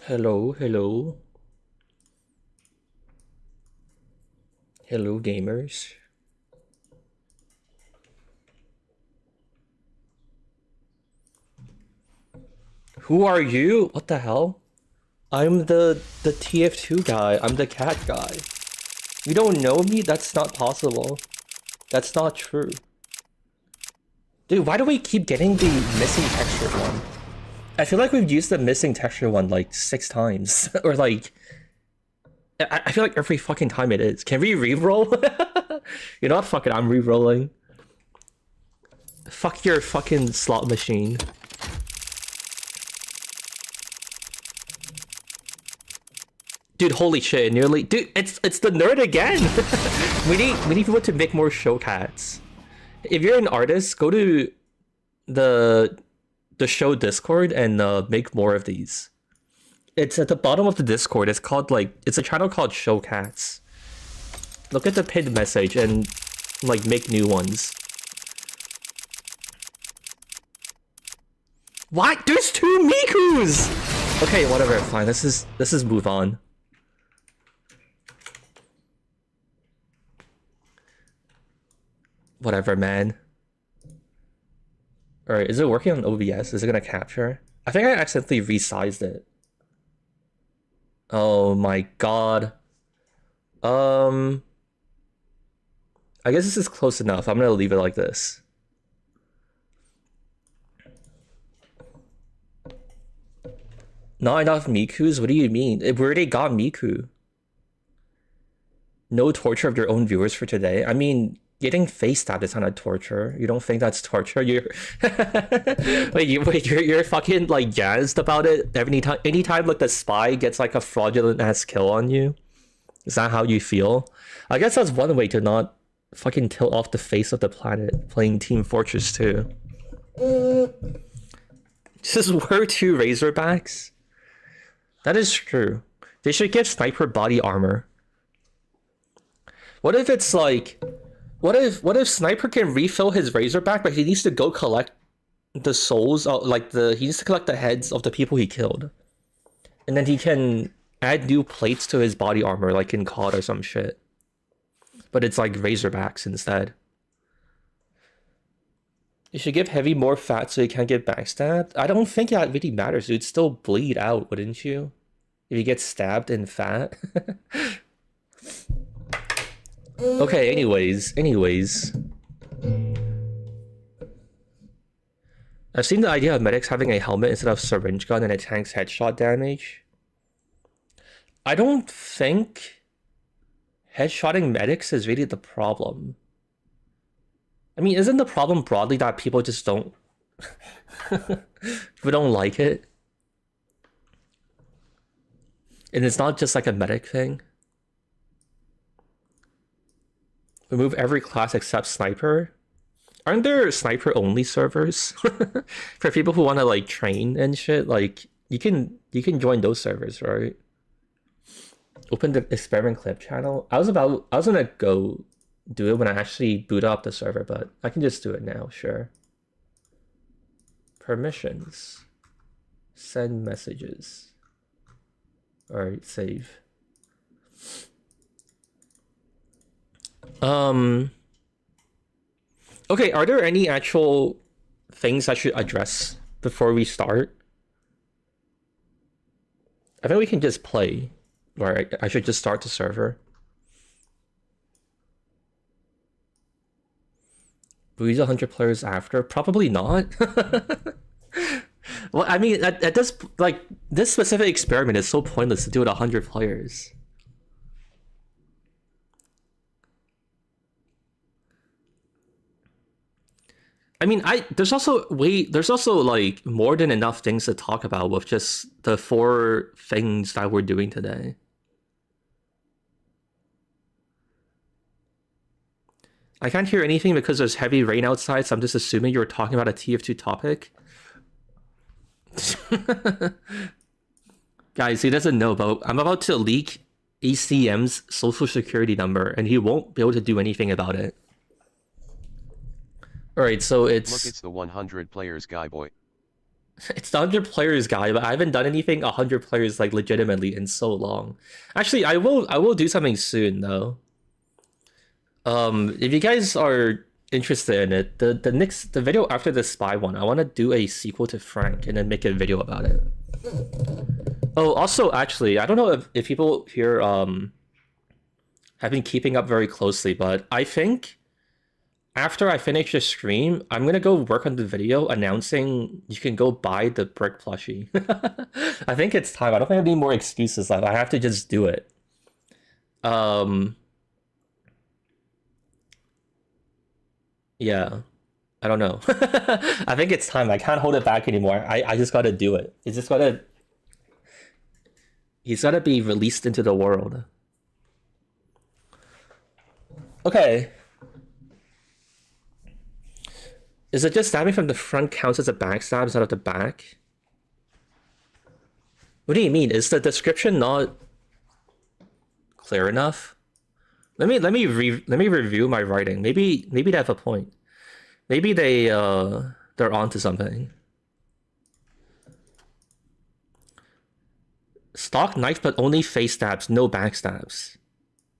Hello, hello. Hello, gamers. Who are you? What the hell? I'm the TF2 guy. I'm the cat guy. You don't know me? That's not possible. That's not true. Dude, why do we keep getting the missing texture one? I feel like we've used the missing texture one like 6 times. Or like... I feel like every fucking time it is. Can we re-roll? You know what? Fuck it, I'm re-rolling. Fuck your fucking slot machine. Dude, holy shit, nearly... Dude, it's the nerd again! we need people to make more show cats. If you're an artist, go to the show Discord and make more of these. It's at the bottom of the Discord. It's called like... It's a channel called Show Cats. Look at the pinned message and like make new ones. What? There's 2 Mikus! Okay, whatever, fine. This is move on. Whatever, man. Alright, is it working on OBS? Is it gonna capture? I think I accidentally resized it. Oh my god. I guess this is close enough. I'm gonna leave it like this. Not enough Mikus? What do you mean? We already got Miku. No torture of your own viewers for today? I mean... Getting Faecsteb is not a torture. You don't think that's torture? You're you're fucking like jazzed about it anytime like the spy gets like a fraudulent ass kill on you. Is that how you feel? I guess that's one way to not fucking tilt off the face of the planet playing Team Fortress 2. This were 2 razorbacks. That is true. They should give Sniper body armor. What if it's like... What if Sniper can refill his razorback, but he needs to go collect the souls, he needs to collect the heads of the people he killed, and then he can add new plates to his body armor, like in COD or some shit. But it's like razorbacks instead. You should give Heavy more fat so he can't get backstabbed. I don't think that really matters. You'd still bleed out, wouldn't you? If you get stabbed in fat. Okay, anyways. I've seen the idea of medics having a helmet instead of syringe gun and it tanks headshot damage. I don't think headshotting medics is really the problem. I mean, isn't the problem broadly that people just don't... we don't like it? And it's not just like a medic thing? Remove every class except sniper. Aren't there sniper only servers for people who want to like train and shit? Like you can join those servers, right? Open the experiment clip channel. I was gonna go do it when I actually boot up the server, but I can just do it now. Sure. Permissions. Send messages. All right, save. Okay, are there any actual things I should address before we start? I think we can just play. Or I should just start the server. Lose 100 players after? Probably not. Well, I mean, at this, like, this specific experiment is so pointless to do it 100 players. I mean, there's also like more than enough things to talk about with just the 4 things that we're doing today. I can't hear anything because there's heavy rain outside, so I'm just assuming you were talking about a TF2 topic. Guys, he doesn't know, but I'm about to leak ACM's social security number, and he won't be able to do anything about it. All right, so it's... Look, it's the 100 players guy, boy. It's the 100 players guy, but I haven't done anything 100 players like legitimately in so long. Actually, I will do something soon though. If you guys are interested in it, the video after the spy one, I want to do a sequel to Frank and then make a video about it. Oh, also, actually, I don't know if people here have been keeping up very closely, but I think after I finish the stream, I'm gonna go work on the video announcing you can go buy the brick plushie. I think it's time. I don't think I have any more excuses left. I have to just do it. Yeah. I don't know. I think it's time. I can't hold it back anymore. I just gotta do it. It's just gotta He's gotta be released into the world. Okay. Is it just stabbing from the front counts as a backstab instead of the back? What do you mean? Is the description not clear enough? Let me review my writing. Maybe they have a point. Maybe they're onto something. Stock knife, but only face stabs, no backstabs.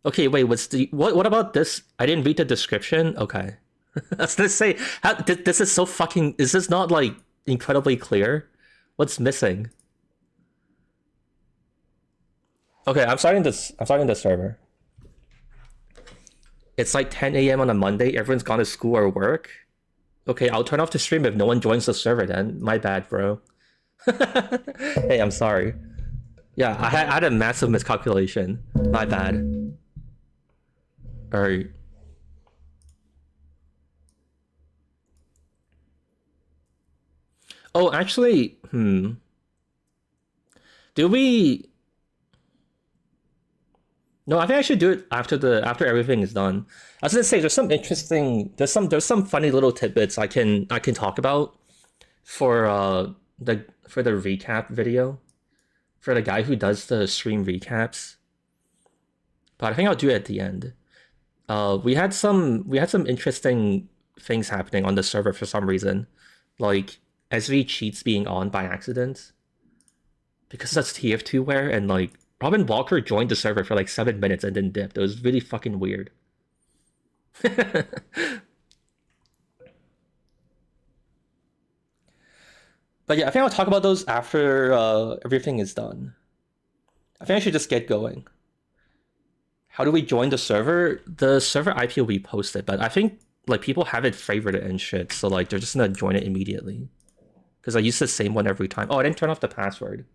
Okay, wait. What about this? I didn't read the description. Okay. I was gonna say, this is so fucking. Is this not like incredibly clear? What's missing? Okay, I'm starting this. I'm starting the server. It's like 10 a.m. on a Monday. Everyone's gone to school or work. Okay, I'll turn off the stream if no one joins the server. Then my bad, bro. Hey, I'm sorry. Yeah, I had a massive miscalculation. My bad. All right. Oh, actually, do we? No, I think I should do it after everything is done. I was gonna say there's some funny little tidbits I can talk about for the recap video for the guy who does the stream recaps. But I think I'll do it at the end. We had some interesting things happening on the server for some reason, like SV cheats being on by accident because that's TF2ware, and like Robin Walker joined the server for like 7 minutes and then dipped. It was really fucking weird. But yeah, I think I'll talk about those after everything is done. I think I should just get going. How do we join the server? The server IP will be posted, but I think like people have it favorited and shit, so like they're just gonna join it immediately. Because I use the same one every time. Oh, I didn't turn off the password.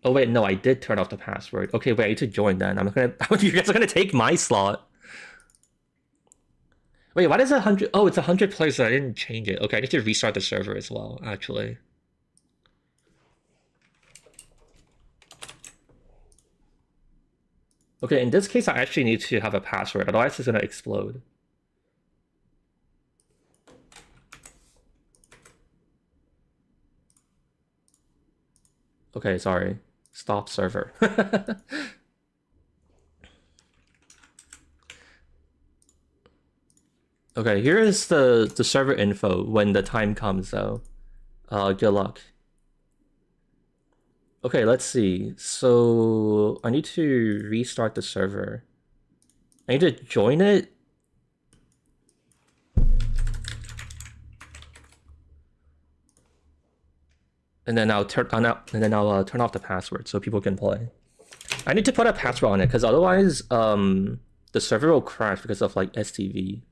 Oh wait, no, I did turn off the password. Okay, wait, I need to join then. I'm gonna. You guys are gonna take my slot. Wait, why does 100? Oh, it's 100 players. So I didn't change it. Okay, I need to restart the server as well. Actually. Okay, in this case, I actually need to have a password. Otherwise, it's gonna explode. Okay, sorry. Stop server. Okay, here is the server info when the time comes though. Good luck. Okay, let's see. So I need to restart the server. I need to join it. And then I'll turn off the password so people can play. I need to put a password on it because otherwise the server will crash because of like STV.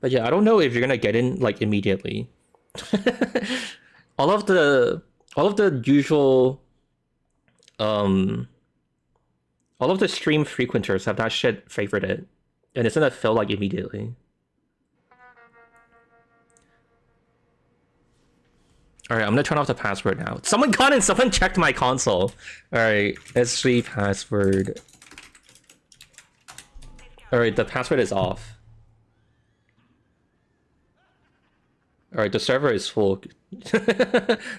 But yeah, I don't know if you're gonna get in like immediately. all of the usual all of the stream frequenters have that shit favorited, and it's gonna fill like immediately. Alright, I'm gonna turn off the password now. Someone got in, someone checked my console. Alright, S3 password. Alright, the password is off. Alright, the server is full.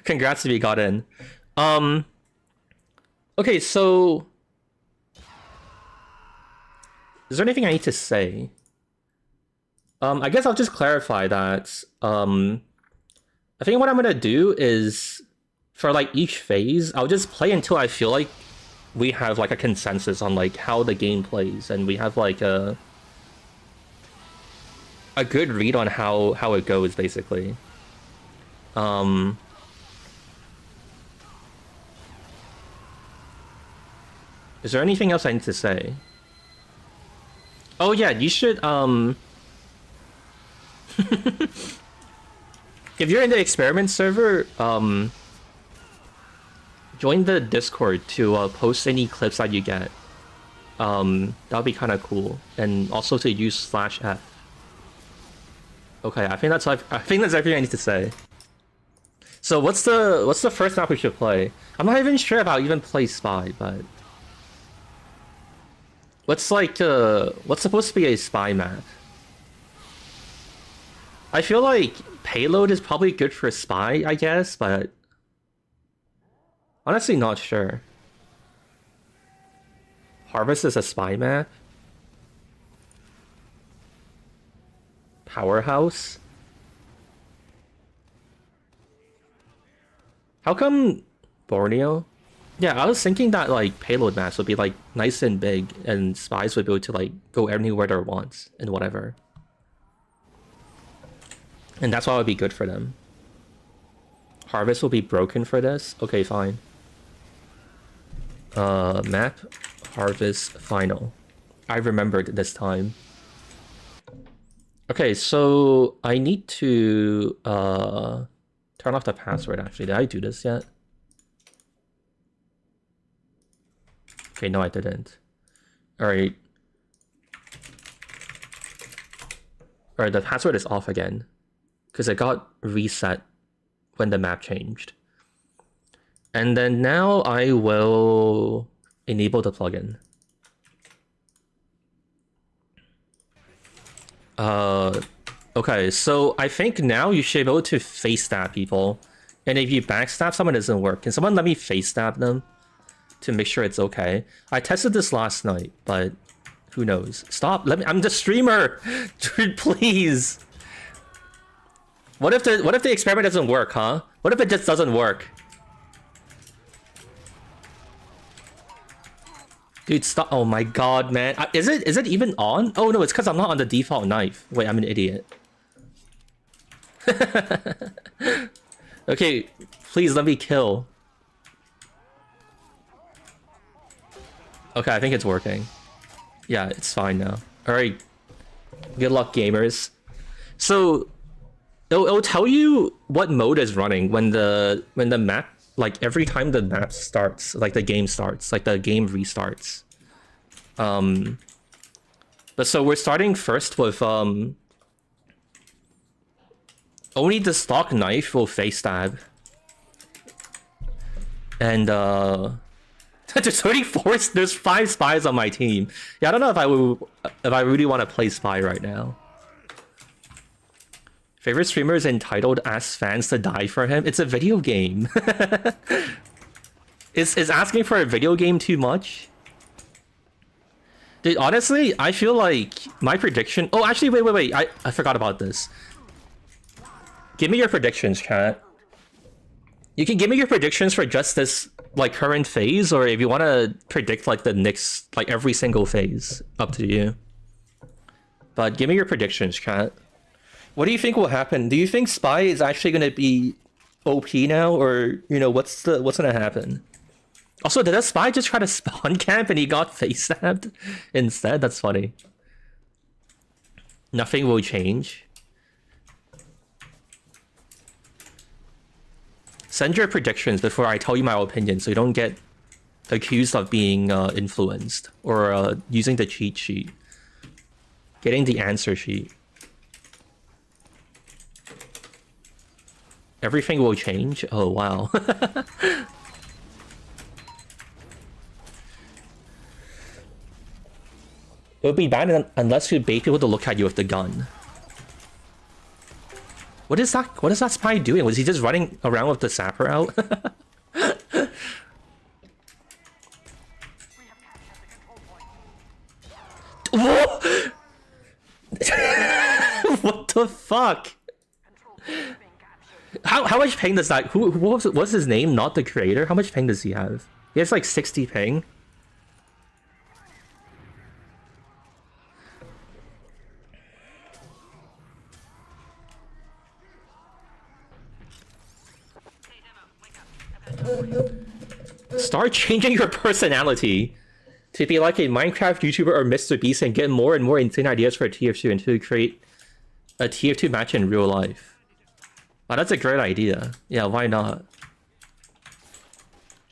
Congrats if you got in. Okay, so is there anything I need to say? I guess I'll just clarify that. I think what I'm gonna do is for like each phase, I'll just play until I feel like we have like a consensus on like how the game plays, and we have like a good read on how it goes, basically. Is there anything else I need to say? Oh yeah, you should if you're in the experiment server, join the Discord to post any clips that you get. That'll be kind of cool, and also to use /F. Okay, I think that's everything I need to say. So what's the first map we should play? I'm not even sure if I'll even play Spy, but what's supposed to be a Spy map? I feel like Payload is probably good for Spy, I guess, but honestly not sure. Harvest is a Spy map? Powerhouse? How come Borneo? Yeah, I was thinking that like Payload maps would be like nice and big, and Spies would be able to like go anywhere they want and whatever. And that's why it would be good for them. Harvest will be broken for this? Okay, fine. Map, Harvest, Final. I remembered this time. Okay, so I need to turn off the password actually. Did I do this yet? Okay, no I didn't. Alright. Alright, the password is off again, because it got reset when the map changed. And then now I will enable the plugin. Okay, so I think now you should be able to facestab people. And if you backstab someone, it doesn't work. Can someone let me facestab them to make sure it's okay? I tested this last night, but who knows? Stop, I'm the streamer! Dude, please! What if the experiment doesn't work, huh? What if it just doesn't work? Dude, stop. Oh my god, man. Is it even on? Oh no, it's because I'm not on the default knife. Wait, I'm an idiot. Okay, please let me kill. Okay, I think it's working. Yeah, it's fine now. Alright. Good luck, gamers. So it'll tell you what mode is running when the map, like every time the map starts, like the game starts, like the game restarts. But so we're starting first with only the stock knife will face stab. And there's 34, there's 5 spies on my team. Yeah, I don't know if I really want to play spy right now. Favorite streamer is entitled asks fans to die for him. It's a video game. Is asking for a video game too much? Dude, honestly, I feel like my prediction... Oh, actually, wait. I forgot about this. Give me your predictions, chat. You can give me your predictions for just this, like, current phase, or if you want to predict, like, the next, like, every single phase. Up to you. But give me your predictions, chat. What do you think will happen? Do you think Spy is actually going to be OP now, or, you know, what's going to happen? Also, did that Spy just try to spawn camp and he got face stabbed instead? That's funny. Nothing will change. Send your predictions before I tell you my opinion, so you don't get accused of being influenced or using the cheat sheet. Getting the answer sheet. Everything will change? Oh, wow. It would be bad unless you bait people to look at you with the gun. What is that spy doing? Was he just running around with the sapper out? What the fuck? How much ping does that? What's his name? Not the creator. How much ping does he have? He has like 60 ping. Start changing your personality to be like a Minecraft YouTuber or Mr. Beast and get more and more insane ideas for a TF2 and to create a TF2 match in real life. Oh, that's a great idea. Yeah, why not?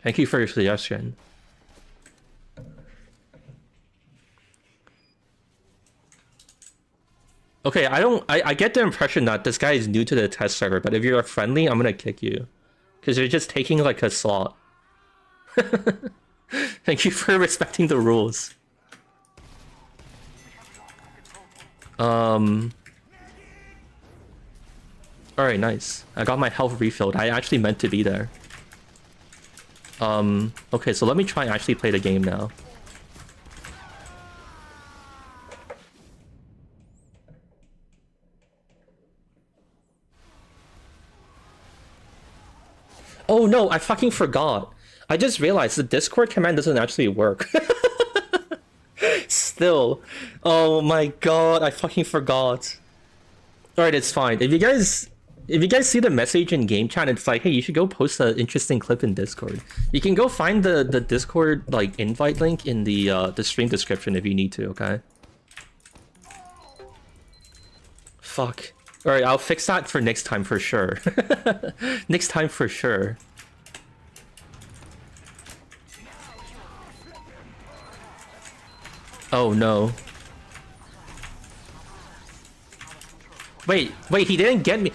Thank you for your suggestion. Okay, I get the impression that this guy is new to the test server, but if you're friendly, I'm gonna kick you. Because you're just taking like a slot. Thank you for respecting the rules. Alright, nice. I got my health refilled. I actually meant to be there. Okay, so let me try and actually play the game now. Oh no, I fucking forgot. I just realized the Discord command doesn't actually work. Still. Oh my god, I fucking forgot. Alright, it's fine. If you guys see the message in game chat, it's like, hey, you should go post an interesting clip in Discord. You can go find the Discord like invite link in the stream description if you need to, okay? Fuck. Alright, I'll fix that for next time for sure. Next time for sure. Oh no. Wait, he didn't get me.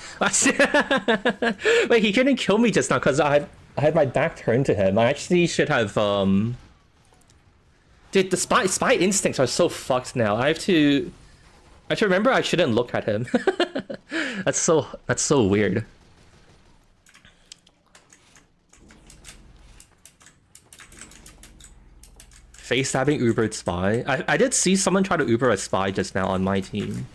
Wait, he couldn't kill me just now because I had my back turned to him. I actually should have Dude, the spy instincts are so fucked now. I have to remember I shouldn't look at him. That's so weird. Face stabbing Ubered spy. I did see someone try to Uber a spy just now on my team.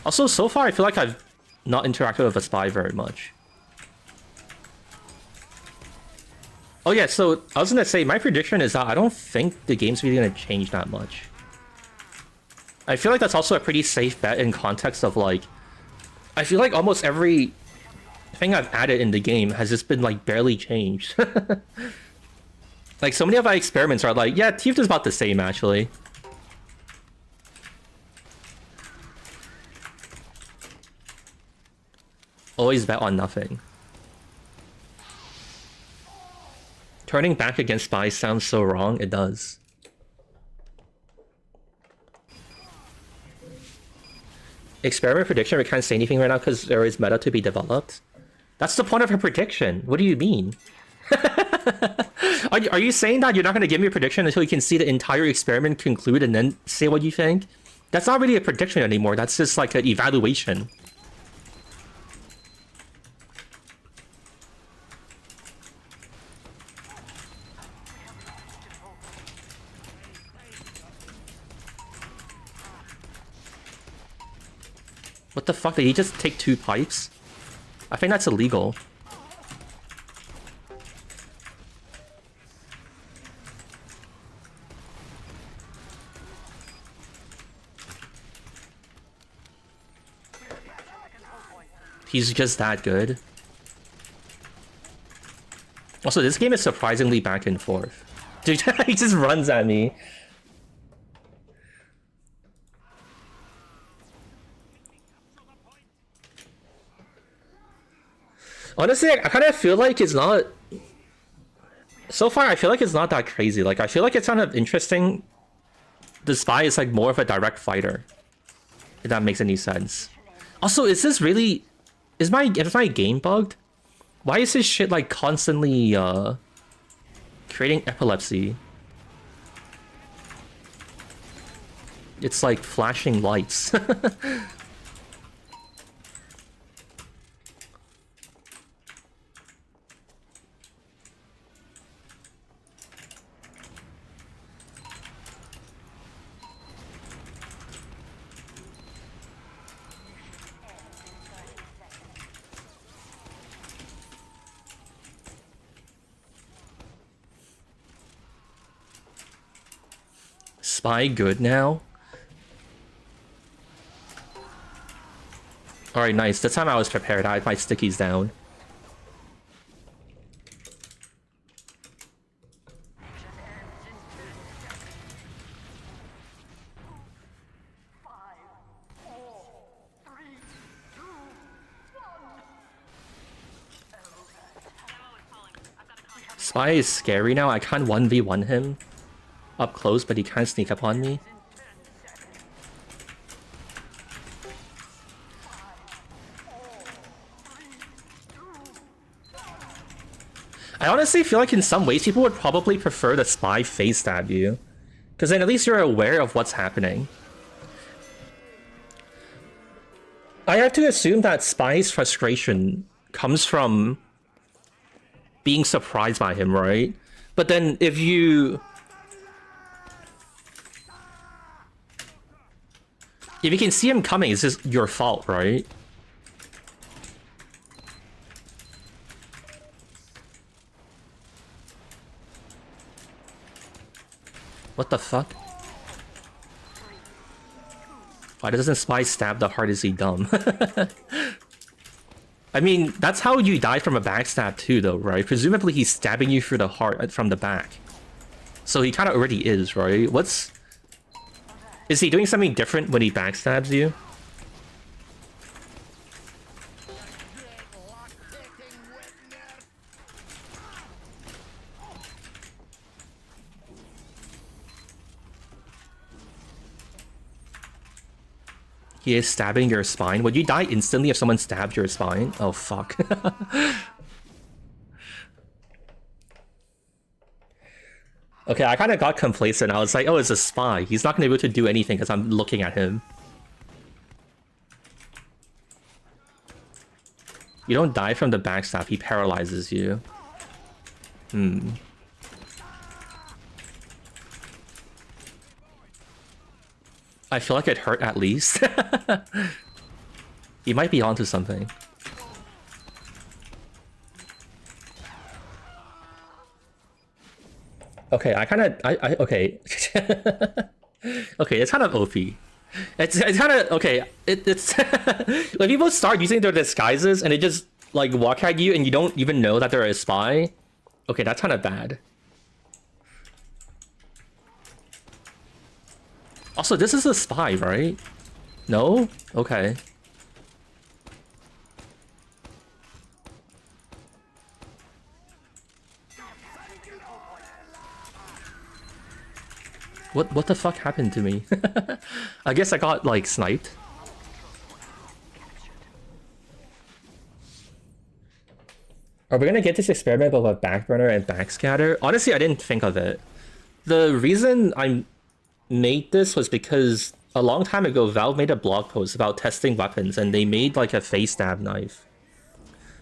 Also, so far I feel like I've not interacted with a spy very much. Oh yeah, so I was gonna say, my prediction is that I don't think the game's really gonna change that much. I feel like that's also a pretty safe bet in context of like, I feel like almost every thing I've added in the game has just been like barely changed. Like so many of my experiments are like, yeah, TF is about the same actually. Always bet on nothing. Turning back against spies sounds so wrong, it does. Experiment prediction, we can't say anything right now because there is meta to be developed. That's the point of a prediction. What do you mean? Are you saying that you're not going to give me a prediction until you can see the entire experiment conclude and then say what you think? That's not really a prediction anymore. That's just like an evaluation. What the fuck? Did he just take 2 pipes? I think that's illegal. He's just that good. Also, this game is surprisingly back and forth. Dude, he just runs at me. Honestly, I kind of feel like it's not... So far, I feel like it's not that crazy. Like, I feel like it's kind of interesting. The spy is like more of a direct fighter. If that makes any sense. Also, is this really... Is my game bugged? Why is this shit like constantly creating epilepsy? It's like flashing lights. Spy good now? Alright, nice. This time I was prepared. I had my stickies down. Spy is scary now. I can't 1v1 him up close, but he can't sneak up on me. I honestly feel like in some ways people would probably prefer the Spy face stab you, because then at least you're aware of what's happening. I have to assume that Spy's frustration comes from being surprised by him, right? But then if you can see him coming, it's just your fault, right? What the fuck? Why doesn't Spy stab the heart? Is he dumb? I mean, that's how you die from a backstab too, though, right? Presumably he's stabbing you through the heart from the back. So he kind of already is, right? Is he doing something different when he backstabs you? He is stabbing your spine. Would you die instantly if someone stabbed your spine? Oh, fuck. Okay, I kind of got complacent. I was like, oh, it's a spy. He's not going to be able to do anything because I'm looking at him. You don't die from the backstab. He paralyzes you. I feel like it hurt at least. He might be onto something. Okay, okay. Okay, it's kind of OP. It's kind of okay. It's when people start using their disguises and they just like walk at you and you don't even know that they're a spy. Okay, that's kind of bad. Also, this is a spy, right? No? Okay. What the fuck happened to me? I guess I got, like, sniped. Are we gonna get this experiment of a backburner and backscatter? Honestly, I didn't think of it. The reason I made this was because a long time ago, Valve made a blog post about testing weapons, and they made, like, a Faecsteb knife.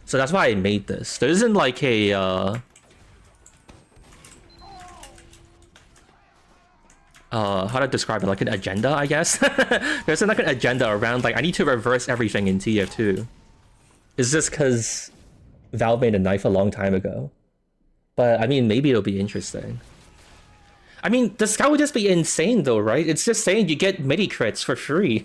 So that's why I made this. There isn't, like, a, how to describe it, like an agenda, I guess. There's like an agenda around like I need to reverse everything in TF2. Is this because Valve made a knife a long time ago? But I mean, maybe it'll be interesting. I mean, the scout would just be insane though, right? It's just saying you get midi crits for free.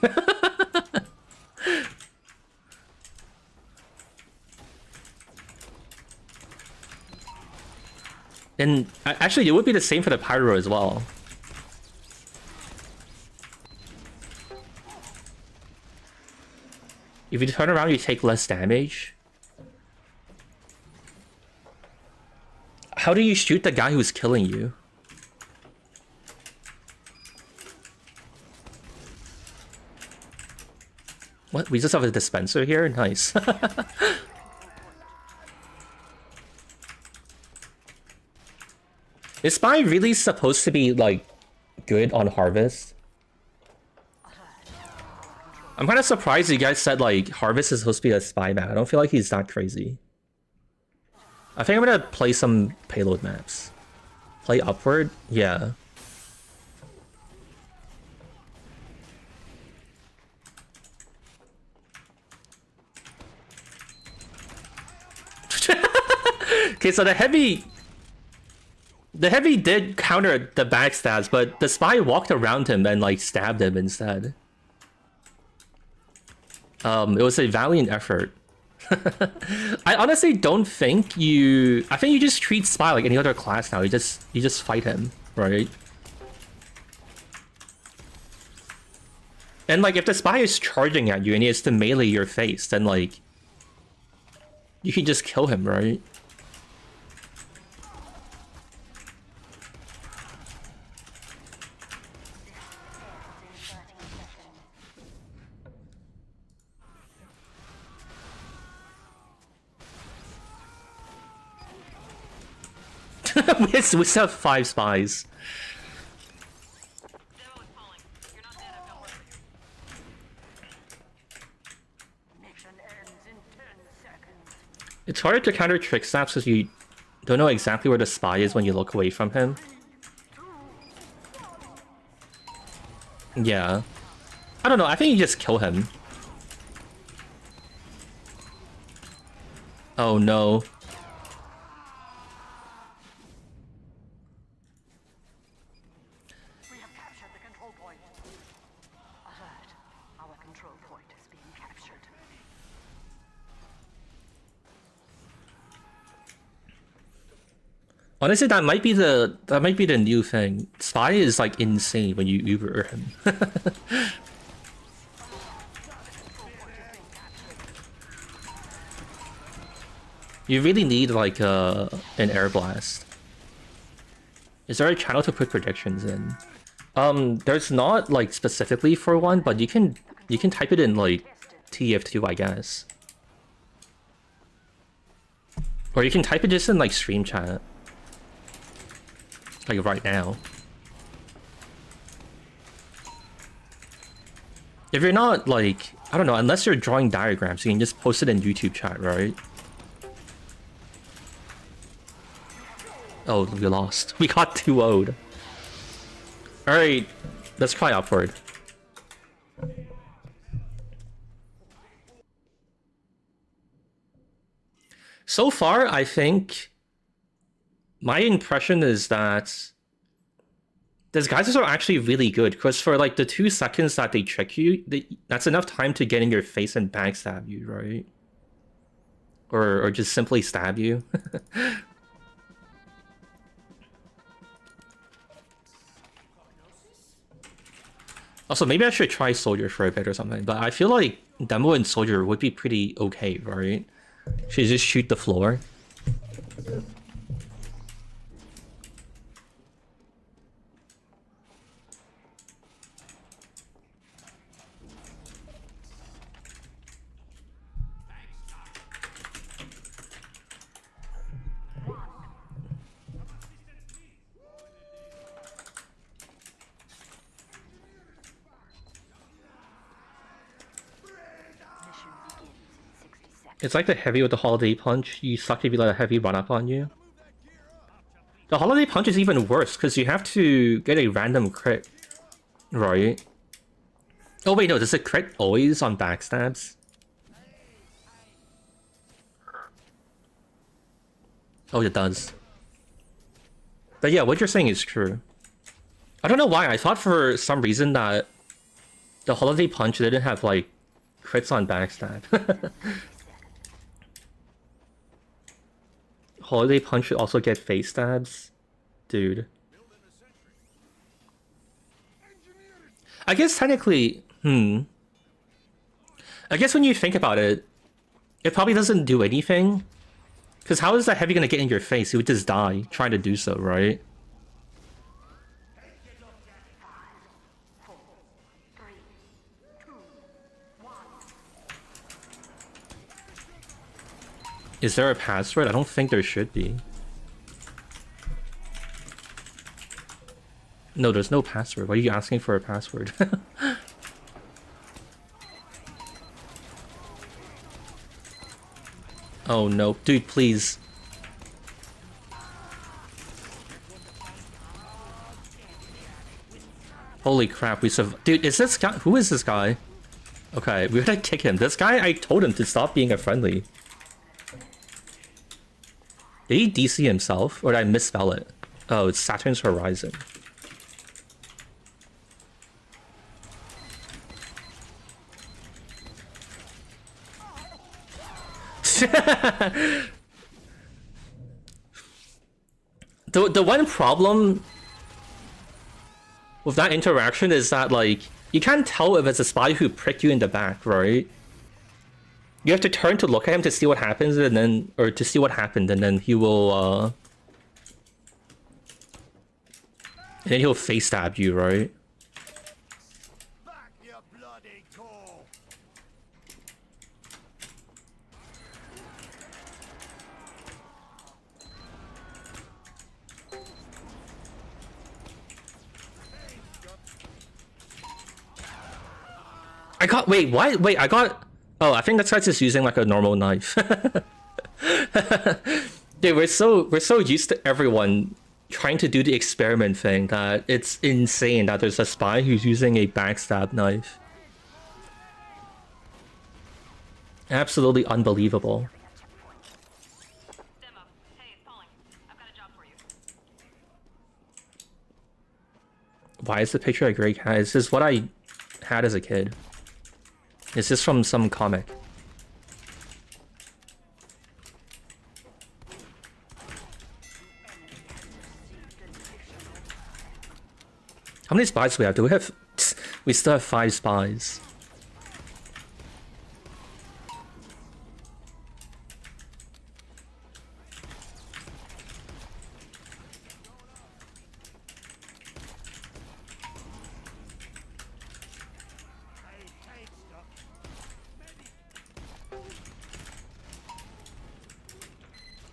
And actually, it would be the same for the pyro as well. If you turn around, you take less damage. How do you shoot the guy who's killing you? What? We just have a dispenser here? Nice. Is Spy really supposed to be, like, good on Harvest? I'm kind of surprised you guys said, like, Harvest is supposed to be a Spy map. I don't feel like he's that crazy. I think I'm gonna play some payload maps. Play Upward? Yeah. Okay, so the heavy... The heavy did counter the backstabs, but the spy walked around him and like stabbed him instead. It was a valiant effort. I honestly don't think you... I think you just treat spy like any other class now. You just fight him, right? And like if the spy is charging at you and he has to melee your face, then like you can just kill him, right? We still have 5 spies. It's harder to counter trick snaps because you don't know exactly where the spy is when you look away from him. Yeah. I don't know, I think you just kill him. Oh no. We have captured the control point. Alert. Our control point is being captured. Honestly, that might be the new thing. Spy is like insane when you Uber him. You really need like an air blast. Is there a channel to put predictions in? There's not like specifically for one, but you can type it in like TF2, I guess. Or you can type it just in like stream chat. Like right now. If you're not like, I don't know, unless you're drawing diagrams, you can just post it in YouTube chat, right? Oh, we lost. We got 2-0'd. Alright, let's try upward. So far, I think my impression is that these guys are actually really good, because for like the 2 seconds that they trick you, that's enough time to get in your face and backstab you, right? Or just simply stab you. Also, maybe I should try Soldier for a bit or something, but I feel like Demo and Soldier would be pretty okay, right? Should just shoot the floor. It's like the heavy with the holiday punch. You suck if you let a heavy run up on you. The holiday punch is even worse because you have to get a random crit, right? Oh wait, no, does it crit always on backstabs? Oh, it does. But yeah, what you're saying is true. I don't know why, I thought for some reason that the holiday punch didn't have like crits on backstab. Holiday punch should also get face stabs? Dude. I guess technically, I guess when you think about it, it probably doesn't do anything. Because how is that heavy gonna get in your face? He would just die trying to do so, right? Is there a password? I don't think there should be. No, there's no password. Why are you asking for a password? Oh no, dude, please. Holy crap, we survived. Dude, is this guy? Who is this guy? Okay, we gotta kick him. This guy, I told him to stop being a friendly. Did he DC himself? Or did I misspell it? Oh, it's Saturn's Horizon. The one problem with that interaction is that, like, you can't tell if it's a spy who pricked you in the back, right? You have to turn to look at him to see what happens, and then, or to see what happened, and then he will, and then he'll face stab you, right? Back your bloody call. I got, wait, why? Wait, I got, oh, I think this guy's just using like a normal knife. Dude, we're so used to everyone trying to do the experiment thing that it's insane that there's a spy who's using a backstab knife. Absolutely unbelievable. Demo. Hey, it's Pauling. I've got a job for you. Why is the picture a gray cat? This is what I had as a kid. Is this from some comic? How many spies do we have? Do we have... We still have 5 spies.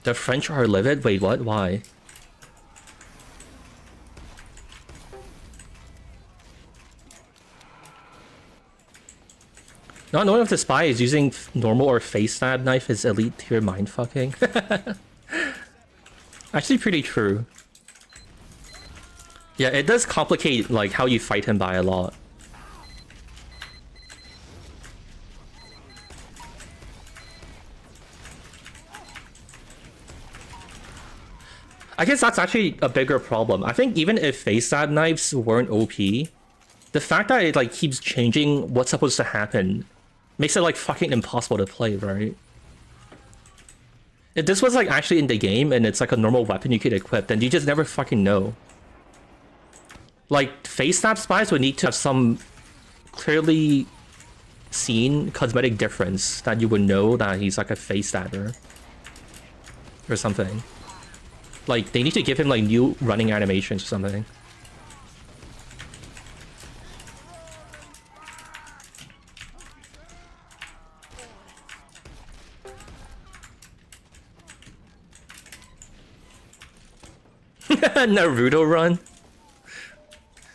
The French are livid? Wait, what? Why? Not knowing if the spy is using normal or face stab knife is elite tier mindfucking. Actually pretty true. Yeah, it does complicate like how you fight him by a lot. I guess that's actually a bigger problem. I think even if face stab knives weren't OP, the fact that it like keeps changing what's supposed to happen makes it like fucking impossible to play, right? If this was like actually in the game and it's like a normal weapon you could equip, then you just never fucking know. Like face stab spies would need to have some clearly seen cosmetic difference that you would know that he's like a face stabber or something. Like they need to give him like new running animations or something. Naruto run?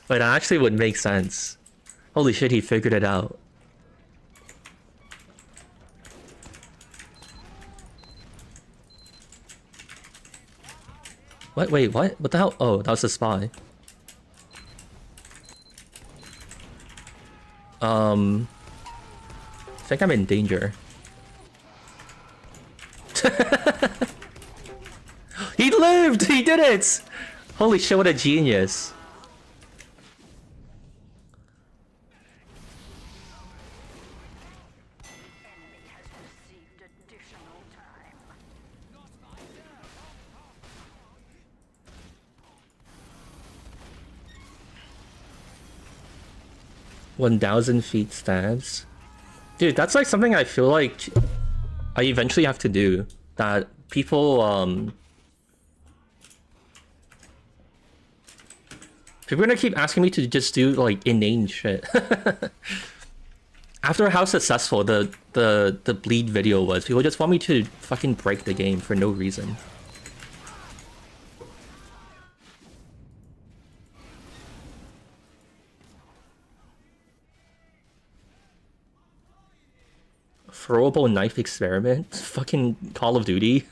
But that actually would make sense. Holy shit, he figured it out. What? Wait, what? What the hell? Oh, that was a spy. I think I'm in danger. He lived! He did it! Holy shit, what a genius. Enemy has received additional time. 1,000 feet stabs. Dude, that's like something I feel like I eventually have to do. That people, people are gonna keep asking me to just do like inane shit. After how successful the bleed video was, people just want me to fucking break the game for no reason. Throwable knife experiment? Fucking Call of Duty?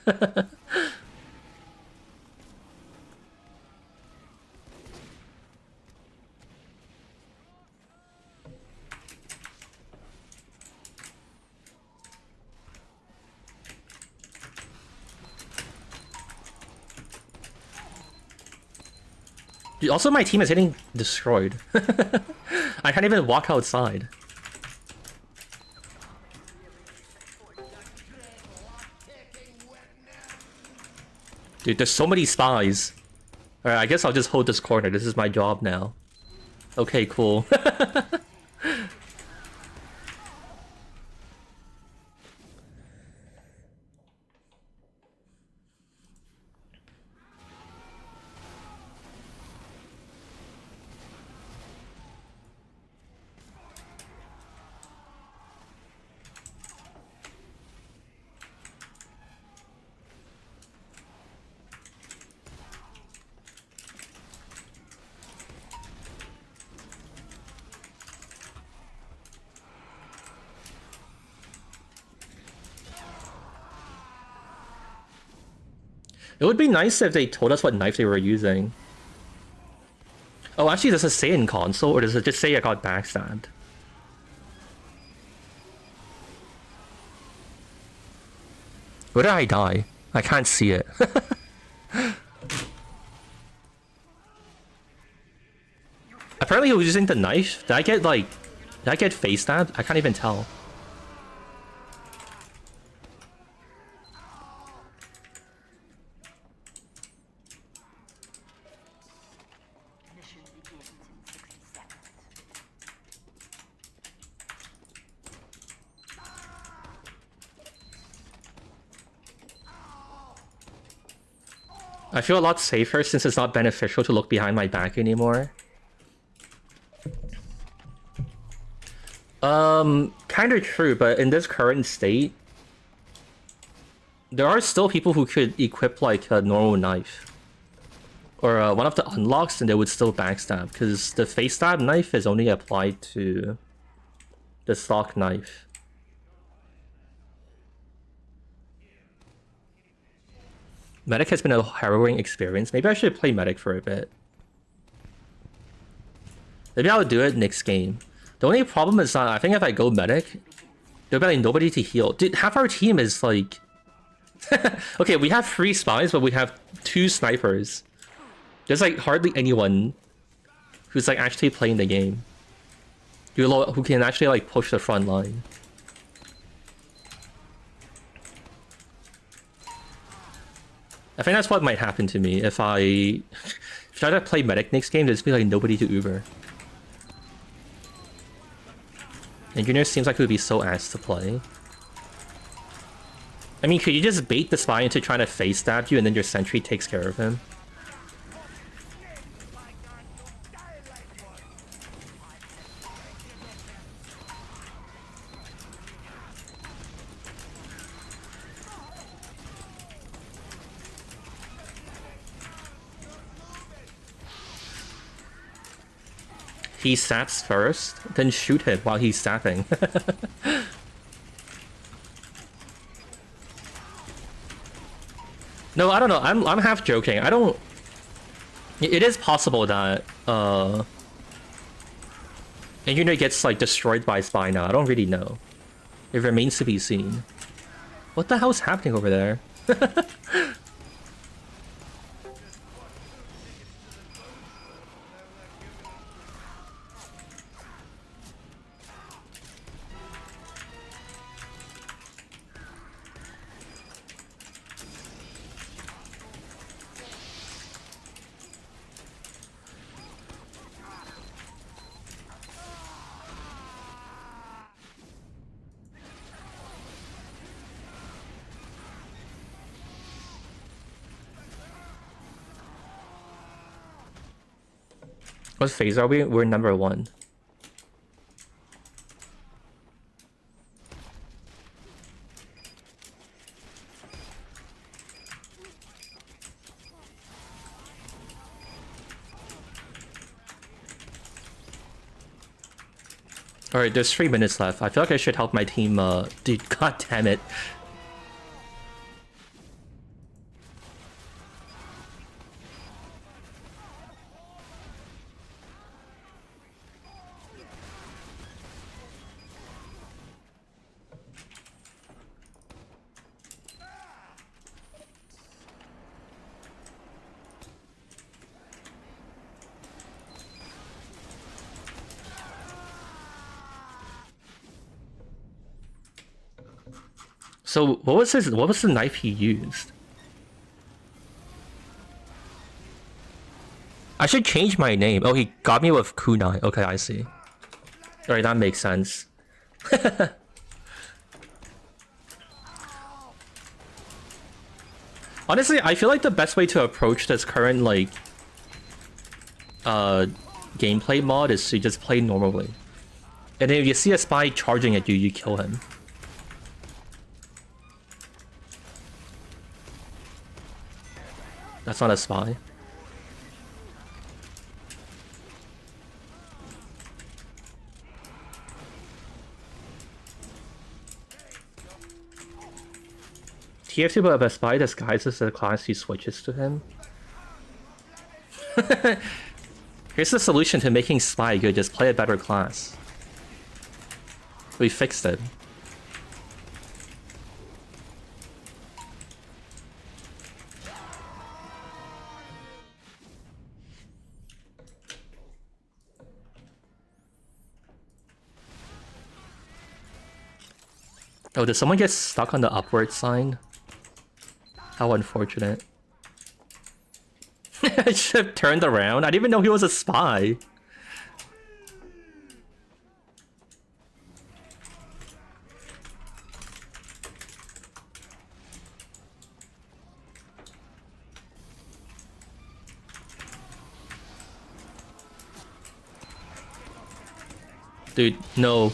Also, my team is getting destroyed. I can't even walk outside. Dude, there's so many spies. Alright, I guess I'll just hold this corner. This is my job now. Okay, cool. It would be nice if they told us what knife they were using. Oh, actually, does it say in console, or does it just say I got backstabbed? Where did I die? I can't see it. Apparently, he was using the knife. Did I get, like... Did I get face stabbed? I can't even tell. Mission begins in 60 seconds. I feel a lot safer since it's not beneficial to look behind my back anymore. Kind of true, but in this current state, there are still people who could equip like a normal knife. Or one of the unlocks and they would still backstab, because the Faecstab knife is only applied to the stock knife. Medic has been a harrowing experience. Maybe I should play Medic for a bit. Maybe I'll do it next game. The only problem is that I think if I go Medic, there'll be like nobody to heal. Dude, half our team is like... Okay, we have 3 spies, but we have 2 snipers. There's like hardly anyone who's like actually playing the game. Who can actually like push the front line. I think that's what might happen to me if I try to play Medic next game. There's be like nobody to Uber. Engineer seems like it would be so ass to play. I mean, could you just bait the spy into trying to face stab you and then your sentry takes care of him? He saps first, then shoot him while he's sapping. No, I don't know. I'm half joking. I don't... It is possible that Engineer gets like destroyed by spy now. I don't really know. It remains to be seen. What the hell is happening over there? What phase are we? We're number 1. Alright, there's 3 minutes left. I feel like I should help my team, dude, god damn it. So what was the knife he used? I should change my name. Oh, he got me with kunai. Okay, I see. Alright, that makes sense. Honestly, I feel like the best way to approach this current, like, gameplay mod is to just play normally. And then if you see a spy charging at you, you kill him. That's not a spy. TF2 but a spy disguises the class he switches to him. Here's the solution to making spy good, just play a better class. We fixed it. Oh, did someone get stuck on the upward sign? How unfortunate. I should have turned around. I didn't even know he was a spy. Dude, no.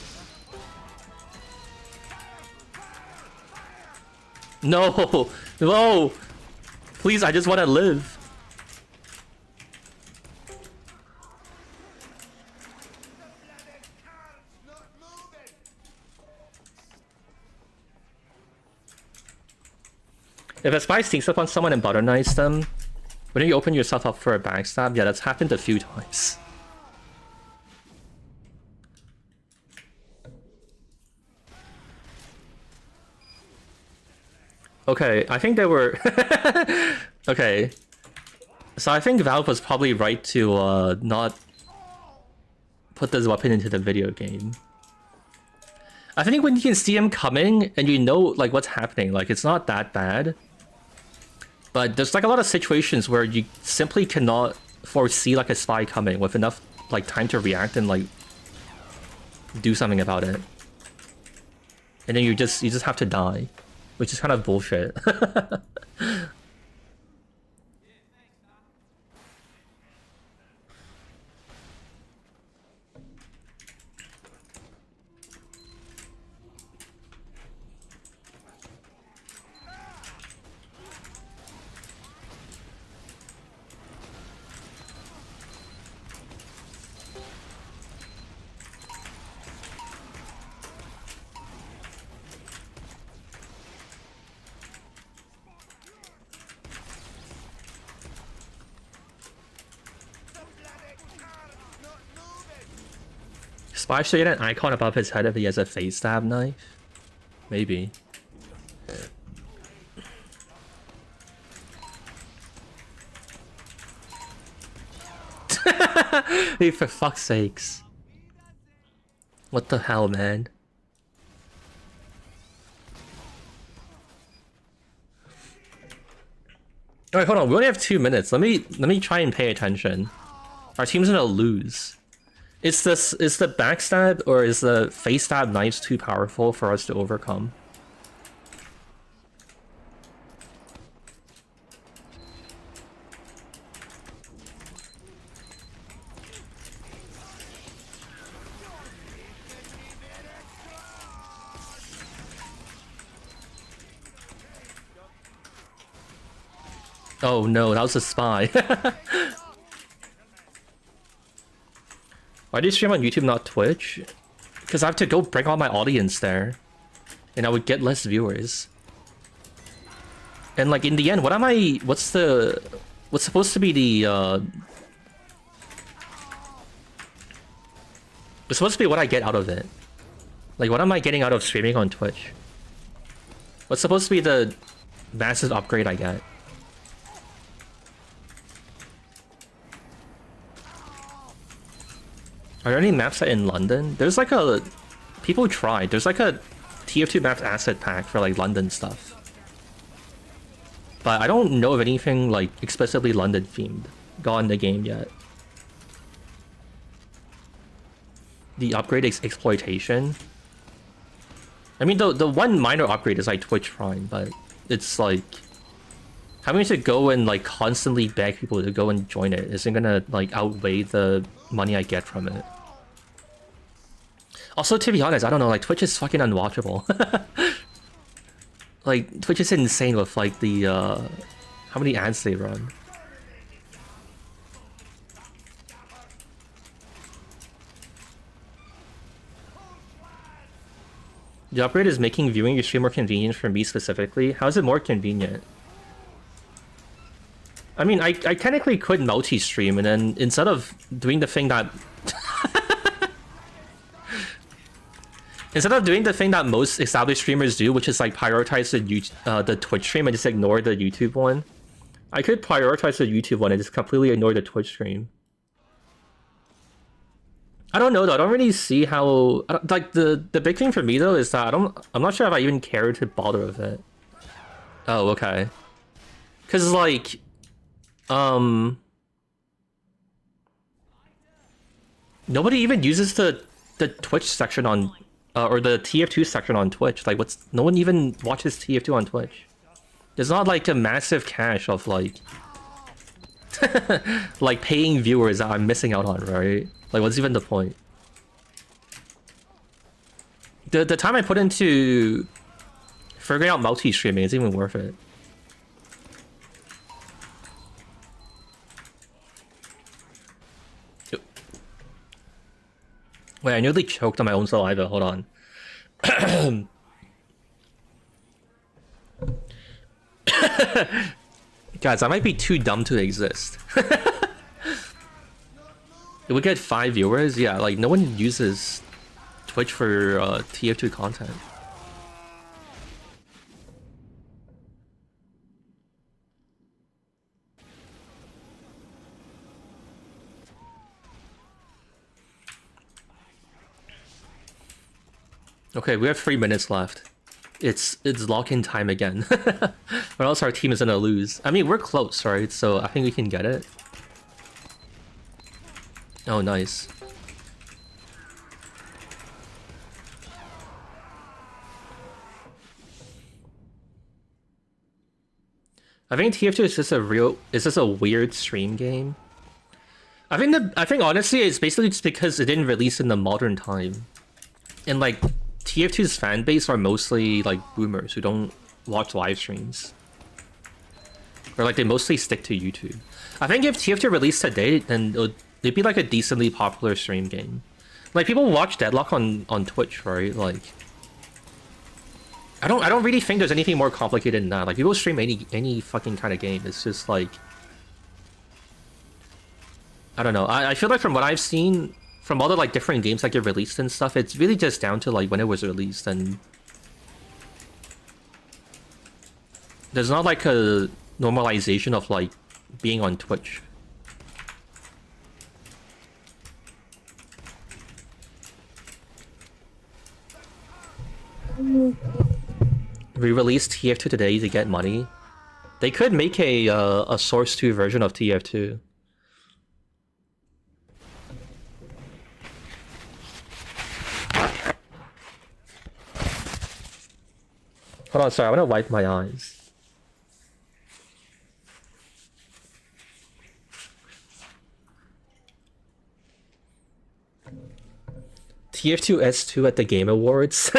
No! No! Please, I just want to live. If a spy sneaks up on someone and butter knives them, wouldn't you open yourself up for a backstab? Yeah, that's happened a few times. Okay, I think they were... Okay. So I think Valve was probably right to not put this weapon into the video game. I think when you can see him coming and you know like what's happening, like it's not that bad. But there's like a lot of situations where you simply cannot foresee like a spy coming with enough like time to react and like do something about it. And then you just have to die. Which is kind of bullshit. Spy should get an icon above his head if he has a Faecstab knife. Maybe. Hey, for fuck's sakes. What the hell, man? Alright, hold on. We only have 2 minutes. Let me try and pay attention. Our team's gonna lose. Is the backstab or is the Faecstab knives too powerful for us to overcome? Oh no, that was a spy. Why do you stream on YouTube, not Twitch? Because I have to go bring all my audience there. And I would get less viewers. And like in the end, what's supposed to be the it's supposed to be what I get out of it. Like what am I getting out of streaming on Twitch? What's supposed to be the massive upgrade I get? Are there any maps set in London? There's like a... People tried. There's like a TF2 maps asset pack for like London stuff. But I don't know of anything like explicitly London themed got in the game yet. The upgrade is exploitation. I mean, the one minor upgrade is like Twitch Prime, but it's like having to go and like constantly beg people to go and join it isn't gonna like outweigh the money I get from it. Also, to be honest, I don't know, like Twitch is fucking unwatchable. Like Twitch is insane with like the how many ads they run. The upgrade is making viewing your stream more convenient for me specifically. How is it more convenient? I mean, I technically could multi-stream and then instead of doing the thing that... instead of doing the thing that most established streamers do, which is like prioritize the Twitch stream and just ignore the YouTube one, I could prioritize the YouTube one and just completely ignore the Twitch stream. I don't know though. I don't really see how like the big thing for me though is that I'm not sure if I even care to bother with it. Oh, okay. Cause like nobody even uses the Twitch section on or the TF2 section on Twitch. Like no one even watches TF2 on Twitch. There's not like a massive cache of like like paying viewers that I'm missing out on, right? Like, what's even the point? The time I put into figuring out multi-streaming is even worth it. Wait, I nearly choked on my own saliva. Hold on. Guys, I might be too dumb to exist. It would get 5 viewers? Yeah, like no one uses Twitch for TF2 content. Okay, we have 3 minutes left. It's lock-in time again. Or else our team is gonna lose. I mean, we're close, right? So I think we can get it. Oh, nice. I think TF2 is just a weird stream game. I think honestly it's basically just because it didn't release in the modern time. And like TF2's fan base are mostly like boomers who don't watch live streams. Or like they mostly stick to YouTube. I think if TF2 released today, then it'd be like a decently popular stream game. Like people watch Deadlock on Twitch, right? Like I don't really think there's anything more complicated than that. Like people stream any fucking kind of game. It's just like I don't know. I feel like from what I've seen from all the like different games that get released and stuff, it's really just down to like when it was released, and there's not like a normalization of like being on Twitch. Re-release TF2 today to get money. They could make a Source 2 version of TF2. Hold on, sorry, I want to wipe my eyes. TF2 S2 at the Game Awards.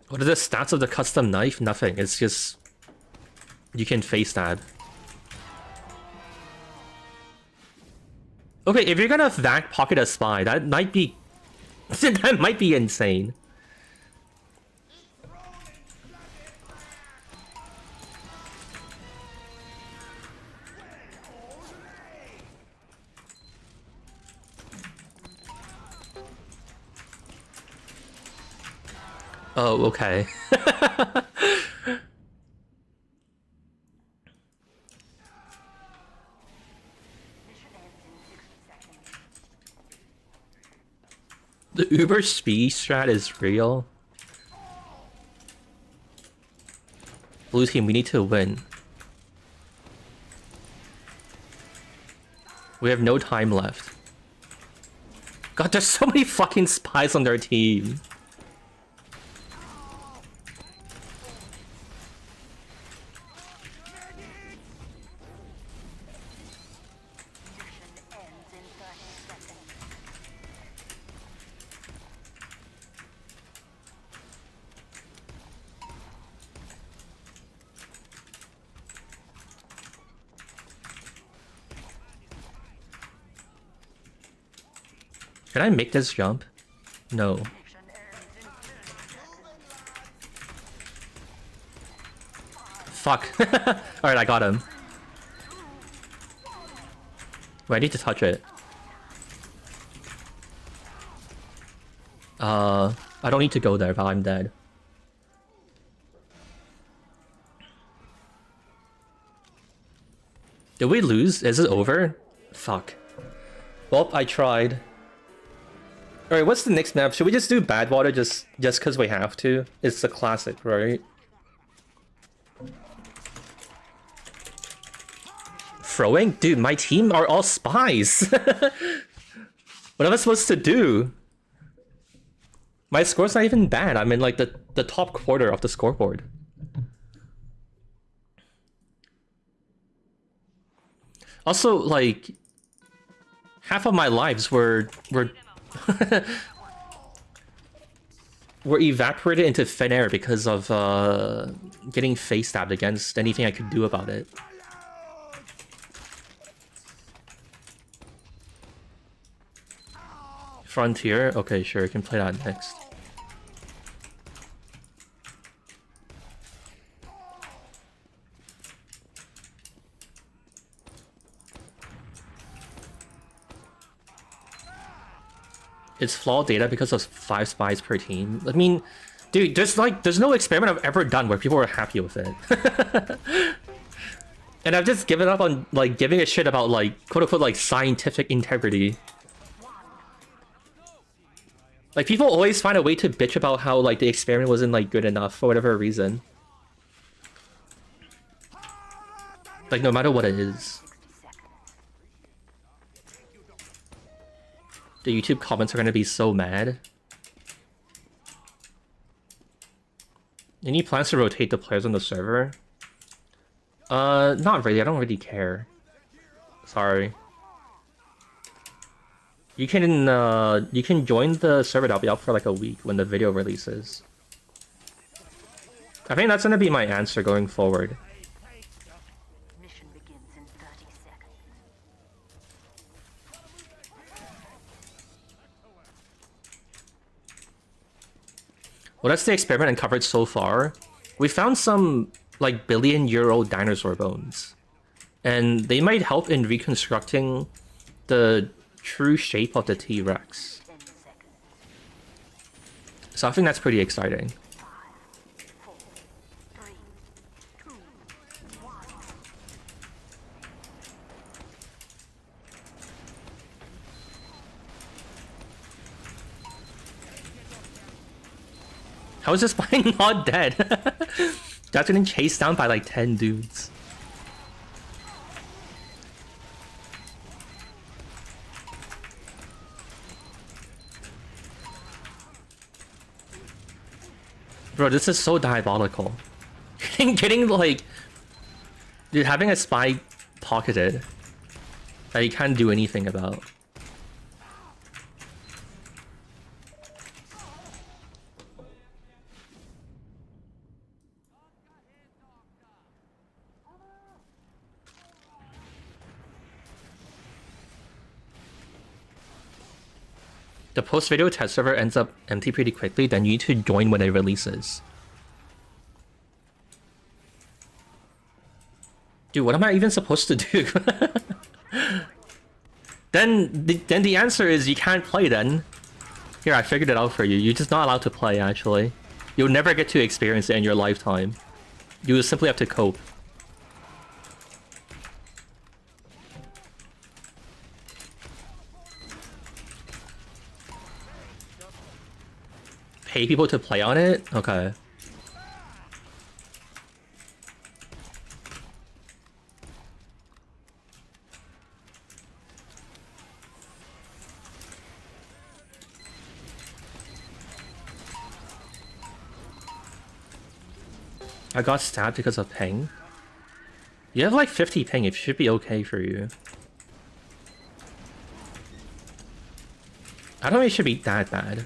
What are the stats of the custom knife? Nothing. It's just you can Faecstab. Okay, if you're gonna back pocket a spy, that might be that might be insane. Oh, okay. Uber speed strat is real. Blue team, we need to win. We have no time left. God, there's so many fucking spies on their team. Can I make this jump? No. Fuck. Alright, I got him. Wait, I need to touch it. I don't need to go there, but I'm dead. Did we lose? Is it over? Fuck. Well, I tried. Alright, what's the next map? Should we just do Badwater just because we have to? It's a classic, right? Throwing? Dude, my team are all spies! What am I supposed to do? My score's not even bad. I'm in like the top quarter of the scoreboard. Also, like, half of my lives were were evaporated into thin air because of getting face-stabbed against anything I could do about it. Frontier? Okay, sure, I can play that next. It's flawed data because of 5 spies per team. I mean, dude, there's no experiment I've ever done where people were happy with it. And I've just given up on like giving a shit about like quote unquote like scientific integrity. Like people always find a way to bitch about how like the experiment wasn't like good enough for whatever reason. Like no matter what it is. The YouTube comments are gonna be so mad. Any plans to rotate the players on the server? Not really. I don't really care. Sorry. You can join the server that'll be up for like a week when the video releases. I think that's gonna be my answer going forward. Mission begins in 30 seconds. Well, that's the experiment uncovered so far. We found some like billion-year-old dinosaur bones, and they might help in reconstructing the true shape of the T-Rex. So I think that's pretty exciting. 5, 4, 3, 2, 1. How is this spy not dead? That's getting chased down by like 10 dudes. Bro, this is so diabolical. Getting like... Dude, having a spy pocketed that you can't do anything about. The post-video test server ends up empty pretty quickly, then you need to join when it releases. Dude, what am I even supposed to do? Then the answer is you can't play then. Here, I figured it out for you. You're just not allowed to play, actually. You'll never get to experience it in your lifetime. You will simply have to cope. pay people to play on it? Okay. I got stabbed because of ping. You have like 50 ping, it should be okay for you. I don't think it should be that bad.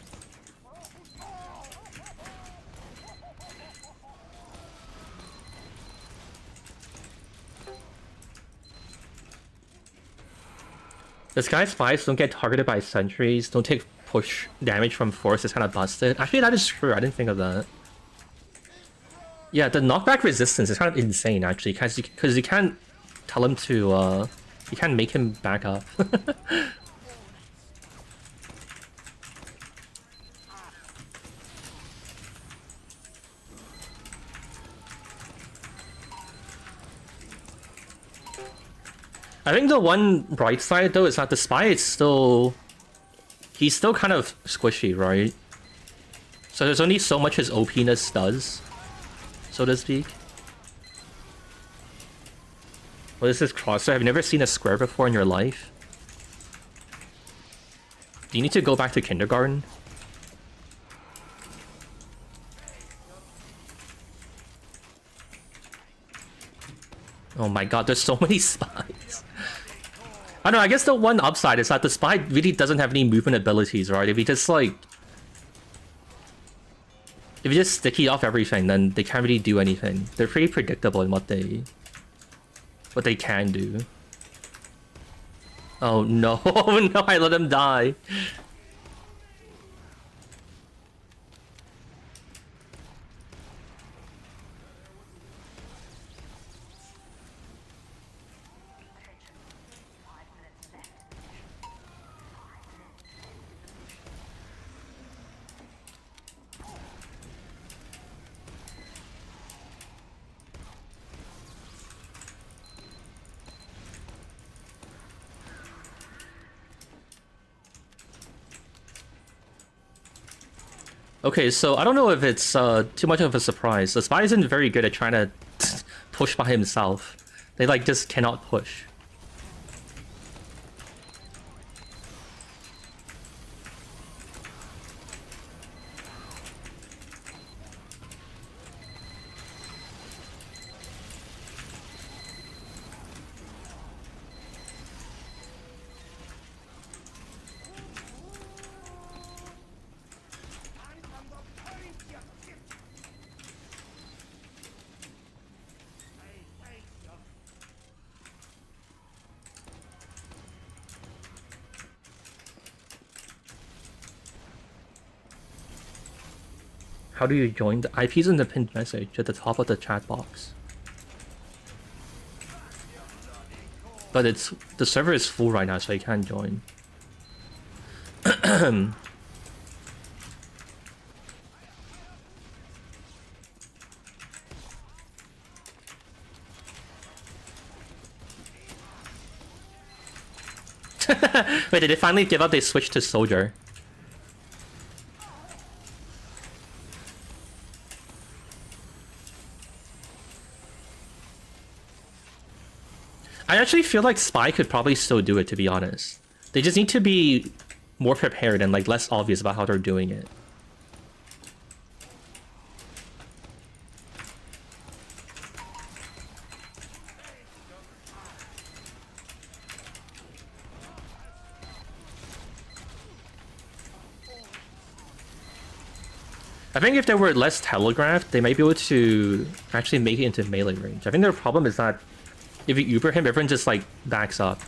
This guy's spies don't get targeted by sentries, don't take push damage from force, it's kind of busted. Actually, that is true, I didn't think of that. Yeah, the knockback resistance is kind of insane, actually, because you can't tell him to, you can't make him back up. I think the one bright side, though, is that the spy is still... He's still kind of squishy, right? So there's only so much his OP-ness does, so to speak. What is this crosser? Have you never seen a square before in your life? Do you need to go back to kindergarten? Oh my god, there's so many spies. I don't know, I guess the one upside is that the spy really doesn't have any movement abilities, right? If you just like... If you just sticky off everything, then they can't really do anything. They're pretty predictable in what they can do. Oh no, oh no, I let him die. Okay, so I don't know if it's too much of a surprise. The spy isn't very good at trying to push by himself. They like just cannot push. How do you join? The IP's in the pinned message at the top of the chat box. But it's the server is full right now, so you can't join. Wait, did they finally give up? They switched to soldier. I actually feel like Spy could probably still do it, to be honest. They just need to be more prepared and like less obvious about how they're doing it. I think if they were less telegraphed, they might be able to actually make it into melee range. I think their problem is that if you Uber him, everyone just like backs up.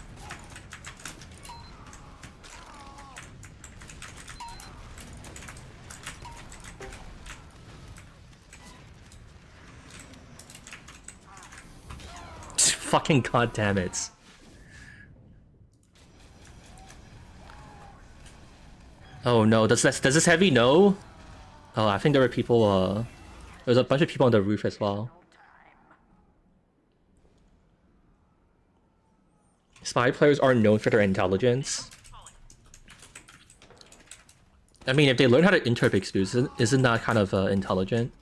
Fucking goddamn it. Oh no, does this heavy know? Oh, I think there were people, there's a bunch of people on the roof as well. Spy players are known for their intelligence. I mean, if they learn how to interpret excuse, isn't that kind of intelligent?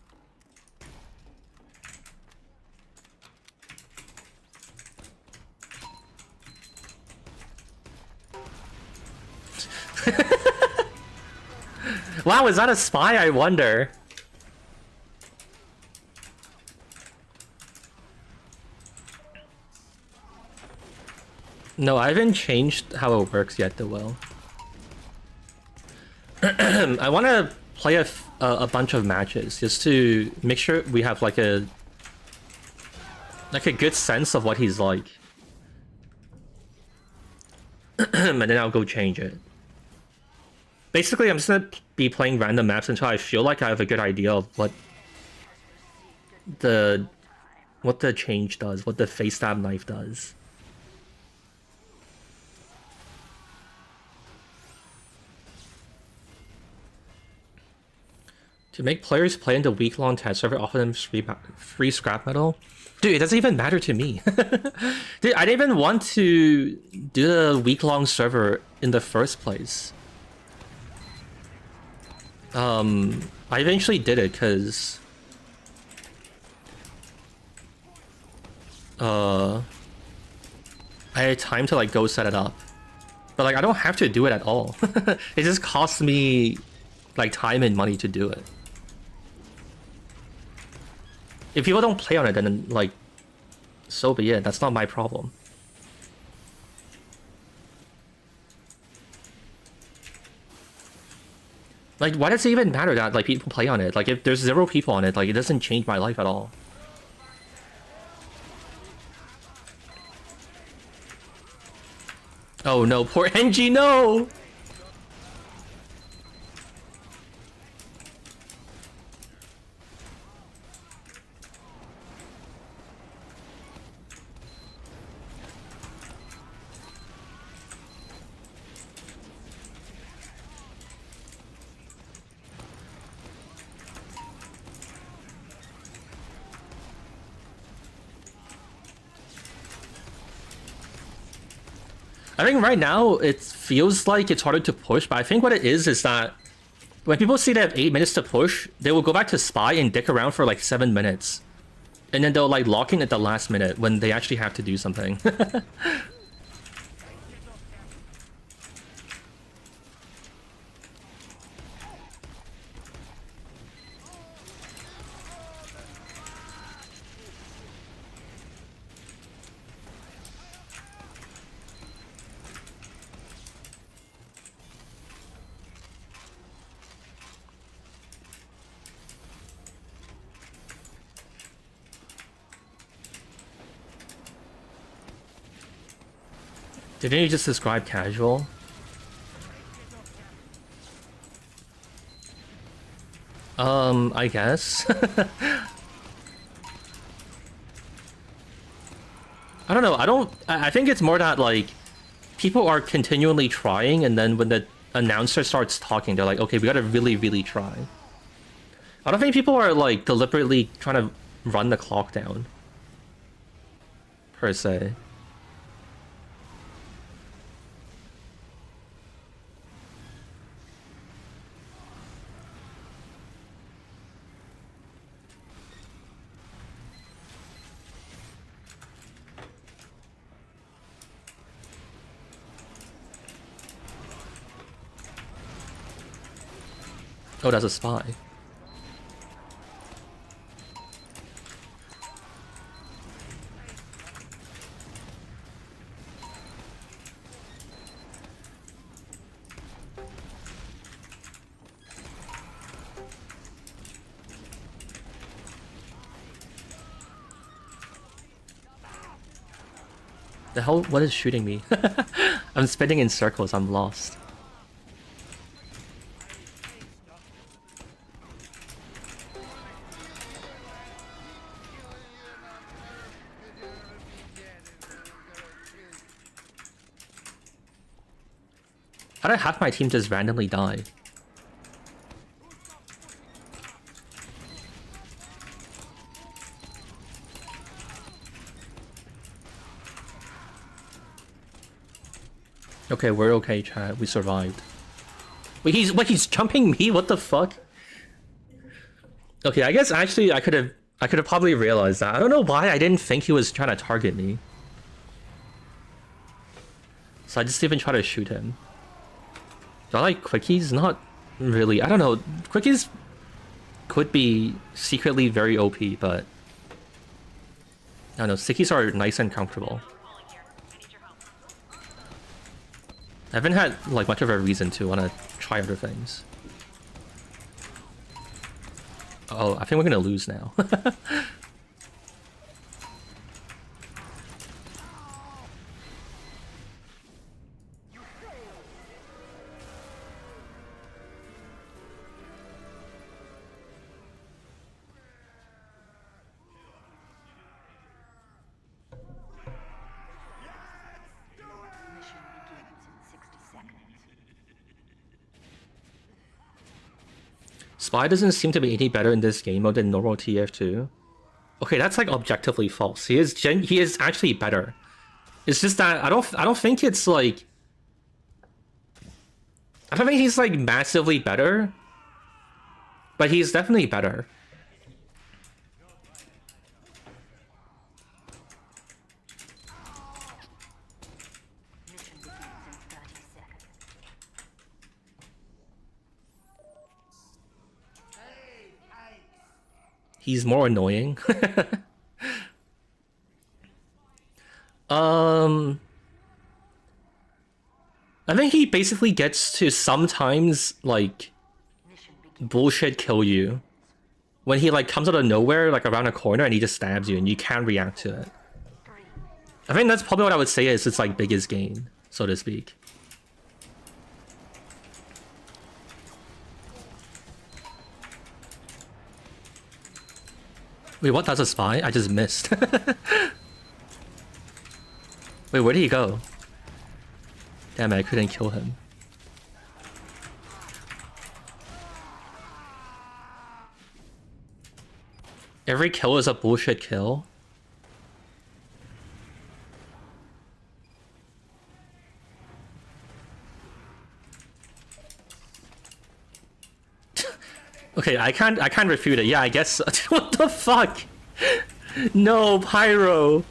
Wow, is that a spy? I wonder. No, I haven't changed how it works yet, though. Well, I want to play a bunch of matches just to make sure we have like a good sense of what he's like, and then I'll go change it. Basically, I'm just gonna be playing random maps until I feel like I have a good idea of what the change does, what the Faecstab knife does. To make players play in the week-long test server, offer them free scrap metal. Dude, it doesn't even matter to me. Dude, I didn't even want to do the week-long server in the first place. I eventually did it because I had time to like go set it up. But like I don't have to do it at all. It just costs me like time and money to do it. If people don't play on it, then like so be it. That's not my problem. Like, why does it even matter that like people play on it? Like, if there's 0 people on it, like it doesn't change my life at all. Oh no, poor NG, no! I think right now it feels like it's harder to push, but I think what it is that when people see they have 8 minutes to push, they will go back to spy and dick around for like 7 minutes. And then they'll like lock in at the last minute when they actually have to do something. Didn't you just describe casual? I guess. I don't know. I think it's more that like people are continually trying, and then when the announcer starts talking, they're like, okay, we gotta really, really try. I don't think people are like deliberately trying to run the clock down, per se. Oh, that's a spy. The hell? What is shooting me? I'm spinning in circles. I'm lost. How did half my team just randomly die? Okay, we're okay, chat. We survived. Wait, he's jumping me? What the fuck? Okay, I guess actually I could have probably realized that. I don't know why I didn't think he was trying to target me. So I just even try to shoot him. Do I like quickies? Not really. I don't know. Quickies could be secretly very OP, but I don't know. Stickies are nice and comfortable. I haven't had like much of a reason to want to try other things. Oh, I think we're gonna lose now. Mission begins in 60 seconds. Spy doesn't seem to be any better in this game mode than normal TF2. Okay, that's like objectively false. He is actually better. It's just that I don't think it's like, I don't think he's like massively better, but he's definitely better. Mission begins in 30 seconds. He's more annoying. I think he basically gets to sometimes like Mission begins. bullshit kill you when he like comes out of nowhere, like around a corner, and he just stabs you and you can't react to it. 3, I think that's probably what I would say is its like biggest gain, so to speak. Wait, what? That's a spy? I just missed. Wait, where did he go? Damn it, I couldn't kill him. Every kill is a bullshit kill. Okay, I can't refute it. Yeah, I guess. What the fuck? No, Pyro.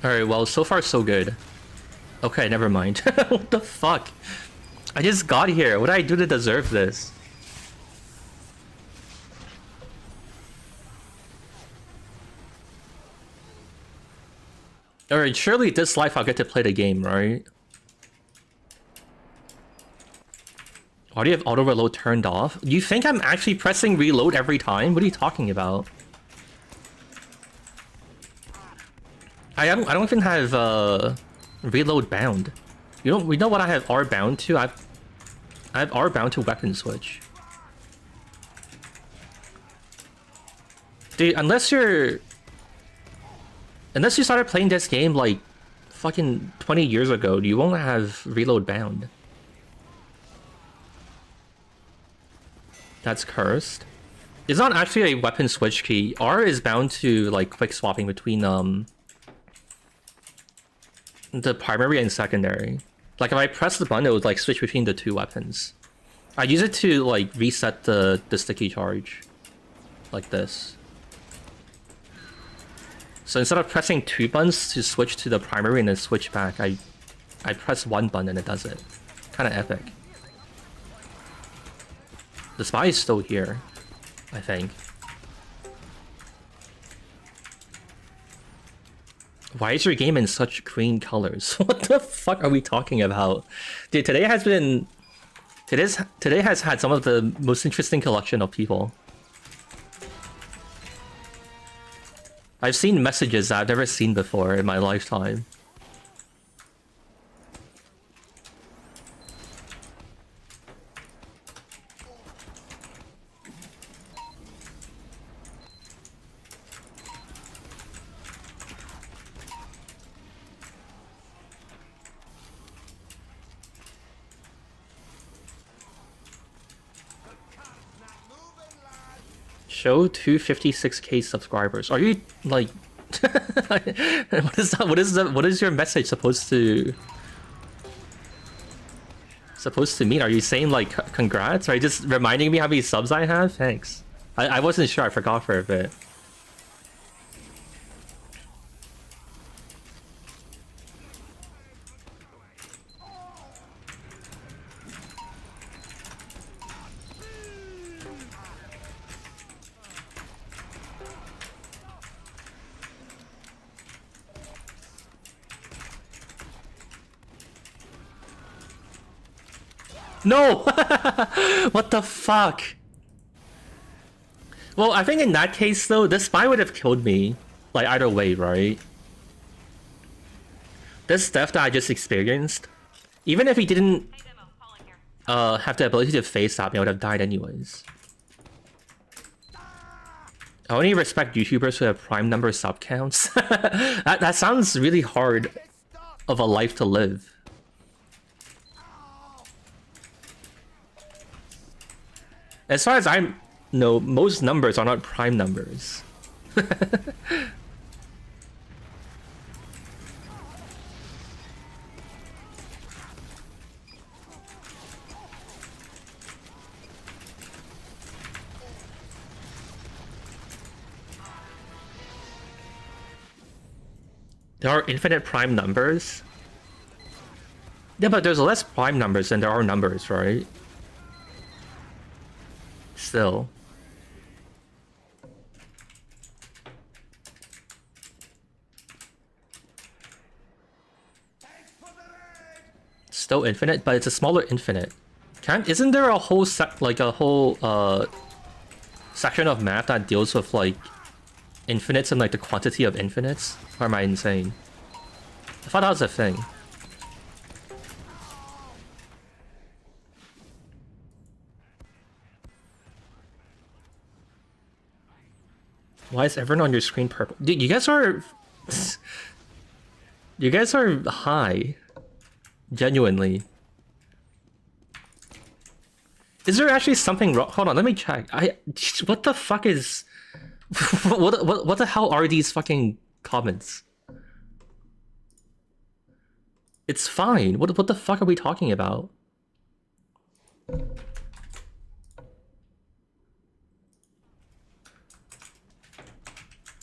Alright, well, so far so good. Okay, never mind. What the fuck? I just got here. What did I do to deserve this? Alright, surely this life I'll get to play the game, right? Why do you have auto reload turned off? You think I'm actually pressing reload every time? What are you talking about? I don't even have reload bound. We know what I have R bound to. I have R bound to weapon switch. Dude, unless you started playing this game like fucking 20 years ago, you won't have reload bound. That's cursed. It's not actually a weapon switch key. R is bound to like quick swapping between the primary and secondary. Like if I press the button, it would like switch between the two weapons. I use it to like reset the sticky charge. Like this. So instead of pressing two buttons to switch to the primary and then switch back, I press one button and it does it. Kinda epic. The spy is still here, I think. Why is your game in such green colors? What the fuck are we talking about? Dude, today has had some of the most interesting collection of people. I've seen messages that I've never seen before in my lifetime. Show 256k subscribers. Are you like what is that? What is your message supposed to mean? Are you saying like congrats? Are you just reminding me how many subs I have? Thanks. I wasn't sure, I forgot for a bit. No! What the fuck? Well, I think in that case though, this spy would have killed me. Like either way, right? This stuff that I just experienced, even if he didn't have the ability to facestab me, I would have died anyways. I only respect YouTubers who have prime number sub counts. that sounds really hard of a life to live. As far as I know, most numbers are not prime numbers. There are infinite prime numbers? Yeah, but there's less prime numbers than there are numbers, right? Still. Still infinite, but it's a smaller infinite. Isn't there a whole section of map that deals with like infinites and like the quantity of infinites? Or am I insane? I thought that was a thing. Why is everyone on your screen purple? Dude, you guys are... You guys are high. Genuinely. Is there actually something wrong? Hold on, let me check. What the fuck is... what the hell are these fucking comments? It's fine. What the fuck are we talking about?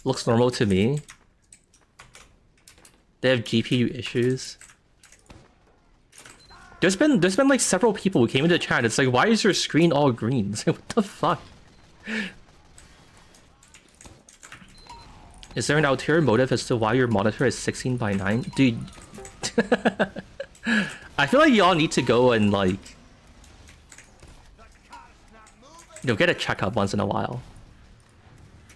Looks normal to me. They have GPU issues. There's been like several people who came into chat. It's like, why is your screen all green? It's like, what the fuck? Is there an ulterior motive as to why your monitor is 16:9? Dude. I feel like y'all need to go and like, you know, get a checkup once in a while.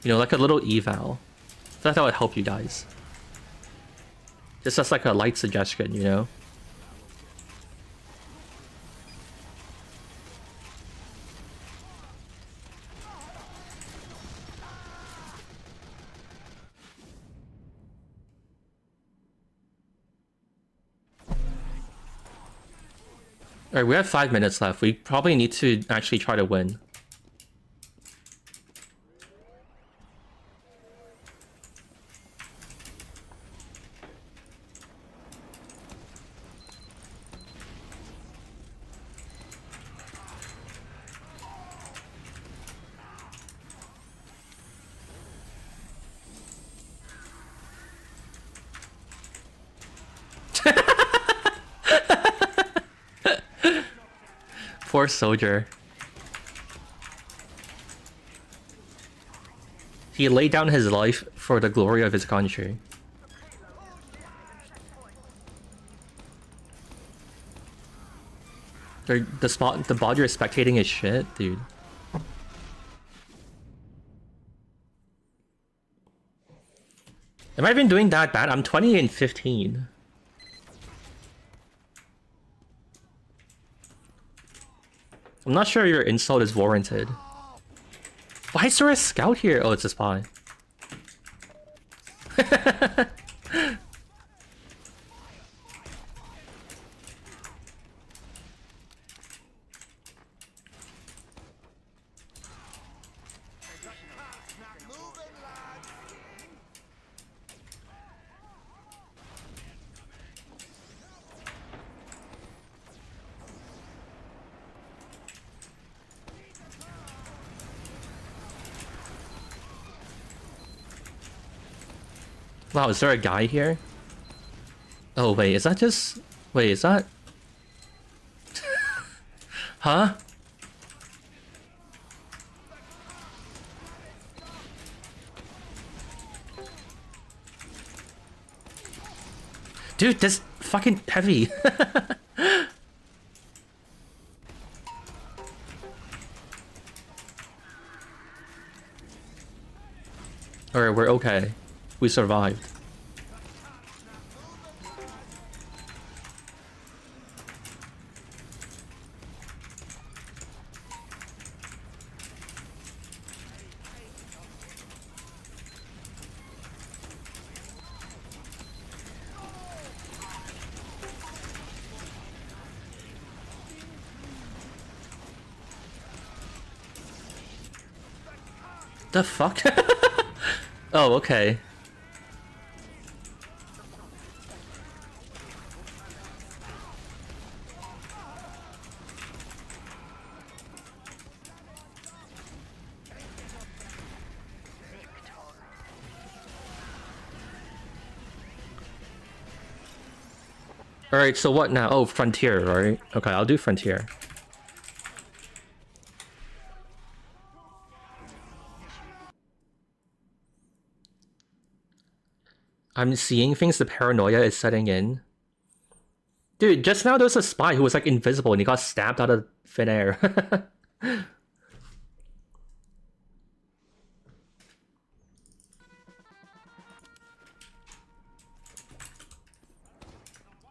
You know, like a little eval. I thought that would help you guys. Just as like a light suggestion, you know? Alright, we have 5 minutes left. We probably need to actually try to win. Poor soldier. He laid down his life for the glory of his country. The bot you're spectating is shit, dude. Am I even doing that bad? I'm 20 and 15. I'm not sure your insult is warranted. Why is there a scout here? Oh, it's a spy. Wow, is there a guy here? Oh wait, is that just... Wait, is that... Huh? Dude, this fucking heavy. Alright, we're okay. We survived. The fuck? Oh, okay. Alright, so what now? Oh, Frontier, right? Okay, I'll do Frontier. I'm seeing things, the paranoia is setting in. Dude, just now there was a spy who was like invisible and he got stabbed out of thin air.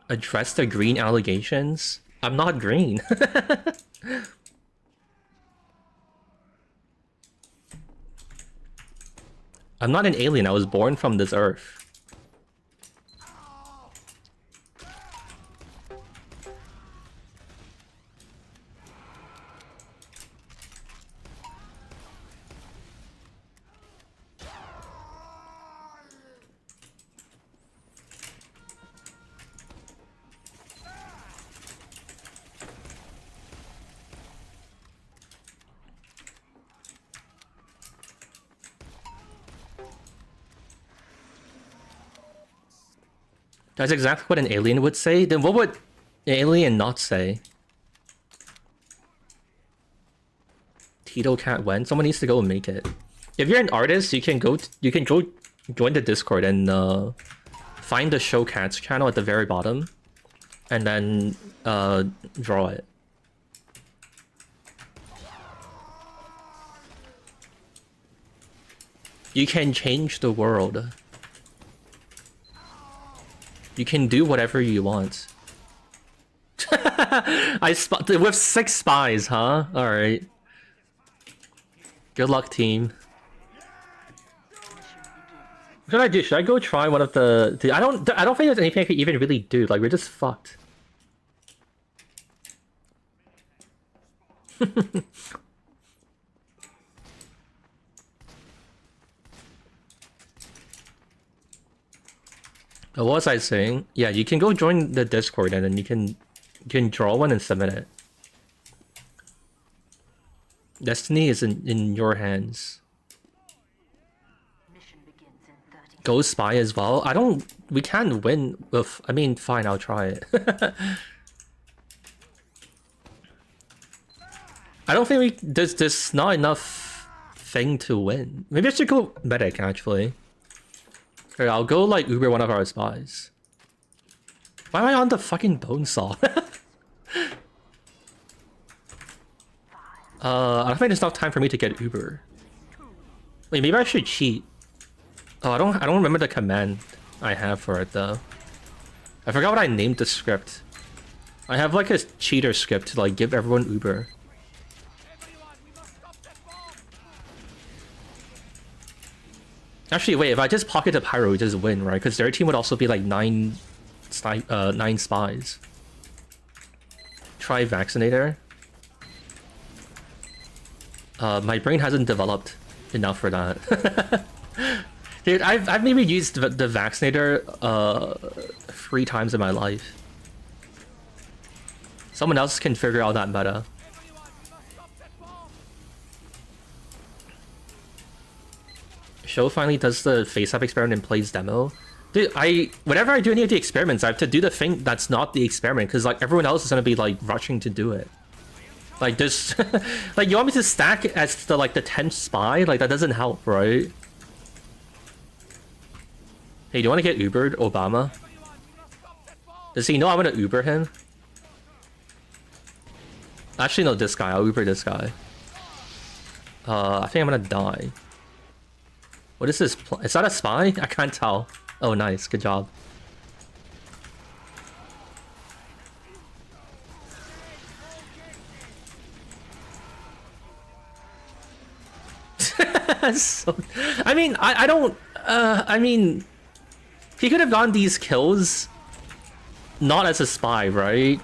Address the green allegations? I'm not green. I'm not an alien, I was born from this earth. That's exactly what an alien would say. Then what would an alien not say? Tito can't win. Someone needs to go and make it. If you're an artist, you can go join the Discord and find the Showcats channel at the very bottom, and then draw it. You can change the world. You can do whatever you want. With 6 spies, huh? Alright. Good luck, team. What should I do? Should I go try one of the I don't think there's anything I could even really do. Like, we're just fucked. What was I saying? Yeah, you can go join the Discord and then you can draw one and submit it. Destiny is in your hands. Mission begins in 30. Go spy as well. We can't win with. I mean, fine, I'll try it. I don't think there's not enough thing to win. Maybe I should go medic actually. Okay, I'll go like Uber one of our spies. Why am I on the fucking bone saw? I don't think there's enough time for me to get Uber. Wait, maybe I should cheat. Oh, I don't remember the command I have for it though. I forgot what I named the script. I have like a cheater script to like give everyone Uber. Actually, wait, if I just pocket the pyro, we just win, right? Because their team would also be like 9 spies. Try vaccinator. My brain hasn't developed enough for that. Dude, I've maybe used the vaccinator 3 times in my life. Someone else can figure out that meta. Show finally does the Faecsteb experiment and plays demo. Dude, whenever I do any of the experiments, I have to do the thing that's not the experiment, because like everyone else is gonna be like rushing to do it. Like this, like you want me to stack it as the like the 10th spy? Like that doesn't help, right? Hey, do you want to get Ubered, Obama? Does he know I'm gonna Uber him? Actually, no, this guy. I'll Uber this guy. I think I'm gonna die. What is this? Is that a spy? I can't tell. Oh, nice. Good job. So, I mean, I don't... I mean... He could have gotten these kills not as a spy, right?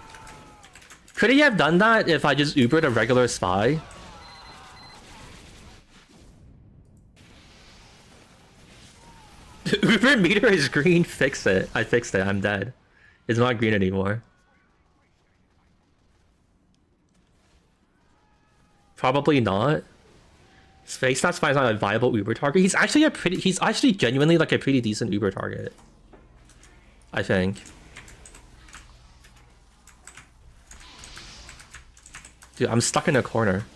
Could he have done that if I just Ubered a regular spy? Uber meter is green, fix it. I fixed it, I'm dead. It's not green anymore. Probably not. Faecsteb is not a viable Uber target. He's actually genuinely like a pretty decent Uber target. I think. Dude, I'm stuck in a corner.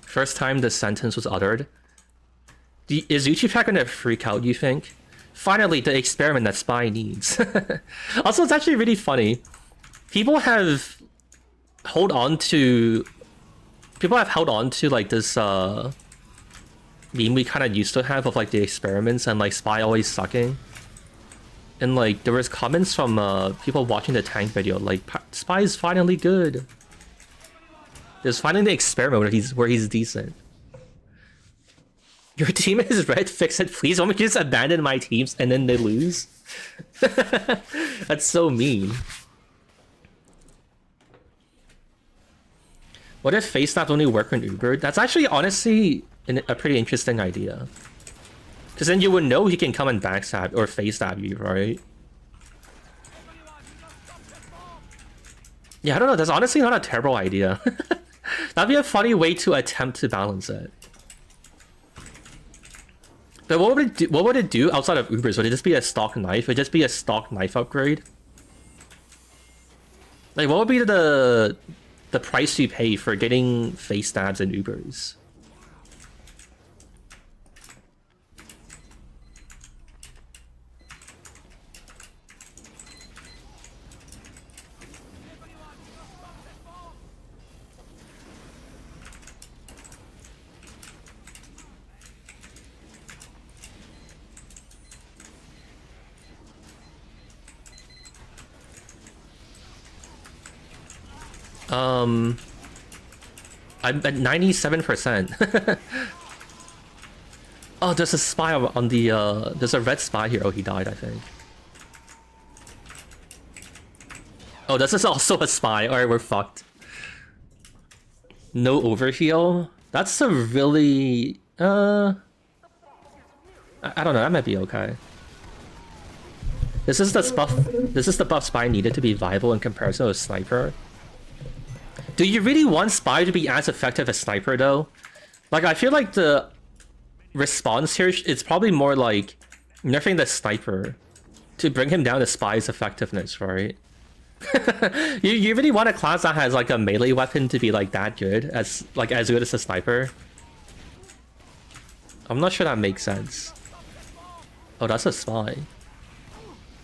First time this sentence was uttered. Is YouTube chat gonna freak out, you think? Finally, the experiment that Spy needs. Also, it's actually really funny. People have held on to like this meme we kind of used to have of like the experiments and like Spy always sucking. And like there was comments from people watching the tank video like Spy is finally good. There's finally the experiment where he's decent. Your team is red, fix it please. Want me to just abandon my teams and then they lose? That's so mean. What if Faecsteb only work when Uber? That's actually honestly a pretty interesting idea. Because then you would know he can come and backstab or Faecsteb you, right? Yeah, I don't know. That's honestly not a terrible idea. That'd be a funny way to attempt to balance it. But what would it do outside of Ubers? Would it just be a stock knife? Would it just be a stock knife upgrade? Like, what would be the price you pay for getting Faecstebs and Ubers? I'm at 97%. Oh, there's a spy on the, there's a red spy here. Oh, he died, I think. Oh, this is also a spy. Alright, we're fucked. No overheal? That's a really, I don't know, that might be okay. This is the buff spy needed to be viable in comparison to a sniper. Do you really want Spy to be as effective as Sniper, though? Like, I feel like the response here is probably more like nerfing the Sniper to bring him down to Spy's effectiveness, right? you really want a class that has like a melee weapon to be like that good, as good as a Sniper? I'm not sure that makes sense. Oh, that's a Spy.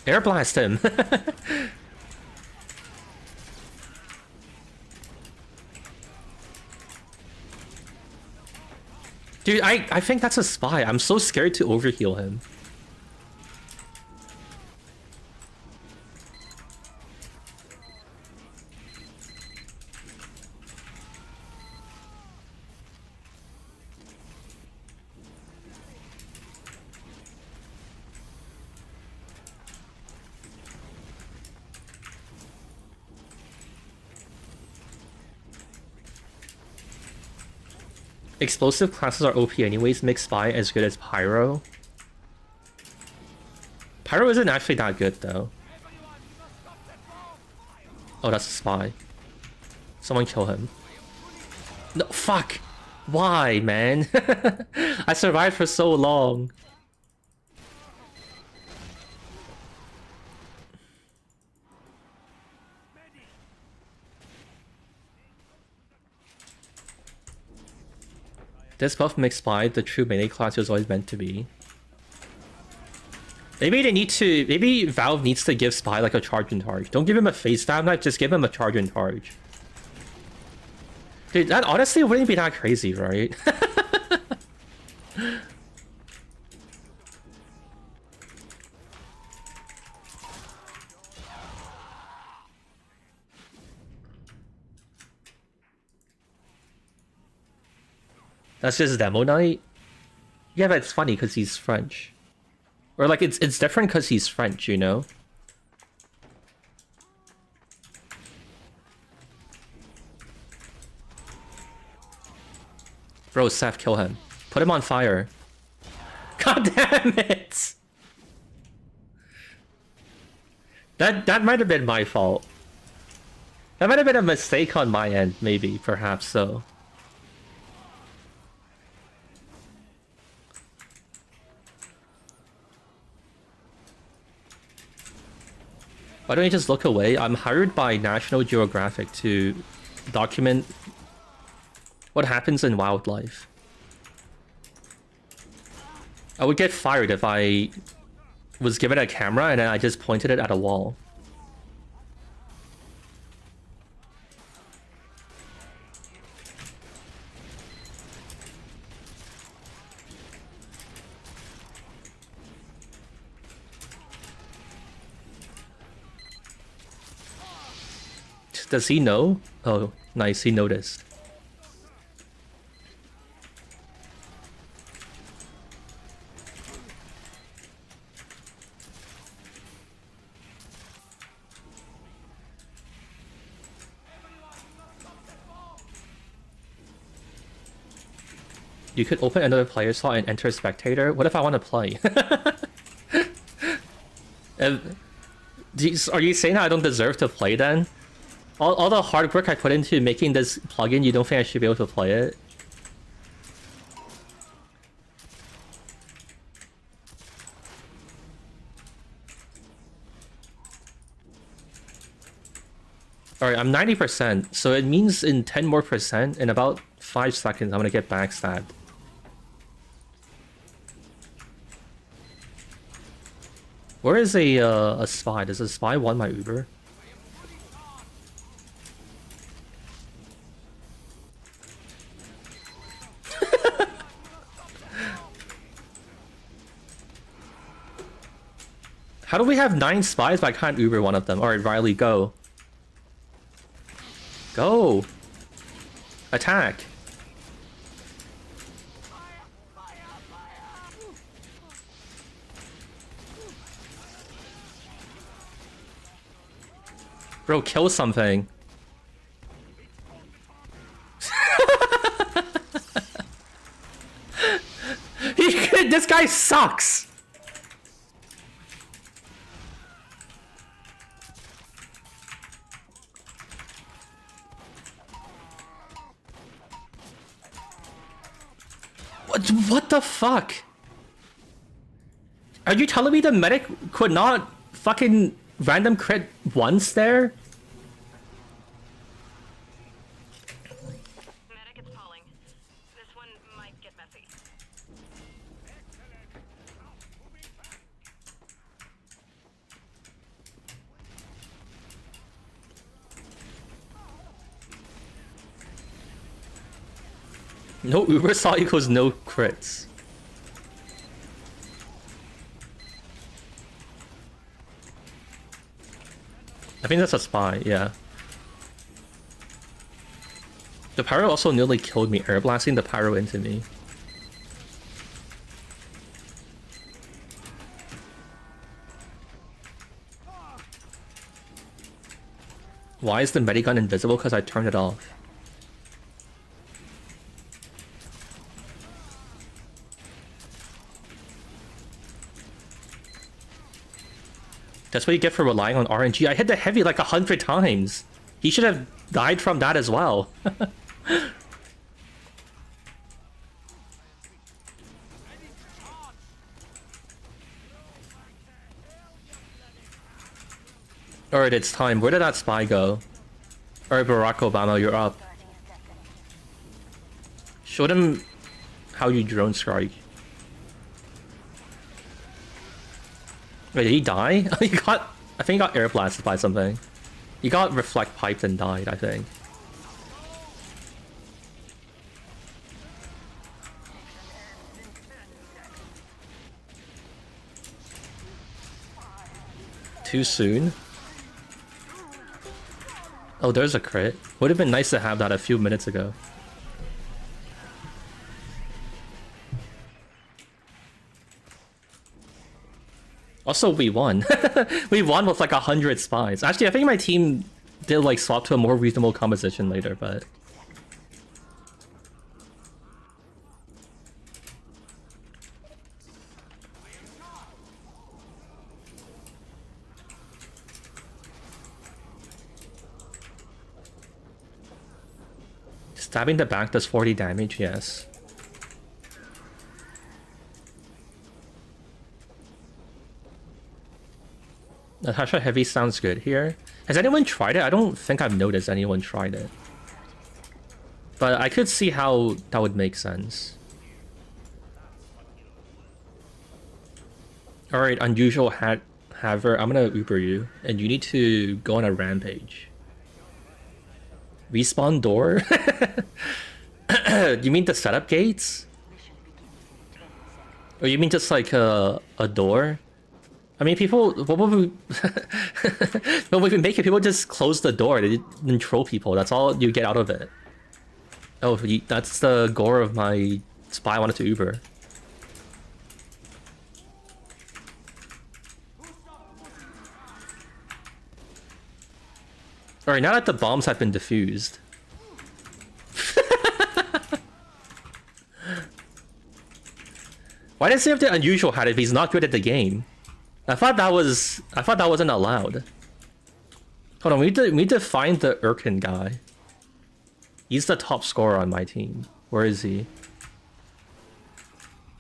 Air blast him. Dude, I think that's a spy. I'm so scared to overheal him. Explosive classes are OP anyways, make Spy as good as Pyro. Pyro isn't actually that good though. Oh, that's a Spy. Someone kill him. No, fuck. Why, man? I survived for so long. This buff makes Spy the true melee class it was always meant to be. Maybe they need to. Maybe Valve needs to give Spy like a charge and charge. Don't give him a Faecstab knife, just give him a charge and charge. Dude, that honestly wouldn't be that crazy, right? That's just demo night? Yeah, but it's funny because he's French. Or like it's different because he's French, you know? Bro, Seth, kill him. Put him on fire. God damn it! That might have been my fault. That might have been a mistake on my end, maybe, perhaps so. Why don't you just look away? I'm hired by National Geographic to document what happens in wildlife. I would get fired if I was given a camera and then I just pointed it at a wall. Does he know? Oh, nice, he noticed. You could open another player slot and enter spectator. What if I want to play? Are you saying I don't deserve to play then? All the hard work I put into making this plugin, you don't think I should be able to play it? Alright, I'm 90%, so it means in 10 more percent, in about 5 seconds, I'm gonna get backstabbed. Where is a spy? Does a spy want my Uber? How do we have 9 spies but I can't Uber one of them? Alright, Riley, go. Go! Attack! Bro, kill something. This guy sucks! What the fuck? Are you telling me the medic could not fucking random crit once there? Medic, it's calling. This one might get messy. No Uber saw equals no crits. I think that's a spy, yeah. The pyro also nearly killed me, air blasting the pyro into me. Why is the medigun invisible? Because I turned it off. That's what you get for relying on RNG. I hit the heavy like 100 times. He should have died from that as well. Alright, it's time. Where did that spy go? Alright, Barack Obama, you're up. Show them how you drone strike. Wait, did he die? He got... I think he got air blasted by something. He got reflect piped and died, I think. Too soon? Oh, there's a crit. Would have been nice to have that a few minutes ago. Also, we won. We won with like 100 spies. Actually, I think my team did like swap to a more reasonable composition later, but... Stabbing the back does 40 damage, yes. Natasha Heavy sounds good here. Has anyone tried it? I don't think I've noticed anyone tried it. But I could see how that would make sense. Alright, unusual haver. I'm gonna Uber you. And you need to go on a rampage. Respawn door? You mean the setup gates? Or you mean just like a door? I mean, people... What would we... What would we make it? People just close the door and troll people. That's all you get out of it. Oh, that's the gore of my spy I wanted to Uber. Alright, now that the bombs have been defused. Why does he have the unusual hat if he's not good at the game? I thought that wasn't allowed. Hold on, we need to find the Urkin guy. He's the top scorer on my team. Where is he?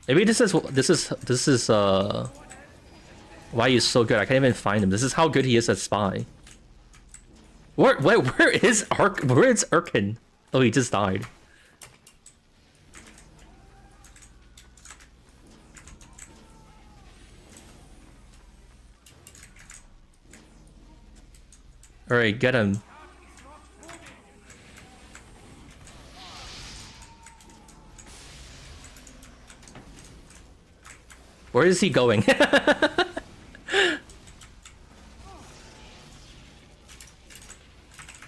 Maybe this is why he's so good. I can't even find him. This is how good he is at spy. Where is Urkin? Oh, he just died. Alright, get him. Where is he going?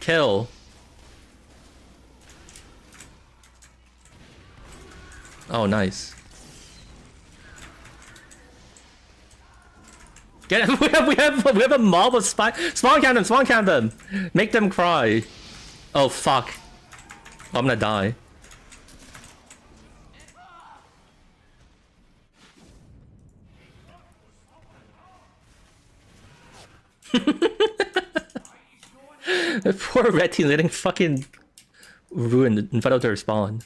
Kill. Oh, nice. Get him. we have a mob of spy. Spawn camp them. Make them cry. Oh fuck. I'm gonna die. Poor red team getting fucking ruined in front of their spawn.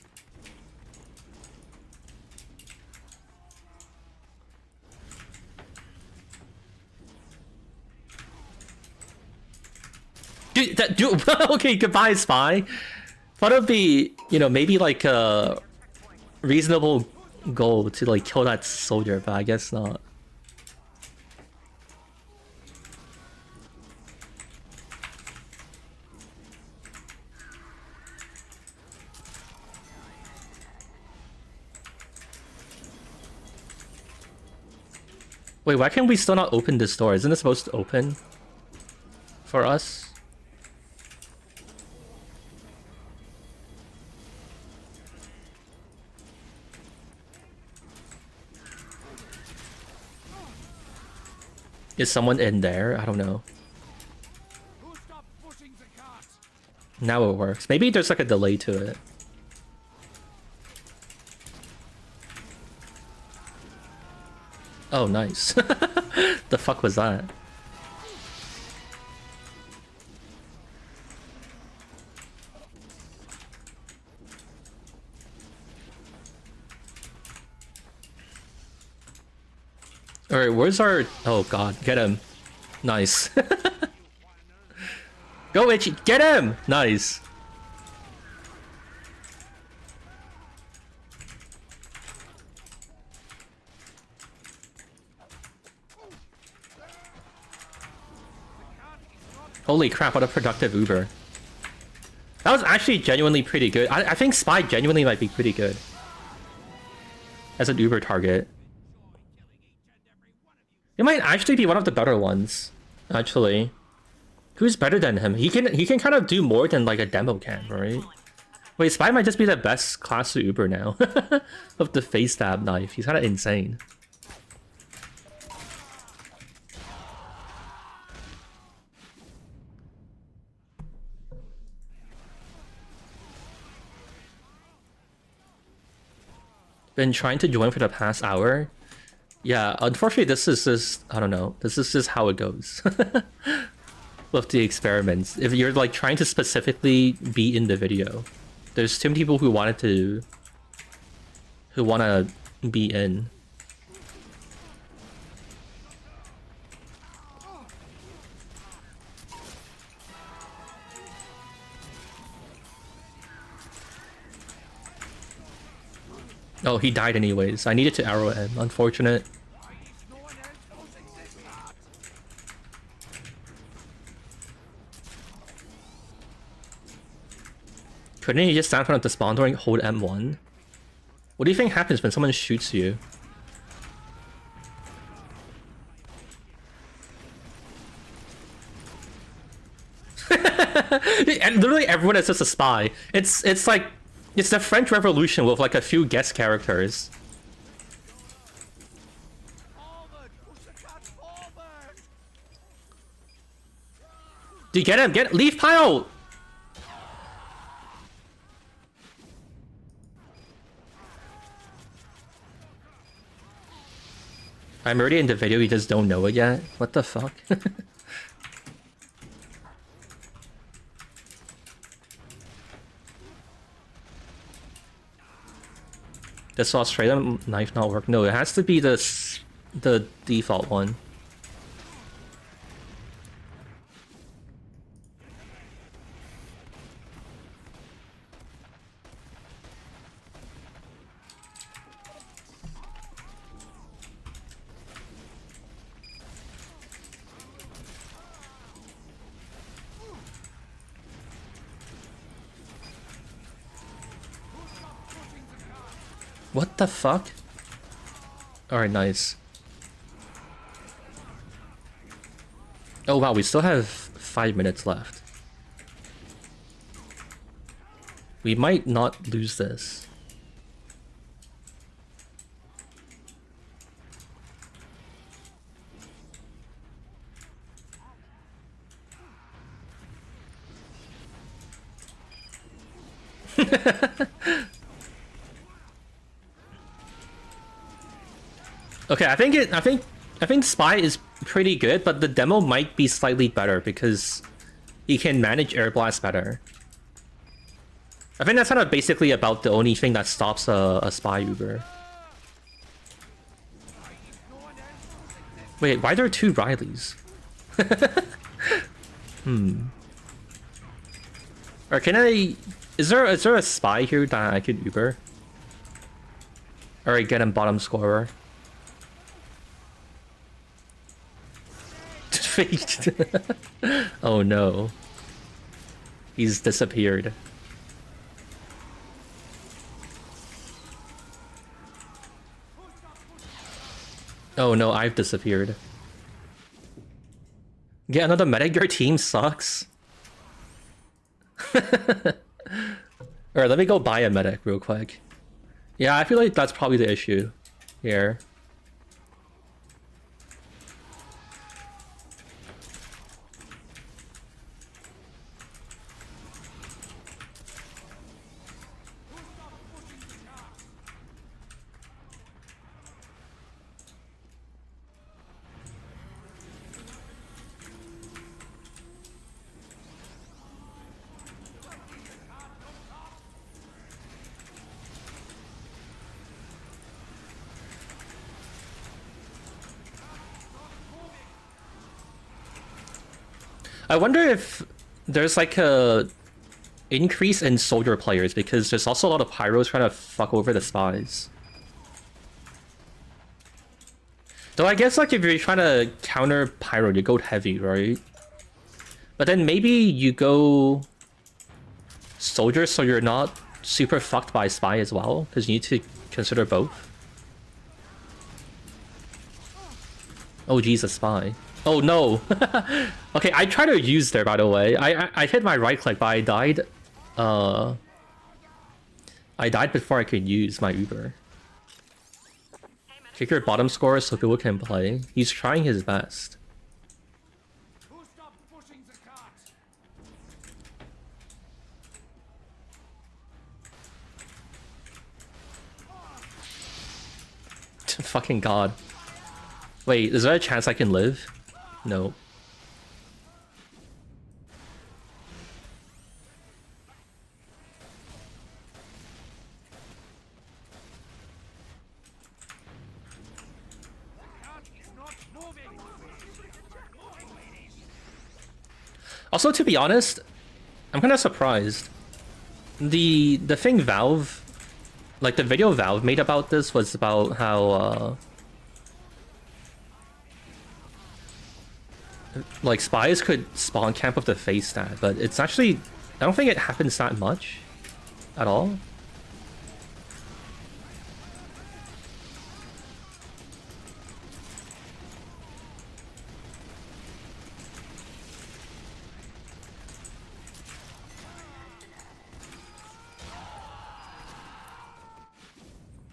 Dude, okay, goodbye, spy. Thought it'd be, you know, maybe like a reasonable goal to like kill that soldier, but I guess not. Wait, why can we still not open this door? Isn't it supposed to open for us? Is someone in there? I don't know. Now it works. Maybe there's like a delay to it. Oh, nice. The fuck was that? Alright, where's our... Oh god, get him. Nice. Go, Itchy! Get him! Nice. Holy crap, what a productive Uber. That was actually genuinely pretty good. I think Spy genuinely might be pretty good as an Uber target. It might actually be one of the better ones, actually. Who's better than him? He can kind of do more than like a demo can, right? Wait, Spy might just be the best class of Uber now. Of the Faecstab knife. He's kind of insane. Been trying to join for the past hour. Yeah, unfortunately this is just, I don't know, this is just how it goes. With the experiments. If you're like trying to specifically be in the video, there's too many people who wanna be in. Oh, he died anyways. I needed to arrow him. Unfortunate. Couldn't you just stand in front of the spawn door and hold M1? What do you think happens when someone shoots you? And literally everyone is just a spy. It's like it's the French Revolution with like a few guest characters. Do you get him? Leave pile! I'm already in the video, you just don't know it yet? What the fuck? This Australian knife not work? No, it has to be the default one. What the fuck? Alright, nice. Oh wow, we still have 5 minutes left. We might not lose this. Okay, I think Spy is pretty good, but the demo might be slightly better because he can manage air blast better. I think that's kind of basically about the only thing that stops a Spy Uber. Wait, why are there two Rileys? Or can I... Is there a Spy here that I could Uber? Alright, get him, bottom scorer. Oh no. He's disappeared. Oh no, I've disappeared. Get another medic? Your team sucks. Alright, let me go buy a medic real quick. Yeah, I feel like that's probably the issue here. I wonder if there's like a increase in soldier players because there's also a lot of pyros trying to fuck over the spies. Though I guess like if you're trying to counter pyro, you go heavy, right? But then maybe you go soldier so you're not super fucked by spy as well, because you need to consider both. Oh Jesus, spy. Oh no. Okay, I tried to use there, by the way. I hit my right click, but I died. I died before I could use my Uber. Kick your bottom score so people can play. He's trying his best. Who stopped pushing the cart? Fucking god. Wait, is there a chance I can live? No. Also, to be honest, I'm kind of surprised. The thing Valve, like the video Valve made about this was about how like spies could spawn camp with the Faecsteb, but it's actually, I don't think it happens that much at all.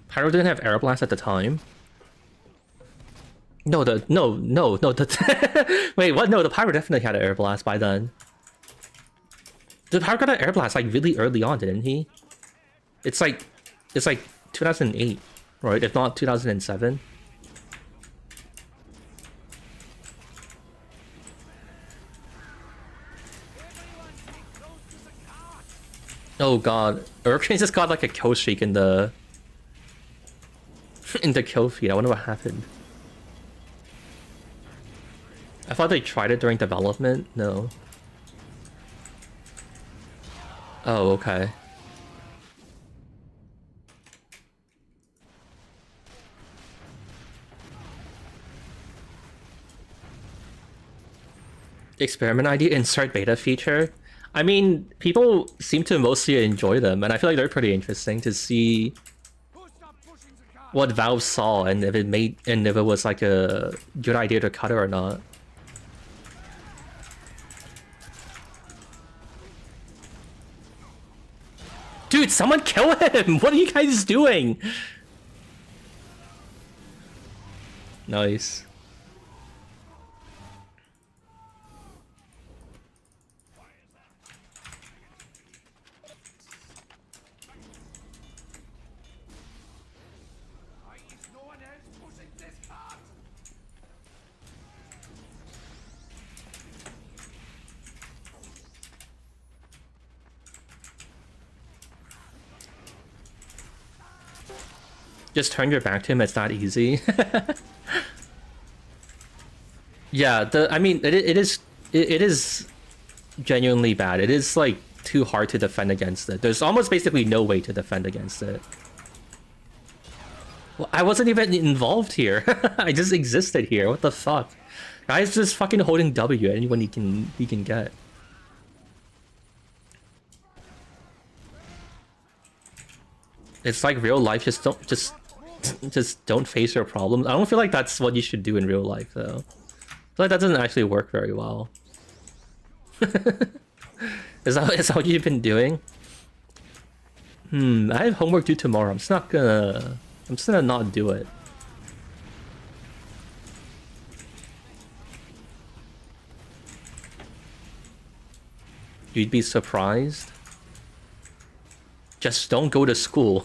Pyro didn't have air blast at the time. No, the wait, what? No, the Pyro definitely had an air blast by then. The Pyro got an air blast like really early on, didn't he? It's like 2008, right? If not 2007. Oh god, Urchin just got like a kill streak in the kill feed. I wonder what happened. I thought they tried it during development. No. Oh, okay. Experiment ID insert beta feature. I mean, people seem to mostly enjoy them, and I feel like they're pretty interesting to see what Valve saw and if it was like a good idea to cut it or not. Dude, someone kill him! What are you guys doing? Nice. Just turn your back to him, it's not easy. Yeah, I mean, it is genuinely bad. It is like too hard to defend against it. There's almost basically no way to defend against it. Well, I wasn't even involved here. I just existed here. What the fuck? Guy's just fucking holding W at anyone he can get. It's like real life. Just don't face your problems. I don't feel like that's what you should do in real life, though. I feel like that doesn't actually work very well. Is that what you've been doing? I have homework due tomorrow. I'm just gonna not do it. You'd be surprised. Just don't go to school.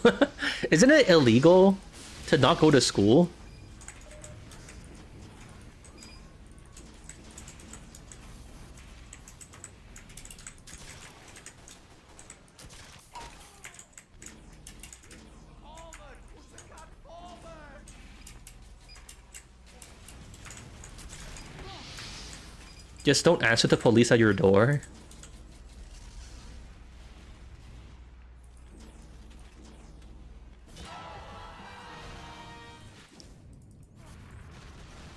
Isn't it illegal to not go to school? Just don't answer the police at your door.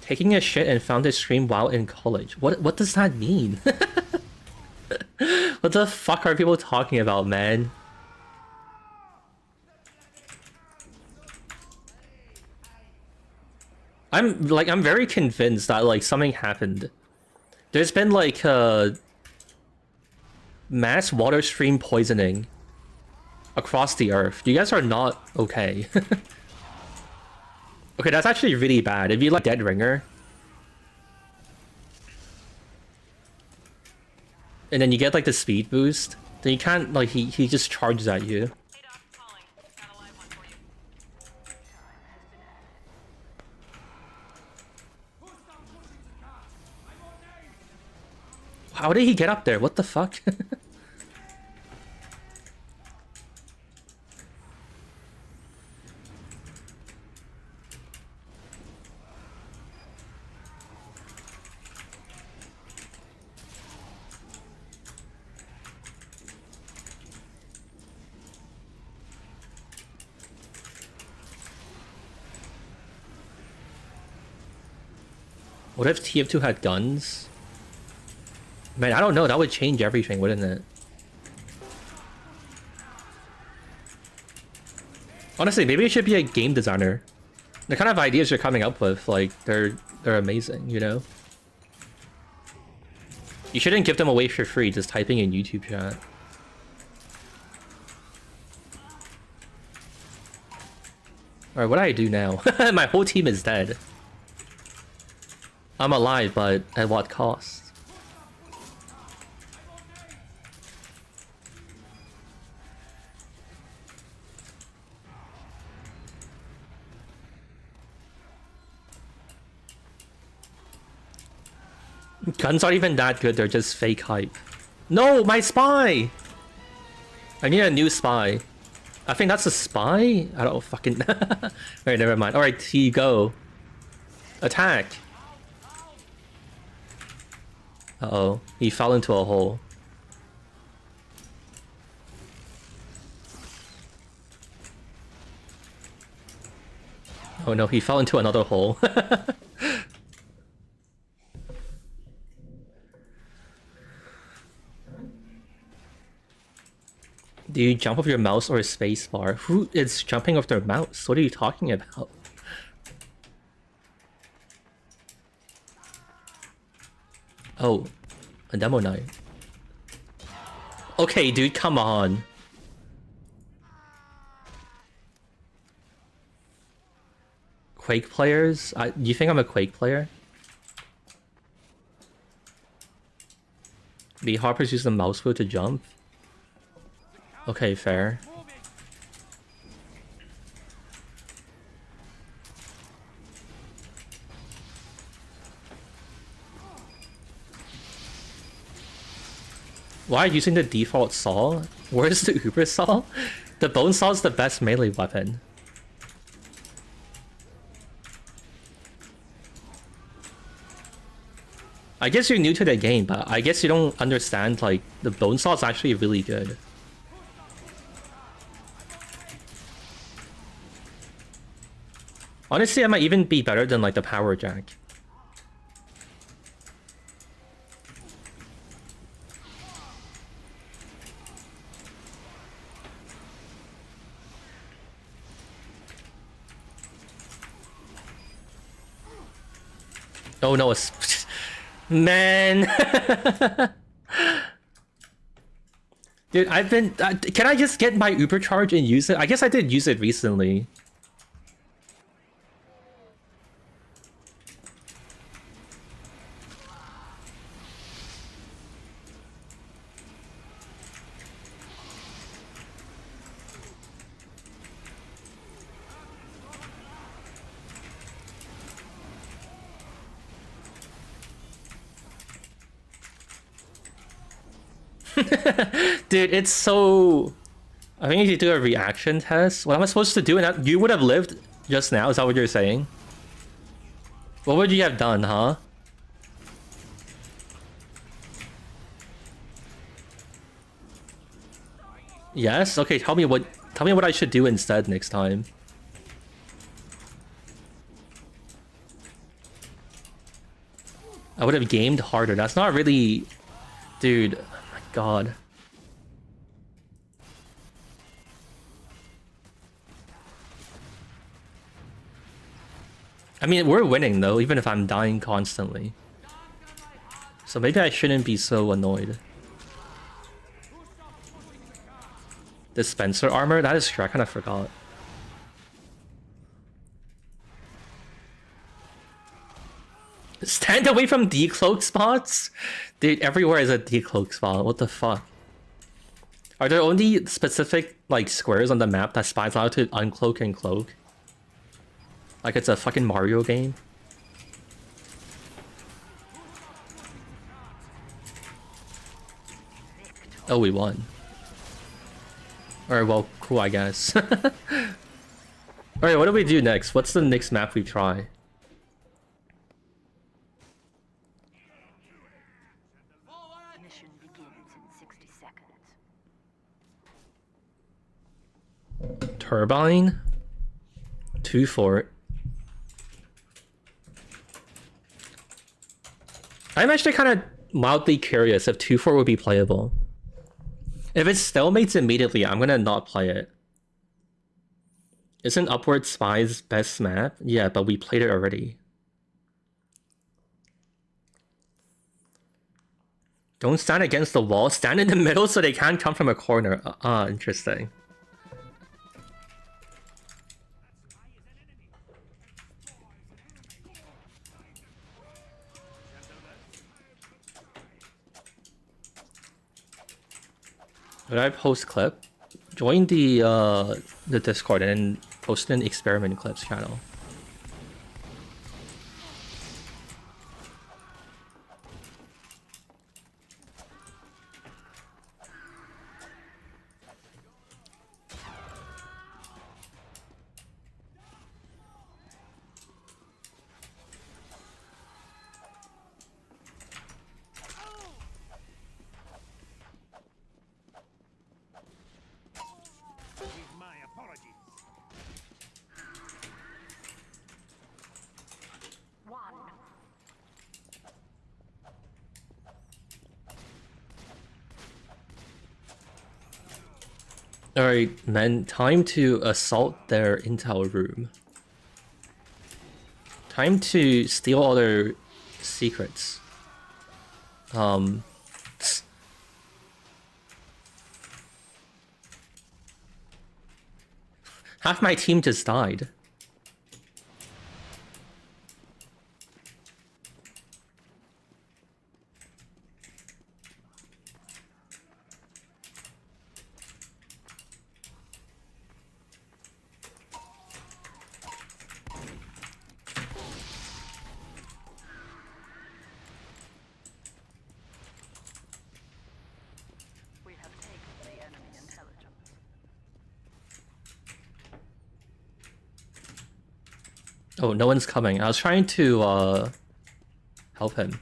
Taking a shit and found his stream while in college. What does that mean? What the fuck are people talking about, man? I'm very convinced that like something happened. There's been like mass water stream poisoning across the earth. You guys are not okay. Okay, that's actually really bad. If you like Dead Ringer, and then you get like the speed boost, then you can't like he just charges at you. How did he get up there? What the fuck? What if TF2 had guns? Man, I don't know. That would change everything, wouldn't it? Honestly, maybe it should be a game designer. The kind of ideas you're coming up with, like, they're amazing, you know? You shouldn't give them away for free, just typing in YouTube chat. Alright, what do I do now? My whole team is dead. I'm alive, but at what cost? Guns aren't even that good, they're just fake hype. No, my spy! I need a new spy. I think that's a spy? I don't fucking... Alright, never mind. Alright, here you go. Attack! Uh-oh, he fell into a hole. Oh no, he fell into another hole. Do you jump with your mouse or a space bar? Who is jumping with their mouse? What are you talking about? Oh, a demo night. Okay, dude, come on. Quake players? You think I'm a Quake player? The Harpers use the mouse wheel to jump? Okay, fair. Why using the default saw? Where's the Uber saw? The bone saw is the best melee weapon. I guess you're new to the game, but I guess you don't understand, like, the bone saw is actually really good. Honestly, I might even be better than, like, the power jack. Oh no, it's... Man! Dude, I've been... can I just get my Uber charge and use it? I guess I did use it recently. Dude, it's so... I think if you do a reaction test, what am I supposed to do? And you would have lived just now, is that what you're saying? What would you have done, huh? Yes? Okay, tell me what I should do instead next time. I would have gamed harder. That's not really... Dude, oh my god. I mean, we're winning though, even if I'm dying constantly. So maybe I shouldn't be so annoyed. Dispenser armor? That is true, I kind of forgot. Stand away from decloak spots? Dude, everywhere is a decloak spot. What the fuck? Are there only specific, like, squares on the map that spies allowed to uncloak and cloak? Like it's a fucking Mario game? Oh, we won. Alright, well, cool, I guess. Alright, what do we do next? What's the next map we try? Mission begins in 60 seconds. Turbine? 2 fort. I'm actually kind of mildly curious if 2 fort would be playable. If it stalemates immediately, I'm gonna not play it. Isn't Upward Spies best map? Yeah, but we played it already. Don't stand against the wall. Stand in the middle so they can't come from a corner. Interesting. When I post clip, join the Discord and post an experiment clips channel. Alright, men, time to assault their intel room. Time to steal all their secrets. Half my team just died. Oh, no one's coming. I was trying to help him.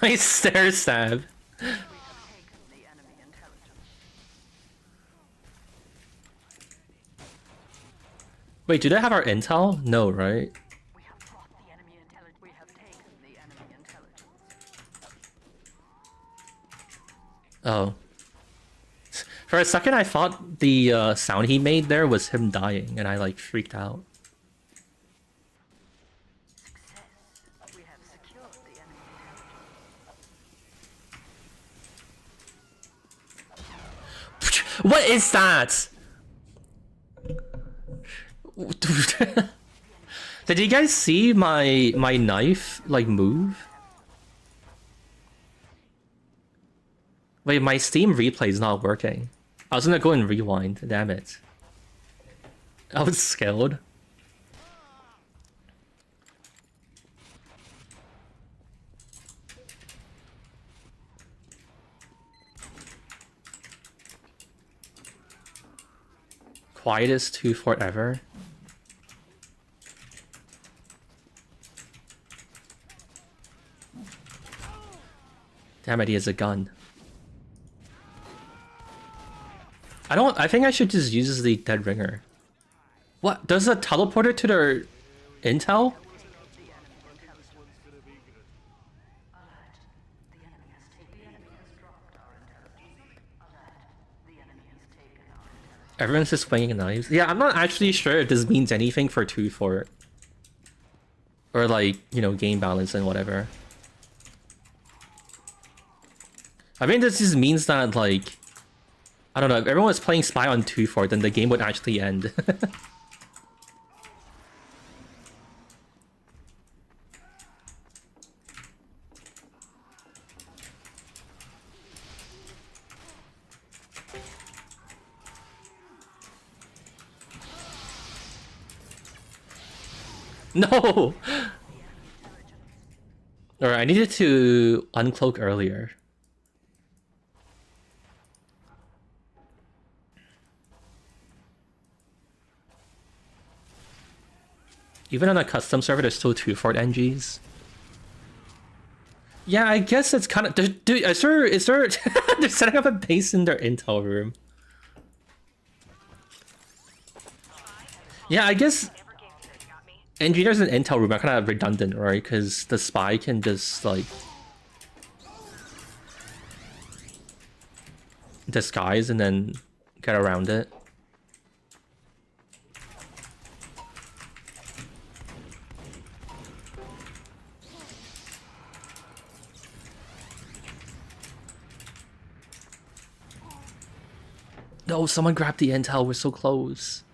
Nice stare stab. Wait, do they have our intel? No, right? We have brought the enemy intelligence. We have taken the enemy intelligence. Oh. For a second, I thought the sound he made there was him dying, and I like freaked out. Success. We have secured the enemy intelligence. What is that? Did you guys see my knife like move? Wait, my Steam replay is not working. I was gonna go and rewind, damn it. I was scared. Quietest 2 fort ever. Damn it, he has a gun. I think I should just use the dead ringer. What? Does a teleporter to their intel? Everyone's just swinging knives. Yeah, I'm not actually sure if this means anything for 2 fort. Or like, you know, game balance and whatever. I mean, this just means that, like, I don't know, if everyone was playing Spy on 2 fort, then the game would actually end. No! Alright, I needed to uncloak earlier. Even on a custom server, there's still 2 fort NGs. Yeah, I guess it's kind of... Dude, is there... They're setting up a base in their intel room. Yeah, I guess... Engineers in intel room are kind of redundant, right? Because the spy can just, like... disguise and then get around it. No, someone grabbed the intel. We're so close.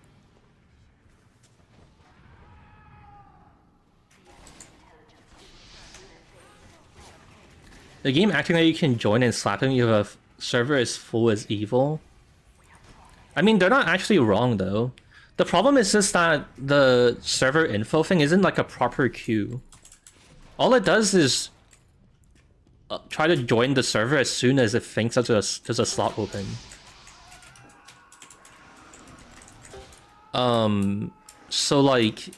The game acting like you can join and slap him if a server is full as evil. I mean, they're not actually wrong though. The problem is just that the server info thing isn't like a proper queue. All it does is try to join the server as soon as it thinks there's a slot open. So like...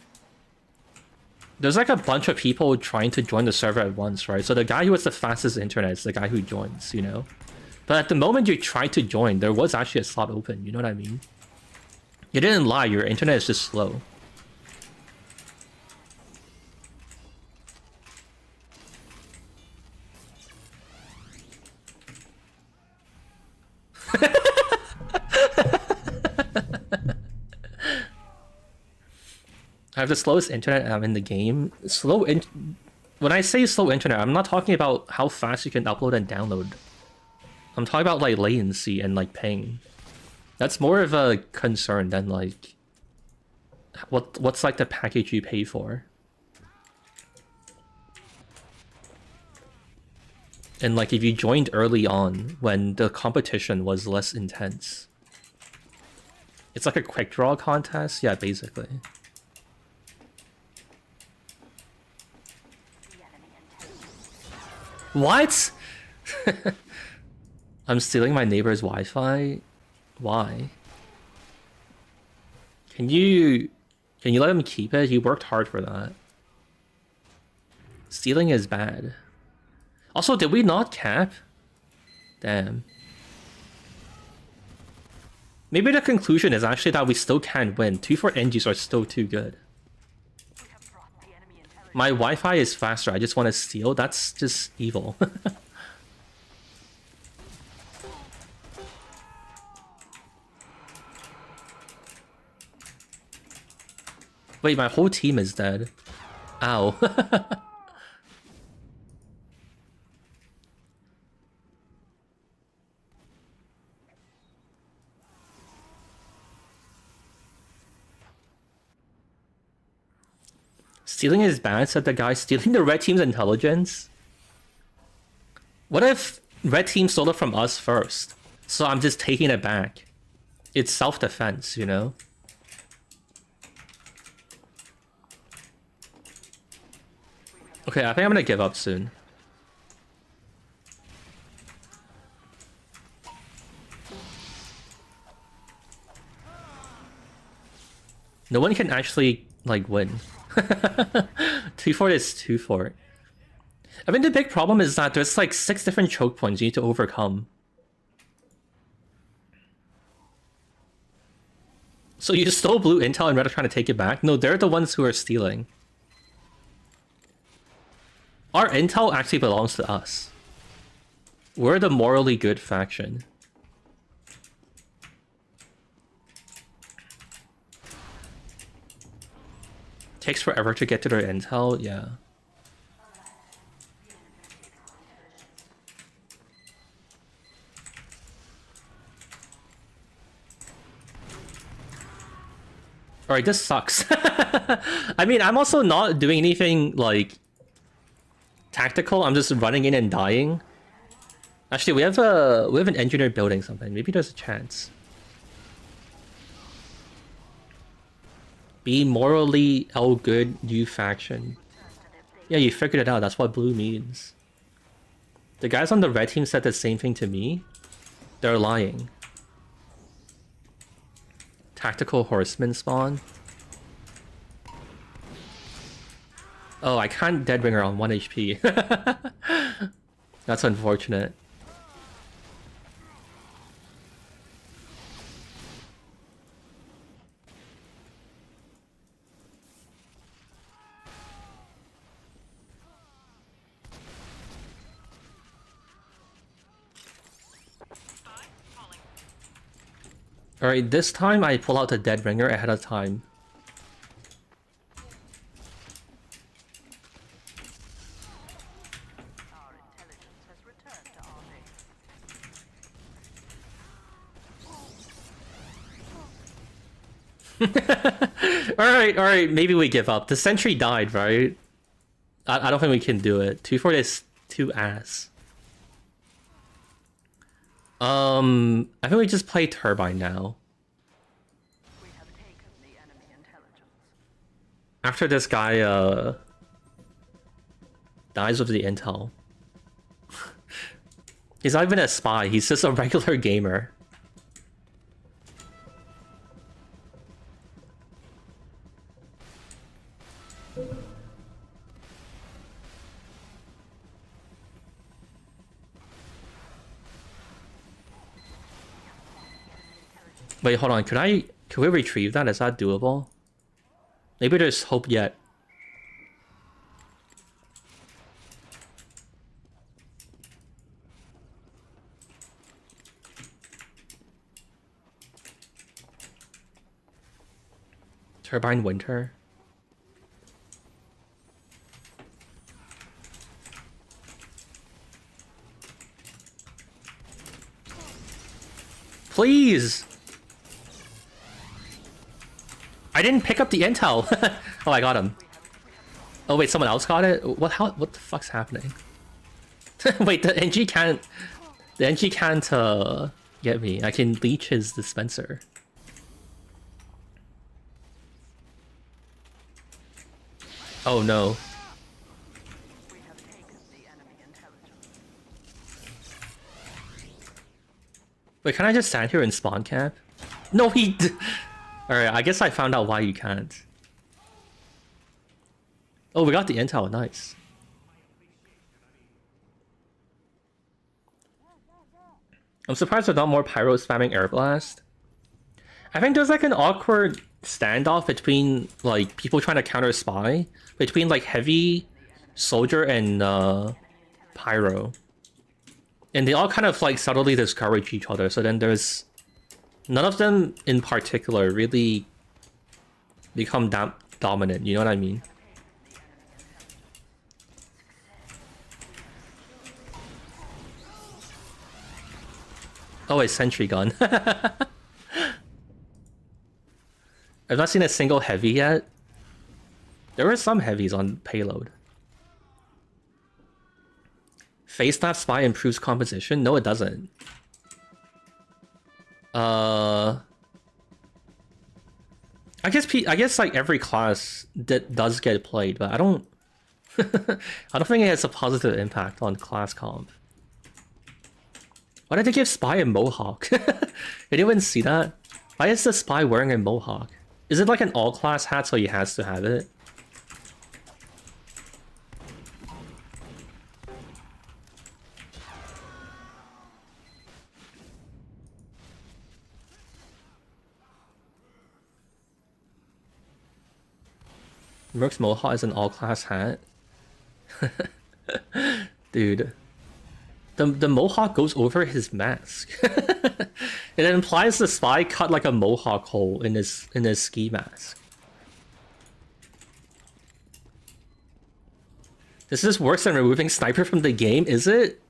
There's like a bunch of people trying to join the server at once, right? So the guy who has the fastest internet is the guy who joins, you know? But at the moment you try to join, there was actually a slot open, you know what I mean? You didn't lie, your internet is just slow. I have the slowest internet in the game. When I say slow internet, I'm not talking about how fast you can upload and download. I'm talking about like latency and like ping. That's more of a concern than like what's like the package you pay for. And like if you joined early on when the competition was less intense. It's like a quick draw contest, yeah, basically. What? I'm stealing my neighbor's Wi-Fi? Why? Can you let him keep it? He worked hard for that. Stealing is bad. Also, did we not cap? Damn. Maybe the conclusion is actually that we still can't win. 2 fort NGs are still too good. My Wi-Fi is faster, I just want to steal? That's just evil. Wait, my whole team is dead. Ow. Stealing is bad, said the guy stealing the red team's intelligence. What if red team stole it from us first? So I'm just taking it back. It's self-defense, you know? Okay, I think I'm gonna give up soon. No one can actually, like, win. 2-fort is 2-fort. I mean, the big problem is that there's like 6 different choke points you need to overcome. So you stole blue intel and Red are trying to take it back? No, they're the ones who are stealing. Our intel actually belongs to us. We're the morally good faction. Takes forever to get to their intel, yeah. Alright, this sucks. I mean, I'm also not doing anything, like, tactical. I'm just running in and dying. Actually, we have an engineer building something. Maybe there's a chance. Be morally good, you faction. Yeah, you figured it out. That's what blue means. The guys on the red team said the same thing to me. They're lying. Tactical horseman spawn. Oh, I can't dead ringer on 1 HP. That's unfortunate. Alright, this time I pull out the dead ringer ahead of time. Our intelligence has returned to our base. Alright, maybe we give up. The sentry died, right? I don't think we can do it. 2-fort is too ass. I think we just play Turbine now. We have taken the enemy intelligence. After this guy, dies with the intel. He's not even a spy, he's just a regular gamer. Wait, hold on. Can we retrieve that? Is that doable? Maybe there's hope yet. Turbine Winter. Please! I didn't pick up the intel. Oh, I got him. Oh wait, someone else got it? What the fuck's happening? Wait, the NG can't get me. I can leech his dispenser. Oh no. We have taken the enemy intelligence. Wait, can I just stand here and spawn camp? No, Alright, I guess I found out why you can't. Oh, we got the intel, nice. I'm surprised there's not more pyro spamming air blast. I think there's like an awkward standoff between like people trying to counter spy, between like heavy soldier and pyro. And they all kind of like subtly discourage each other, so then there's none of them in particular really become dominant, you know what I mean? Oh, a sentry gun. I've not seen a single heavy yet. There were some heavies on payload. Faecstab spy improves composition? No, it doesn't. I guess like every class that does get played, but I don't I don't think it has a positive impact on class comp. Why did they give spy a mohawk? Did anyone see that? Why is the spy wearing a mohawk? Is it like an all-class hat so he has to have it? Merc's mohawk is an all-class hat. Dude. The mohawk goes over his mask. It implies the spy cut like a mohawk hole in his ski mask. This is worse than removing Sniper from the game, is it?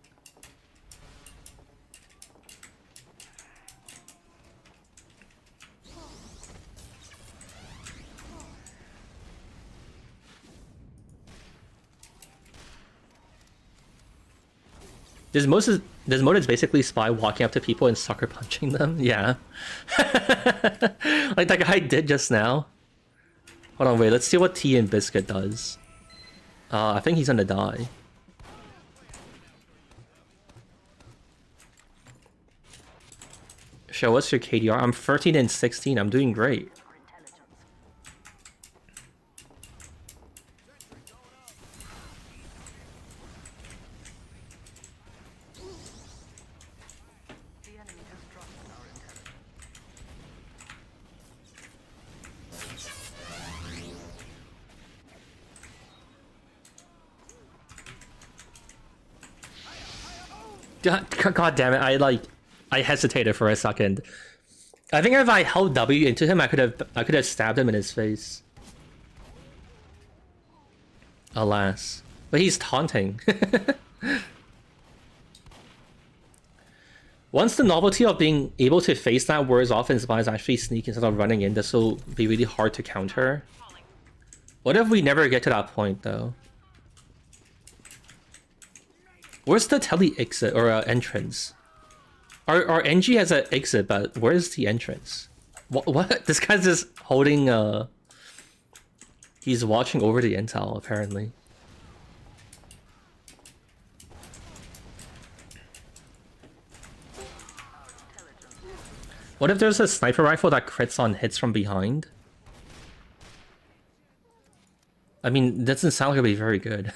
This mode is basically Spy walking up to people and sucker punching them. Yeah. Like that guy did just now. Hold on, wait, let's see what Tea and Biscuit does. I think he's gonna die. Show us your KDR. I'm 13 and 16. I'm doing great. God damn it! I hesitated for a second. I think if I held W into him, I could have stabbed him in his face. Alas, but he's taunting. Once the novelty of being able to face that wears off and spies actually sneak instead of running in, this will be really hard to counter. What if we never get to that point, though? Where's the tele exit or entrance? Our NG has an exit, but where's the entrance? What? This guy's just holding. He's watching over the intel apparently. What if there's a sniper rifle that crits on hits from behind? I mean, that doesn't sound like it'd be very good.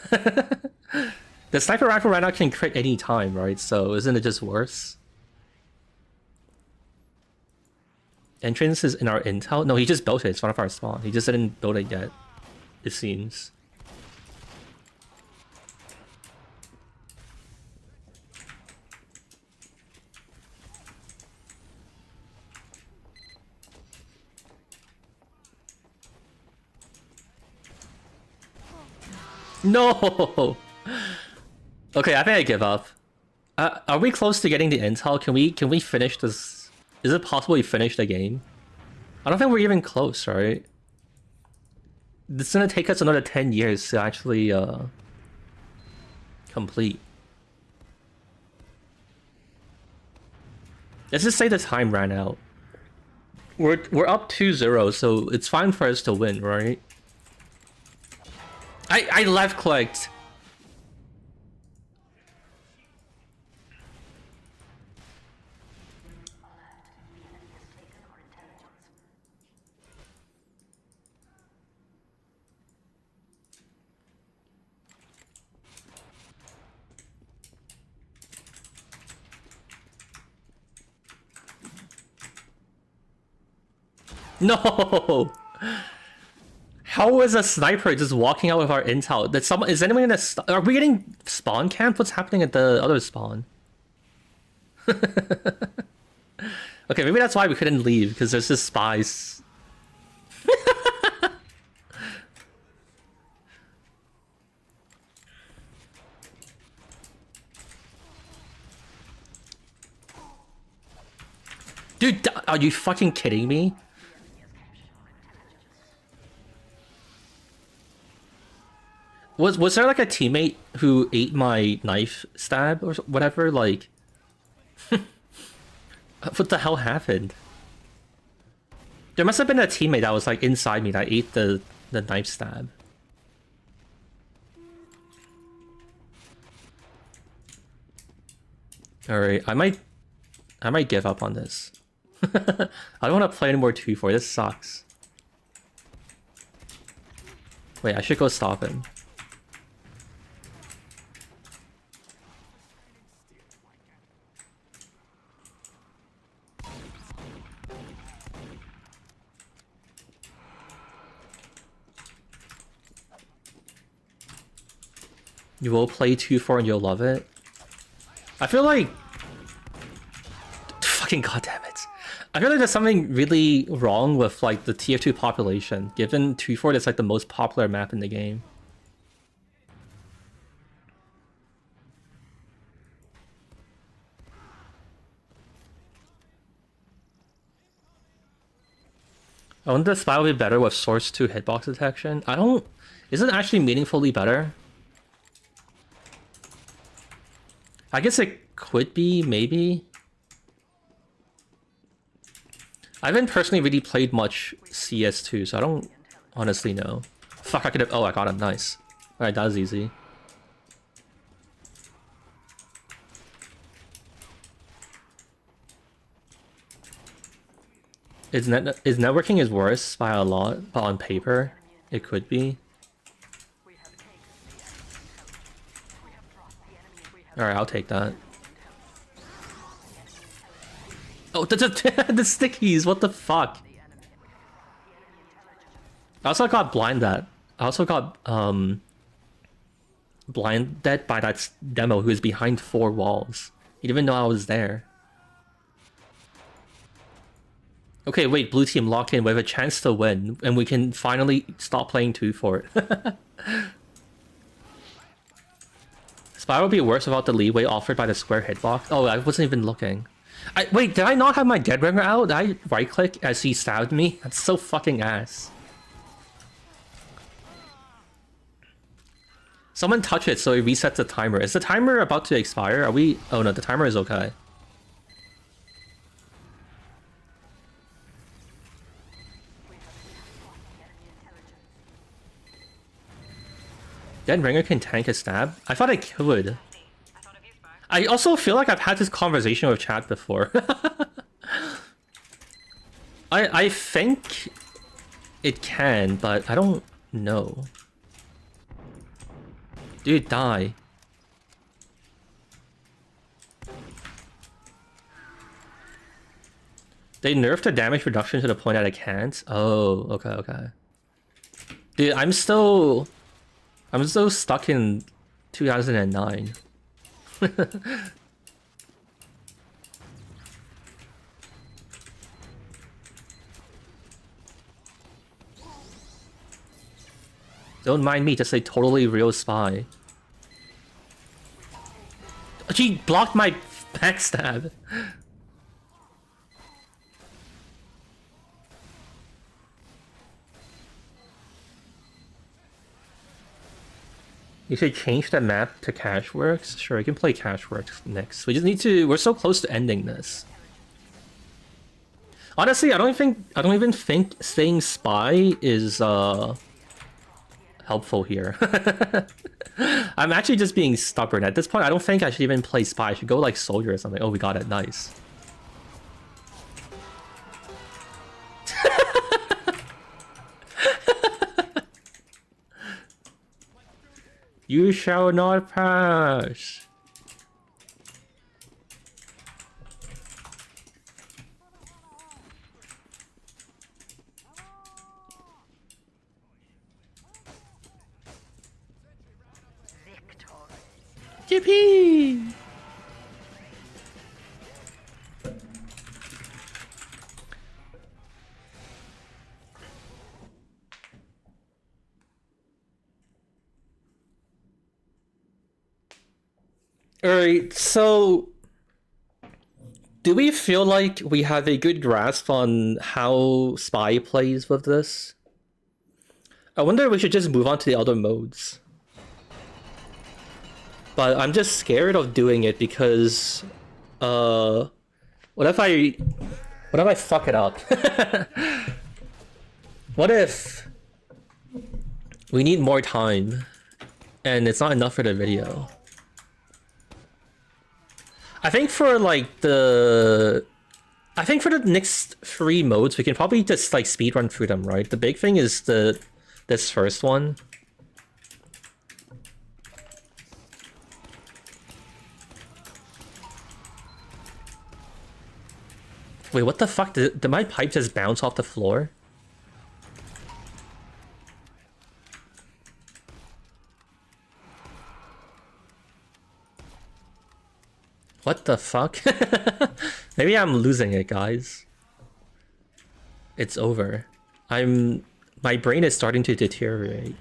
The sniper rifle right now can crit any time, right? So isn't it just worse? Entrance is in our intel? No, he just built it. It's one of our spawn. He just didn't build it yet, it seems. No! Okay, I think I give up. Are we close to getting the intel? Can we finish this? Is it possible we finish the game? I don't think we're even close, right? It's gonna take us another 10 years to actually complete. Let's just say the time ran out. We're up 2-0, so it's fine for us to win, right? I left clicked. No! How is a sniper just walking out with our intel? That someone is anyone gonna? Are we getting spawn camped? What's happening at the other spawn? Okay, maybe that's why we couldn't leave because there's just spies. Dude, are you fucking kidding me? Was there like a teammate who ate my knife stab or whatever? Like, what the hell happened? There must have been a teammate that was like inside me that ate the knife stab. All right, I might give up on this. I don't want to play anymore 2v4. This sucks. Wait, I should go stop him. You will play 2-4 and you'll love it. I feel like... Fucking goddamn it. I feel like there's something really wrong with like the TF2 population, given 2-4 is like the most popular map in the game. I wonder if Spy will be better with Source 2 hitbox detection. I don't... Is it actually meaningfully better? I guess it could be, maybe. I haven't personally really played much CS2, so I don't honestly know. Fuck, I could have... Oh, I got him. Nice. Alright, that was easy. Is networking is worse by a lot, but on paper, it could be. Alright, I'll take that. Oh, the stickies, what the fuck? I also got blinded. I also got blinded by that demo who is behind 4 walls. He didn't even know I was there. Okay, wait, blue team lock in. We have a chance to win, and we can finally stop playing 2-4. Spy would be worse without the leeway offered by the square hitbox. Oh, I wasn't even looking. Wait, did I not have my dead ringer out? Did I right click as he stabbed me? That's so fucking ass. Someone touch it so it resets the timer. Is the timer about to expire? Are we... Oh no, the timer is okay. Dead ringer can tank a stab? I thought I could. I also feel like I've had this conversation with chat before. I think it can, but I don't know. Dude, die. They nerfed the damage reduction to the point that I can't? Oh, okay, okay. Dude, I'm still stuck in 2009. Don't mind me, just a totally real spy. She blocked my backstab. You should change the map to Cashworks? Sure, we can play Cashworks next. We just need to... We're so close to ending this. Honestly, I don't even think staying spy is helpful here. I'm actually just being stubborn. At this point, I don't think I should even play spy. I should go like soldier or something. Oh, we got it. Nice. You shall not pass. Yippee! Alright, so do we feel like we have a good grasp on how Spy plays with this? I wonder if we should just move on to the other modes. But I'm just scared of doing it because what if I fuck it up? What if we need more time and it's not enough for the video? I think for the next 3 modes we can probably just like speedrun through them, right? The big thing is this first one. Wait, what the fuck? Did my pipe just bounce off the floor? What the fuck? Maybe I'm losing it, guys. It's over. My brain is starting to deteriorate.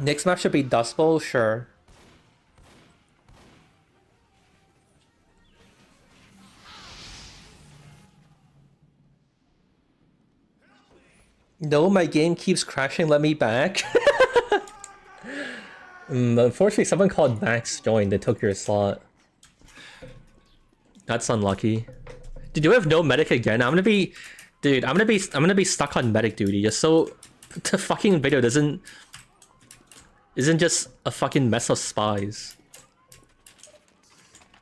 Next map should be Dust Bowl, sure. No, my game keeps crashing, let me back. Unfortunately, someone called Max joined, they took your slot. That's unlucky. Dude, do we have no medic again? I'm gonna be... Dude, I'm gonna be stuck on medic duty just so the fucking video isn't just a fucking mess of spies.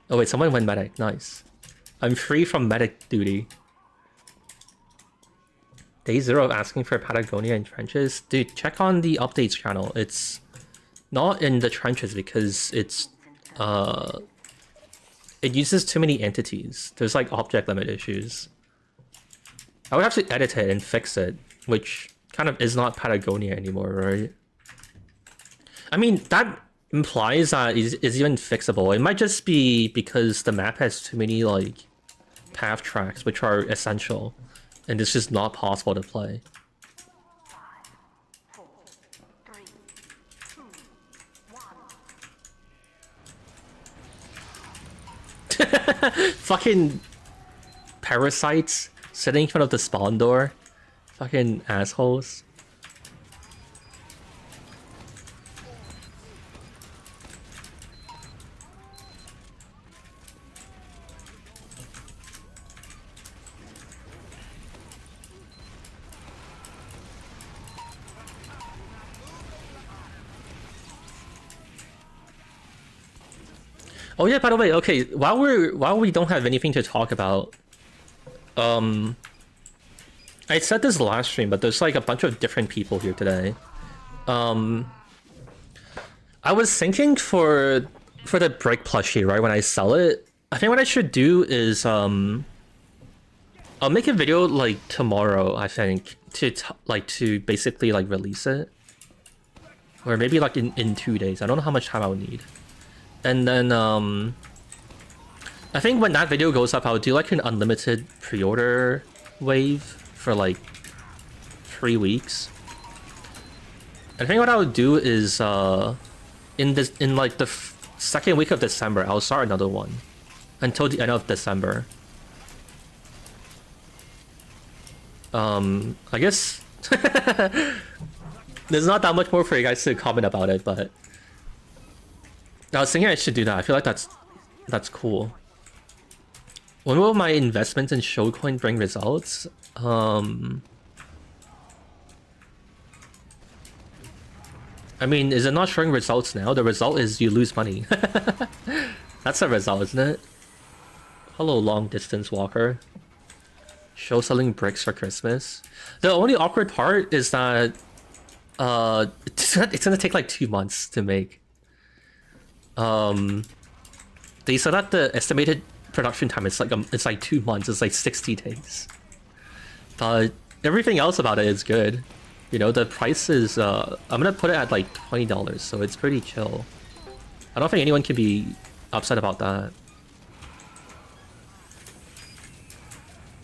Oh wait, someone went medic, nice. I'm free from medic duty. Day 0 of asking for Patagonia in trenches? Dude, check on the updates channel. It's not in the trenches because it's it uses too many entities. There's like object limit issues. I would have to edit it and fix it, which kind of is not Patagonia anymore, right? I mean, that implies that is even fixable. It might just be because the map has too many like path tracks which are essential. And it's just not possible to play. 5, 4, 3, 2, 1. Fucking parasites sitting in front of the spawn door. Fucking assholes. Oh yeah, by the way, okay, while we don't have anything to talk about, I said this last stream, but there's like a bunch of different people here today. I was thinking for the brick plushie, right, when I sell it, I think what I should do is I'll make a video like tomorrow, I think, to basically like release it. Or maybe like in 2 days. I don't know how much time I would need. And then, I think when that video goes up, I'll do like an unlimited pre-order wave for like 3 weeks. I think what I would do is, in like the second week of December, I'll start another one until the end of December. I guess there's not that much more for you guys to comment about it, but. I was thinking I should do that. I feel like that's cool. When will my investments in Showcoin bring results? I mean, is it not showing results now? The result is you lose money. That's a result, isn't it? Hello, long distance walker. Show selling bricks for Christmas. The only awkward part is that it's gonna take like 2 months to make. They said that the estimated production time is like it's like 2 months. It's like 60 days. But everything else about it is good. You know, the price is I'm gonna put it at like $20, so it's pretty chill. I don't think anyone can be upset about that.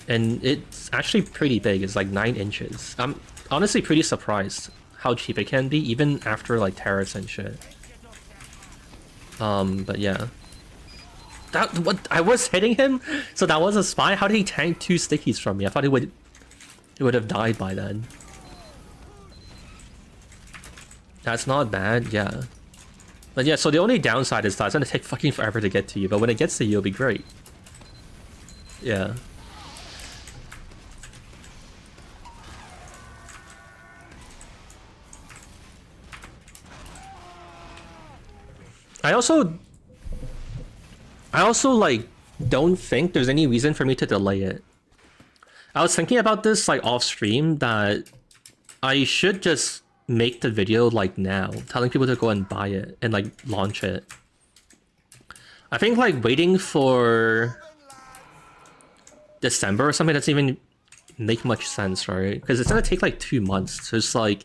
And it's actually pretty big. It's like 9 inches. I'm honestly pretty surprised how cheap it can be, even after like tariffs and shit. But yeah. What I was hitting him, so that was a spy. How did he tank 2 stickies from me? I thought he would have died by then. That's not bad, yeah. But yeah, so the only downside is that it's gonna take fucking forever to get to you, but when it gets to you, it'll be great. Yeah. I also like don't think there's any reason for me to delay it. I was thinking about this like off stream that I should just make the video like now, telling people to go and buy it and like launch it. I think like waiting for December or something doesn't even make much sense, right? Because it's gonna take like 2 months. So it's like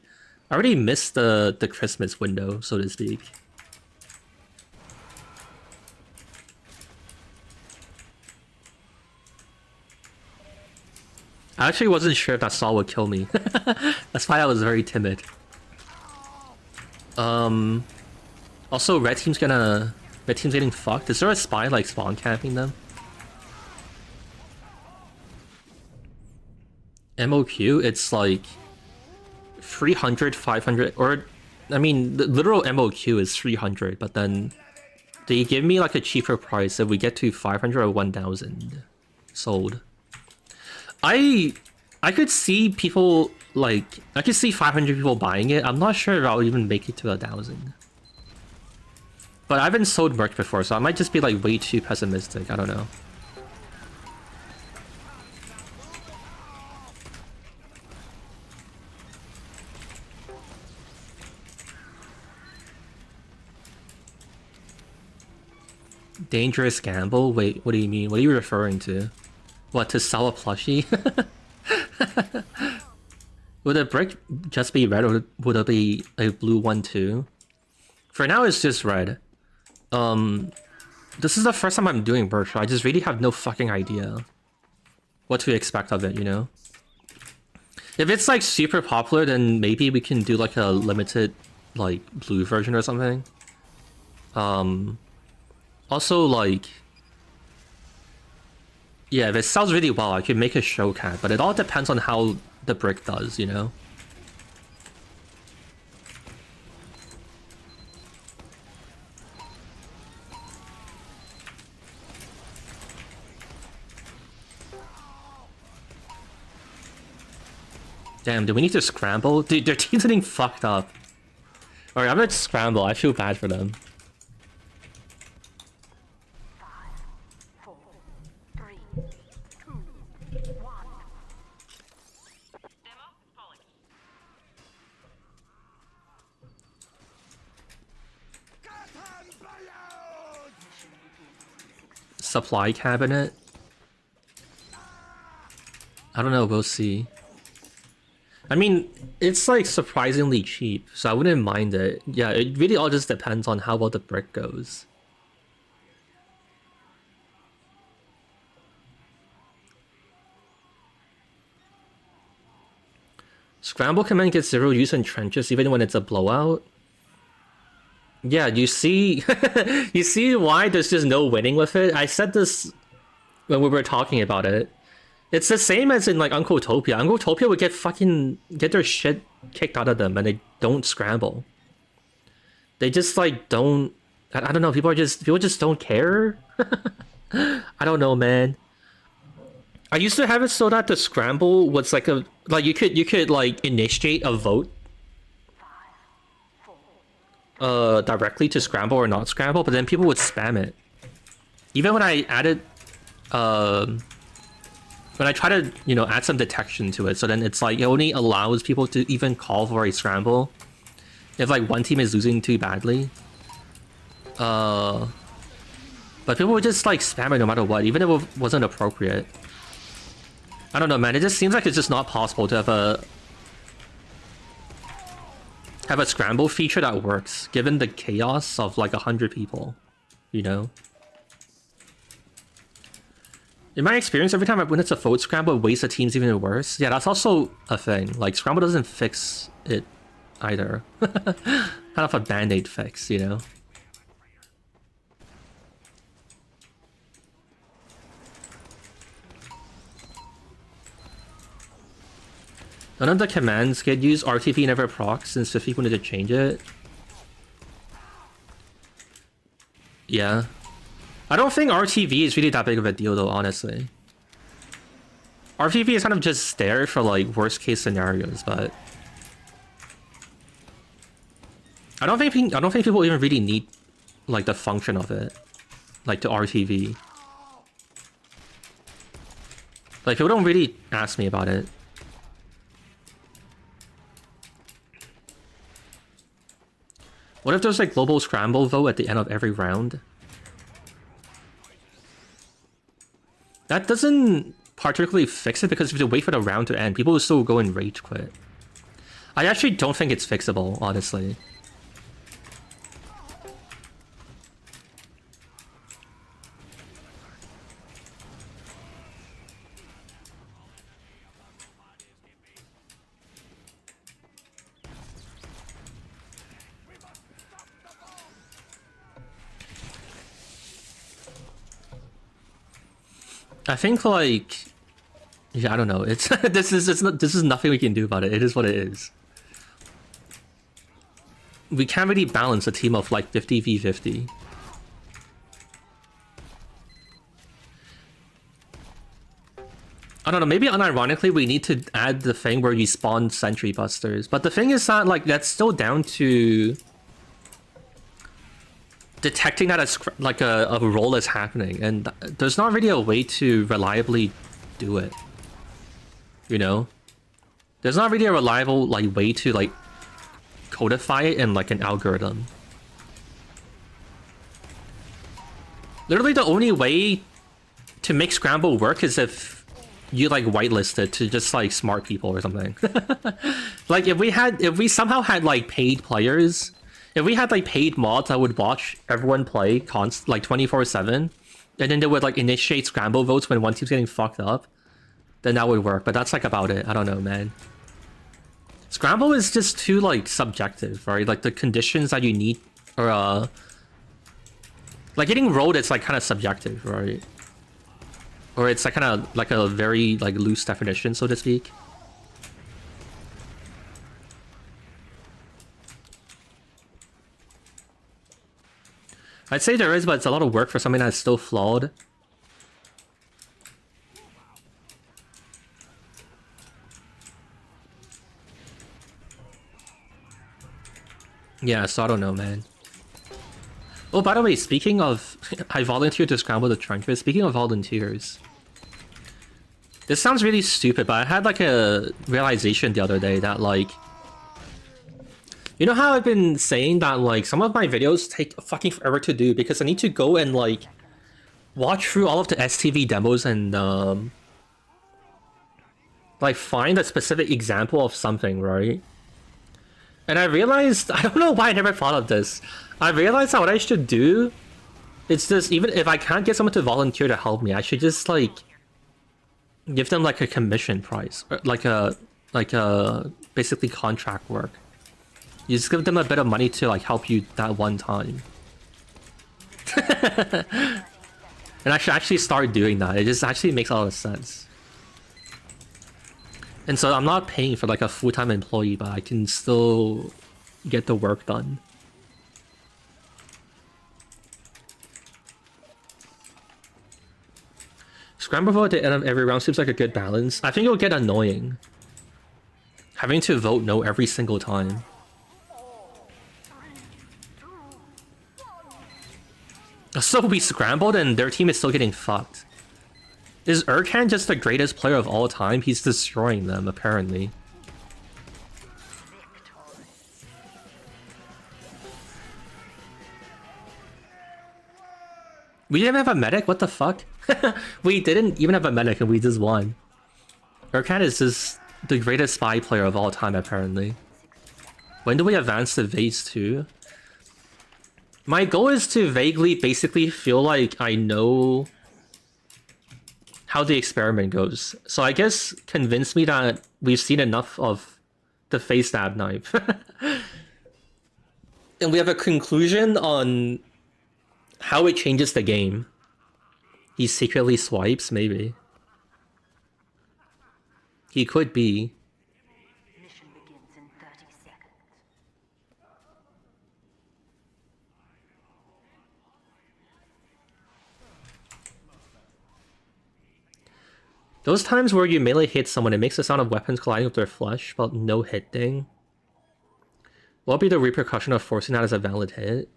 I already missed the Christmas window, so to speak. I actually wasn't sure if that Saw would kill me. That's why I was very timid. Also, red team's getting fucked. Is there a spy like spawn camping them? MOQ, it's like 300, 500, or I mean, the literal MOQ is 300, but then they give me like a cheaper price if we get to 500 or 1000 sold. I could see people like I could see 500 people buying it. I'm not sure if I'll even make it to 1000. But I haven't sold merch before, so I might just be like way too pessimistic. I don't know. Dangerous gamble? Wait, what do you mean? What are you referring to? What, to sell a plushie? Would the brick just be red or would it be a blue one too? For now it's just red. This is the first time I'm doing merch, so I just really have no fucking idea what to expect of it, you know? If it's like super popular, then maybe we can do like a limited like blue version or something. Also like, yeah, if it sells really well, I could make a shocord, but it all depends on how the brick does, you know? Damn, do we need to scramble? Dude, their team's getting fucked up. Alright, I'm gonna scramble. I feel bad for them. 5, 4, 3, 2, 1. Supply cabinet? I don't know, we'll see. I mean, it's like surprisingly cheap, so I wouldn't mind it. Yeah, it really all just depends on how well the brick goes. Scramble command gets 0 use in trenches even when it's a blowout. Yeah, you see you see why there's just no winning with it? I said this when we were talking about it. It's the same as in like Uncle Topia. Uncle Topia would get their shit kicked out of them and they don't scramble. They just like don't I don't know, people just don't care. I don't know, man. I used to have it so that the scramble was like a like you could like initiate a vote directly to scramble or not scramble, but then people would spam it. Even when I added when I try to, you know, add some detection to it, so then it's like it only allows people to even call for a scramble if like one team is losing too badly. But people would just like spam it no matter what, even if it wasn't appropriate. I don't know, man. It just seems like it's just not possible to have a scramble feature that works, given the chaos of like 100 people, you know? In my experience, every time when it's a vote scramble, it wastes the teams even worse. Yeah, that's also a thing. Like, scramble doesn't fix it either. Kind of a band-aid fix, you know? None of the commands get used. RTV never procs since 50 wanted to change it. Yeah. I don't think RTV is really that big of a deal though, honestly. RTV is kind of just there for like worst case scenarios, but I don't think people even really need like the function of it, like to RTV. Like, people don't really ask me about it. What if there's like global scramble vote at the end of every round? That doesn't particularly fix it because if you wait for the round to end, people will still go and rage quit. I actually don't think it's fixable, honestly. I think like, yeah, I don't know. It's this is nothing we can do about it. It is what it is. We can't really balance a team of like 50v50. I don't know, maybe unironically we need to add the thing where you spawn sentry busters. But the thing is that like that's still down to detecting that as like a roll is happening, and there's not really a way to reliably do it. You know? There's not really a reliable like way to like codify it in like an algorithm. Literally the only way to make scramble work is if you like whitelist it to just like smart people or something. Like if we somehow had like paid players, if we had like paid mods that would watch everyone play like 24/7, and then they would like initiate scramble votes when one team's getting fucked up, then that would work. But that's like about it. I don't know, man. Scramble is just too like subjective, right? Like the conditions that you need, or like getting rolled, it's like kind of subjective, right? Or it's like kind of like a very like loose definition, so to speak. I'd say there is, but it's a lot of work for something that's still flawed. Yeah, so I don't know, man. Oh, by the way, speaking of... I volunteered to scramble the trenches. Speaking of volunteers... This sounds really stupid, but I had like a realization the other day that like... You know how I've been saying that like some of my videos take fucking forever to do because I need to go and like watch through all of the STV demos and like find a specific example of something, right? And I realized, I don't know why I never thought of this. I realized that what I should do is just, even if I can't get someone to volunteer to help me, I should just like give them like a commission price, or like a basically contract work. You just give them a bit of money to like help you that one time. And I should actually start doing that. It just actually makes a lot of sense. And so I'm not paying for like a full-time employee, but I can still get the work done. Scramble vote at the end of every round seems like a good balance. I think it'll get annoying having to vote no every single time. So we scrambled and their team is still getting fucked. Is Urkan just the greatest player of all time? He's destroying them, apparently. We didn't have a medic? What the fuck? We didn't even have a medic and we just won. Urkan is just the greatest spy player of all time, apparently. When do we advance to phase 2? My goal is to vaguely basically feel like I know how the experiment goes. So I guess convince me that we've seen enough of the Faecstab knife. And we have a conclusion on how it changes the game. He secretly swipes, maybe. He could be. Mission begins in 30 seconds. Those times where you melee hit someone, it makes the sound of weapons colliding with their flesh, but no hit thing. What would be the repercussion of forcing that as a valid hit?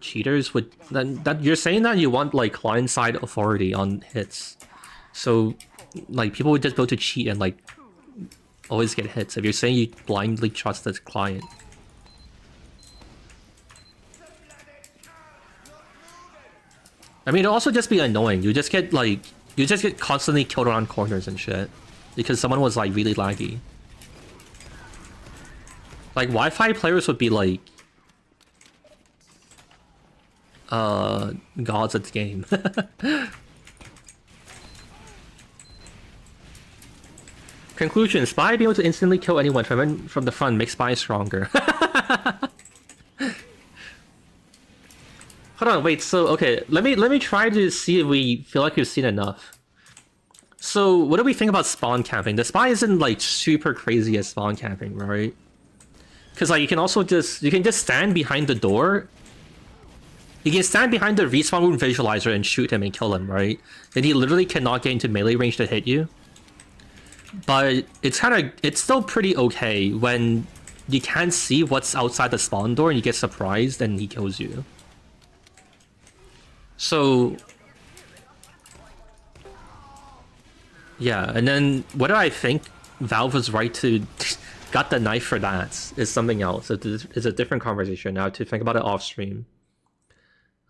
Cheaters would... That you're saying that you want, like, client-side authority on hits. So, like, people would just go to cheat and, like, always get hits. If you're saying you blindly trust the client. I mean, it'll also just be annoying. You just get, like, you just get constantly killed around corners and shit. Because someone was, like, really laggy. Like, Wi-Fi players would be, like... gods at the game. Conclusion: Spy being able to instantly kill anyone from the front makes Spy stronger. Hold on, wait. So okay, let me try to see if we feel like we've seen enough. So what do we think about spawn camping? The Spy isn't like super crazy at spawn camping, right? Because like you can just stand behind the door. You can stand behind the respawn room visualizer and shoot him and kill him, right? Then he literally cannot get into melee range to hit you. But it's still pretty okay when you can't see what's outside the spawn door and you get surprised and he kills you. So yeah, and then what do I think? Valve was right to got the knife for that is something else. It's a different conversation now to think about it off stream.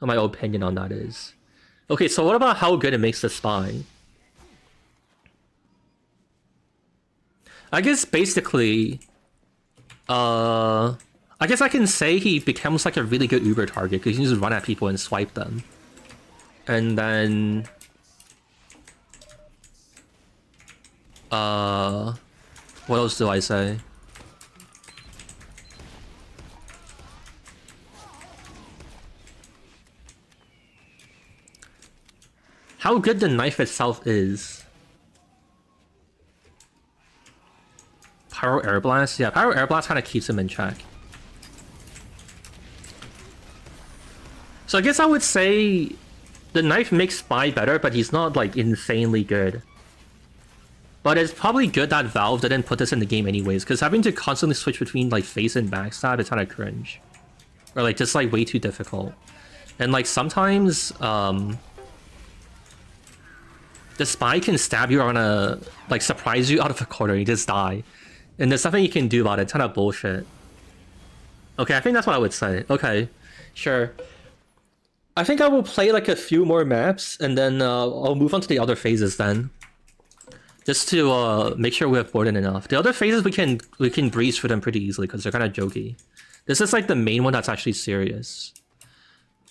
What my opinion on that is. Okay, so what about how good it makes the Spy? I guess basically, I guess I can say he becomes like a really good Uber target because he can just run at people and swipe them. And then, what else do I say? How good the knife itself is. Pyro Air Blast? Yeah, Pyro Air Blast kind of keeps him in check. So I guess I would say the knife makes Spy better, but he's not like insanely good. But it's probably good that Valve didn't put this in the game anyways, because having to constantly switch between like face and backstab is kind of cringe. Or like just like way too difficult. And like sometimes the Spy can stab you on a like surprise you out of a corner and you just die. And there's nothing you can do about it. It's kind of bullshit. Okay, I think that's what I would say. Okay, sure. I think I will play like a few more maps and then I'll move on to the other phases then. Just to make sure we have boarded enough. The other phases we can breeze through them pretty easily because they're kind of jokey. This is like the main one that's actually serious.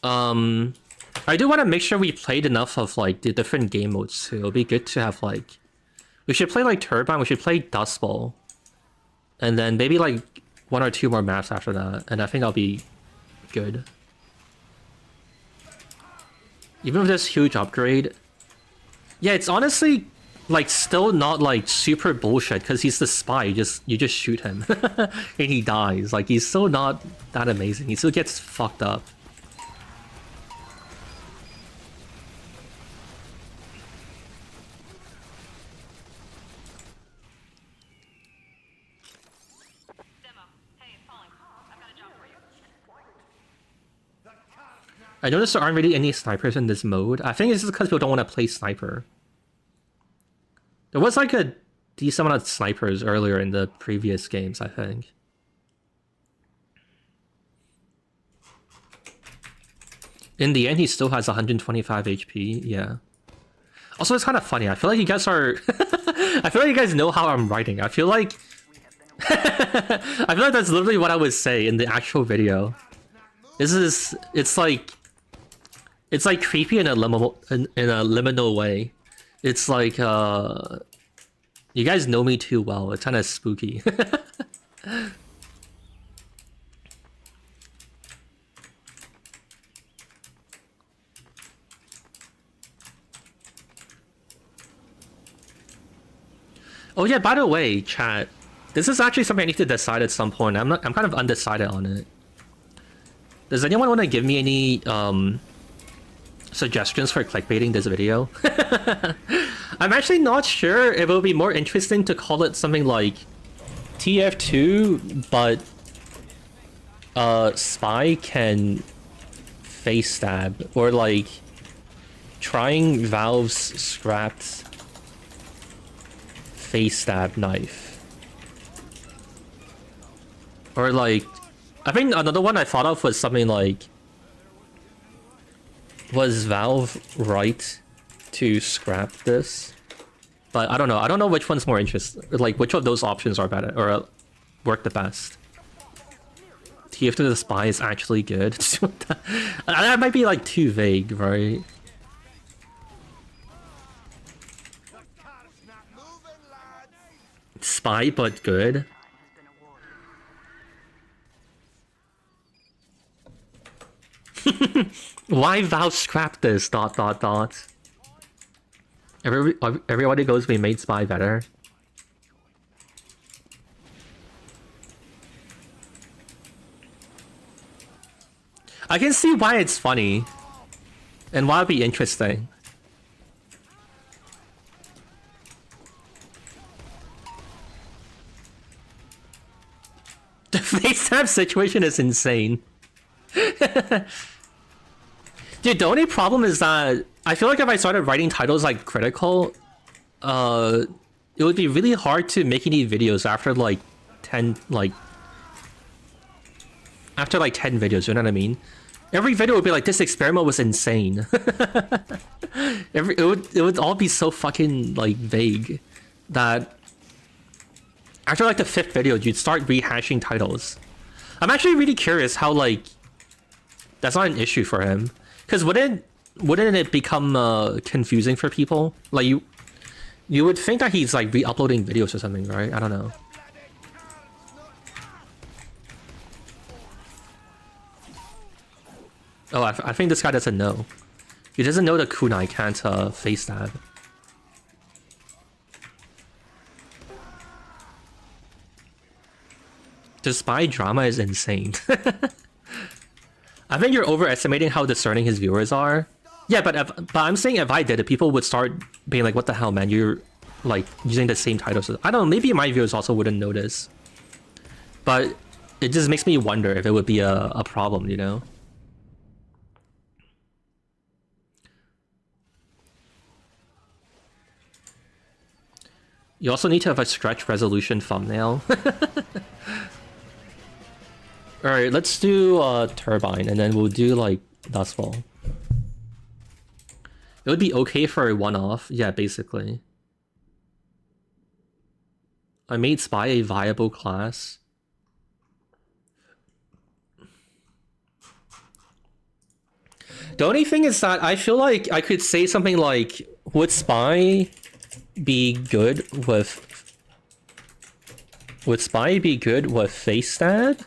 I do want to make sure we played enough of like the different game modes too. It'll be good to have like... We should play like Turbine, we should play Dust Bowl. And then maybe like 1 or 2 more maps after that. And I think I'll be good. Even with this huge upgrade. Yeah, it's honestly like still not like super bullshit because he's the Spy. You just shoot him and he dies. Like he's still not that amazing. He still gets fucked up. I noticed there aren't really any snipers in this mode. I think it's just because people don't want to play sniper. There was like a decent amount of snipers earlier in the previous games, I think. In the end, he still has 125 HP, yeah. Also, it's kind of funny. I feel like you guys are... I feel like you guys know how I'm writing. I feel like... I feel like that's literally what I would say in the actual video. It's like creepy in a liminal way. It's like you guys know me too well. It's kind of spooky. Oh yeah, by the way, chat. This is actually something I need to decide at some point. I'm kind of undecided on it. Does anyone want to give me any suggestions for clickbaiting this video? I'm actually not sure if it would be more interesting to call it something like TF2, but Spy can Faecstab, or like trying Valve's scrapped Faecstab knife. Or like, I think another one I thought of was something like, was Valve right to scrap this? But I don't know. I don't know which one's more interesting. Like, which of those options are better or work the best. TF2 the Spy is actually good. That might be like too vague, right? Spy but good. Why Valve scrap this? ... Everybody goes, we made Spy better. I can see why it's funny. And why it'd be interesting. The FaceTab situation is insane. Dude, the only problem is that I feel like if I started writing titles like critical, it would be really hard to make any videos after like 10 videos, you know what I mean? Every video would be like, this experiment was insane. It would all be so fucking like vague that after like the 5th video you'd start rehashing titles. I'm actually really curious how like that's not an issue for him. Because wouldn't it become confusing for people? Like you would think that he's like re-uploading videos or something, right? I don't know. Oh, I think this guy doesn't know. He doesn't know the kunai can't Faecstab. The Spy drama is insane. I think you're overestimating how discerning his viewers are. Yeah, but I'm saying if I did it, people would start being like, what the hell, man? You're like using the same titles. I don't know, maybe my viewers also wouldn't notice. But it just makes me wonder if it would be a problem, you know? You also need to have a stretch resolution thumbnail. Alright, let's do Turbine, and then we'll do, like, Dust Bowl. It would be okay for a one-off. Yeah, basically. I made Spy a viable class. The only thing is that I feel like I could say something like, would Spy be good with... Would Spy be good with Faecstab?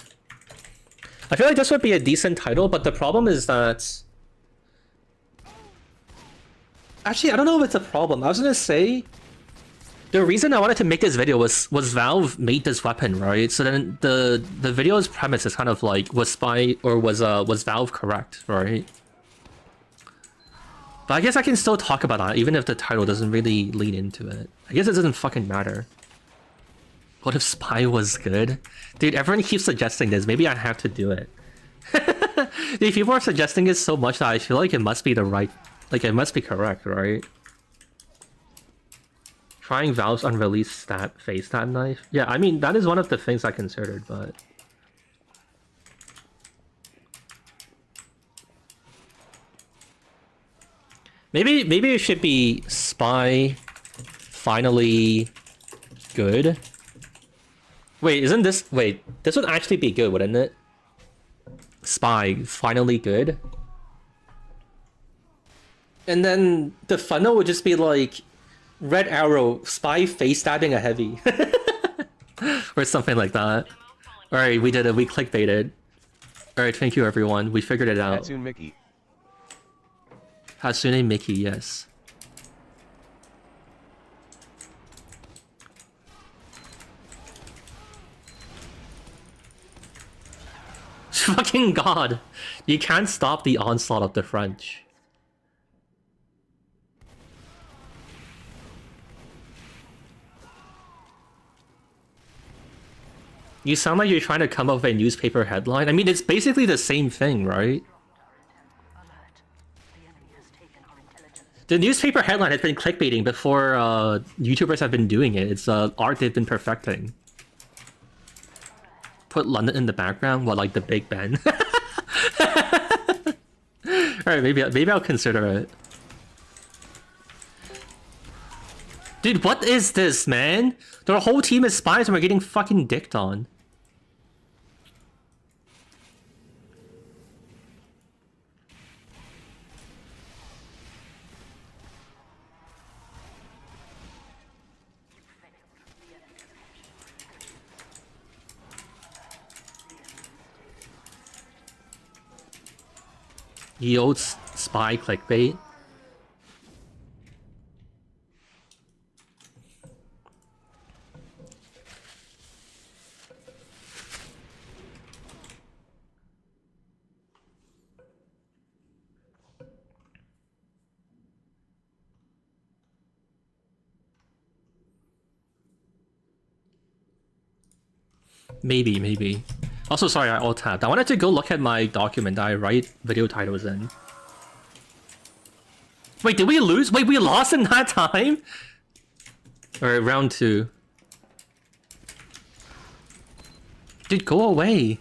I feel like this would be a decent title, but the problem is that... Actually, I don't know if it's a problem. I was gonna say... The reason I wanted to make this video was Valve made this weapon, right? So then the video's premise is kind of like, was Spy or was Valve correct, right? But I guess I can still talk about that, even if the title doesn't really lean into it. I guess it doesn't fucking matter. What if Spy was good? Dude, everyone keeps suggesting this. Maybe I have to do it. Dude, people are suggesting it so much that I feel like it must be the right... Like, it must be correct, right? Trying Valve's unreleased Faecstab knife? Yeah, I mean, that is one of the things I considered, but... Maybe it should be Spy finally good. Wait, isn't this... Wait, this would actually be good, wouldn't it? Spy finally good. And then the funnel would just be like... Red arrow, Spy Faecstabbing a heavy. Or something like that. Alright, we did it. We clickbaited. Alright, thank you everyone. We figured it out. Hatsune Mickey. Hatsune Mickey, yes. Fucking god. You can't stop the onslaught of the French. You sound like you're trying to come up with a newspaper headline. I mean, it's basically the same thing, right? The newspaper headline has been clickbaiting before YouTubers have been doing it. It's art they've been perfecting. Put London in the background, what, like the Big Ben? Alright, maybe I'll consider it. Dude, what is this, man? Their whole team is spies and we're getting fucking dicked on. Ye old spy clickbait. Maybe. Also, sorry, I alt-tabbed. I wanted to go look at my document that I write video titles in. Wait, did we lose? Wait, we lost in that time? Alright, round 2. Dude, go away.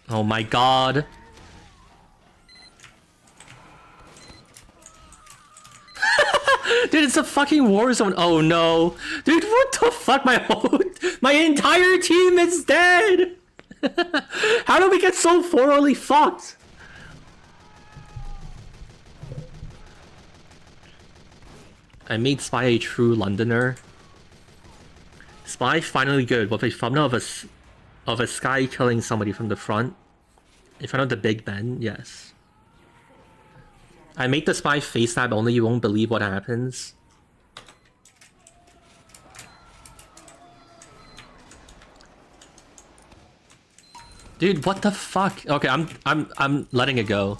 Oh my god. Dude, it's a fucking war zone. Oh no. Dude, what the fuck? My entire team is dead. How did we get so thoroughly fucked? I made Spy a true Londoner. Spy finally good with a thumbnail of a sky killing somebody from the front. In front of the Big Ben, yes. I make the spy Faecsteb only, you won't believe what happens. Dude, what the fuck? Okay, I'm letting it go.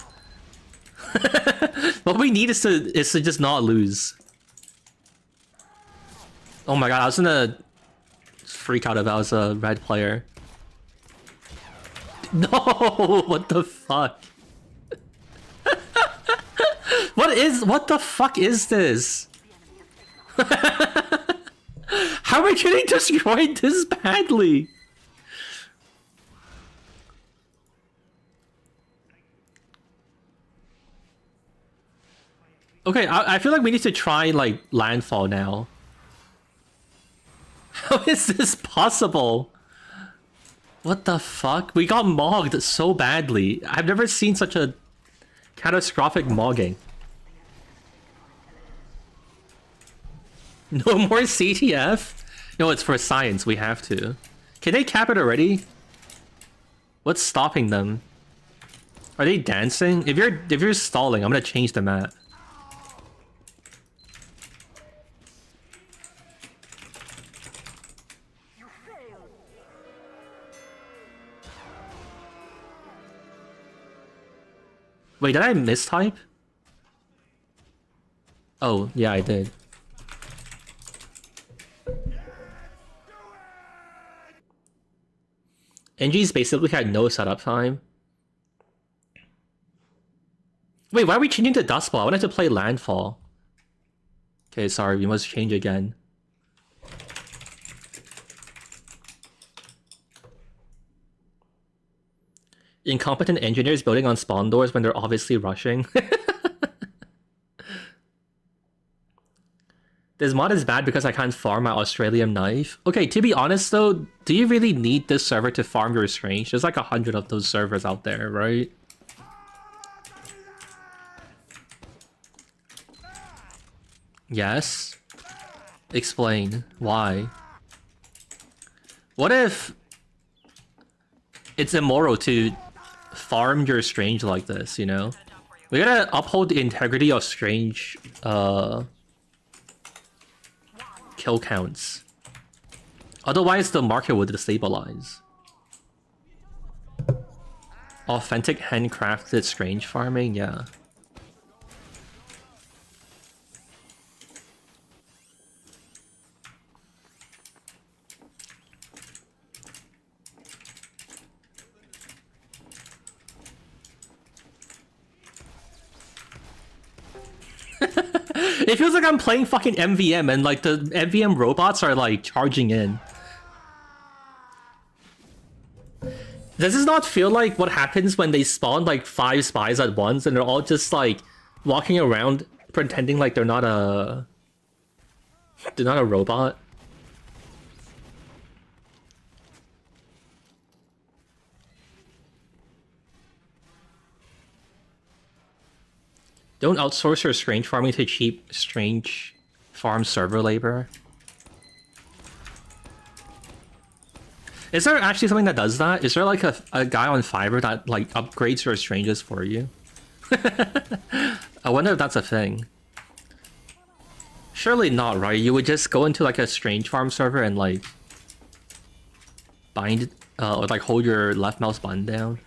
What we need is to just not lose. Oh my god, I was gonna freak out if I was a red player. No, what the fuck? What the fuck is this? How am I getting destroyed this badly? Okay, I feel like we need to try, like, landfall now. How is this possible? What the fuck? We got mogged so badly. I've never seen such a catastrophic mogging. No more CTF? No, it's for science, we have to. Can they cap it already? What's stopping them? Are they dancing? If you're stalling, I'm gonna change the map. Wait, did I mistype? Oh, yeah, I did. NG's basically had no setup time. Wait, why are we changing to Dust Bowl? I wanted to play Landfall. Okay, sorry, we must change again. Incompetent engineers building on spawn doors when they're obviously rushing. This mod is bad because I can't farm my Australian knife. Okay, to be honest though, do you really need this server to farm your strange? There's like 100 of those servers out there, right? Yes? Explain. Why? What if it's immoral to farm your strange like this, you know? We gotta uphold the integrity of strange, kill counts. Otherwise, the market will destabilize. Authentic handcrafted strange farming, yeah. It feels like I'm playing fucking MVM and like the MVM robots are like charging in. Does this not feel like what happens when they spawn like 5 spies at once and they're all just like walking around pretending like they're not a robot? Don't outsource your strange farming to cheap strange farm server labor. Is there actually something that does that? Is there like a guy on Fiverr that like upgrades your stranges for you? I wonder if that's a thing. Surely not, right? You would just go into like a strange farm server and like bind or like hold your left mouse button down.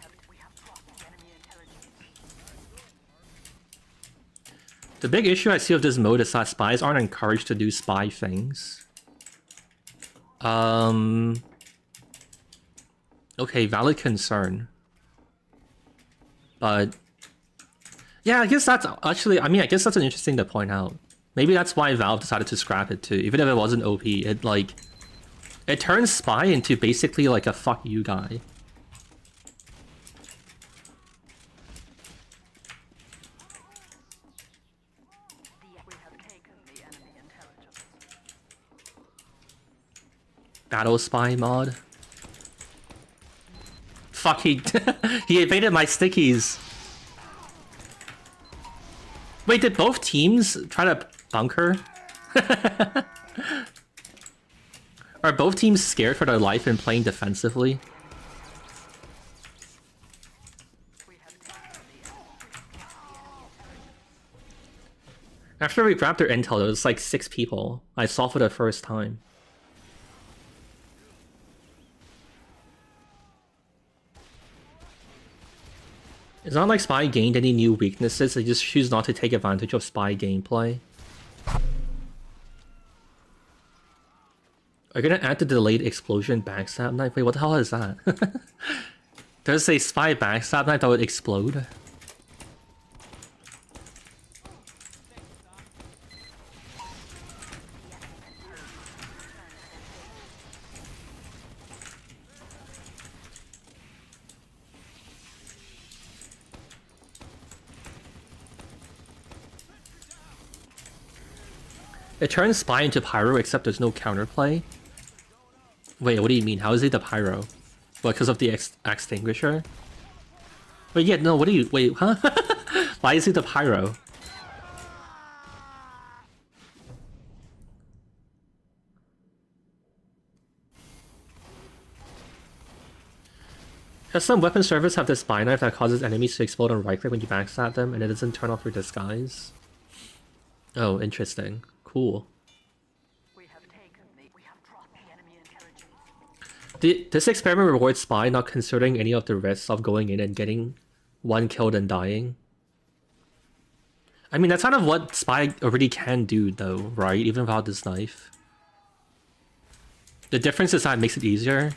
The big issue I see with this mode is that spies aren't encouraged to do spy things. Okay, valid concern. But yeah, I guess that's actually, I mean, I guess that's an interesting to point out. Maybe that's why Valve decided to scrap it too. Even if it wasn't OP, it like, it turns spy into basically like a fuck you guy. Battle spy mod. Fuck, he he evaded my stickies. Wait, did both teams try to bunker? Are both teams scared for their life and playing defensively? After we grabbed their intel, there was like 6 people. I saw for the first time. It's not like Spy gained any new weaknesses, they just choose not to take advantage of Spy gameplay. Are you gonna add the delayed explosion backstab knife? Wait, what the hell is that? There's a Spy backstab knife that would explode? It turns Spy into Pyro, except there's no counterplay. Wait, what do you mean? How is it the Pyro? What, because of the extinguisher? Wait, yeah, no, what do you... Wait, huh? Why is it the Pyro? Because some weapon servers have this spy knife that causes enemies to explode on right-click when you backstab them, and it doesn't turn off your disguise. Oh, interesting. Cool. This experiment rewards Spy not considering any of the risks of going in and getting one killed and dying. I mean, that's kind of what Spy already can do though, right? Even without this knife. The difference is that it makes it easier,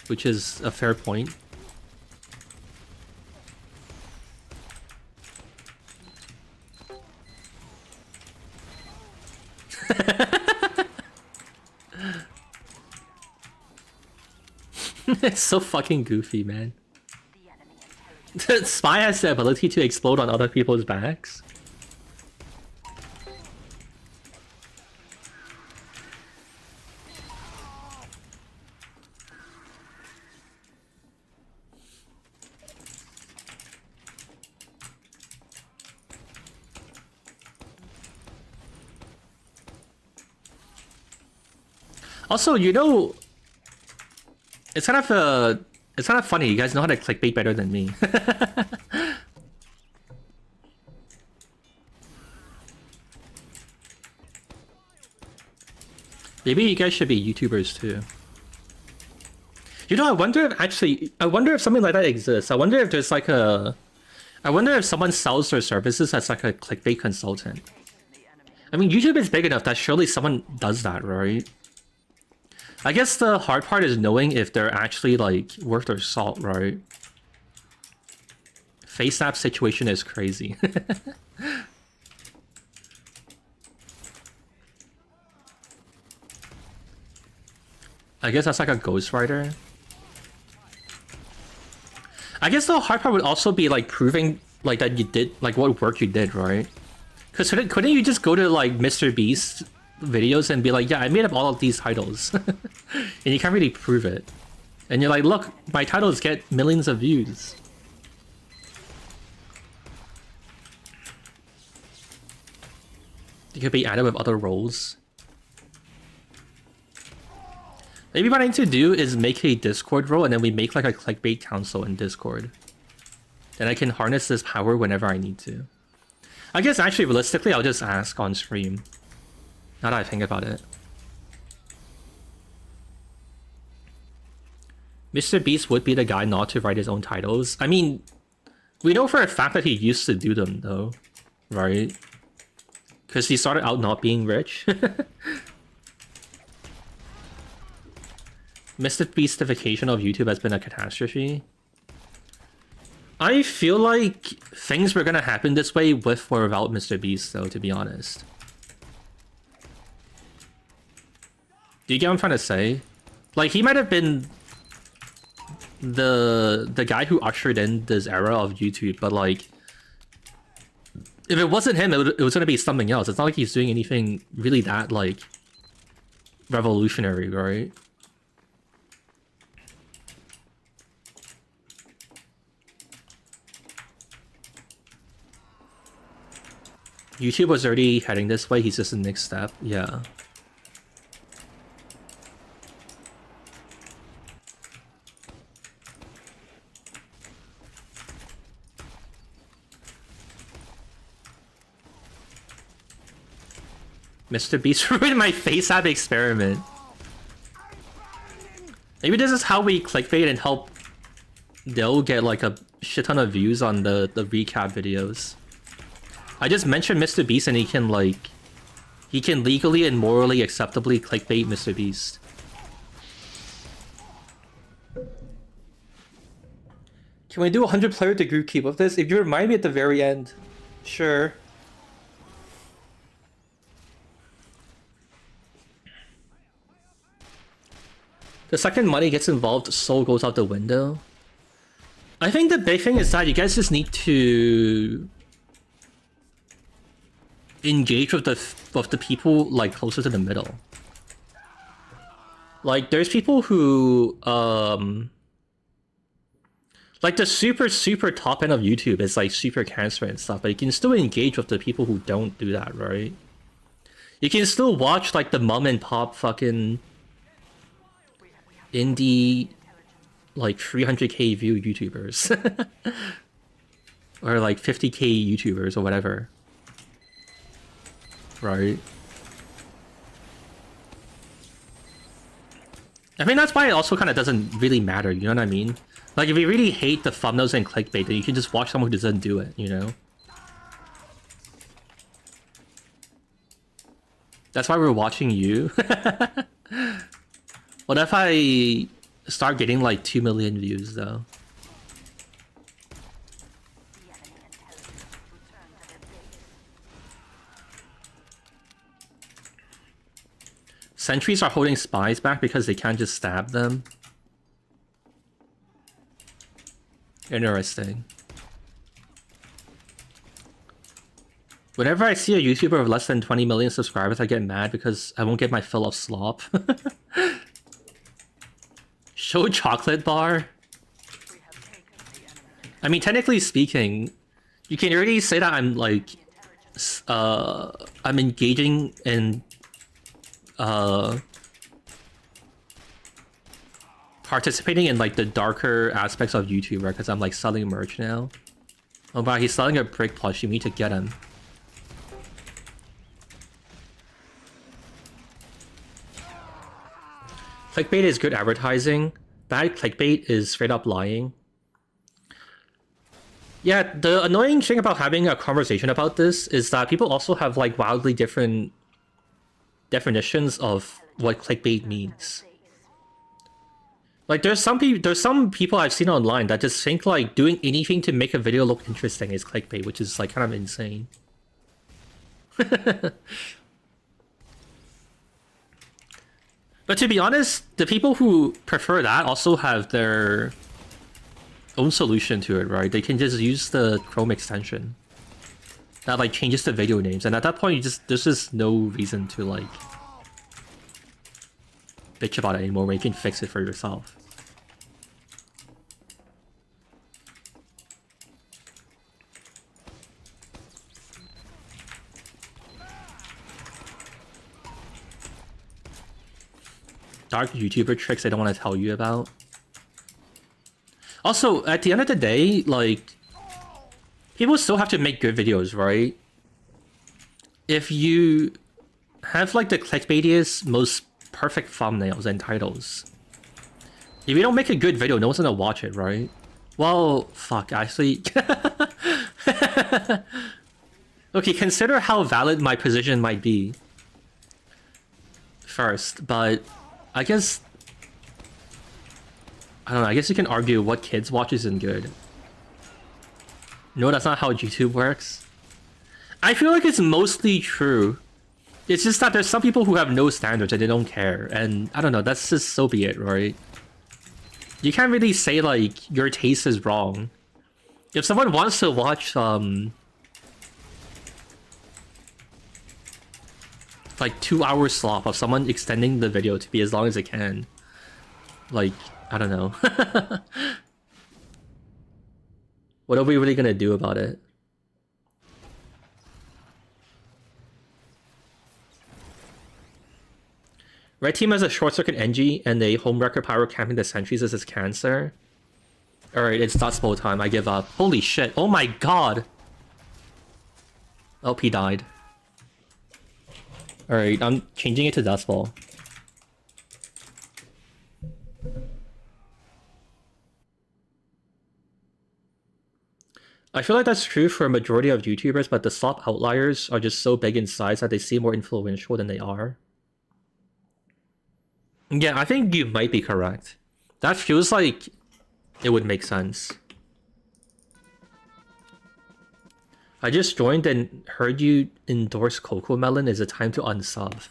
which is a fair point. It's so fucking goofy, man. Spy has the ability to explode on other people's backs. Also, you know, it's kind of funny. You guys know how to clickbait better than me. Maybe you guys should be YouTubers too. You know, I wonder if something like that exists. I wonder if there's like I wonder if someone sells their services as like a clickbait consultant. I mean, YouTube is big enough that surely someone does that, right? I guess the hard part is knowing if they're actually like worth their salt, right? Faecsteb situation is crazy. I guess that's like a ghostwriter. I guess the hard part would also be like proving like that you did like what work you did, right? Because couldn't you just go to like Mr. Beast videos and be like, yeah, I made up all of these titles, and you can't really prove it. And you're like, look, my titles get millions of views. It could be added with other roles. Maybe what I need to do is make a Discord role and then we make like a clickbait council in Discord. Then I can harness this power whenever I need to. I guess actually realistically I'll just ask on stream. Now that I think about it. Mr. Beast would be the guy not to write his own titles. I mean, we know for a fact that he used to do them though, right? Because he started out not being rich. Mr. Beastification of YouTube has been a catastrophe. I feel like things were gonna happen this way with or without Mr. Beast though, to be honest. Do you get what I'm trying to say? Like, he might have been the guy who ushered in this era of YouTube, but like, if it wasn't him, it was gonna be something else. It's not like he's doing anything really that like revolutionary, right? YouTube was already heading this way, he's just the next step, yeah. Mr. Beast ruined my Faecsteb experiment. Maybe this is how we clickbait and help Dil get like a shit ton of views on the recap videos. I just mentioned Mr. Beast and he can legally and morally acceptably clickbait Mr. Beast. Can we do a 100-player to group keep of this? If you remind me at the very end. Sure. The second money gets involved, soul goes out the window. I think the big thing is that you guys just need to engage with the people like closer to the middle. Like, there's people who like the super top end of YouTube is like super cancer and stuff, but you can still engage with the people who don't do that, right? You can still watch like the mom and pop fucking indie like 300k view YouTubers or like 50k YouTubers or whatever, right? I mean, that's why it also kind of doesn't really matter, you know what I mean? Like, if you really hate the thumbnails and clickbait, then you can just watch someone who doesn't do it, you know? That's why we're watching you. What if I start getting like 2 million views though? Sentries are holding spies back because they can't just stab them. Interesting. Whenever I see a YouTuber with less than 20 million subscribers, I get mad because I won't get my fill of slop. Show chocolate bar? I mean, technically speaking, you can already say that I'm like, I'm engaging in, participating in like the darker aspects of YouTube, right? Because I'm like selling merch now. Oh wow, he's selling a brick plushie. We need to get him. Clickbait is good advertising. Bad clickbait is straight up lying. Yeah, the annoying thing about having a conversation about this is that people also have like wildly different definitions of what clickbait means. Like, there's some people I've seen online that just think like doing anything to make a video look interesting is clickbait, which is like kind of insane. But to be honest, the people who prefer that also have their own solution to it, right? They can just use the Chrome extension that like changes the video names, and at that point, there's just no reason to like bitch about it anymore. Where you can fix it for yourself. Dark YouTuber tricks I don't want to tell you about. Also, at the end of the day, like, people still have to make good videos, right? If you have, like, the clickbaitiest, most perfect thumbnails and titles, if you don't make a good video, no one's gonna watch it, right? Well, fuck, actually... Okay, consider how valid my position might be first, but I guess... I don't know, I guess you can argue what kids watch isn't good. No, that's not how YouTube works. I feel like it's mostly true. It's just that there's some people who have no standards and they don't care. And I don't know, that's just so be it, right? You can't really say like your taste is wrong. If someone wants to watch like 2-hour slop of someone extending the video to be as long as it can, like, I don't know. What are we really gonna do about it? Red team has a short circuit NG and a homewrecker pyro camping the sentries as his cancer. Alright, it's dust bowl time. I give up. Holy shit. Oh my god. Oh, he died. Alright, I'm changing it to dust bowl. I feel like that's true for a majority of YouTubers, but the slop outliers are just so big in size that they seem more influential than they are. Yeah, I think you might be correct. That feels like it would make sense. I just joined and heard you endorse Coco Melon. Is it time to unsub?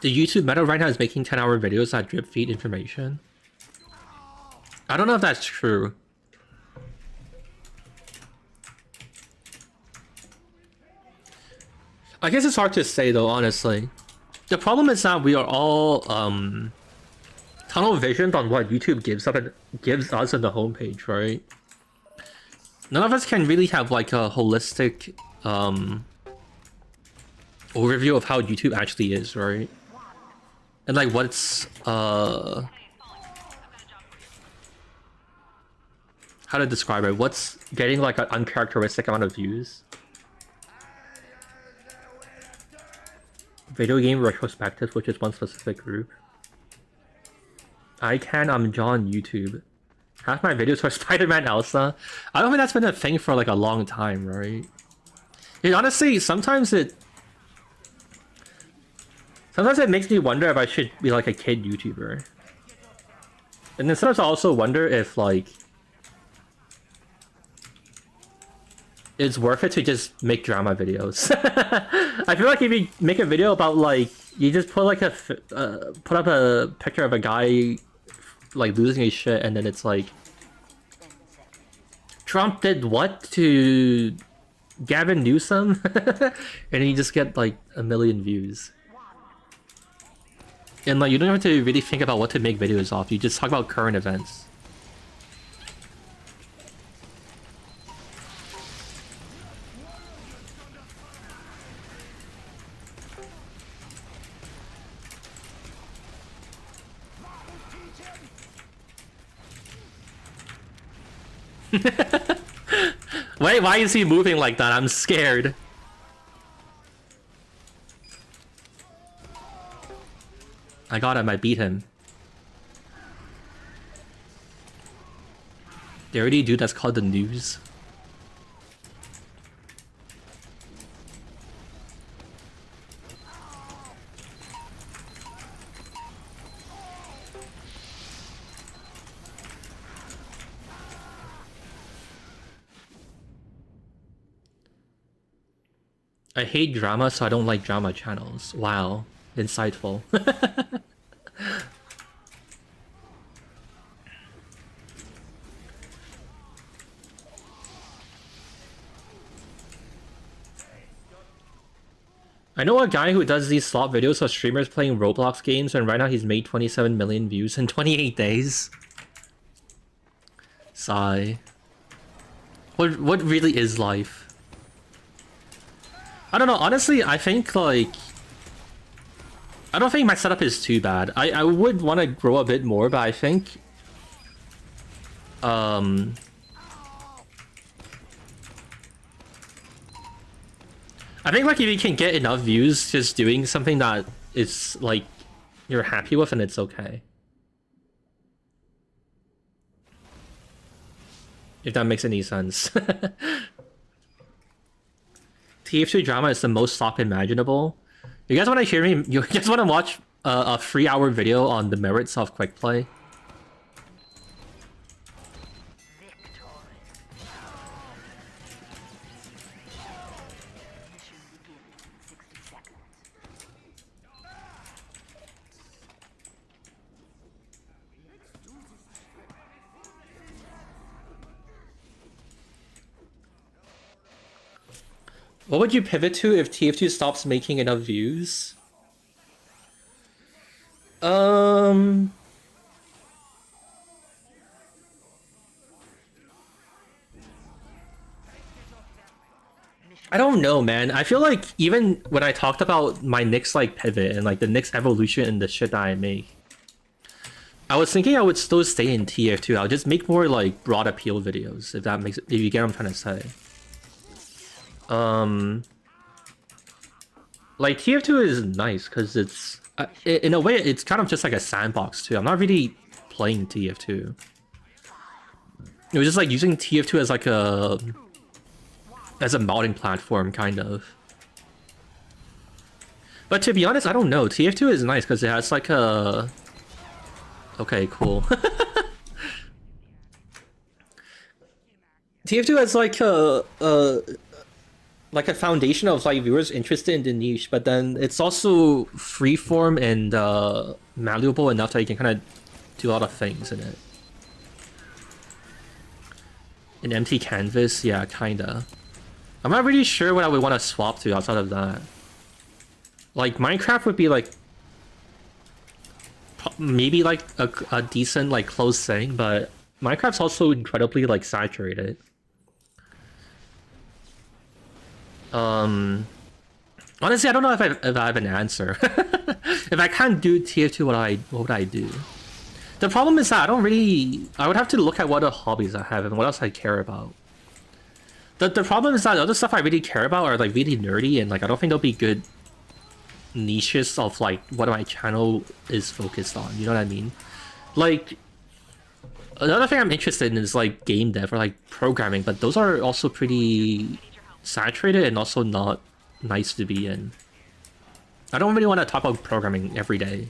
The YouTube meta right now is making 10-hour videos that drip feed information. I don't know if that's true. I guess it's hard to say though, honestly. The problem is that we are all tunnel visioned on what YouTube gives us on the homepage, right? None of us can really have like a holistic overview of how YouTube actually is, right? And like what's how to describe it? What's getting like an uncharacteristic amount of views? Video game retrospective, which is one specific group. I'm John YouTube. Half my videos are Spider-Man Elsa. I don't think that's been a thing for like a long time, right? And honestly, sometimes it makes me wonder if I should be like a kid YouTuber. And then sometimes I also wonder if like it's worth it to just make drama videos. I feel like if you make a video about like, you just put like put up a picture of a guy like losing his shit, and then it's like, Trump did what to Gavin Newsom? And you just get like 1 million views. And like, you don't have to really think about what to make videos off, you just talk about current events. Wait, why is he moving like that? I'm scared. I got him, I beat him. They already do that's called the news. I hate drama, so I don't like drama channels. Wow, insightful. I know a guy who does these slot videos of streamers playing Roblox games, and right now he's made 27 million views in 28 days. Sigh. What really is life? I don't know, honestly, I think, like... I don't think my setup is too bad. I would want to grow a bit more, but I think... I think, like, if you can get enough views just doing something that is, like, you're happy with, and it's okay. If that makes any sense. TF2 drama is the most slop imaginable. You guys want to hear me? You guys want to watch a 3-hour video on the merits of quick play? What would you pivot to if TF2 stops making enough views? I don't know, man. I feel like even when I talked about my next like pivot and like the next evolution in the shit that I make, I was thinking I would still stay in TF2. I'll just make more like broad appeal videos, if that makes it, if you get what I'm trying to say. Like TF2 is nice because it's in a way it's kind of just like a sandbox too. I'm not really playing TF2. It was just like using TF2 as like a modding platform kind of. But to be honest, I don't know. TF2 is nice because it has like a... Okay, cool. TF2 has like a foundation of like viewers interested in the niche, but then it's also freeform and malleable enough that you can kind of do a lot of things in it. An empty canvas, yeah, kinda. I'm not really sure what I would want to swap to outside of that. Like Minecraft would be like maybe like a decent like close thing, but Minecraft's also incredibly like saturated. Honestly, I don't know if I have an answer. If I can't do TF2, what would I do? The problem is that I would have to look at what other hobbies I have and what else I care about. The problem is that the other stuff I really care about are like really nerdy, and like I don't think there'll be good niches of like what my channel is focused on, you know what I mean? Like another thing I'm interested in is like game dev or like programming, but those are also pretty saturated and also not nice to be in. I don't really want to talk about programming every day,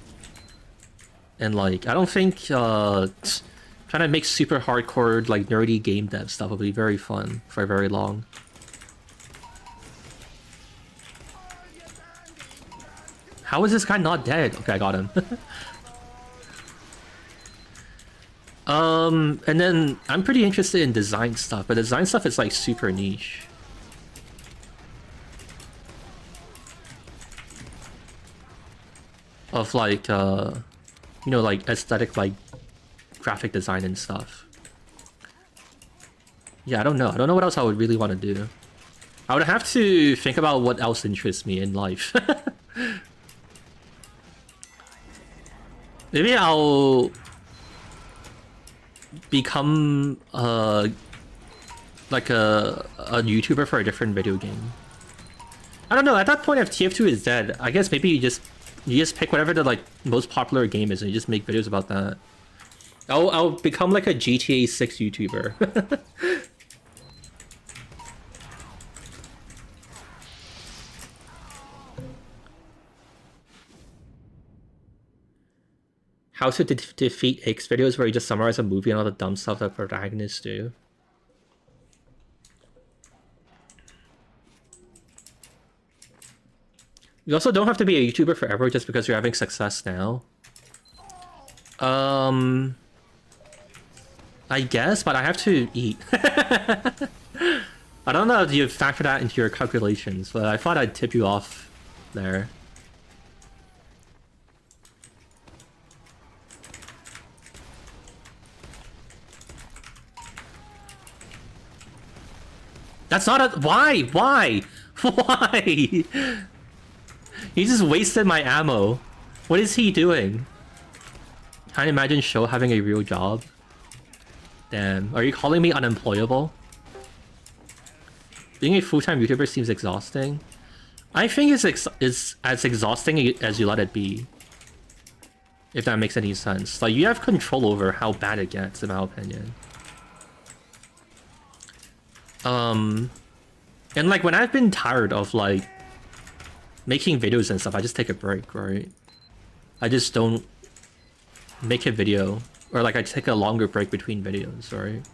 and like I don't think trying to make super hardcore like nerdy game dev stuff will be very fun for very long. How is this guy not dead? Okay, I got him. And then I'm pretty interested in design stuff, but design stuff is like super niche. Of like, you know, like aesthetic, like graphic design and stuff. Yeah, I don't know. I don't know what else I would really want to do. I would have to think about what else interests me in life. Maybe I'll become like a YouTuber for a different video game. I don't know. At that point, if TF2 is dead, I guess maybe you just pick whatever the like most popular game is and you just make videos about that. I'll become like a GTA 6 YouTuber. How to defeat X videos where you just summarize a movie and all the dumb stuff that protagonists do. You also don't have to be a YouTuber forever just because you're having success now. I guess, but I have to eat. I don't know if you factor that into your calculations, but I thought I'd tip you off there. That's not a... Why? Why? Why? He just wasted my ammo. What is he doing? Can't imagine Sho having a real job. Damn. Are you calling me unemployable? Being a full-time YouTuber seems exhausting. I think it's as exhausting as you let it be. If that makes any sense. Like, you have control over how bad it gets, in my opinion. And like, when I've been tired of, like, making videos and stuff, I just take a break, right? I just don't make a video. Or like, I take a longer break between videos, right?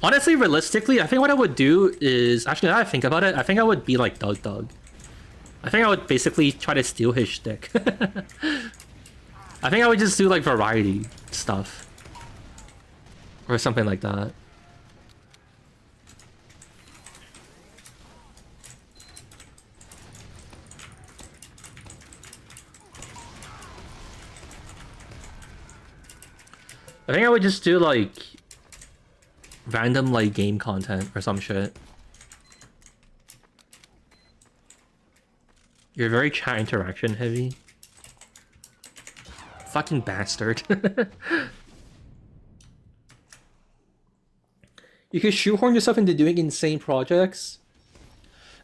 Honestly, realistically, I think what I would do is... Actually, now I think about it, I think I would be like Doug. I think I would basically try to steal his shtick. I think I would just do like variety stuff. Or something like that. I think I would just do like random like game content or some shit. You're very chat interaction heavy. Fucking bastard. You can shoehorn yourself into doing insane projects.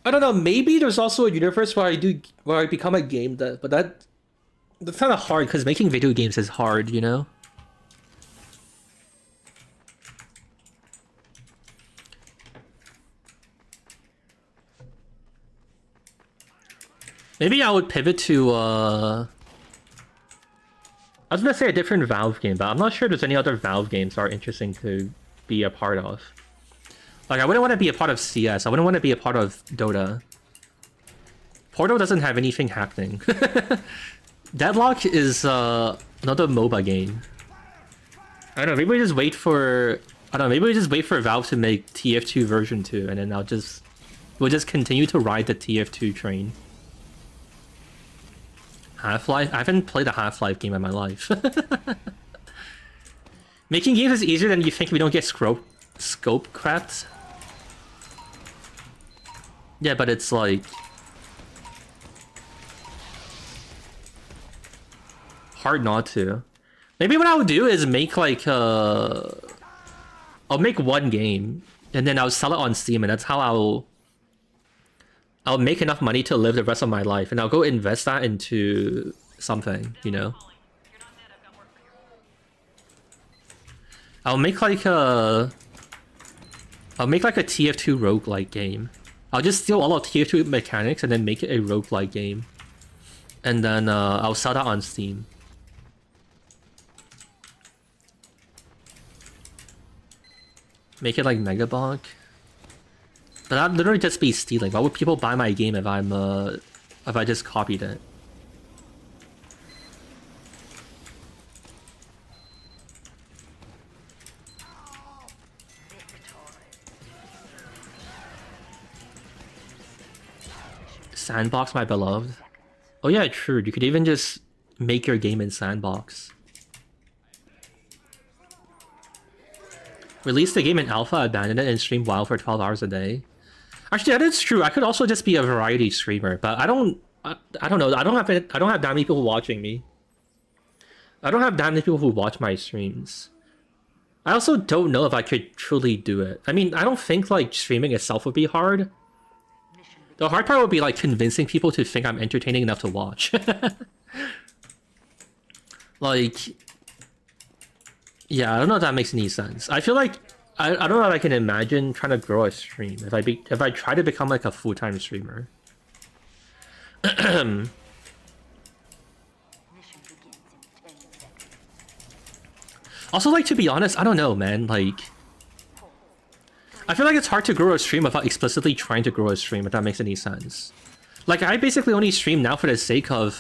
I don't know, maybe there's also a universe where I become a game dev, but that's kind of hard because making video games is hard, you know? Maybe I would pivot to, I was gonna say a different Valve game, but I'm not sure there's any other Valve games that are interesting to be a part of. Like, I wouldn't want to be a part of CS, I wouldn't want to be a part of Dota. Portal doesn't have anything happening. Deadlock is, another MOBA game. I don't know, maybe we just wait for... I don't know, maybe we just wait for Valve to make TF2 version 2, and then we'll just continue to ride the TF2 train. Half-Life? I haven't played a Half-Life game in my life. Making games is easier than you think if we don't get scope crapped. Yeah, but it's like... hard not to. Maybe what I would do is make like I'll make one game and then I'll sell it on Steam, and that's how I'll make enough money to live the rest of my life, and I'll go invest that into something, you know? I'll make like a TF2 roguelike game. I'll just steal all of TF2 mechanics and then make it a roguelike game. And then I'll sell that on Steam. Make it like Megabog. But that'd literally just be stealing. Why would people buy my game if if I just copied it? Sandbox, my beloved. Oh yeah, true. You could even just make your game in Sandbox. Release the game in alpha, abandon it, and stream WoW for 12 hours a day. Actually, that is true. I could also just be a variety streamer, but I don't know. I don't have that many people watching me. I don't have that many people who watch my streams. I also don't know if I could truly do it. I mean, I don't think like streaming itself would be hard. The hard part would be like convincing people to think I'm entertaining enough to watch. Like, yeah, I don't know if that makes any sense. I feel like I don't know if I can imagine trying to grow a stream if I try to become like a full-time streamer. Also, like, to be honest, I don't know, man. Like, I feel like it's hard to grow a stream without explicitly trying to grow a stream, if that makes any sense. Like, I basically only stream now for the sake of,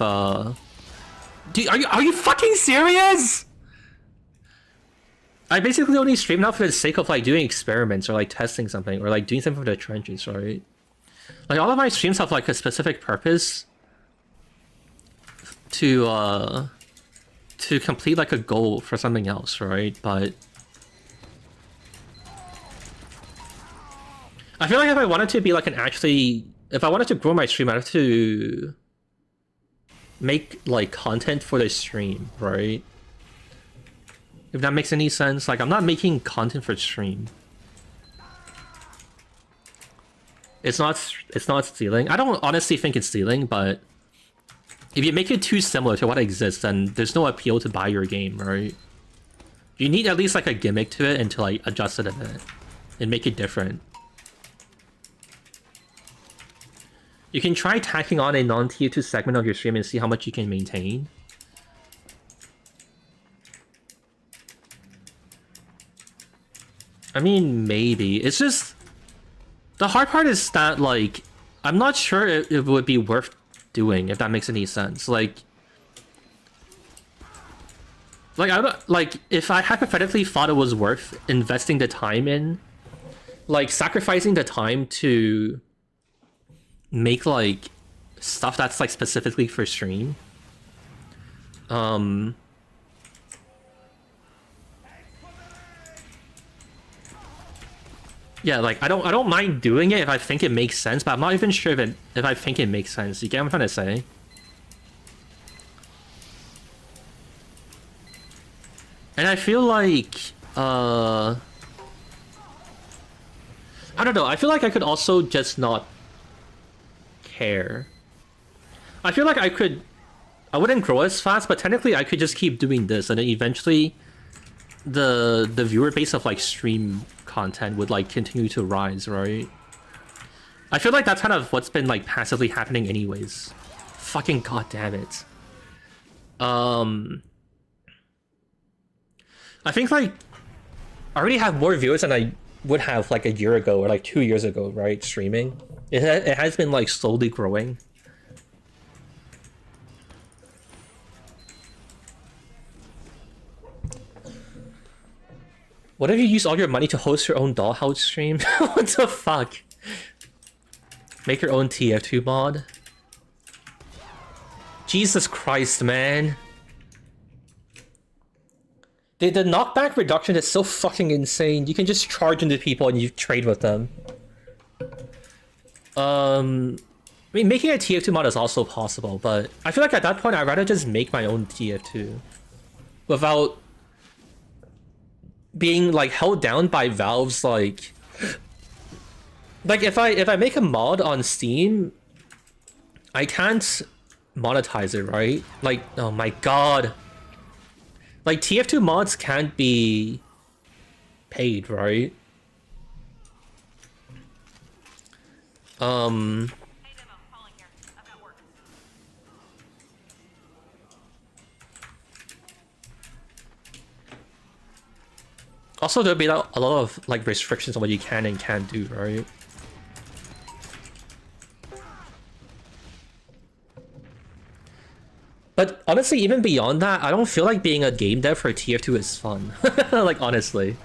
Dude, are you fucking serious? I basically only stream now for the sake of, like, doing experiments or, like, testing something or, like, doing something for the trenches, right? Like, all of my streams have, like, a specific purpose to complete, like, a goal for something else, right? But I feel like if I wanted to be, like, if I wanted to grow my stream, I'd have to make, like, content for the stream, right? If that makes any sense. Like, I'm not making content for stream. It's not stealing. I don't honestly think it's stealing, but if you make it too similar to what exists, then there's no appeal to buy your game, right? You need at least, like, a gimmick to it and to, like, adjust it a bit and make it different. You can try tacking on a non-tier 2 segment of your stream and see how much you can maintain. I mean, maybe. It's just... The hard part is that, like, I'm not sure it would be worth doing, if that makes any sense. Like, I don't... Like, if I hypothetically thought it was worth investing the time in, like, sacrificing the time to make, like, stuff that's, like, specifically for stream. Yeah, like, I don't mind doing it if I think it makes sense, but I'm not even sure if I think it makes sense. You get what I'm trying to say? And I feel like, I don't know, I feel like I could also just not care. I feel like I wouldn't grow as fast, but technically I could just keep doing this, and then eventually the viewer base of, like, stream content would, like, continue to rise, right? I feel like that's kind of what's been, like, passively happening anyways. Fucking goddamn it. I think, like, I already have more viewers than I would have, like, a year ago or, like, 2 years ago, right? Streaming. It has been, like, slowly growing. What if you use all your money to host your own dollhouse stream? What the fuck? Make your own TF2 mod? Jesus Christ, man. The knockback reduction is so fucking insane. You can just charge into people and you trade with them. I mean, making a TF2 mod is also possible, but I feel like at that point I'd rather just make my own TF2 without being, like, held down by Valve's, like if I make a mod on Steam, I can't monetize it, right? Like, oh my god, like, TF2 mods can't be paid, right? Also, there'll be a lot of, like, restrictions on what you can and can't do, right? But honestly, even beyond that, I don't feel like being a game dev for TF2 is fun. Like, honestly.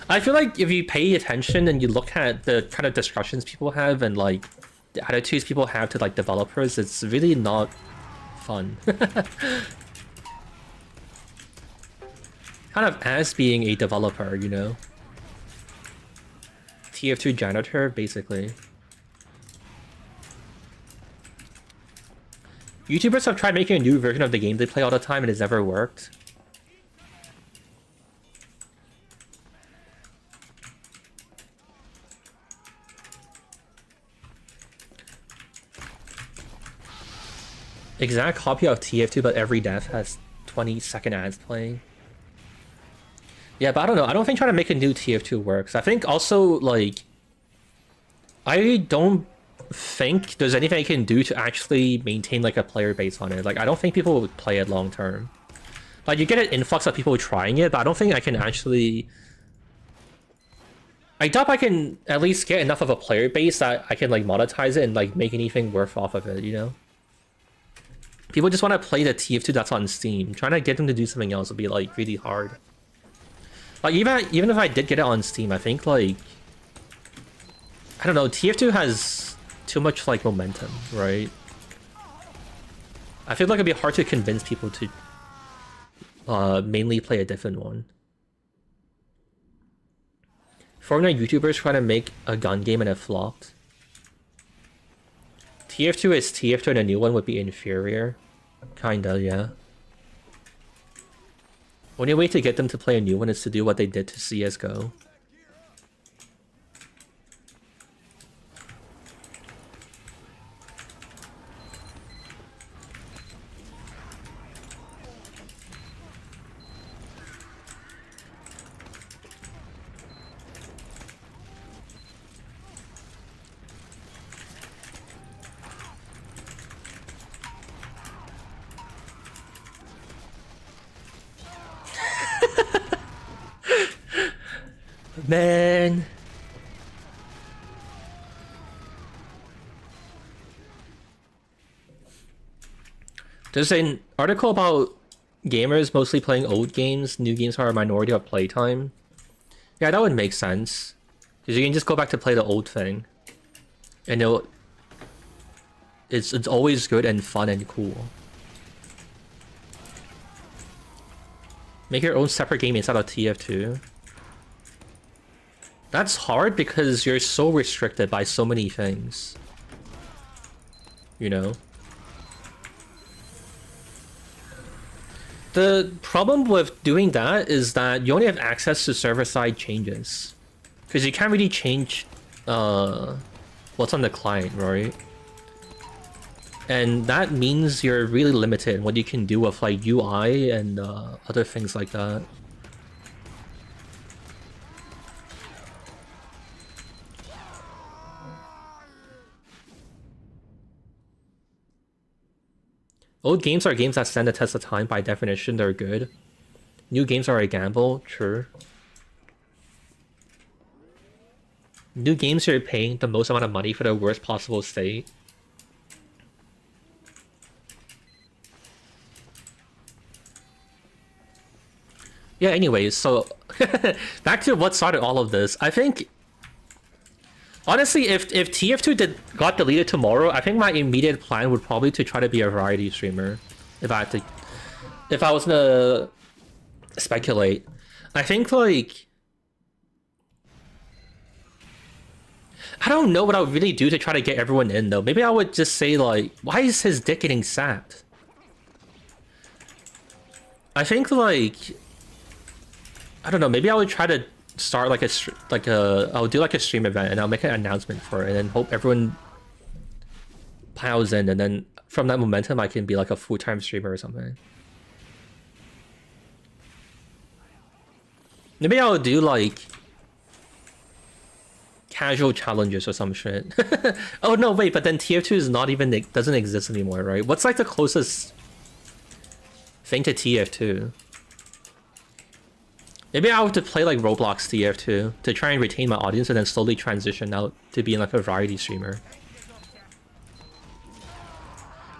I feel like if you pay attention and you look at the kind of discussions people have and, like, the attitudes people have to, like, developers, it's really not fun. Kind of as being a developer, you know? TF2 janitor, basically. YouTubers have tried making a new version of the game they play all the time and it's never worked. Exact copy of TF2, but every dev has 20-second ads playing. Yeah, but I don't know. I don't think trying to make a new TF2 works. I think also, like, I don't think there's anything I can do to actually maintain, like, a player base on it. Like, I don't think people would play it long term. Like, you get an influx of people trying it, but I don't think I can actually I doubt I can at least get enough of a player base that I can like monetize it and like make anything worth off of it, you know? People just want to play the TF2 that's on Steam. Trying to get them to do something else would be like really hard. Like even if I did get it on Steam, I think like I don't know, TF2 has too much like momentum, right? I feel like it'd be hard to convince people to mainly play a different one. Fortnite YouTubers trying to make a gun game and it flopped. TF2 is TF2 and a new one would be inferior. Kinda, yeah. Only way to get them to play a new one is to do what they did to CSGO. Man. There's an article about gamers mostly playing old games. New games are a minority of playtime. Yeah, that would make sense. Because you can just go back to play the old thing. And it's always good and fun and cool. Make your own separate game inside of TF2. That's hard because you're so restricted by so many things. You know? The problem with doing that is that you only have access to server-side changes. Because you can't really change what's on the client, right? And that means you're really limited in what you can do with like UI and other things like that. Old games are games that stand the test of time. By definition, they're good. New games are a gamble, sure. New games, you're paying the most amount of money for the worst possible state. Yeah, anyways, so back to what started all of this. I think honestly, if TF2 got deleted tomorrow, I think my immediate plan would probably to try to be a variety streamer. If I was gonna speculate. I think like I don't know what I would really do to try to get everyone in though. Maybe I would just say like, why is his dick getting sapped? I think like I don't know, maybe I would try to start like I'll do like a stream event and I'll make an announcement for it and then hope everyone piles in, and then from that momentum I can be like a full-time streamer or something. Maybe I'll do like casual challenges or some shit. Oh no, wait, but then TF2 is not even, it doesn't exist anymore, right? What's like the closest thing to TF2? Maybe I have to play like Roblox TF2 to try and retain my audience and then slowly transition out to being like a variety streamer.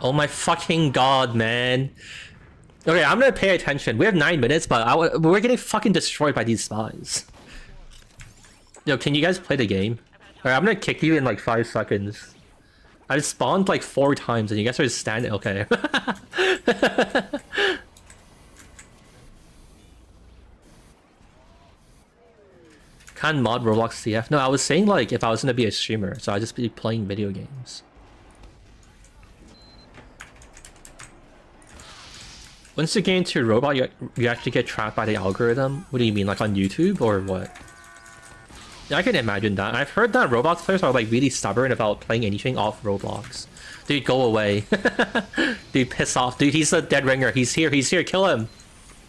Oh my fucking god, man. Okay, I'm gonna pay attention. We have 9 minutes, but we're getting fucking destroyed by these spies. Yo, can you guys play the game? Alright, I'm gonna kick you in like 5 seconds. I spawned like 4 times and you guys are just standing. Okay. Can't mod Roblox CF. No, I was saying like if I was gonna be a streamer, so I'd just be playing video games. Once you get into Roblox, you actually get trapped by the algorithm. What do you mean, like on YouTube or what? Yeah, I can imagine that. I've heard that Roblox players are like really stubborn about playing anything off Roblox. Dude, go away. Dude, piss off. Dude, he's the dead ringer. He's here, kill him.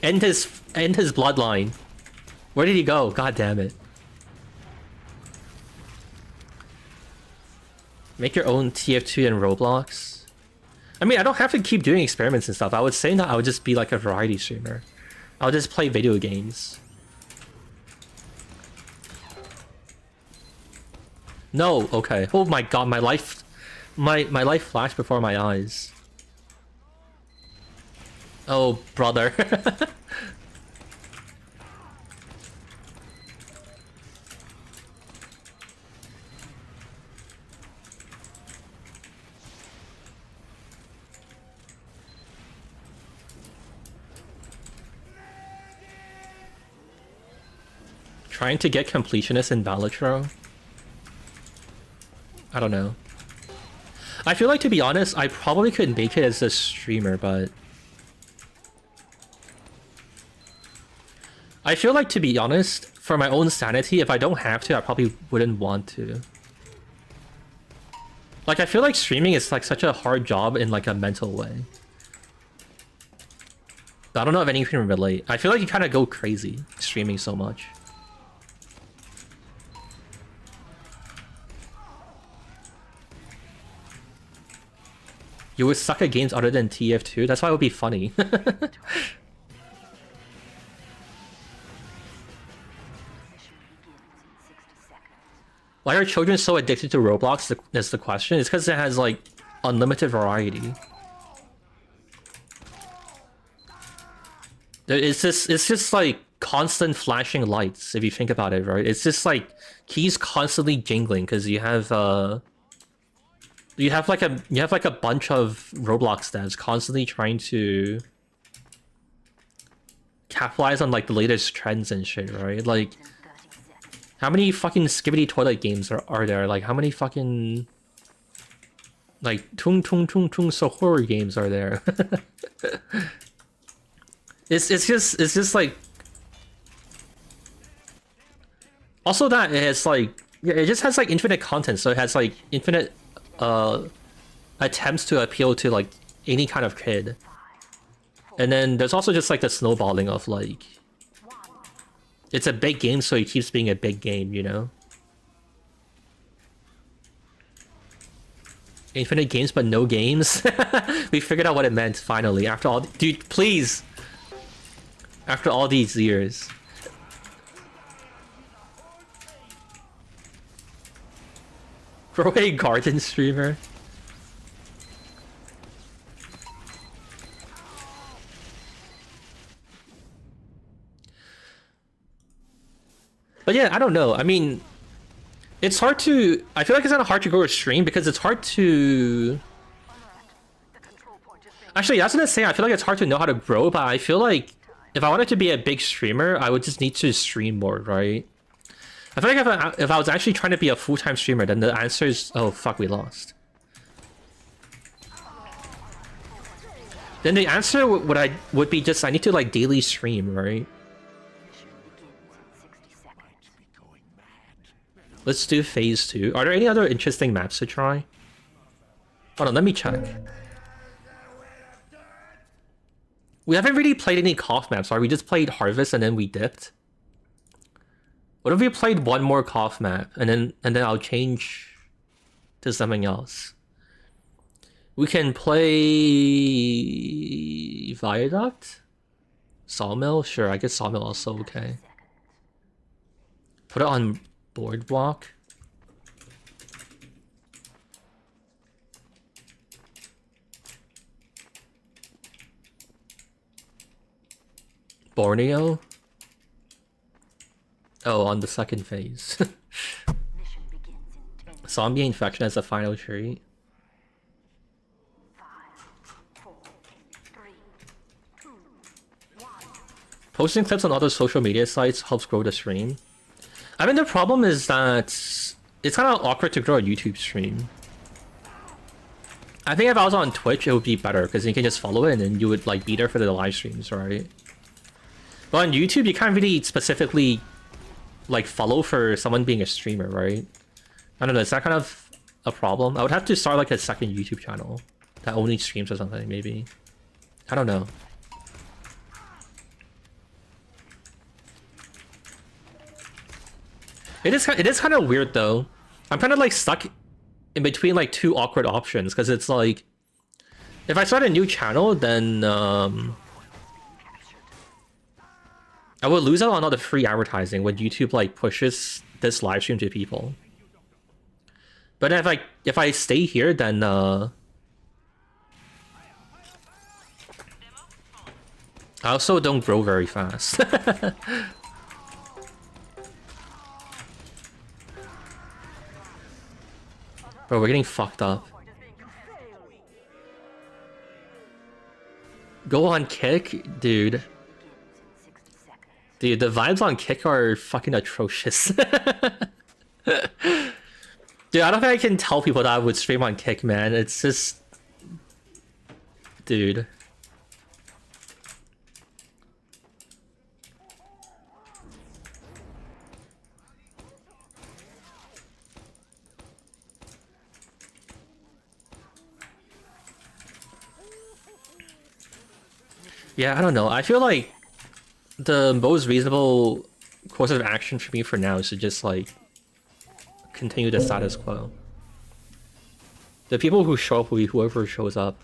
End his bloodline. Where did he go? God damn it. Make your own TF2 in Roblox. I mean, I don't have to keep doing experiments and stuff. I was saying that I would just be like a variety streamer. I'll just play video games. No, okay. Oh my god, my life flashed before my eyes. Oh, brother. Trying to get completionist in Dilbertron? I don't know. I feel like, to be honest, I probably could make it as a streamer, but... I feel like, to be honest, for my own sanity, if I don't have to, I probably wouldn't want to. Like, I feel like streaming is like such a hard job in like a mental way. I don't know if anyone can relate. I feel like you kind of go crazy streaming so much. You would suck at games other than TF2? That's why it would be funny. Why are children so addicted to Roblox? Is the question. It's because it has like unlimited variety. It's just like constant flashing lights if you think about it, right? It's just like keys constantly jingling because you have like a bunch of Roblox devs constantly trying to capitalize on like the latest trends and shit, right? Like, how many fucking skibbity toilet games are there? Like, how many fucking like tung tung tung tung so horror games are there? it's just like, also that it's like, yeah, it just has like infinite content, so it has like infinite attempts to appeal to like any kind of kid. And then there's also just like the snowballing of like, it's a big game, so it keeps being a big game, you know? Infinite games but no games? We figured out what it meant finally after all. Dude, please! After all these years. Grow a garden streamer? But yeah, I don't know. I mean, it's hard to... I feel like it's kind of hard to grow a stream because it's hard to... Actually, that's what I was gonna say. I feel like it's hard to know how to grow, but I feel like if I wanted to be a big streamer, I would just need to stream more, right? I feel like if I was actually trying to be a full-time streamer, then the answer is... Oh, fuck, we lost. Then the answer would be just, I need to, like, daily stream, right? Let's do phase 2. Are there any other interesting maps to try? Hold on, let me check. We haven't really played any cough maps, right? We just played Harvest and then we dipped. What if we played one more cough map and then I'll change to something else? We can play Viaduct? Sawmill? Sure, I guess Sawmill also okay. Put it on Boardwalk. Borneo? Oh, on the second phase. Zombie infection as a final treat. 5, 4, 3, 2, 1. Posting clips on other social media sites helps grow the stream. I mean, the problem is that it's kind of awkward to grow a YouTube stream. I think if I was on Twitch, it would be better because you can just follow it and then you would like be there for the live streams, right? But on YouTube, you can't really specifically like follow for someone being a streamer, right? I don't know, is that kind of a problem? I would have to start like a second YouTube channel that only streams or something, maybe. I don't know. It is kind of weird though. I'm kind of like stuck in between like two awkward options because it's like, if I start a new channel, then I would lose out on all the free advertising when YouTube like pushes this live stream to people. But if I stay here, then I also don't grow very fast. Bro, we're getting fucked up. Go on kick, dude. Dude, the vibes on kick are fucking atrocious. Dude, I don't think I can tell people that I would stream on kick, man. It's just... Dude. Yeah, I don't know. I feel like the most reasonable course of action for me for now is to just, like, continue the status quo. The people who show up will be whoever shows up.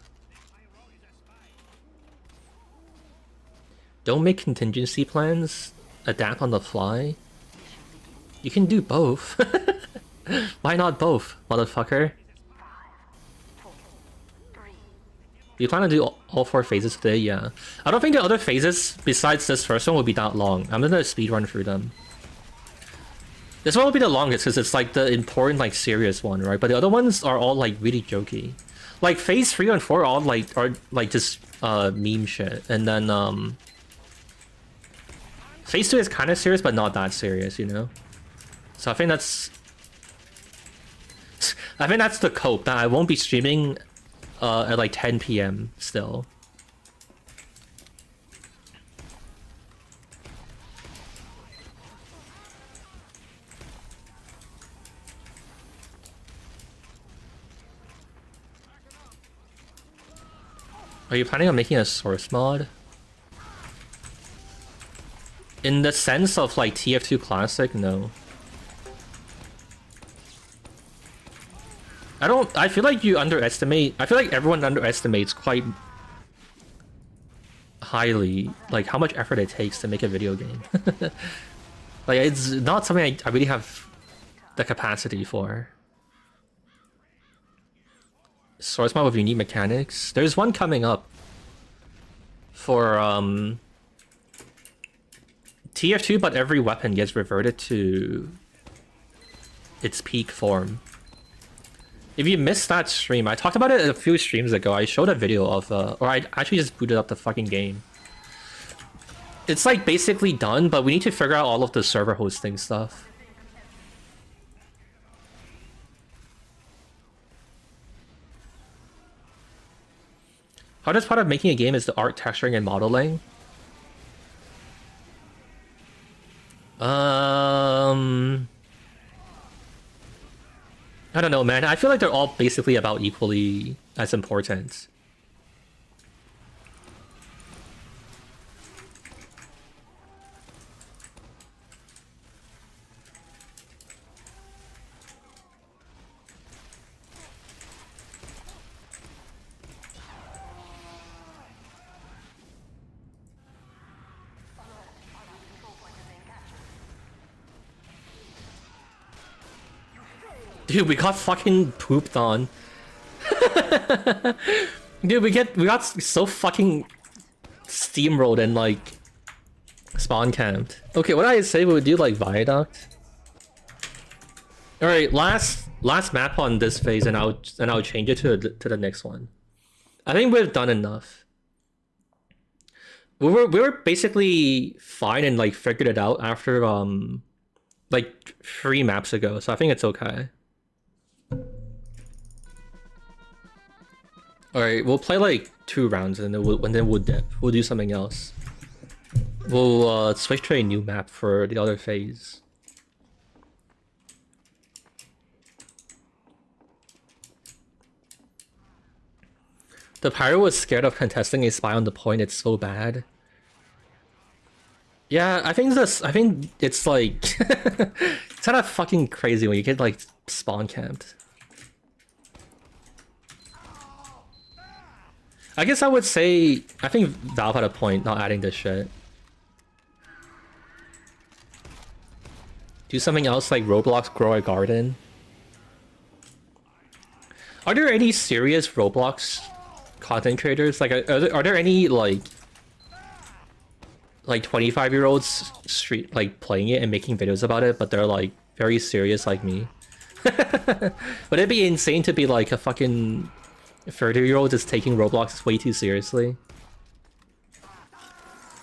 Don't make contingency plans. Adapt on the fly. You can do both. Why not both, motherfucker? You plan to do all 4 phases today? Yeah. I don't think the other phases, besides this first one, will be that long. I'm gonna speedrun through them. This one will be the longest because it's like the important, like, serious one, right? But the other ones are all like really jokey. Like phase 3 and 4 are like just meme shit, and then phase 2 is kind of serious but not that serious, you know. So I think that's the cope, that I won't be streaming at like 10 PM still. Are you planning on making a source mod? In the sense of like TF2 Classic, no. I feel like you underestimate, I feel like everyone underestimates quite highly, like, how much effort it takes to make a video game. Like, it's not something I really have the capacity for. Source mod with unique mechanics. There's one coming up for TF2, but every weapon gets reverted to its peak form. If you missed that stream, I talked about it a few streams ago. I showed a video of or I actually just booted up the fucking game. It's like basically done, but we need to figure out all of the server hosting stuff. Hardest part of making a game is the art texturing and modeling. I don't know, man. I feel like they're all basically about equally as important. Dude, we got fucking pooped on. Dude, we got so fucking steamrolled and like spawn camped. Okay, what did I say we would do, like Viaduct? All right, last map on this phase, and I'll change it to the next one. I think we've done enough. We were basically fine and like figured it out after like 3 maps ago, so I think it's okay. Alright, we'll play like 2 rounds and then we'll dip. We'll do something else. We'll switch to a new map for the other phase. The pirate was scared of contesting a spy on the point, it's so bad. Yeah, I think it's like it's kind of fucking crazy when you get like spawn camped. I guess I would say I think Valve had a point not adding this shit. Do something else like Roblox grow a garden. Are there any serious Roblox content creators? Like, are there any like 25-year-olds street like playing it and making videos about it, but they're like very serious like me? Would it be insane to be like a fucking 30-year-old just taking Roblox way too seriously?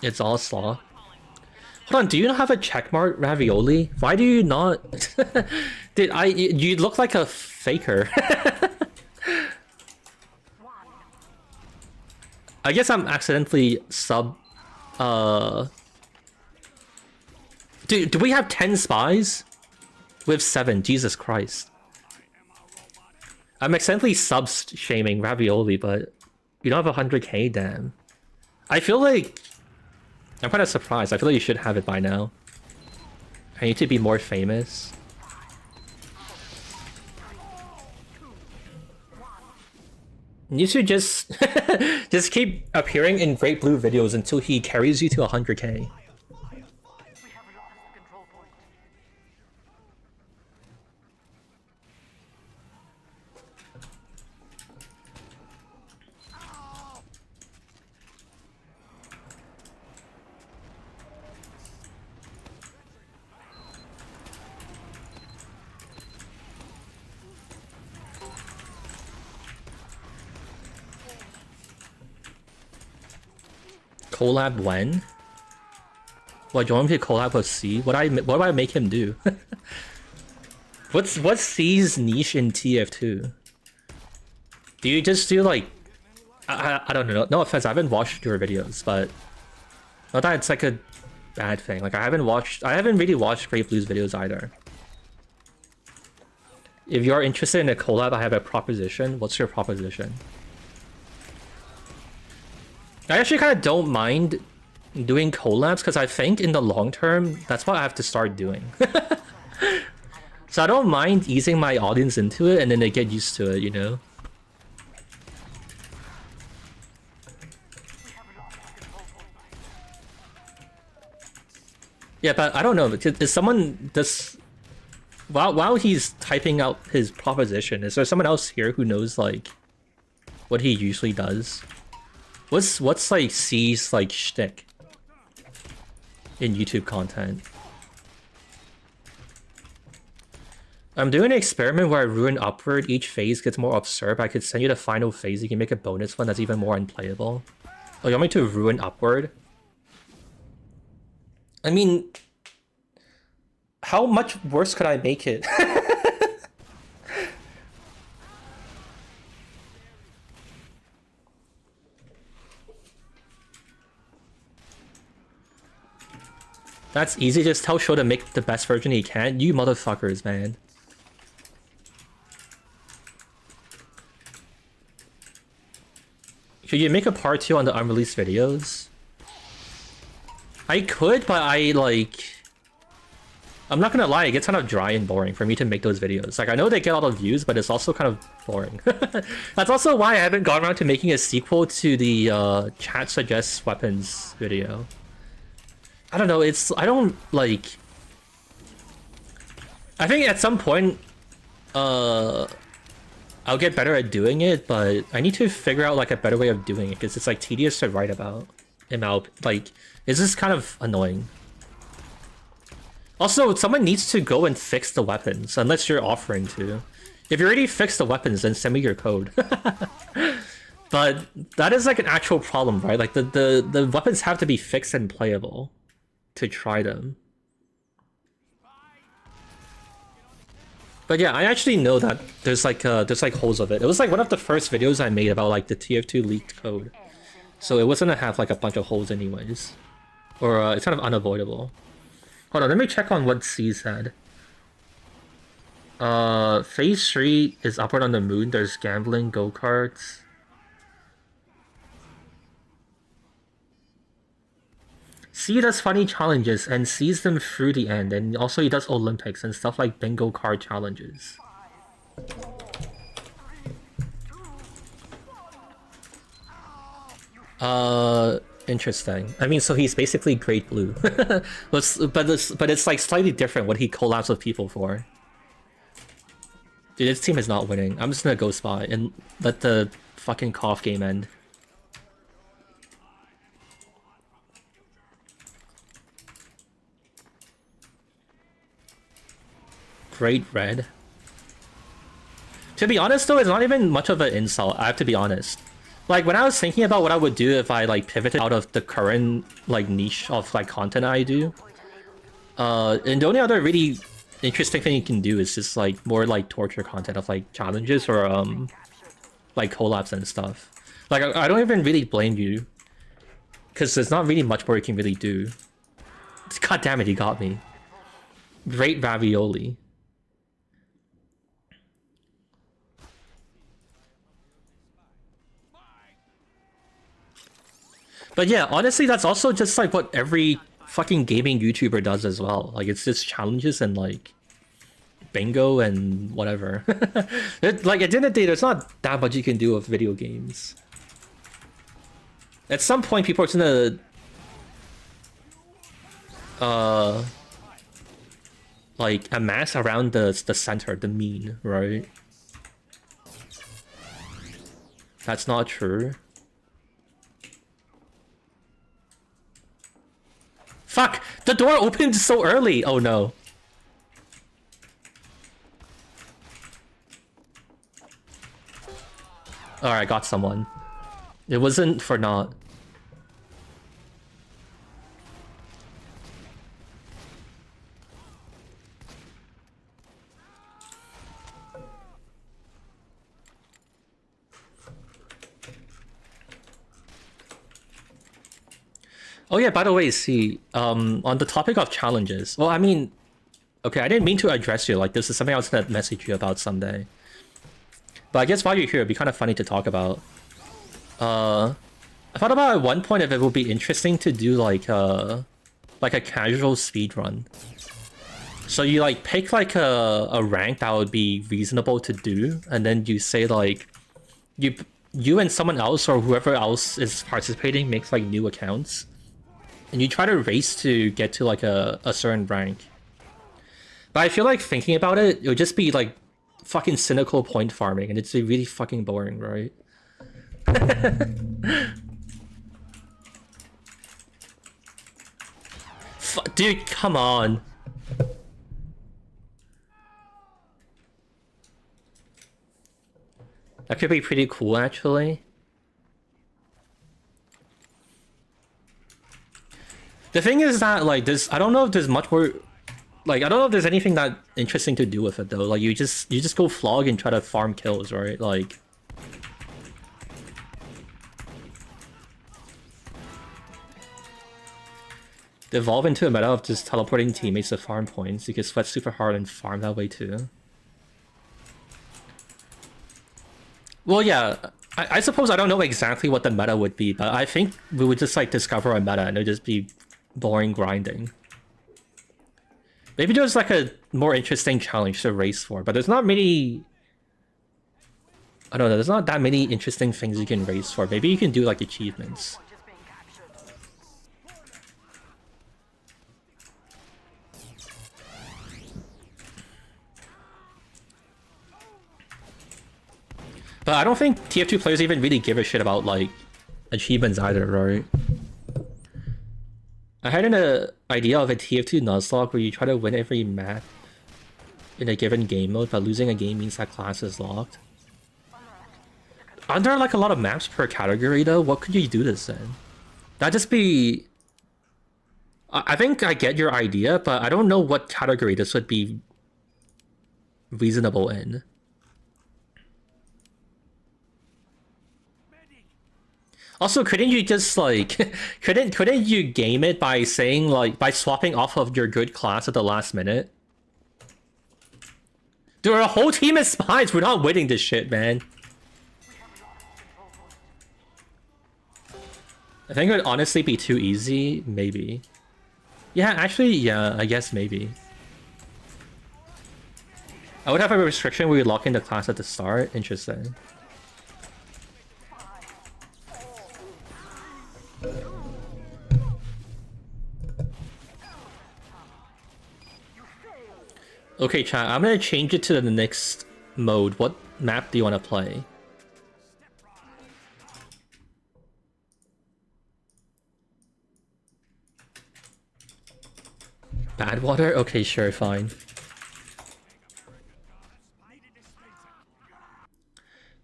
It's all slaw. Hold on, do you not have a checkmark, Ravioli? Why do you not? You look like a faker. I guess I'm accidentally sub. Do we have 10 spies? We have 7. Jesus Christ. I'm accidentally shaming Ravioli, but you don't have 100k, damn. I feel like I'm kind of surprised. I feel like you should have it by now. I need to be more famous. You should just just keep appearing in Great Blue videos until he carries you to 100k. We have lost the control point. Collab when? What, do you want me to collab with C? What do I make him do? What's C's niche in TF2? Do you just do like I don't know. No offense, I haven't watched your videos, but not that it's like a bad thing. Like I haven't really watched Great Blue's videos either. If you're interested in a collab, I have a proposition. What's your proposition? I actually kind of don't mind doing collabs because I think in the long term, that's what I have to start doing. So I don't mind easing my audience into it and then they get used to it, you know? Yeah, but I don't know. Is someone this while he's typing out his proposition, is there someone else here who knows like what he usually does? What's like C's like shtick in YouTube content? I'm doing an experiment where I ruin upward. Each phase gets more absurd. I could send you the final phase. You can make a bonus one that's even more unplayable. Oh, you want me to ruin upward? I mean, how much worse could I make it? That's easy, just tell Sho to make the best version he can. You motherfuckers, man. Should you make a part 2 on the unreleased videos? I could, but I'm not gonna lie, it gets kind of dry and boring for me to make those videos. Like, I know they get a lot of views, but it's also kind of boring. That's also why I haven't gone around to making a sequel to the chat suggests weapons video. I don't know, I think at some point, I'll get better at doing it, but I need to figure out like a better way of doing it, because it's like tedious to write about. Like, it's just kind of annoying. Also, someone needs to go and fix the weapons, unless you're offering to. If you already fixed the weapons, then send me your code. But that is like an actual problem, right? Like the weapons have to be fixed and playable to try them. But yeah, I actually know that there's like holes of it. It was like one of the first videos I made about like the TF2 leaked code. So it wasn't gonna have like a bunch of holes anyways. Or it's kind of unavoidable. Hold on, let me check on what C said. Phase 3 is upward on the moon. There's gambling, go-karts. C does funny challenges and sees them through the end, and also he does Olympics and stuff like bingo card challenges. Interesting. I mean, so he's basically Great Blue. but it's like slightly different what he collabs with people for. Dude, this team is not winning. I'm just gonna go spot and let the fucking cough game end. Great red. To be honest though, it's not even much of an insult, I have to be honest. Like, when I was thinking about what I would do if I, like, pivoted out of the current, like, niche of, like, content I do, and the only other really interesting thing you can do is just, like, more, like, torture content of, like, challenges or, like, collabs and stuff. Like, I don't even really blame you, because there's not really much more you can really do. God damn it, he got me. Great ravioli. But yeah, honestly, that's also just like what every fucking gaming YouTuber does as well. Like, it's just challenges and like bingo and whatever. Like, at the end of the day, there's not that much you can do with video games. At some point, people are gonna like amass around the center, the mean, right? That's not true. Fuck! The door opened so early! Oh no. Alright, got someone. It wasn't for naught. Oh yeah, by the way, see, on the topic of challenges, well, I mean, okay, I didn't mean to address you, like, this is something I was gonna message you about someday. But I guess while you're here, it'd be kind of funny to talk about. I thought about at one point if it would be interesting to do, like a casual speed run. So you, like, pick, like, a rank that would be reasonable to do, and then you say, like, you and someone else or whoever else is participating makes, like, new accounts. And you try to race to get to like a certain rank. But I feel like thinking about it, it would just be like fucking cynical point farming, and it's really fucking boring, right? Dude, come on. That could be pretty cool, actually. The thing is that, like, this, I don't know if there's much more, like, I don't know if there's anything that interesting to do with it, though. Like, you just go flog and try to farm kills, right? Like... Evolve into a meta of just teleporting teammates to farm points. You can sweat super hard and farm that way, too. Well, yeah, I suppose I don't know exactly what the meta would be, but I think we would just, like, discover a meta and it would just be boring grinding. Maybe there's like a more interesting challenge to race for, but there's not many... I don't know, there's not that many interesting things you can race for. Maybe you can do like achievements. But I don't think TF2 players even really give a shit about like achievements either, right? I had an idea of a TF2 Nuzlocke where you try to win every map in a given game mode, but losing a game means that class is locked. Aren't there like a lot of maps per category though? What could you do this in? That'd just be... I think I get your idea, but I don't know what category this would be reasonable in. Also, couldn't you just like couldn't you game it by saying like by swapping off of your good class at the last minute? Dude, our whole team is spies. We're not winning this shit, man. I think it would honestly be too easy, maybe. Yeah, actually, yeah, I guess maybe. I would have a restriction where we lock in the class at the start. Interesting. Okay, chat, I'm gonna change it to the next mode, what map do you want to play? Badwater? Okay, sure, fine.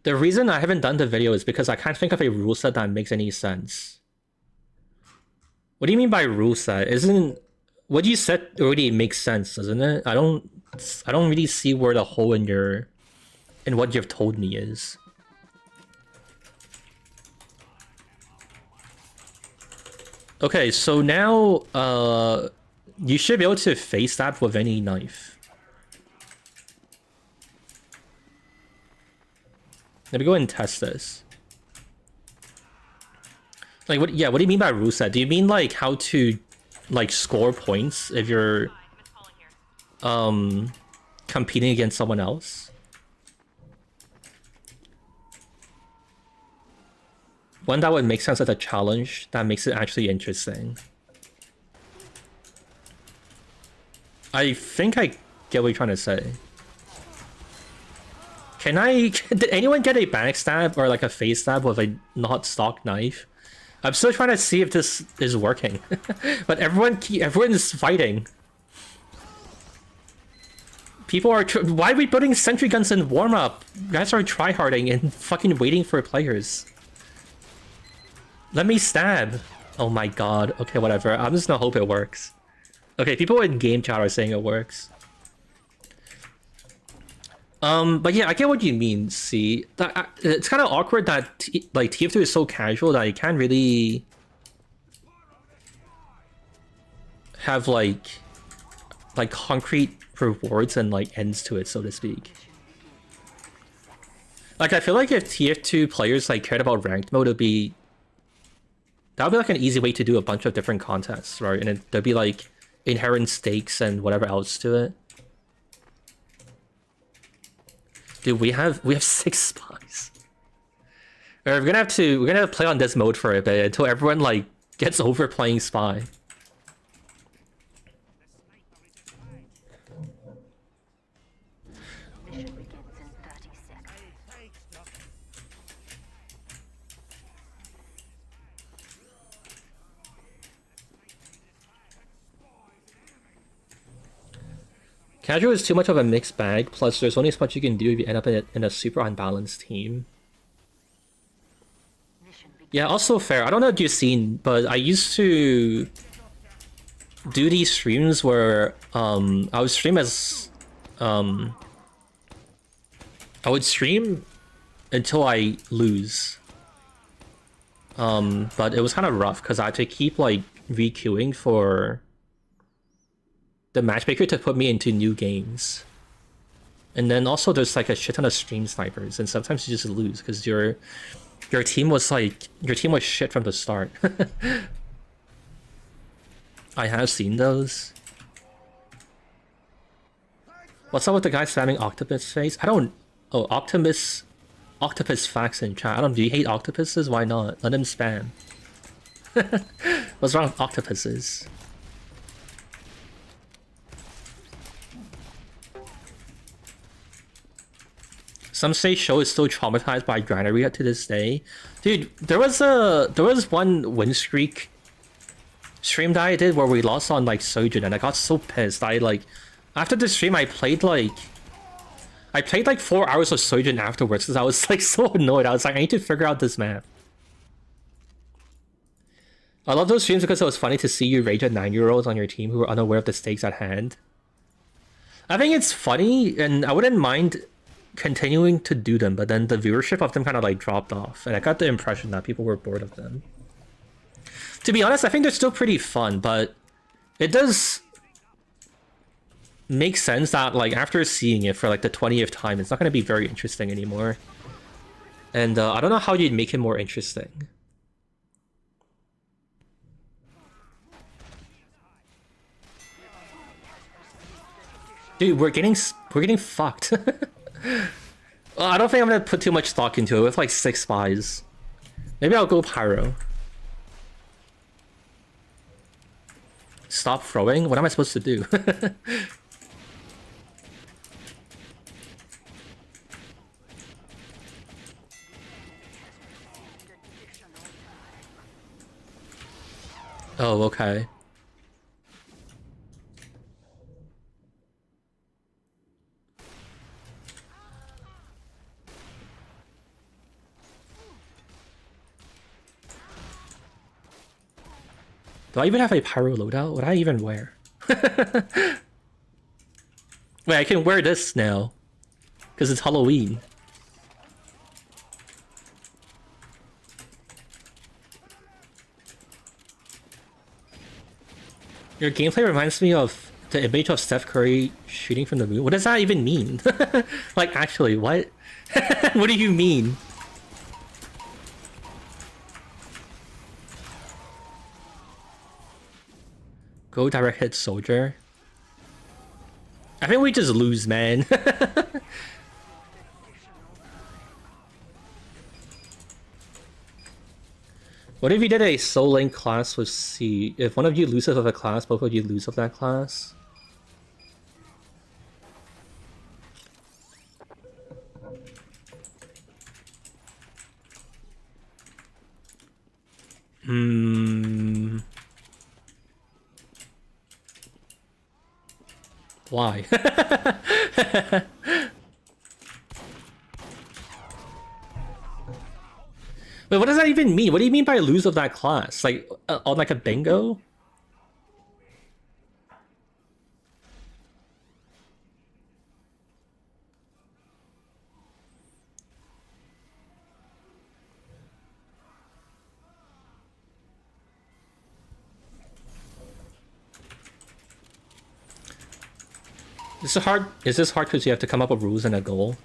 The reason I haven't done the video is because I can't think of a rule set that makes any sense. What do you mean by rule set? Isn't what you said already makes sense, doesn't it? I don't really see where the hole in what you've told me is. Okay, so now you should be able to facestab with any knife. Let me go and test this. Like what? Yeah, what do you mean by rule set? Do you mean like how to like score points if you're competing against someone else? One that would make sense as a challenge that makes it actually interesting. I think I get what you're trying to say. Did anyone get a backstab or like a facestab with a not stock knife? I'm still trying to see if this is working. But everyone's fighting. People are why are we putting sentry guns in warm-up? You guys are tryharding and fucking waiting for players. Let me stab. Oh my god. Okay, whatever. I'm just gonna hope it works. Okay, people in game chat are saying it works. But yeah, I get what you mean. See, it's kind of awkward that like TF2 is so casual that you can't really have like concrete rewards and like ends to it, so to speak. Like I feel like if TF2 players like cared about ranked mode, that would be like an easy way to do a bunch of different contests, right? And there'd be like inherent stakes and whatever else to it. Dude, we have 6 spies. We're gonna have to play on this mode for a bit until everyone like gets over playing spy. Mission begins in 30 seconds. Casual is too much of a mixed bag, plus there's only so much you can do if you end up in a super unbalanced team. Yeah, also fair. I don't know if you've seen, but I used to do these streams where I would stream as I would stream until I lose. But it was kind of rough because I had to keep like re-queuing for the matchmaker to put me into new games. And then also there's like a shit ton of stream snipers, and sometimes you just lose because your team was shit from the start. I have seen those. What's up with the guy spamming octopus face? I don't. Oh, octopus facts in chat. I don't. Do you hate octopuses? Why not? Let him spam. What's wrong with octopuses? Some say Show is still traumatized by Granary to this day. Dude, there was one win streak stream that I did where we lost on like Sojourn, and I got so pissed. I like after the stream I played like 4 hours of Sojourn afterwards because I was like so annoyed. I was like, I need to figure out this map. I love those streams because it was funny to see you rage at 9-year-olds on your team who were unaware of the stakes at hand. I think it's funny, and I wouldn't mind continuing to do them, but then the viewership of them kind of like dropped off, and I got the impression that people were bored of them. To be honest, I think they're still pretty fun, but it does make sense that like after seeing it for like the 20th time, it's not going to be very interesting anymore. And I don't know how you'd make it more interesting. Dude, we're getting fucked. Well, I don't think I'm gonna put too much stock into it with like 6 spies. Maybe I'll go pyro. Stop throwing? What am I supposed to do? Oh, okay. Do I even have a pyro loadout? What I even wear? Wait, I can wear this now. Because it's Halloween. Your gameplay reminds me of the image of Steph Curry shooting from the moon. What does that even mean? Like, actually, what? What do you mean? Go direct hit soldier. I think we just lose, man. What if you did a soul link class with C? If one of you loses of a class, both of you lose of that class. Why? Wait, what does that even mean? What do you mean by lose of that class? Like, on like a bingo? This is hard. Is this hard because you have to come up with rules and a goal?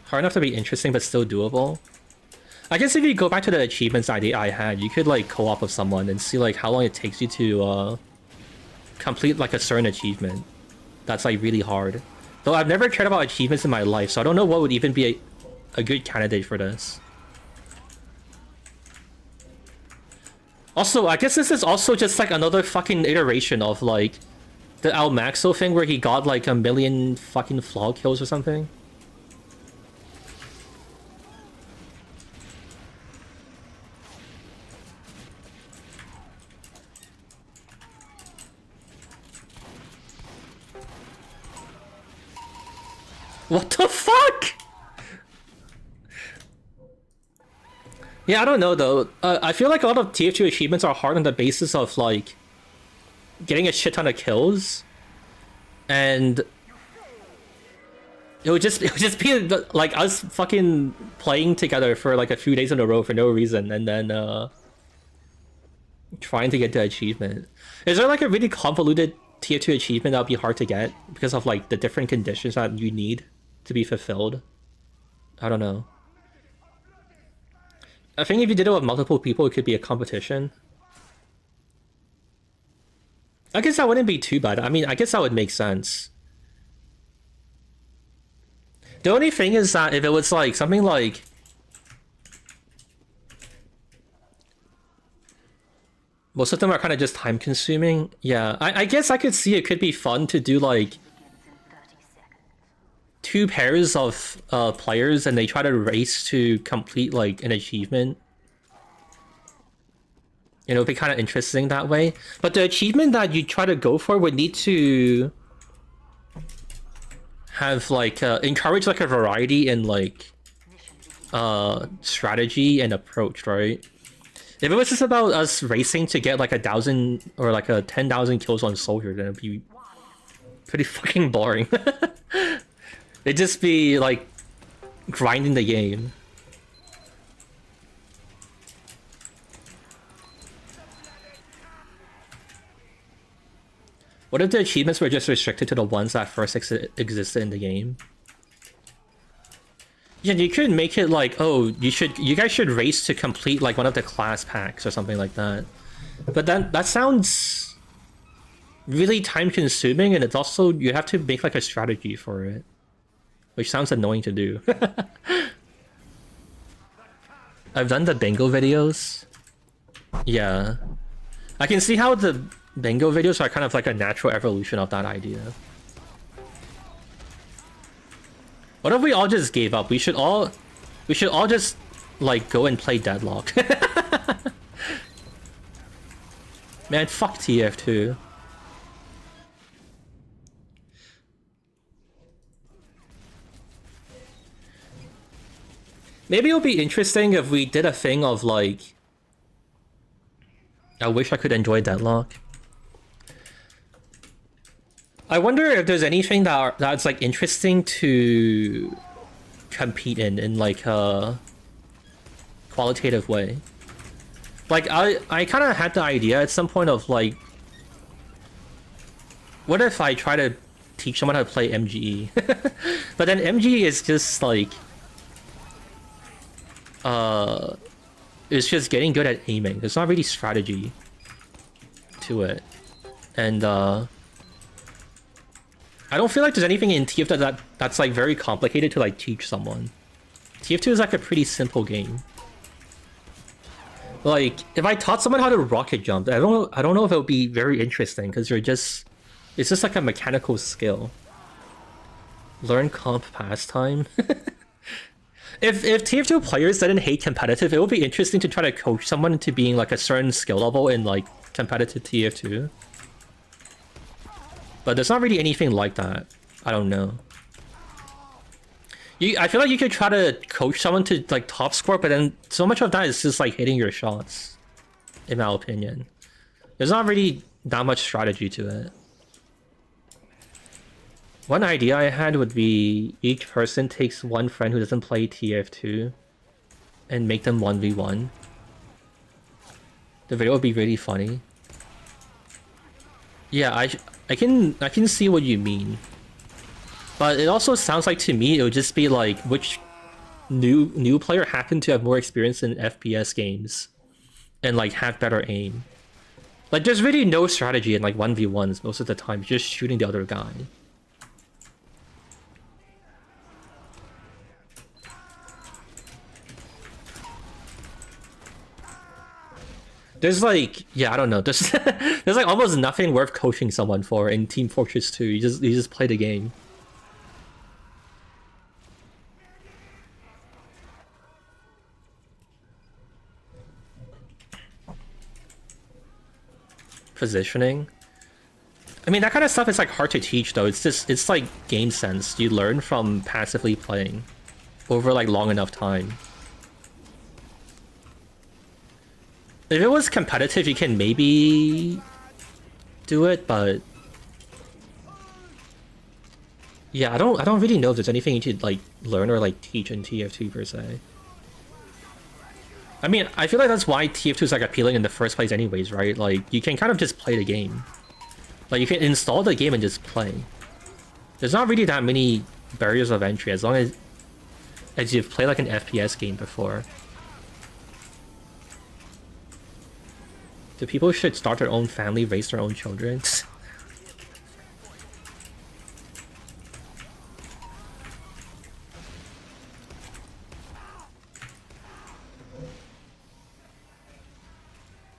Hard enough to be interesting, but still doable. I guess if you go back to the achievements idea I had, you could like co-op with someone and see like how long it takes you to complete like a certain achievement. That's like really hard. Though I've never cared about achievements in my life, so I don't know what would even be a good candidate for this. Also, I guess this is also just like another fucking iteration of like the Al Maxo thing where he got like 1,000,000 fucking flaw kills or something. What the fuck? Yeah, I don't know though. I feel like a lot of TF2 achievements are hard on the basis of like getting a shit ton of kills, and it would just be like us fucking playing together for like a few days in a row for no reason, and then trying to get the achievement. Is there like a really convoluted TF2 achievement that would be hard to get because of like the different conditions that you need to be fulfilled? I don't know. I think if you did it with multiple people, it could be a competition. I guess that wouldn't be too bad. I mean, I guess that would make sense. The only thing is that if it was like something like... most of them are kind of just time consuming. Yeah, I guess I could see it could be fun to do like 2 pairs of players and they try to race to complete like an achievement. You know, it'd be kind of interesting that way. But the achievement that you try to go for would need to have like encourage like a variety in like strategy and approach, right? If it was just about us racing to get like 1,000 or like 10,000 kills on soldier, then it'd be pretty fucking boring. It'd just be like grinding the game. What if the achievements were just restricted to the ones that first existed in the game? Yeah, you could make it like, oh, you guys should race to complete like one of the class packs or something like that. But then that sounds really time consuming, and it's also, you have to make like a strategy for it. Which sounds annoying to do. I've done the bingo videos. Yeah. I can see how the bingo videos are kind of like a natural evolution of that idea. What if we all just gave up? We should all just like go and play Deadlock. Man, fuck TF2. Maybe it'll be interesting if we did a thing of like, I wish I could enjoy Deadlock. I wonder if there's anything that's like interesting to compete in like a qualitative way. Like I kind of had the idea at some point of like, what if I try to teach someone how to play MGE? But then MGE is just like, it's just getting good at aiming. There's not really strategy to it, and I don't feel like there's anything in TF2 that's like very complicated to like teach someone. TF2 is like a pretty simple game. Like if I taught someone how to rocket jump, I don't know if it would be very interesting because it's just like a mechanical skill. Learn comp pastime. If TF2 players didn't hate competitive, it would be interesting to try to coach someone into being like a certain skill level in like competitive TF2. But there's not really anything like that. I don't know. I feel like you could try to coach someone to like top score, but then so much of that is just like hitting your shots, in my opinion. There's not really that much strategy to it. One idea I had would be each person takes one friend who doesn't play TF2 and make them 1v1. The video would be really funny. Yeah, I can see what you mean. But it also sounds like to me it would just be like which new player happened to have more experience in FPS games and like have better aim. Like there's really no strategy in like 1v1s most of the time, just shooting the other guy. There's like, yeah, I don't know. There's like almost nothing worth coaching someone for in Team Fortress 2. You just play the game. Positioning. I mean, that kind of stuff is like hard to teach though. It's like game sense. You learn from passively playing over like long enough time. If it was competitive, you can maybe do it, but yeah, I don't really know if there's anything you should like learn or like teach in TF2 per se. I mean, I feel like that's why TF2 is like appealing in the first place anyways, right? Like you can kind of just play the game. Like you can install the game and just play. There's not really that many barriers of entry as long as you've played like an FPS game before. The people should start their own family, raise their own children.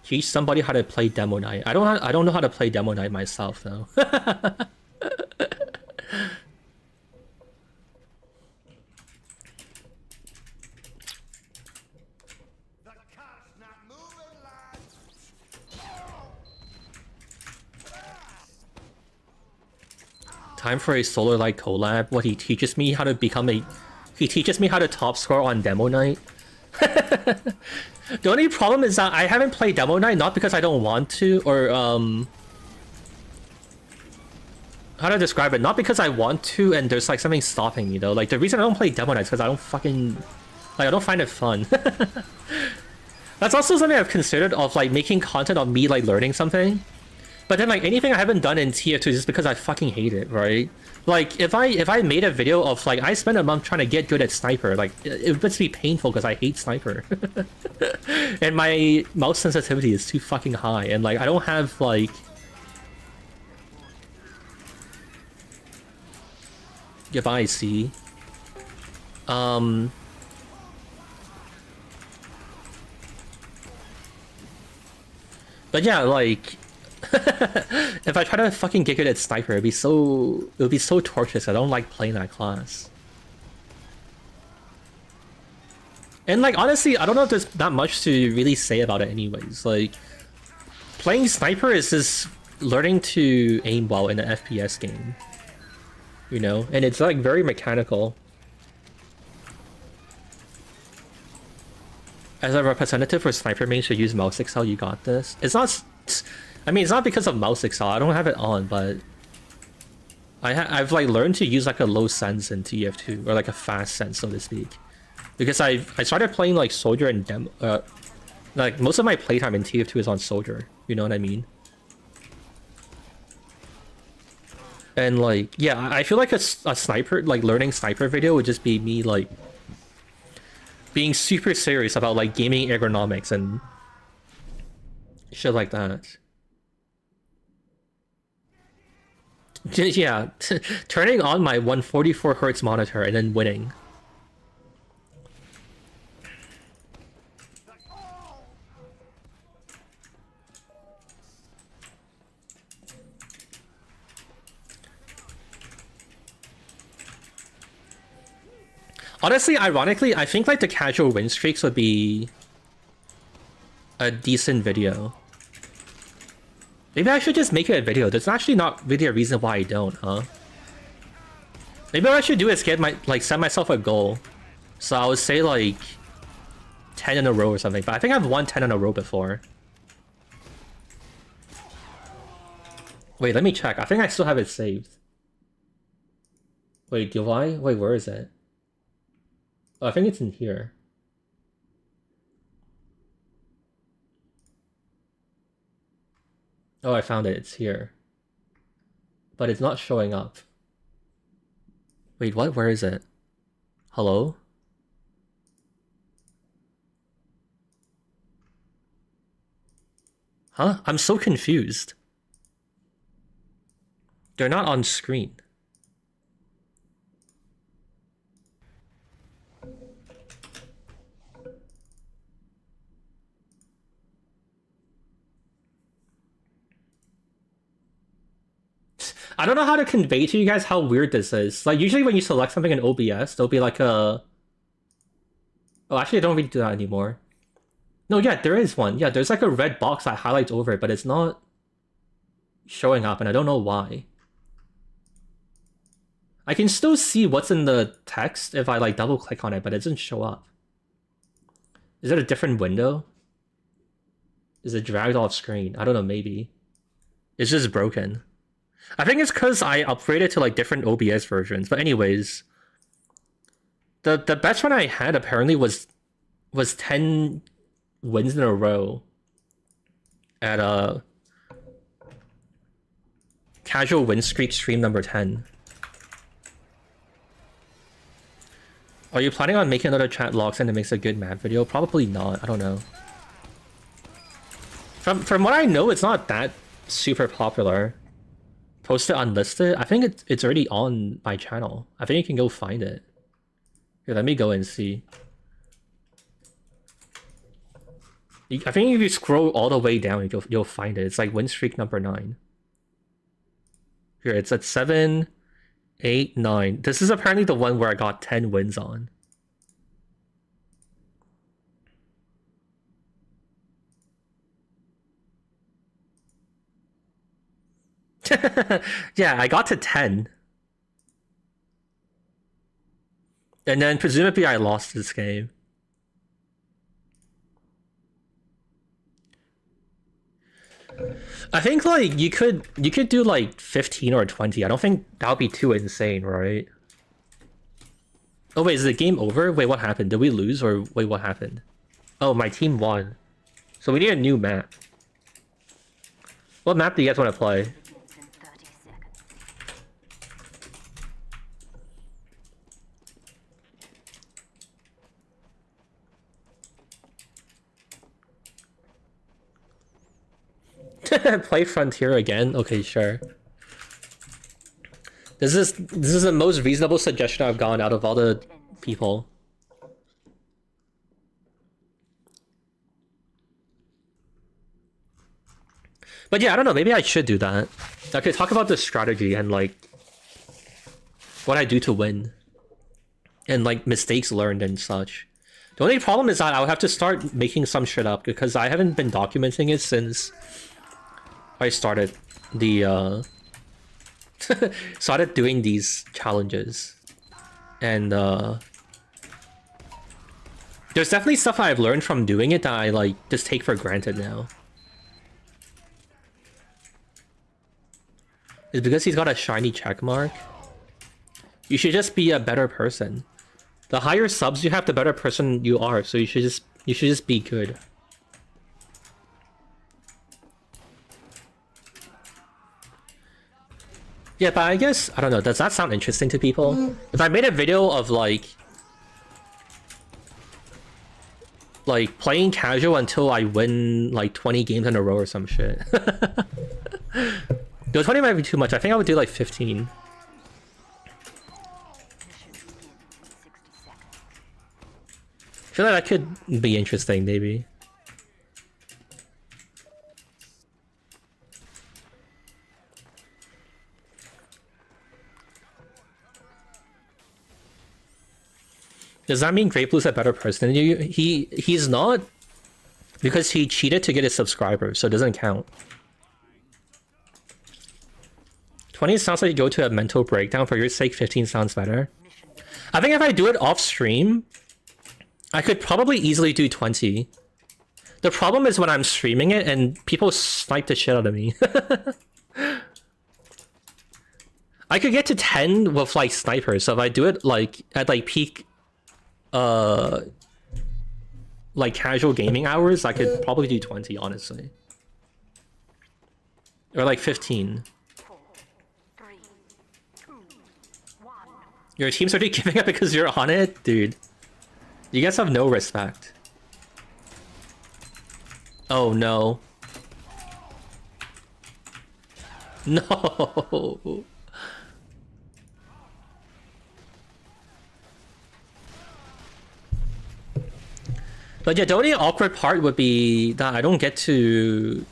Teach somebody how to play Demo Night. I don't know how to play Demo Night myself though. Time for a Solar Light collab. What, he teaches me how to become a... He teaches me how to top score on Demo Night. The only problem is that I haven't played Demo Night, not because I don't want to, or how to describe it? Not because I want to and there's like something stopping me though. Like the reason I don't play Demo Night is because I don't fucking... Like I don't find it fun. That's also something I've considered of like making content on me like learning something. But then like anything I haven't done in TF2 is just because I fucking hate it, right? Like if I made a video of like I spent a month trying to get good at Sniper, like it would be painful because I hate Sniper. And my mouse sensitivity is too fucking high and like I don't have like... Goodbye, C. But yeah, like if I try to fucking get good at Sniper, it would be so torturous. I don't like playing that class. And like honestly, I don't know if there's that much to really say about it anyways. Like playing sniper is just learning to aim well in an FPS game. You know? And it's like very mechanical. As a representative for sniper main should use mouse excel, you got this. It's not, I mean, it's not because of mouse excel, I don't have it on, but I've like learned to use like a low sense in TF2, or like a fast sense, so to speak. Because I started playing like soldier and like most of my playtime in TF2 is on soldier, you know what I mean? And like, yeah, I feel like a sniper, like learning sniper video would just be me like being super serious about like gaming ergonomics and shit like that. Yeah, turning on my 144 Hz monitor and then winning. Honestly, ironically, I think like the casual win streaks would be a decent video. Maybe I should just make it a video. There's actually not really a reason why I don't, huh? Maybe what I should do is get my set myself a goal. So I would say like 10 in a row or something. But I think I've won 10 in a row before. Wait, let me check. I think I still have it saved. Wait, do I? Wait, where is it? Oh, I think it's in here. Oh, I found it. It's here. But it's not showing up. Wait, what? Where is it? Hello? Huh? I'm so confused. They're not on screen. I don't know how to convey to you guys how weird this is. Like, usually when you select something in OBS, there'll be like a... Oh, actually, I don't really do that anymore. No, yeah, there is one. Yeah, there's like a red box that highlights over it, but it's not showing up, and I don't know why. I can still see what's in the text if I like double click on it, but it doesn't show up. Is it a different window? Is it dragged off screen? I don't know, maybe. It's just broken. I think it's because I upgraded to like different OBS versions. But anyways, the best one I had apparently was 10 wins in a row at casual win streak stream number 10. Are you planning on making another chat logs and it makes a good map video? Probably not. I don't know. From what I know, it's not that super popular. Post it unlisted. I think it's already on my channel. I think you can go find it. Here, let me go and see. I think if you scroll all the way down, you'll find it. It's like win streak number 9. Here, it's at 7, 8, 9. This is apparently the one where I got 10 wins on. Yeah, I got to 10. And then presumably I lost this game. I think like you could do like 15 or 20. I don't think that would be too insane, right? Oh wait, is the game over? Wait, what happened? Did we lose or wait, what happened? Oh, my team won. So we need a new map. What map do you guys want to play? Play Frontier again? Okay, sure. This is the most reasonable suggestion I've gotten out of all the people. But yeah, I don't know, maybe I should do that. Okay, talk about the strategy and like what I do to win. And like mistakes learned and such. The only problem is that I'll have to start making some shit up because I haven't been documenting it since I started the started doing these challenges. And there's definitely stuff I've learned from doing it that I like just take for granted now. It's because he's got a shiny check mark. You should just be a better person. The higher subs you have, the better person you are. So you should just be good. Yeah, but I guess I don't know. Does that sound interesting to people? If I made a video of like playing casual until I win like 20 games in a row or some shit. Though 20 might be too much. I think I would do like 15. I feel like that could be interesting, maybe. Does that mean Grape Blue's a better person than you? He's not, because he cheated to get his subscribers, so it doesn't count. 20 sounds like you go to a mental breakdown. For your sake, 15 sounds better. I think if I do it off stream, I could probably easily do 20. The problem is when I'm streaming it and people snipe the shit out of me. I could get to 10 with like snipers, so if I do it like at like peak like casual gaming hours, I could probably do 20, honestly. Or like 15. 4, 3, 2, 1. Your team's already giving up because you're on it? Dude. You guys have no respect. Oh no. No. But yeah, the only awkward part would be that I don't get to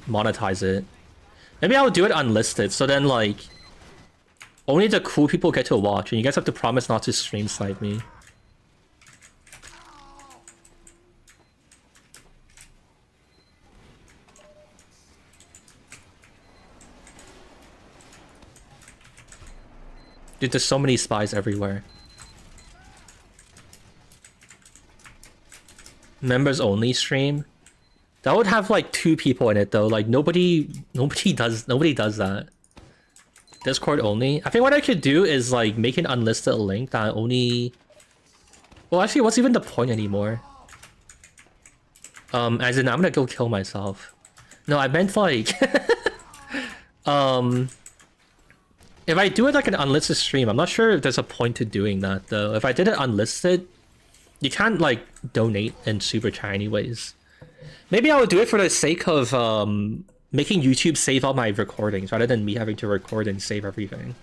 monetize it. Maybe I'll do it unlisted, so then like only the cool people get to watch, and you guys have to promise not to stream snipe me. Dude, there's so many spies everywhere. Members only stream? That would have like 2 people in it though. Like nobody does that. Discord only. I think what I could do is like make an unlisted link that only. Well, actually, what's even the point anymore? As in, I'm gonna go kill myself. No, I meant like, if I do it like an unlisted stream, I'm not sure if there's a point to doing that though. If I did it unlisted, you can't like donate and super chat anyways. Maybe I would do it for the sake of making YouTube save all my recordings rather than me having to record and save everything.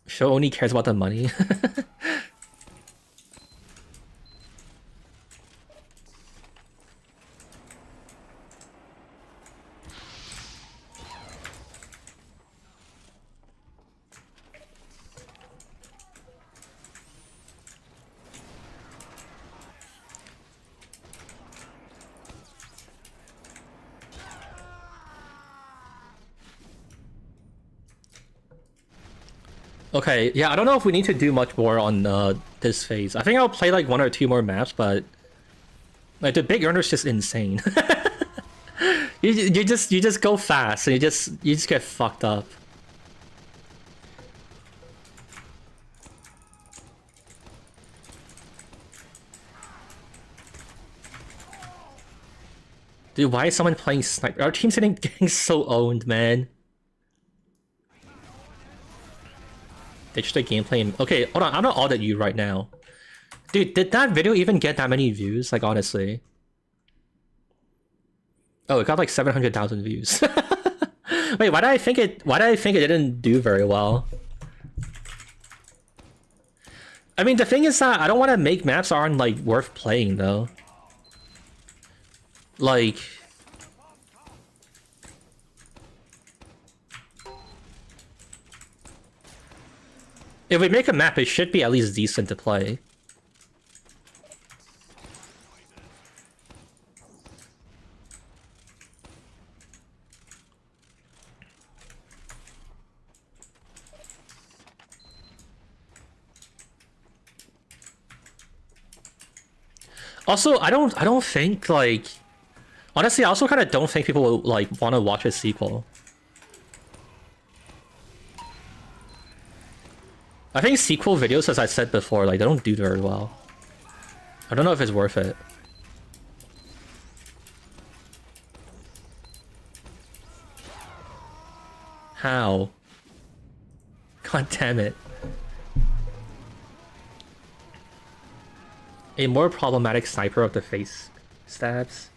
Show only cares about the money. Okay, yeah, I don't know if we need to do much more on this phase. I think I'll play like 1 or 2 more maps, but like the big earner's just insane. you just go fast and you just get fucked up. Dude, why is someone playing sniper? Our team's getting so owned, man. Ditch the gameplay. Okay, hold on. I'm gonna audit you right now. Dude, did that video even get that many views? Like, honestly. Oh, it got like 700,000 views. Wait, why did I think it didn't do very well? I mean, the thing is that I don't want to make maps that aren't like worth playing though. Like, If we make a map, it should be at least decent to play. Also, I don't think, like, honestly, I also kind of don't think people will, like, want to watch a sequel. I think sequel videos, as I said before, like, they don't do very well. I don't know if it's worth it. How? God damn it. A more problematic sniper of the Faecstabs.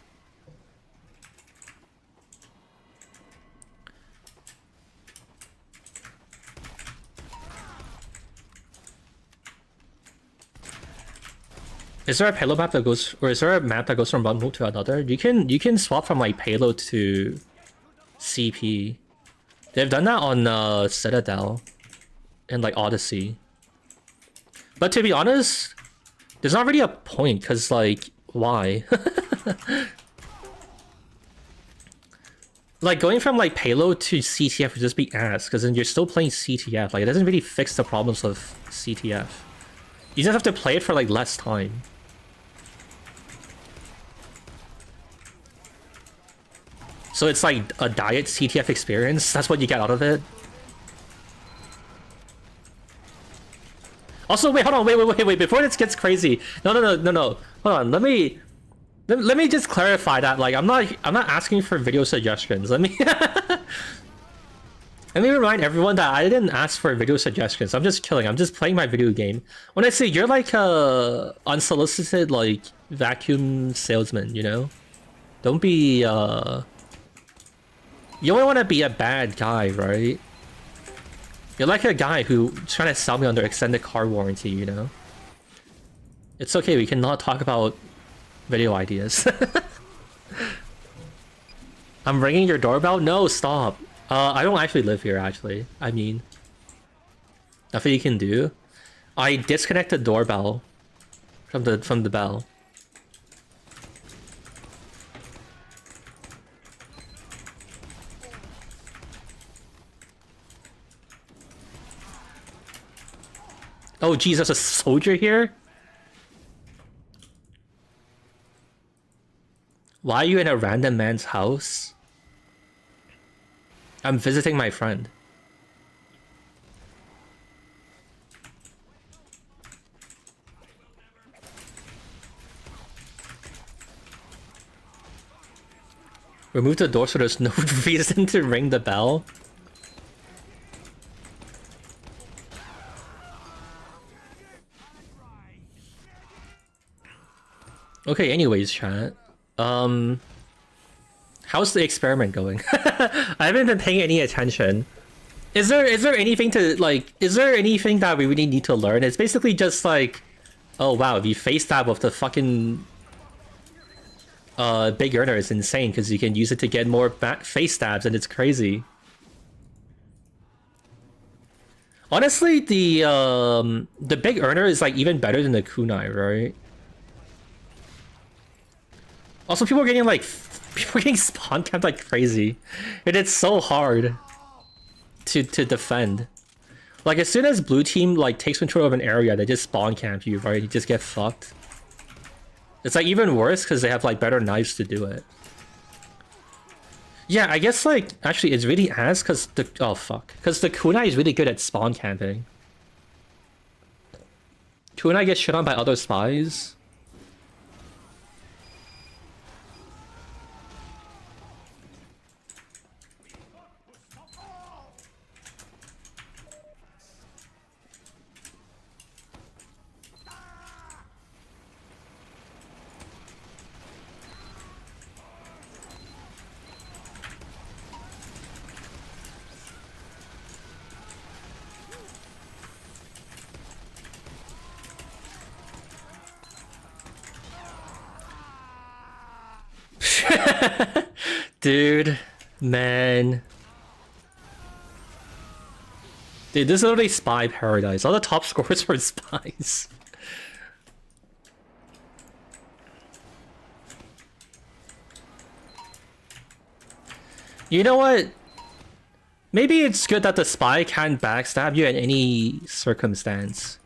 Is there a payload map that goes, or is there a map that goes from one move to another? You can swap from like payload to CP. They've done that on Citadel and like Odyssey. But to be honest, there's not really a point, because like, why? Like going from like payload to CTF would just be ass, because then you're still playing CTF. Like it doesn't really fix the problems of CTF. You just have to play it for like less time. So it's like a diet CTF experience. That's what you get out of it. Also, wait, hold on, wait. Before this gets crazy, no. Hold on, let me just clarify that. Like, I'm not asking for video suggestions. Let me let me remind everyone that I didn't ask for video suggestions. I'm just killing. I'm just playing my video game. When I say you're like a unsolicited like vacuum salesman, you know, don't be You only want to be a bad guy, right? You're like a guy who's trying to sell me under extended car warranty, you know? It's okay, we cannot talk about video ideas. I'm ringing your doorbell? No, stop. I don't actually live here, actually. I mean, nothing you can do. I disconnect the doorbell from the bell. Oh, geez, there's a soldier here? Why are you in a random man's house? I'm visiting my friend. Remove the door so there's no reason to ring the bell. Okay, anyways, chat. How's the experiment going? I haven't been paying any attention. Is there anything to like? Is there anything that we really need to learn? It's basically just like, oh wow, if you Faecstab with the fucking big earner is insane because you can use it to get more Faecstabs, and it's crazy. Honestly, the big earner is like even better than the kunai, right? Also, people are getting spawn camped like crazy, and it's so hard to defend. Like as soon as blue team like takes control of an area, they just spawn camp you, right? You just get fucked. It's like even worse because they have like better knives to do it. Yeah, I guess like actually it's really ass because the because the kunai is really good at spawn camping. Kunai gets shit on by other spies. Dude, man. Dude, this is literally spy paradise. All the top scores were spies. You know what? Maybe it's good that the spy can't backstab you in any circumstance.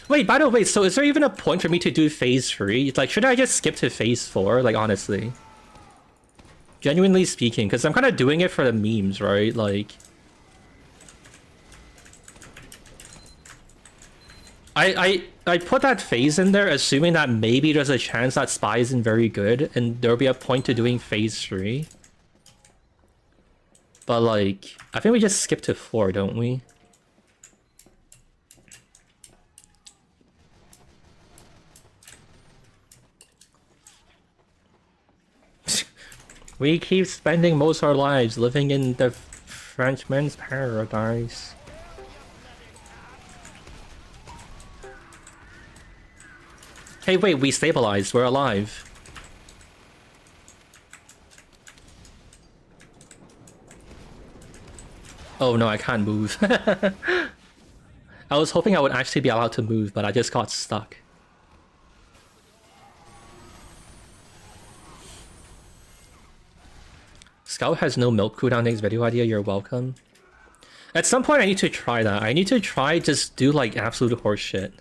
Wait, by the way, so is there even a point for me to do phase 3? Like, should I just skip to phase 4? Like, honestly. Genuinely speaking, because I'm kind of doing it for the memes, right? Like... I put that phase in there assuming that maybe there's a chance that spy isn't very good and there'll be a point to doing phase 3. But like, I think we just skip to 4, don't we? We keep spending most of our lives living in the Frenchman's paradise. Hey, wait, we stabilized. We're alive. Oh no, I can't move. I was hoping I would actually be allowed to move, but I just got stuck. Scout has no milk cooldown. Thanks, video idea. You're welcome. At some point, I need to try that. I need to try just do like absolute horse shit.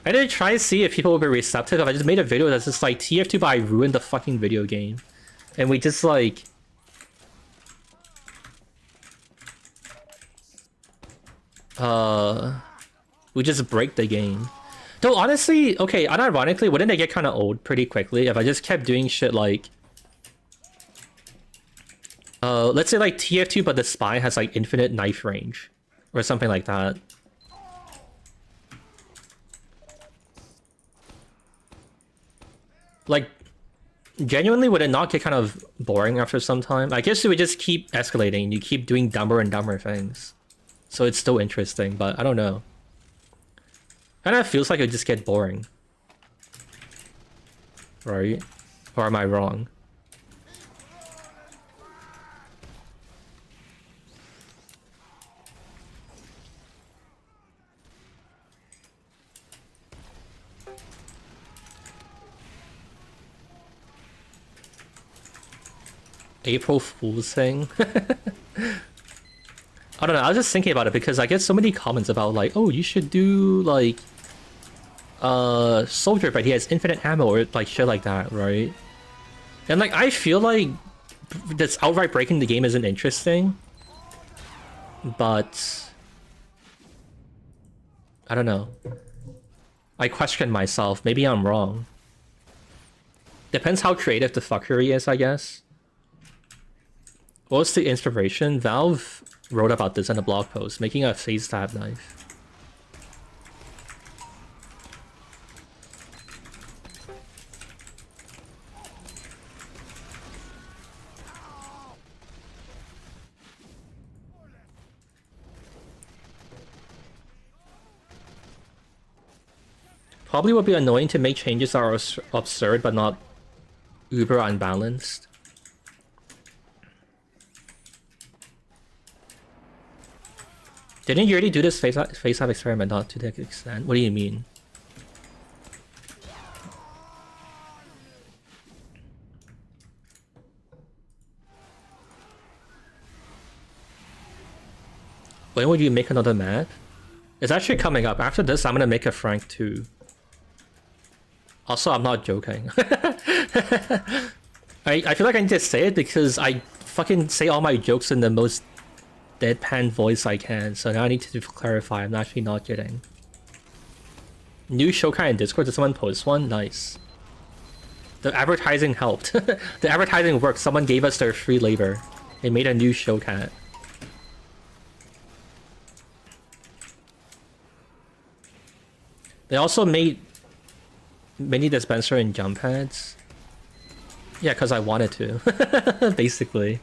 I did try to see if people will be receptive. I just made a video that's just like TF2, but I ruined the fucking video game. And we just like... we just break the game. Though honestly, okay, unironically, wouldn't it get kind of old pretty quickly if I just kept doing shit like... let's say like TF2, but the spy has like infinite knife range. Or something like that. Like, genuinely, would it not get kind of boring after some time? I guess it would just keep escalating. You keep doing dumber and dumber things. So it's still interesting, but I don't know. Kind of feels like it would just get boring. Right? Or am I wrong? April Fool's thing. I don't know, I was just thinking about it because I get so many comments about like, oh, you should do like soldier, but he has infinite ammo or like shit like that, right? And like I feel like this outright breaking the game isn't interesting. But I don't know. I question myself. Maybe I'm wrong. Depends how creative the fuckery is, I guess. What was the inspiration? Valve wrote about this in a blog post, making a Faecstab knife. Probably would be annoying to make changes that are absurd but not uber unbalanced. Didn't you already do this Faecstab experiment? Not to that extent. What do you mean? When would you make another map? It's actually coming up. After this, I'm gonna make a Frank 2. Also, I'm not joking. I feel like I need to say it because I fucking say all my jokes in the most deadpan voice I can, so now I need to clarify. I'm actually not kidding. New shocord in Discord. Did someone post one? Nice. The advertising helped. The advertising worked. Someone gave us their free labor. They made a new shocord. They also made mini dispenser and jump pads. Yeah, because I wanted to. Basically.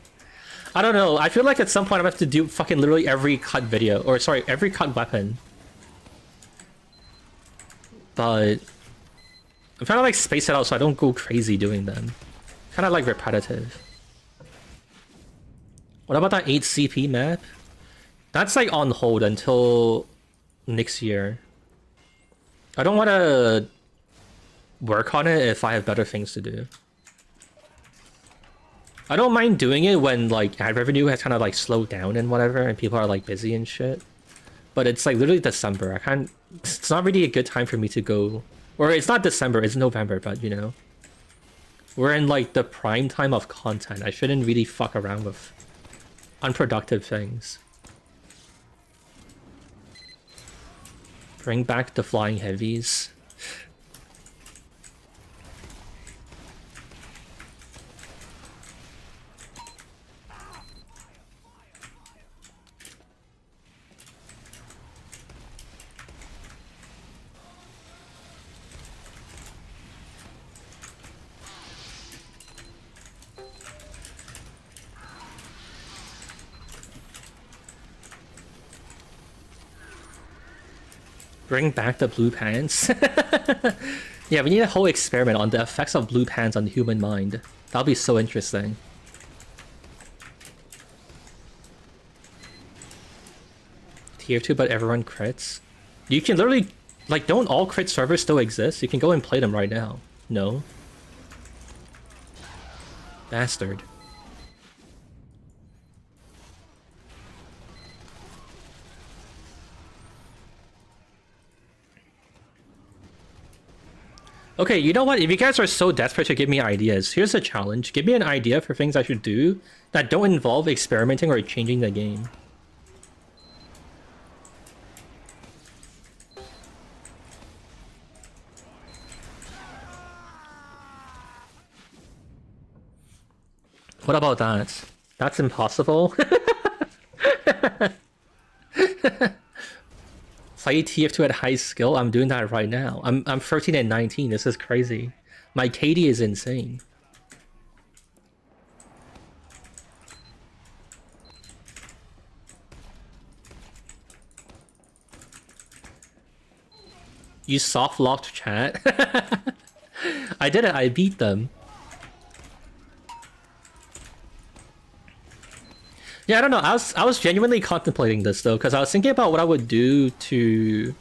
I don't know. I feel like at some point I'm gonna have to do fucking literally every cut video. Or sorry, every cut weapon. But I'm trying to like space it out so I don't go crazy doing them. Kind of like repetitive. What about that 8 CP map? That's like on hold until next year. I don't want to work on it if I have better things to do. I don't mind doing it when like ad revenue has kind of like slowed down and whatever, and people are like busy and shit. But it's like literally December. I can't. It's not really a good time for me to go. Or it's not December. It's November. But you know, we're in like the prime time of content. I shouldn't really fuck around with unproductive things. Bring back the flying heavies. Bring back the blue pants. Yeah, we need a whole experiment on the effects of blue pants on the human mind. That'll be so interesting. Tier 2, but everyone crits. You can literally... Like, don't all crit servers still exist? You can go and play them right now. No. Bastard. Okay, you know what? If you guys are so desperate to give me ideas, here's a challenge. Give me an idea for things I should do that don't involve experimenting or changing the game. What about that? That's impossible. Play TF2 at high skill. I'm doing that right now. I'm 13 and 19. This is crazy. My KD is insane. You soft locked chat. I did it. I beat them. Yeah, I don't know. I was genuinely contemplating this though, because I was thinking about what I would do to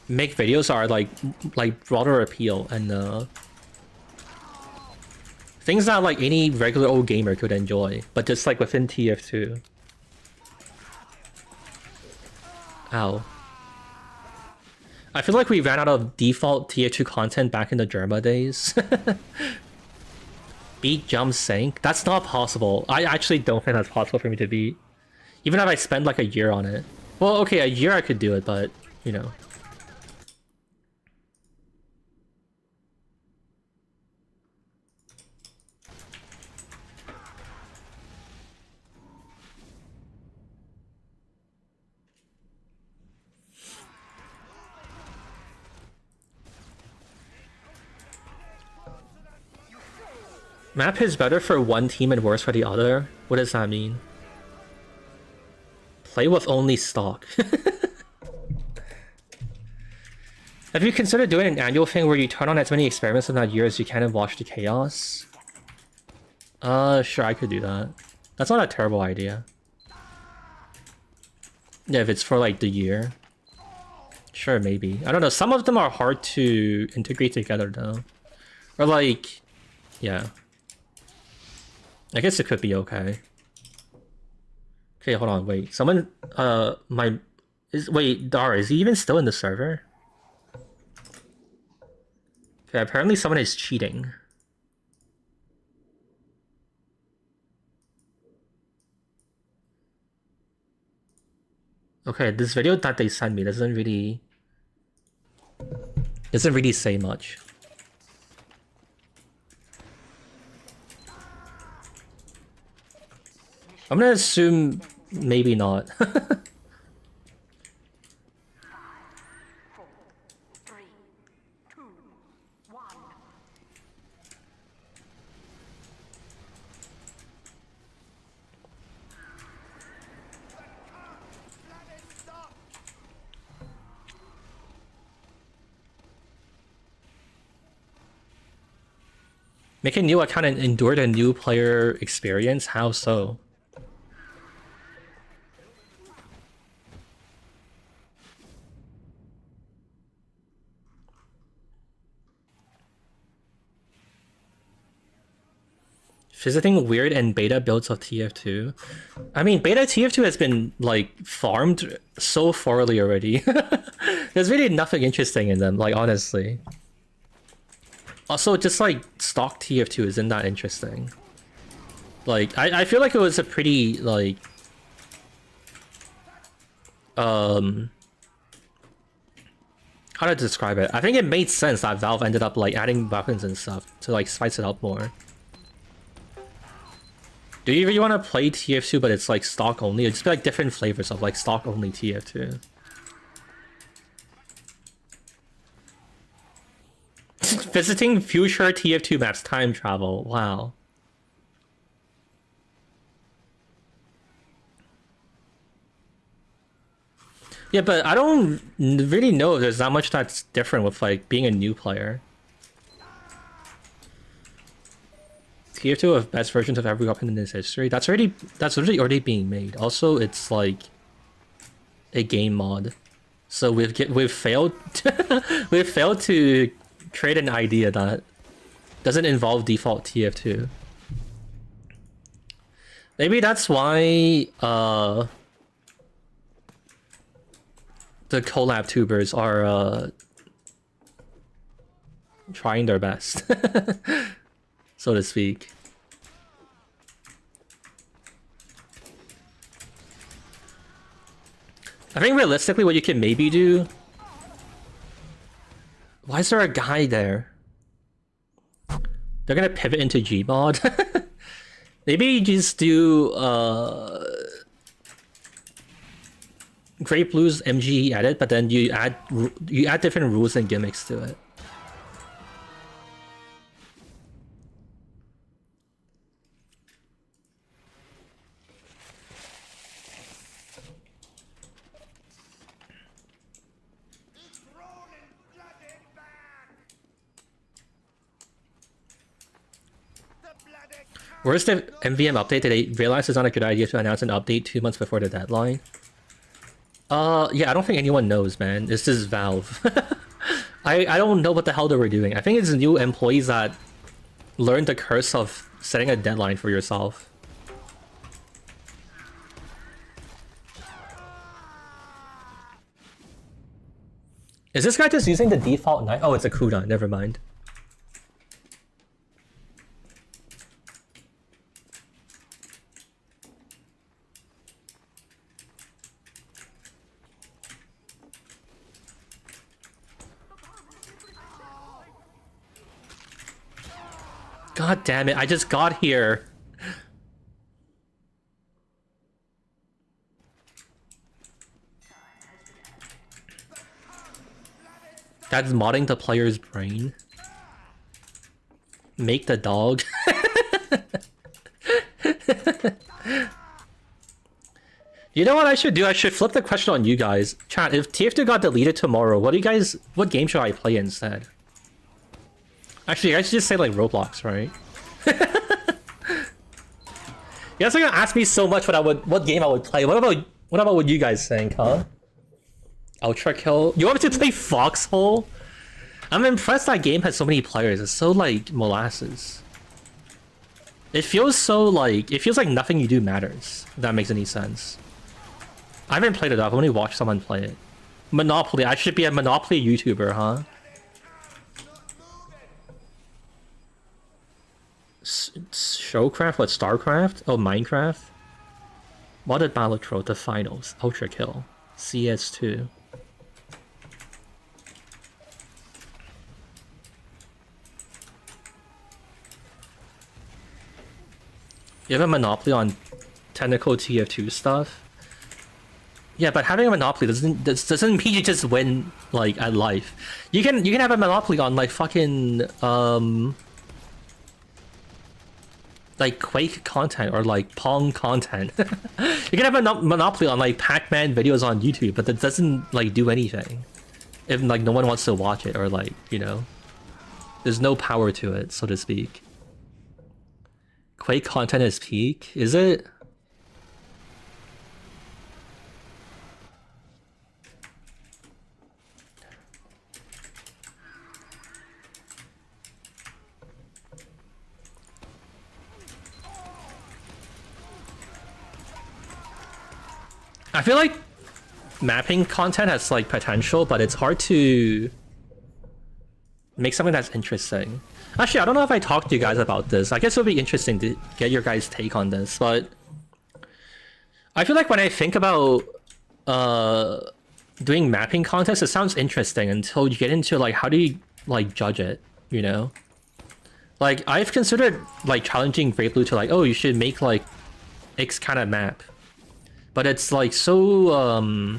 make videos are like broader appeal and things that like any regular old gamer could enjoy, but just like within TF2. Ow. I feel like we ran out of default TF2 content back in the Germa days. Beat, jump, sink? That's not possible. I actually don't think that's possible for me to beat. Even if I spend like a year on it. Well, okay, a year I could do it, but, you know. Map is better for one team and worse for the other? What does that mean? Play with only stock. Have you considered doing an annual thing where you turn on as many experiments in that year as you can and watch the chaos? Sure, I could do that. That's not a terrible idea. Yeah, if it's for like the year. Sure, maybe. I don't know, some of them are hard to integrate together though. Or like, yeah. I guess it could be okay. Okay, hold on, wait. Someone, wait, Dara, is he even still in the server? Okay, apparently someone is cheating. Okay, this video that they sent me doesn't really say much. I'm gonna assume maybe not. 5, 4, 3, 2, 1. Make a new account and endure the new player experience? How so? Visiting weird and beta builds of TF2. I mean, beta TF2 has been like farmed so thoroughly already. There's really nothing interesting in them, like honestly. Also, just like stock TF2 isn't that interesting. Like, I feel like it was a pretty like how to describe it? I think it made sense that Valve ended up like adding weapons and stuff to like spice it up more. Do you really want to play TF2 but it's like stock only? It'd just be like different flavors of like stock only TF2. Visiting future TF2 maps, time travel. Wow. Yeah, but I don't really know if there's that much that's different with like being a new player. TF2 of best versions of every weapon in its history. That's literally already being made. Also, it's like a game mod, so we've failed we've failed to create an idea that doesn't involve default TF2. Maybe that's why the collab tubers are trying their best. So to speak. I think realistically what you can maybe do... Why is there a guy there? They're gonna pivot into Gmod? Maybe you just do Great Blues MGE edit, but then you add different rules and gimmicks to it. Where's the MVM update? Did they realize it's not a good idea to announce an update 2 months before the deadline? Yeah, I don't think anyone knows, man. This is Valve. I don't know what the hell they were doing. I think it's new employees that learned the curse of setting a deadline for yourself. Is this guy just using the default knife? Oh, it's a cooldown. Never mind. God damn it, I just got here. That's modding the player's brain. Make the dog. You know what I should do? I should flip the question on you guys. Chat, if TF2 got deleted tomorrow, what game should I play instead? Actually, I should just say like Roblox, right? You guys are gonna ask me so much what game I would play. What about what you guys think, huh? Ultra Kill. You want me to play Foxhole? I'm impressed that game has so many players. It's so like molasses. It feels like nothing you do matters. If that makes any sense. I haven't played it up. I've only watched someone play it. Monopoly. I should be a Monopoly YouTuber, huh? Showcraft? What? Starcraft? Oh, Minecraft? Modded Battletrol, the finals. Ultra Kill. CS2. You have a monopoly on technical TF2 stuff? Yeah, but having a monopoly doesn't mean you just win like at life. You can have a monopoly on like fucking like Quake content or like Pong content. You can have a monopoly on like Pac-Man videos on YouTube, but that doesn't like do anything if like no one wants to watch it, or like, you know, there's no power to it, so to speak. Quake content is peak, is it? I feel like mapping content has like potential, but it's hard to make something that's interesting. Actually, I don't know if I talked to you guys about this. I guess it would be interesting to get your guys' take on this, but I feel like when I think about doing mapping contests, it sounds interesting until you get into like how do you like judge it, you know? Like I've considered like challenging Great Blue to like, oh, you should make like X kind of map, but it's like so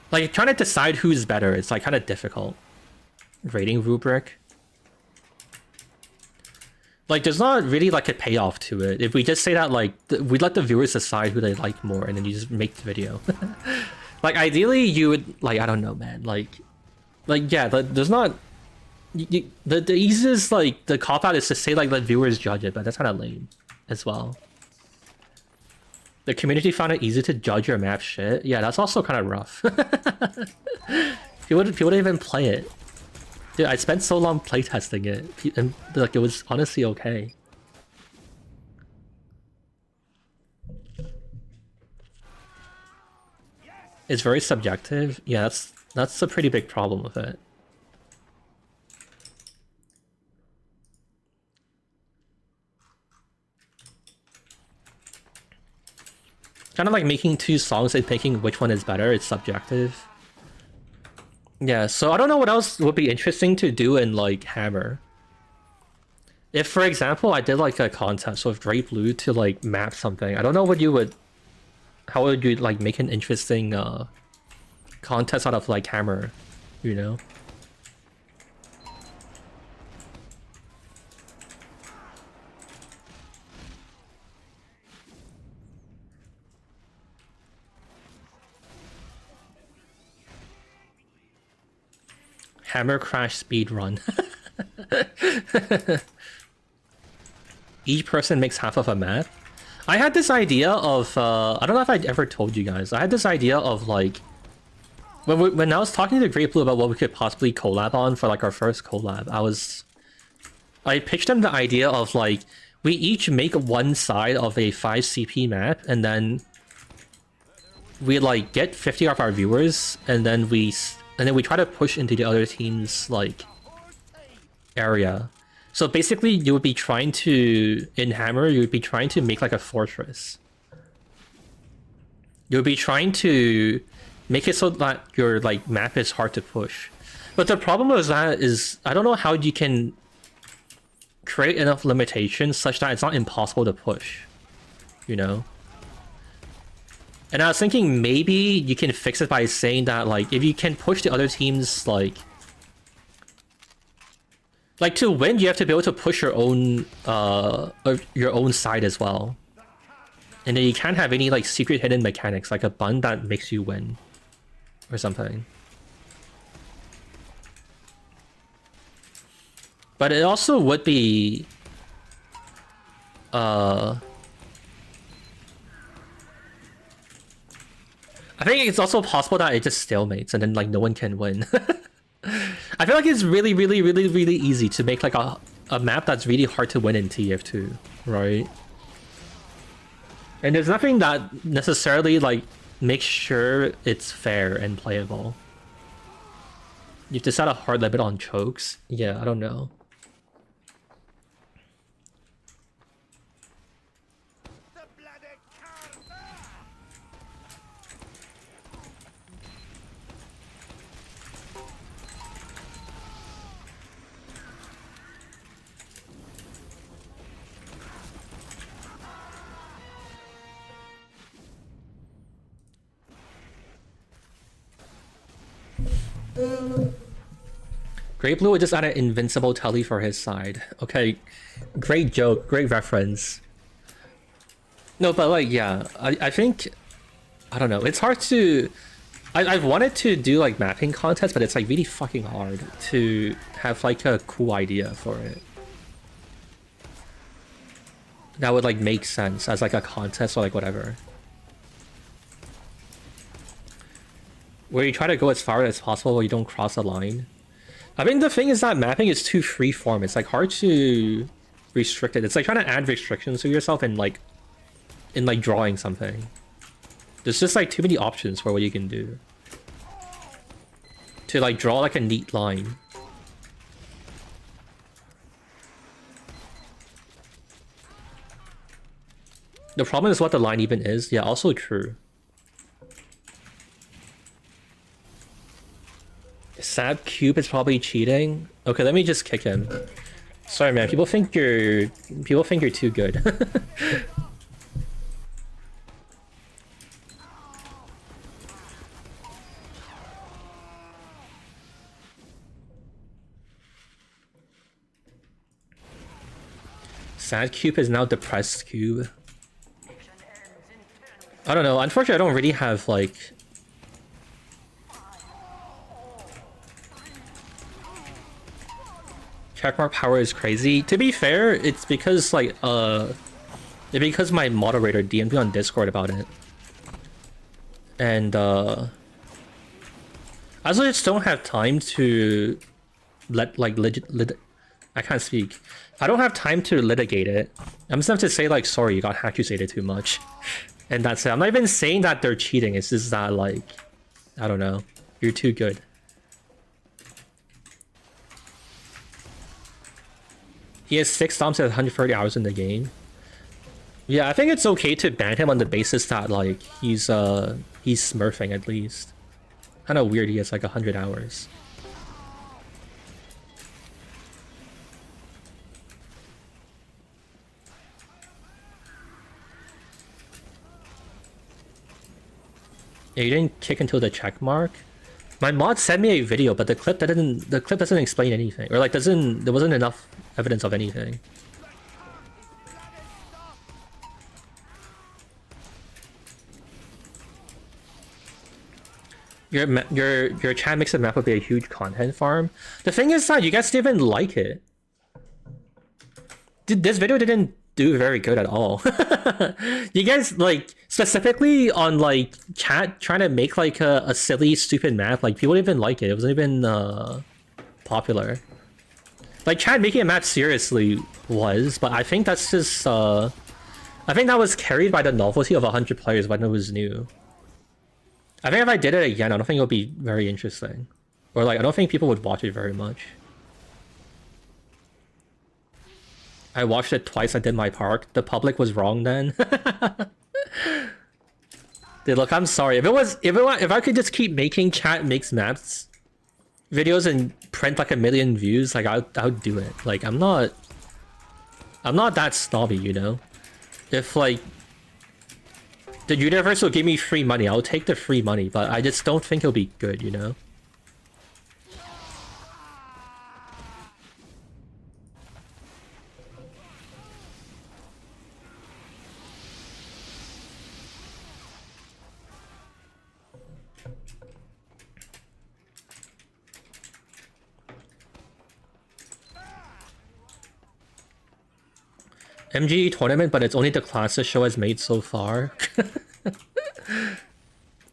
like trying to decide who's better. It's like kind of difficult. Rating rubric. Like there's not really like a payoff to it. If we just say that like we let the viewers decide who they like more, and then you just make the video. Like ideally you would like, I don't know, man. Like yeah, there's not. The easiest like the cop out is to say like let viewers judge it, but that's kind of lame as well. The community found it easy to judge your map shit. Yeah, that's also kind of rough. People didn't even play it. Dude, I spent so long playtesting it, and like it was honestly okay. It's very subjective. Yeah, that's a pretty big problem with it. Kind of like making two songs and picking which one is better. It's subjective. Yeah, so I don't know what else would be interesting to do in like Hammer. If, for example, I did like a contest with Great Blue to like map something, I don't know what you would, how would you like make an interesting contest out of like Hammer, you know? Hammer crash speed run. Each person makes half of a map. I had this idea of I don't know if I'd ever told you guys. I had this idea of like when I was talking to Great Blue about what we could possibly collab on for like our first collab, I pitched them the idea of like we each make one side of a 5 CP map, and then we like get 50 of our viewers, and then we try to push into the other team's like area. So basically you would be trying to, in Hammer, you would be trying to make like a fortress. You would be trying to make it so that your like map is hard to push. But the problem with that is I don't know how you can create enough limitations such that it's not impossible to push, you know? And I was thinking maybe you can fix it by saying that like if you can push the other teams like to win, you have to be able to push your own side as well. And then you can't have any like secret hidden mechanics like a bun that makes you win or something. But it also would be I think it's also possible that it just stalemates and then like no one can win. I feel like it's really easy to make like a map that's really hard to win in TF2, right? And there's nothing that necessarily like makes sure it's fair and playable. You have to set a hard limit on chokes. Yeah, I don't know. Great Blue would just add an invincible telly for his side. Okay, great joke, great reference. No, but like, yeah, I think, I don't know, it's hard to... I've wanted to do like mapping contests, but it's like really fucking hard to have like a cool idea for it that would like make sense as like a contest or like whatever. Where you try to go as far as possible where you don't cross a line. I mean, the thing is that mapping is too freeform. It's like hard to restrict it. It's like trying to add restrictions to yourself in like drawing something. There's just like too many options for what you can do. To like draw like a neat line. The problem is what the line even is. Yeah, also true. Sab Cube is probably cheating. Okay, let me just kick him. Sorry, man. People think you're too good. Sad Cube is now depressed Cube. I don't know. Unfortunately, I don't really have like. Checkmark power is crazy. To be fair, it's because like because my moderator DM'd me on Discord about it. And I also just don't have time to I can't speak. I don't have time to litigate it. I'm just have to say like, sorry, you got accusated too much. And that's it. I'm not even saying that they're cheating. It's just that like, I don't know. You're too good. He has 6 stomps at 130 hours in the game. Yeah, I think it's okay to ban him on the basis that like he's smurfing at least. Kind of weird he has like 100 hours. Yeah, you didn't kick until the check mark. My mod sent me a video, but the clip doesn't explain anything, or like there wasn't enough evidence of anything. Your chat makes a map would be a huge content farm. The thing is that you guys didn't even like it. This video didn't do very good at all. You guys like specifically on like chat trying to make like a silly stupid map, like people didn't even like it. It wasn't even popular. Like chat making a map seriously was, but I think that's just I think that was carried by the novelty of 100 players when it was new. I think if I did it again, I don't think it would be very interesting. Or like I don't think people would watch it very much. I watched it twice. I did my part. The public was wrong then. Dude, look, I'm sorry. If I could just keep making chat makes maps videos and print like 1 million views, like I would do it. Like I'm not that snobby, you know. If like the universe will give me free money, I'll take the free money, but I just don't think it'll be good, you know. MGE tournament, but it's only the classes show has made so far.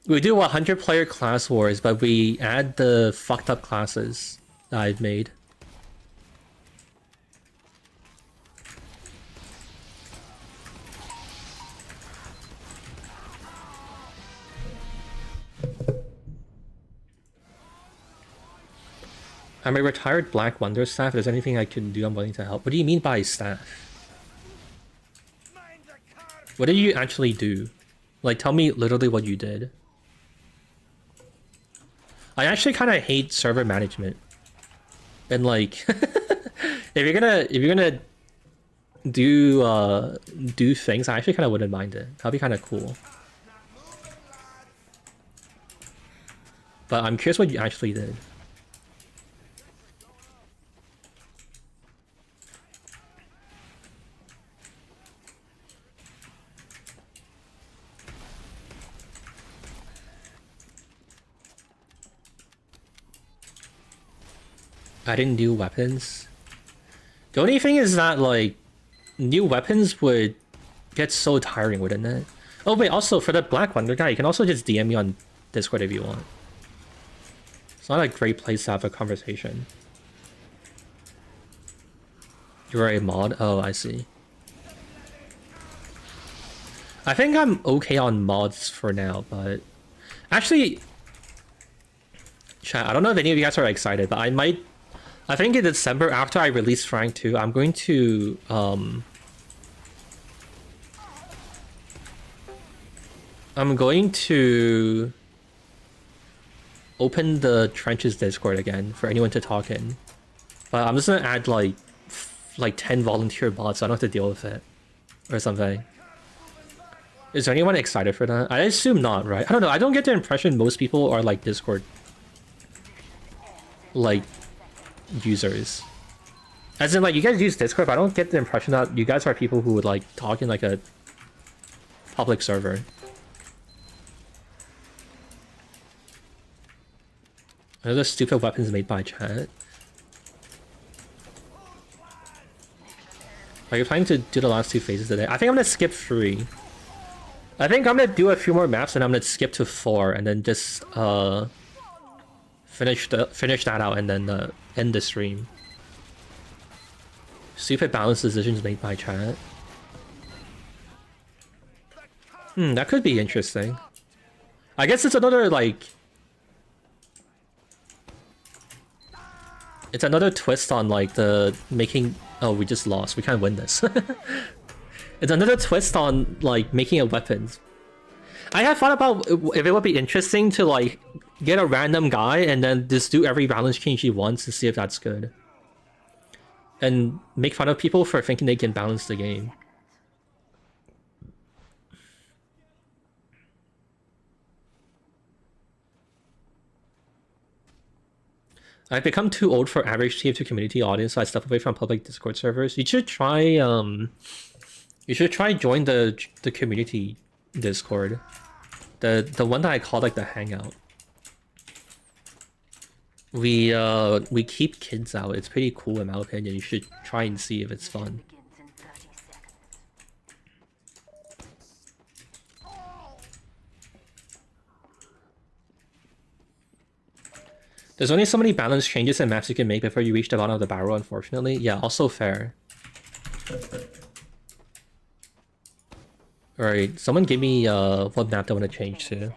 We do 100 player class wars, but we add the fucked up classes that I've made. I'm a retired Black Wonder staff. If there's anything I can do, I'm willing to help. What do you mean by staff? What did you actually do? Like, tell me literally what you did. I actually kind of hate server management. And like, if you're gonna do things, I actually kind of wouldn't mind it. That'd be kind of cool. But I'm curious what you actually did. Adding new weapons. The only thing is that like new weapons would get so tiring, wouldn't it? Oh wait, also for the Black Wonder guy, you can also just DM me on Discord if you want. It's not a great place to have a conversation. You're a mod? Oh, I see. I think I'm okay on mods for now, but actually, chat, I don't know if any of you guys are excited, but I think in December after I release Frank 2, I'm going to open the Trenches Discord again for anyone to talk in. But I'm just gonna add like 10 volunteer bots so I don't have to deal with it. Or something. Is there anyone excited for that? I assume not, right? I don't know, I don't get the impression most people are like Discord like users. As in like you guys use Discord, but I don't get the impression that you guys are people who would like talk in like a public server. Another stupid weapons made by chat. Are you planning to do the last 2 phases today? I think I'm gonna skip 3. I think I'm gonna do a few more maps and I'm gonna skip to 4 and then just finish that out and then end the stream. Stupid balance decisions made by chat. That could be interesting. I guess it's another like it's another twist on like the making. Oh, we just lost. We can't win this. It's another twist on like making a weapons. I have thought about if it would be interesting to like get a random guy and then just do every balance change he wants to see if that's good. And make fun of people for thinking they can balance the game. I've become too old for average TF2 community audience, so I step away from public Discord servers. You should try join the community Discord. The one that I call like the hangout. We keep kids out. It's pretty cool in my opinion. You should try and see if it's fun. There's only so many balance changes and maps you can make before you reach the bottom of the barrel, unfortunately. Yeah, also fair. Alright, someone give me what map they want to change to.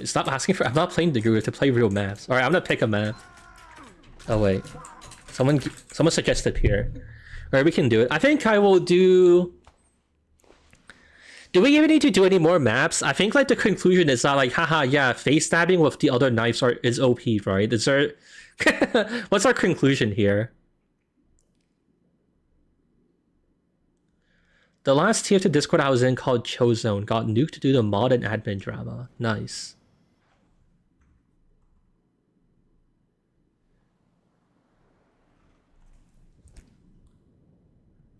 Stop asking for— I'm not playing the Guru to play real maps. Alright, I'm gonna pick a map. Oh wait. Someone suggested here. Alright, we can do it. I think I will do... Do we even need to do any more maps? I think like the conclusion is that like, haha, yeah, face stabbing with the other knives is OP, right? Is there... What's our conclusion here? The last TF2 Discord I was in called Chozone got nuked due to mod and admin drama. Nice.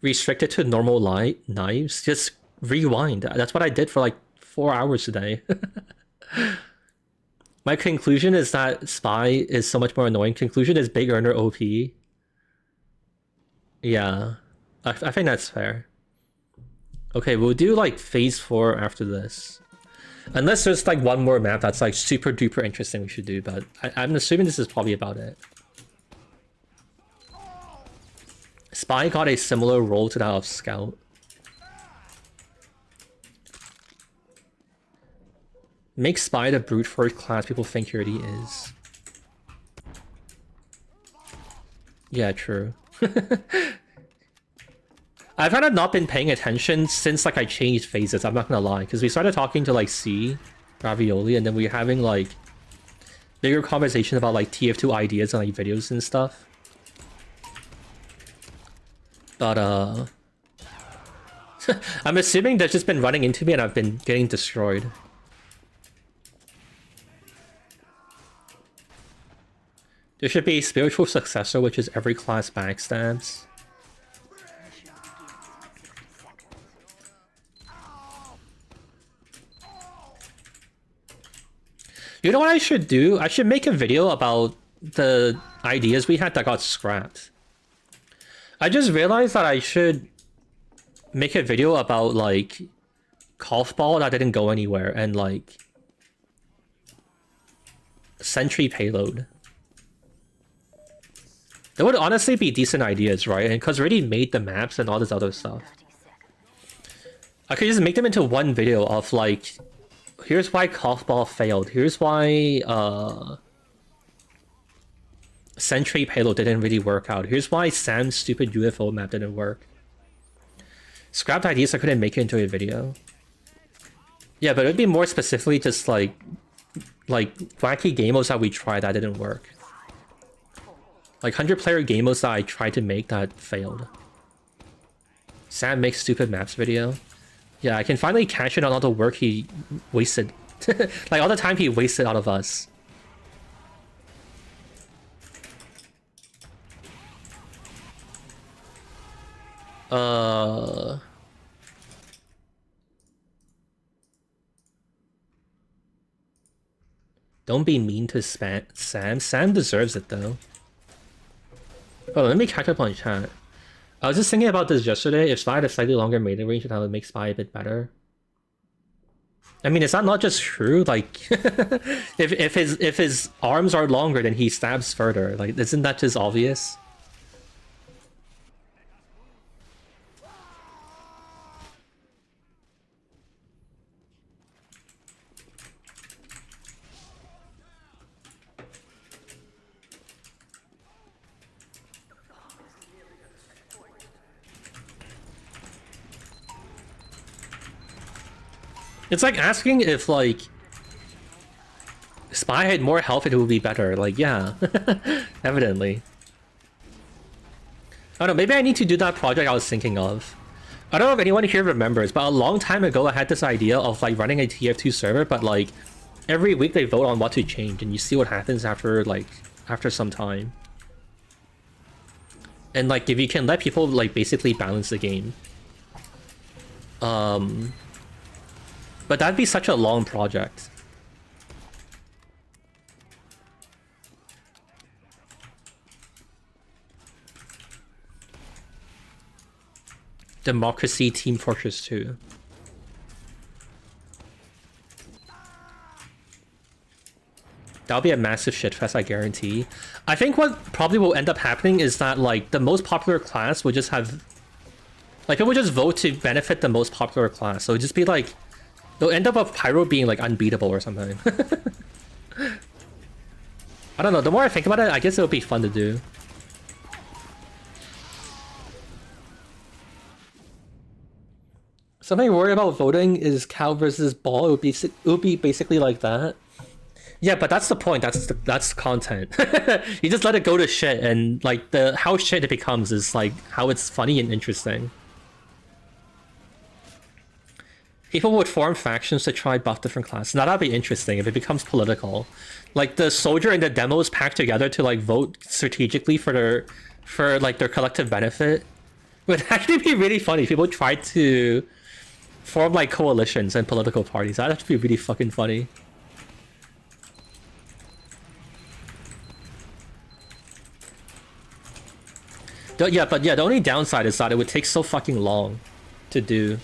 Restricted to normal light knives? Just rewind. That's what I did for like 4 hours today. My conclusion is that Spy is so much more annoying. Conclusion is Big Earner OP. Yeah. I think that's fair. Okay, we'll do like phase 4 after this. Unless there's like one more map that's like super duper interesting we should do, but I'm assuming this is probably about it. Spy got a similar role to that of Scout. Make Spy the brute force class people think he already is. Yeah, true. I've kind of not been paying attention since like I changed phases, I'm not gonna lie, because we started talking to like C, Ravioli, and then we were having like bigger conversation about like TF2 ideas and like videos and stuff. But I'm assuming they've just been running into me and I've been getting destroyed. There should be a spiritual successor, which is every class backstabs. You know what I should do? I should make a video about the ideas we had that got scrapped. I just realized that I should make a video about like golf ball that didn't go anywhere and like sentry payload. That would honestly be decent ideas, right? And because we already made the maps and all this other stuff. I could just make them into one video of like, here's why Cough failed. Here's why Sentry Payload didn't really work out. Here's why Sam's stupid UFO map didn't work. Scrapped ideas I couldn't make it into a video. Yeah, but it'd be more specifically just like wacky game modes that we tried that didn't work. Like 100-player game modes that I tried to make that failed. Sam makes stupid maps video. Yeah, I can finally cash in on all the work he wasted. Like all the time he wasted out of us. Don't be mean to Sam. Sam deserves it though. Oh, let me catch up on chat. I was just thinking about this yesterday. If Spy had a slightly longer melee range, that would make Spy a bit better. I mean, is that not just true? Like, if his arms are longer, then he stabs further. Like, isn't that just obvious? It's like asking if, like, Spy had more health, it would be better. Like, yeah, evidently. I don't know, maybe I need to do that project I was thinking of. I don't know if anyone here remembers, but a long time ago I had this idea of, like, running a TF2 server, but, like, every week they vote on what to change, and you see what happens after, like, after some time. And, like, if you can let people, like, basically balance the game. But that'd be such a long project. Democracy Team Fortress 2. That'll be a massive shitfest, I guarantee. I think what probably will end up happening is that, like, the most popular class will just have... Like, people just vote to benefit the most popular class. So it'll just be like... They'll end up with Pyro being, like, unbeatable or something. I don't know, the more I think about it, I guess it'll be fun to do. Something I worry about voting is cow versus ball. It would be basically like that. Yeah, but that's the point. That's content. You just let it go to shit, and like how shit it becomes is like how it's funny and interesting. People would form factions to try buff different classes. Now that'd be interesting if it becomes political. Like the soldier and the demos pack together to like vote strategically for their collective benefit. Would actually be really funny if people tried to form like coalitions and political parties. That'd have to be really fucking funny. Yeah, but yeah, the only downside is that it would take so fucking long to do.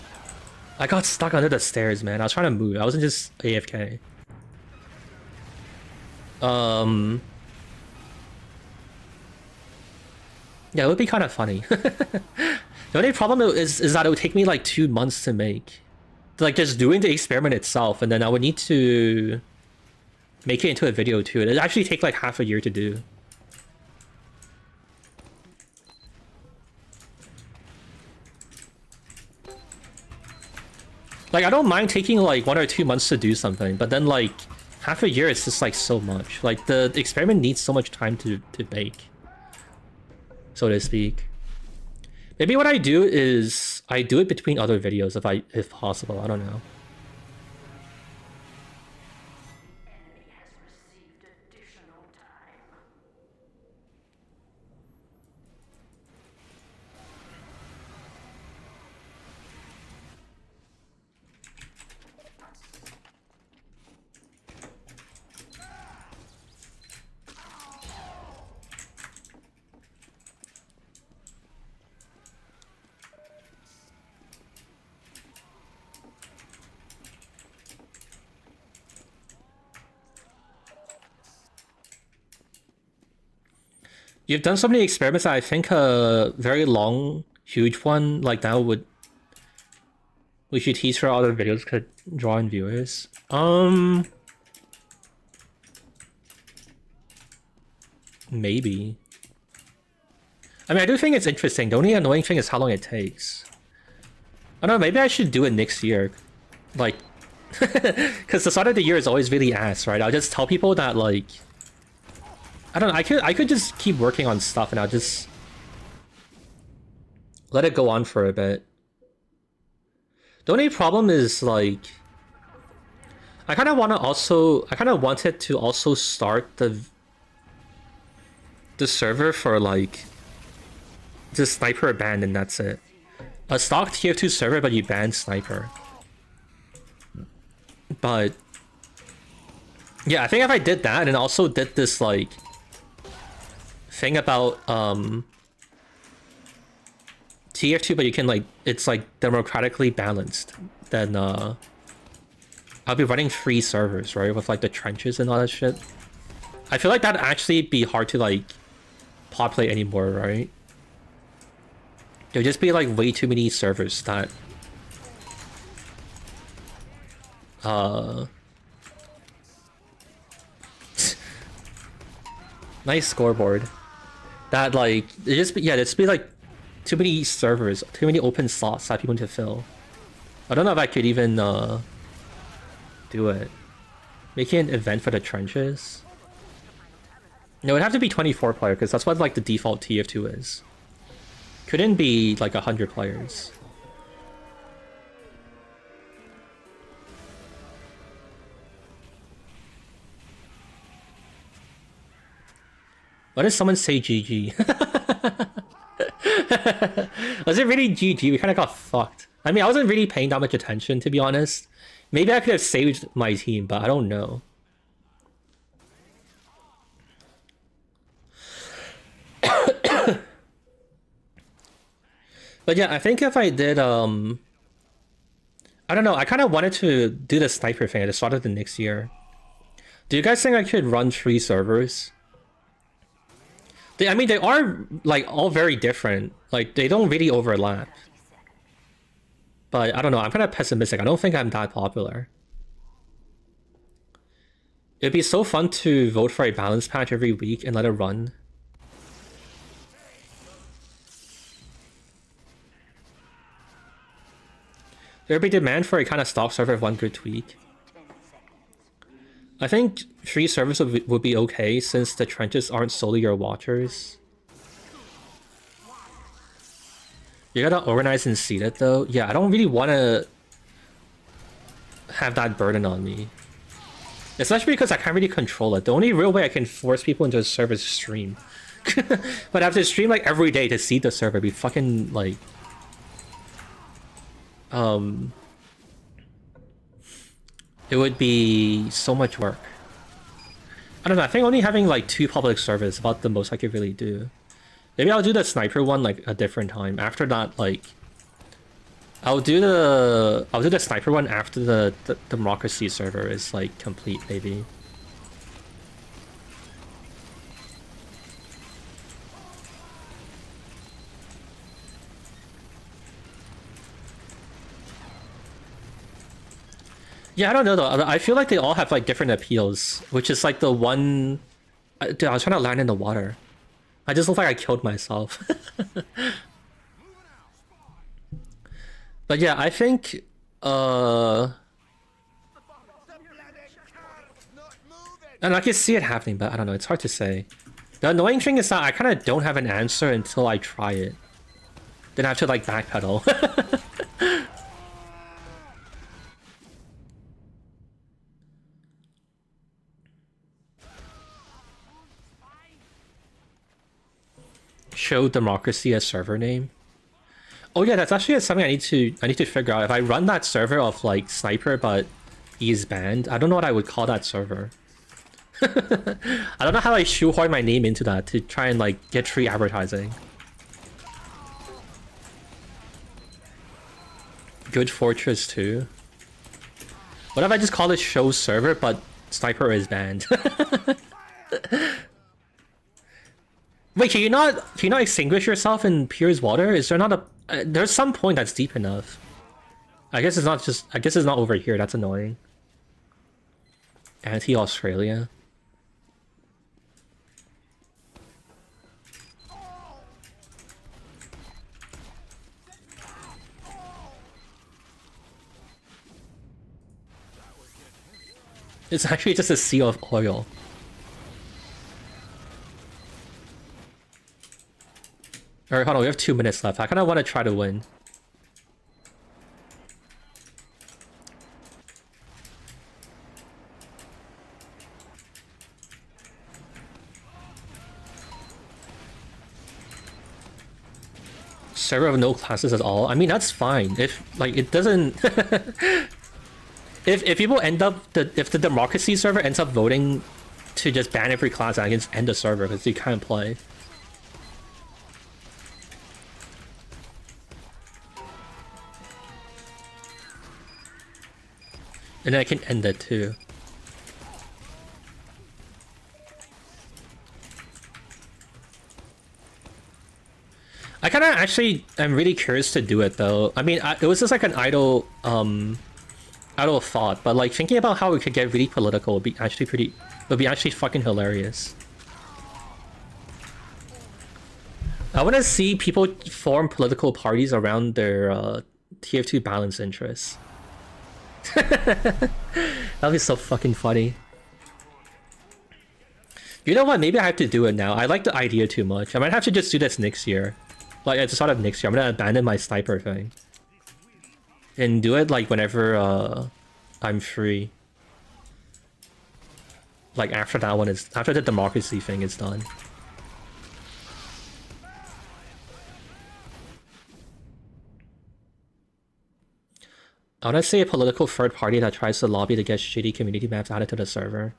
I got stuck under the stairs, man. I was trying to move. I wasn't just AFK. Yeah, it would be kind of funny. The only problem is that it would take me like 2 months to make. Like just doing the experiment itself, and then I would need to make it into a video too. It'd actually take like half a year to do. Like, I don't mind taking, like, 1 or 2 months to do something, but then, like, half a year is just, like, so much. Like, the experiment needs so much time to bake, so to speak. Maybe what I do is, I do it between other videos if possible, I don't know. You've done so many experiments that I think a very long, huge one like that would... We should tease for all the videos could draw in viewers. Maybe. I mean, I do think it's interesting. The only annoying thing is how long it takes. I don't know, maybe I should do it next year. Like, because the start of the year is always really ass, right? I'll just tell people that, like, I don't know, I could just keep working on stuff and I'll just let it go on for a bit. The only problem is, like, I kind of wanted to also start the server for, like, just sniper ban and that's it. A stock tier 2 server, but you ban sniper. But yeah, I think if I did that and also did this, like, thing about tier 2, but you can, like, it's like democratically balanced, then I'll be running 3 servers, right, with like the trenches and all that shit. I feel like that'd actually be hard to, like, populate anymore, right? There'll just be, like, way too many servers that nice scoreboard. That, like, there'd just be like too many servers, too many open slots that people need to fill. I don't know if I could even do it. Making an event for the trenches. No, it'd have to be 24 player because that's what, like, the default TF2 is. Couldn't be like 100 players. Why did someone say GG? Was it really GG? We kind of got fucked. I mean, I wasn't really paying that much attention, to be honest. Maybe I could have saved my team, but I don't know. But yeah, I think if I did, I don't know, I kind of wanted to do the sniper thing at the start of the next year. Do you guys think I could run 3 servers? I mean, they are, like, all very different. Like, they don't really overlap. But I don't know, I'm kind of pessimistic. I don't think I'm that popular. It'd be so fun to vote for a balance patch every week and let it run. There'd be demand for a kind of stock server of 1 good tweak. I think 3 servers would be okay since the trenches aren't solely your watchers. You gotta organize and seed it though. Yeah, I don't really want to have that burden on me. Especially because I can't really control it. The only real way I can force people into a server is stream. But I have to stream, like, every day to seed the server. It'd be fucking, like... it would be so much work. I don't know, I think only having, like, 2 public servers is about the most I could really do. Maybe I'll do the sniper one, like, a different time. After that, like, I'll do the sniper one after the democracy server is, like, complete, maybe. Yeah, I don't know though. I feel like they all have, like, different appeals, which is like the one... Dude, I was trying to land in the water. I just look like I killed myself. But yeah, I think... And I can see it happening, but I don't know, it's hard to say. The annoying thing is that I kind of don't have an answer until I try it. Then I have to, like, backpedal. Show democracy as server name. Oh yeah, that's actually something I need to figure out. If I run that server of, like, sniper but he's banned, I don't know what I would call that server. I don't know how I shoehorn my name into that to try and, like, get free advertising. Good Fortress 2. What if I just call it show server but sniper is banned? Wait, can you not extinguish yourself in Pier's water? Is there not a... there's some point that's deep enough. I guess it's not just. I guess it's not over here. That's annoying. Anti-Australia. It's actually just a sea of oil. Alright, hold on, we have 2 minutes left. I kinda wanna try to win. Server of no classes at all. I mean, that's fine. If, like, it doesn't... if people end up... if the democracy server ends up voting to just ban every class, I can just end the server because you can't play. And then I can end it too. I kind of actually am really curious to do it though. I mean, it was just like an idle thought, but like thinking about how we could get really political would be actually fucking hilarious. I want to see people form political parties around their TF2 balance interests. That'd be so fucking funny. You know what? Maybe I have to do it now. I like the idea too much. I might have to just do this next year. Like, at the start of next year, I'm gonna abandon my sniper thing. And do it, like, whenever, I'm free. Like, after that one is... after the democracy thing is done. I wanna say a political third party that tries to lobby to get shitty community maps added to the server.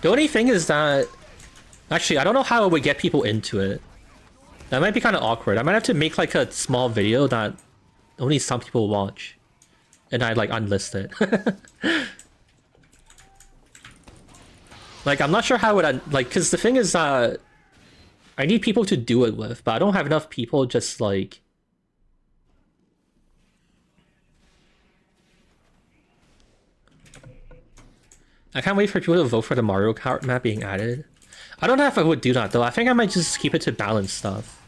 The only thing is that... actually, I don't know how I would get people into it. That might be kind of awkward. I might have to make like a small video that only some people watch. And I like unlist it. Like, I'm not sure how would I... like, because the thing is that... I need people to do it with, but I don't have enough people just like... I can't wait for people to vote for the Mario Kart map being added. I don't know if I would do that though. I think I might just keep it to balance stuff.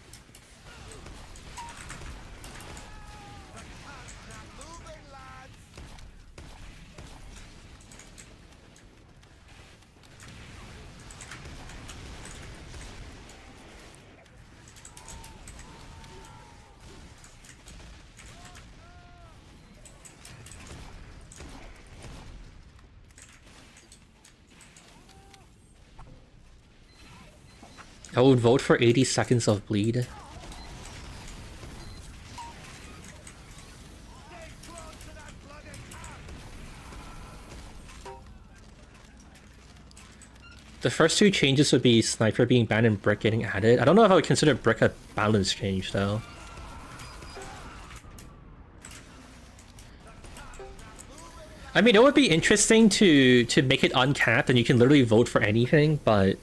I would vote for 80 seconds of bleed. The first two changes would be Sniper being banned and Brick getting added. I don't know if I would consider Brick a balance change though. I mean, it would be interesting to make it uncapped and you can literally vote for anything, but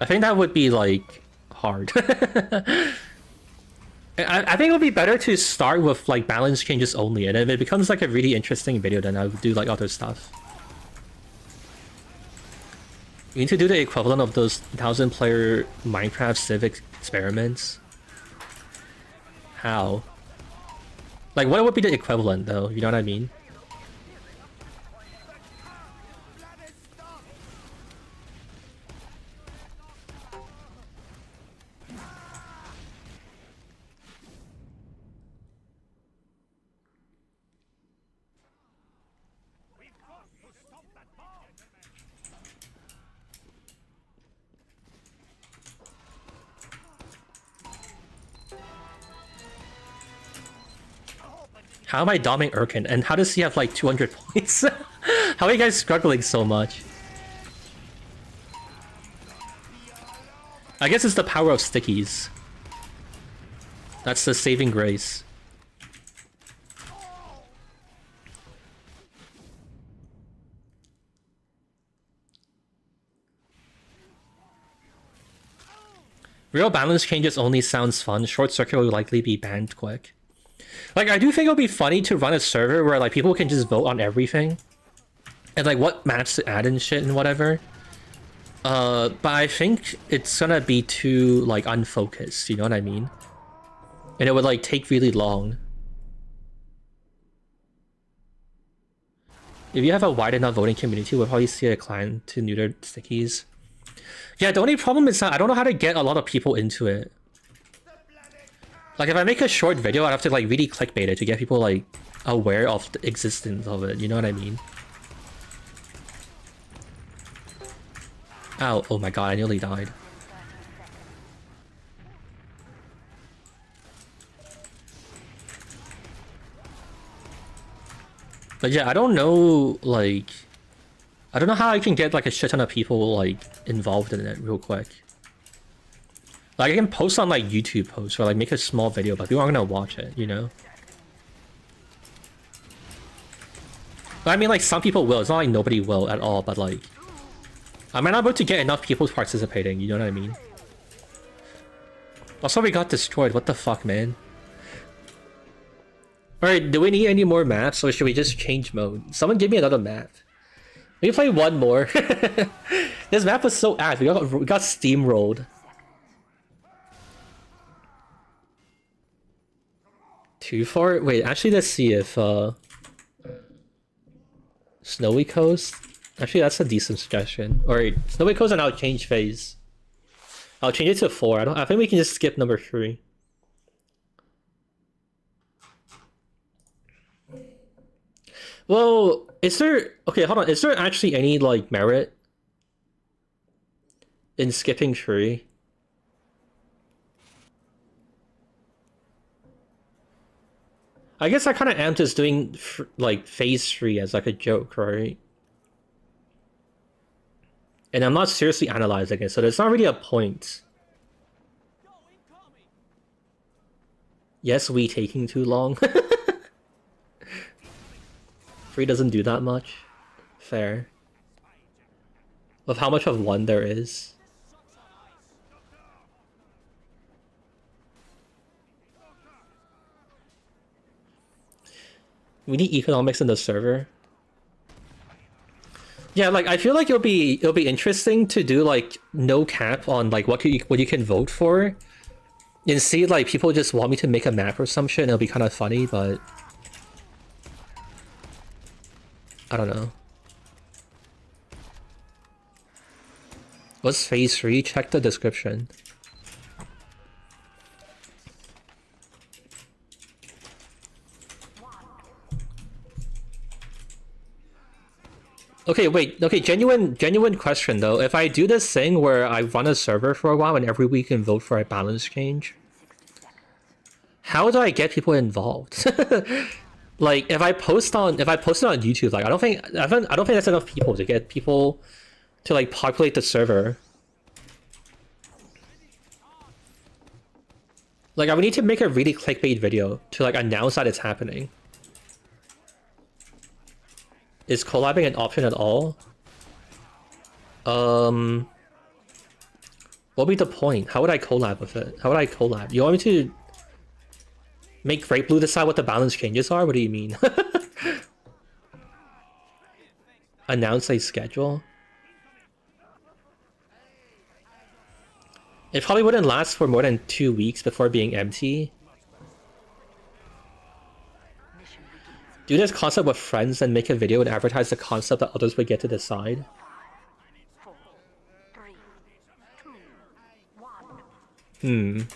I think that would be like hard. I think it would be better to start with like balance changes only, and if it becomes like a really interesting video, then I would do like other stuff. You need to do the equivalent of those 1,000-player Minecraft Civic experiments. How? Like, what would be the equivalent though? You know what I mean? How am I doming Urkin? And how does he have like 200 points? How are you guys struggling so much? I guess it's the power of stickies. That's the saving grace. Real balance changes only sounds fun. Short circuit will likely be banned quick. Like, I do think it'll be funny to run a server where like people can just vote on everything. And like what maps to add and shit and whatever. But I think it's gonna be too like unfocused, you know what I mean? And it would like take really long. If you have a wide enough voting community, we'll probably see a clan to neuter stickies. Yeah, the only problem is that I don't know how to get a lot of people into it. Like, if I make a short video, I'd have to, like, really clickbait it to get people, like, aware of the existence of it. You know what I mean? Ow. Oh my god, I nearly died. But yeah, I don't know, like... I don't know how I can get like a shit ton of people like involved in it real quick. Like I can post on like YouTube posts or like make a small video, but people aren't gonna watch it, you know? But I mean like some people will, it's not like nobody will at all, but like... I might not be able to get enough people participating, you know what I mean? Also we got destroyed, what the fuck, man? Alright, do we need any more maps or should we just change mode? Someone give me another map. We can play one more. This map was so ass. We got steamrolled. 2-4? Wait, actually let's see if Snowy Coast? Actually that's a decent suggestion. Alright, Snowy Coast and I'll change phase. I'll change it to 4. I think we can just skip number 3. Well, is there... Okay, hold on. Is there actually any, like, merit in skipping 3? I guess I kind of am just doing, like, phase 3 as, like, a joke, right? And I'm not seriously analyzing it, so there's not really a point. Yes, we taking too long. 3 doesn't do that much. Fair. Of how much of 1 there is. We need economics in the server. Yeah, like I feel like it'll be interesting to do like no cap on like what you can vote for. And see like people just want me to make a map or some shit and it'll be kind of funny, but I don't know. What's phase 3? Check the description. Okay, wait. Okay, genuine question though. If I do this thing where I run a server for a while and every week can vote for a balance change, how do I get people involved? Like if I post it on YouTube, like I don't think that's enough people to get people to like populate the server. Like I would need to make a really clickbait video to like announce that it's happening. Is collabing an option at all? What would be the point? How would I collab with it? How would I collab? You want me to make Great Blue decide what the balance changes are? What do you mean? Announce a schedule? It probably wouldn't last for more than 2 weeks before being empty. Do this concept with friends and make a video and advertise the concept that others would get to decide. 5, 4, 3, 2, 1.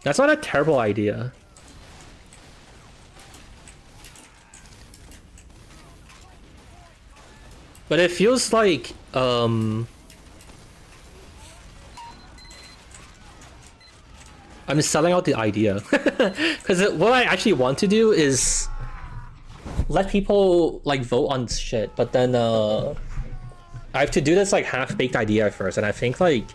That's not a terrible idea. But it feels like, I'm selling out the idea. Because what I actually want to do is let people like vote on shit, but then I have to do this like half-baked idea first, and I think like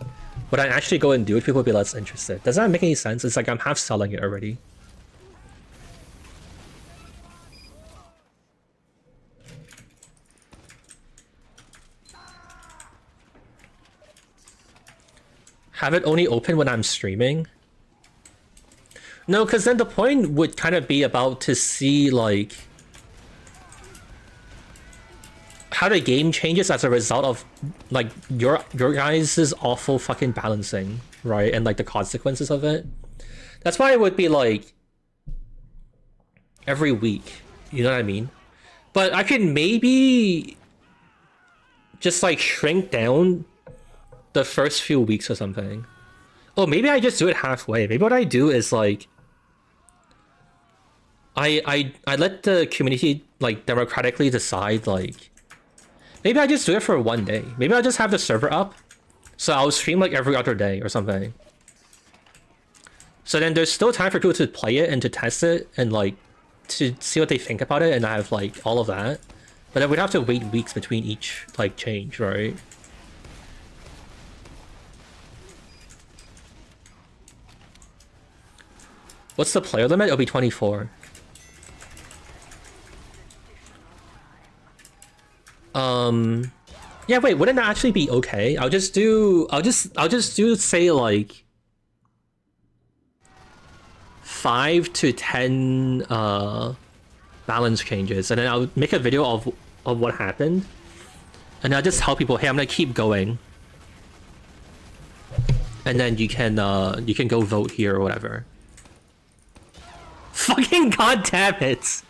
when I actually go and do it, people will be less interested. Does that make any sense? It's like I'm half selling it already. Have it only open when I'm streaming? No, because then the point would kind of be about to see like how the game changes as a result of like your guys' awful fucking balancing, right? And like the consequences of it. That's why it would be like every week, you know what I mean? But I could maybe just like shrink down the first few weeks or something. Oh, maybe I just do it halfway. Maybe what I do is like I let the community like democratically decide like maybe I just do it for one day. Maybe I'll just have the server up. So I'll stream like every other day or something. So then there's still time for people to play it and to test it and like to see what they think about it, and I have like all of that. But then we'd have to wait weeks between each like change, right? What's the player limit? It'll be 24. Yeah, wait, wouldn't that actually be okay? I'll just do say like 5 to 10 balance changes, and then I'll make a video of what happened, and I'll just tell people, hey, I'm gonna keep going, and then you can go vote here or whatever. Fucking goddamn it!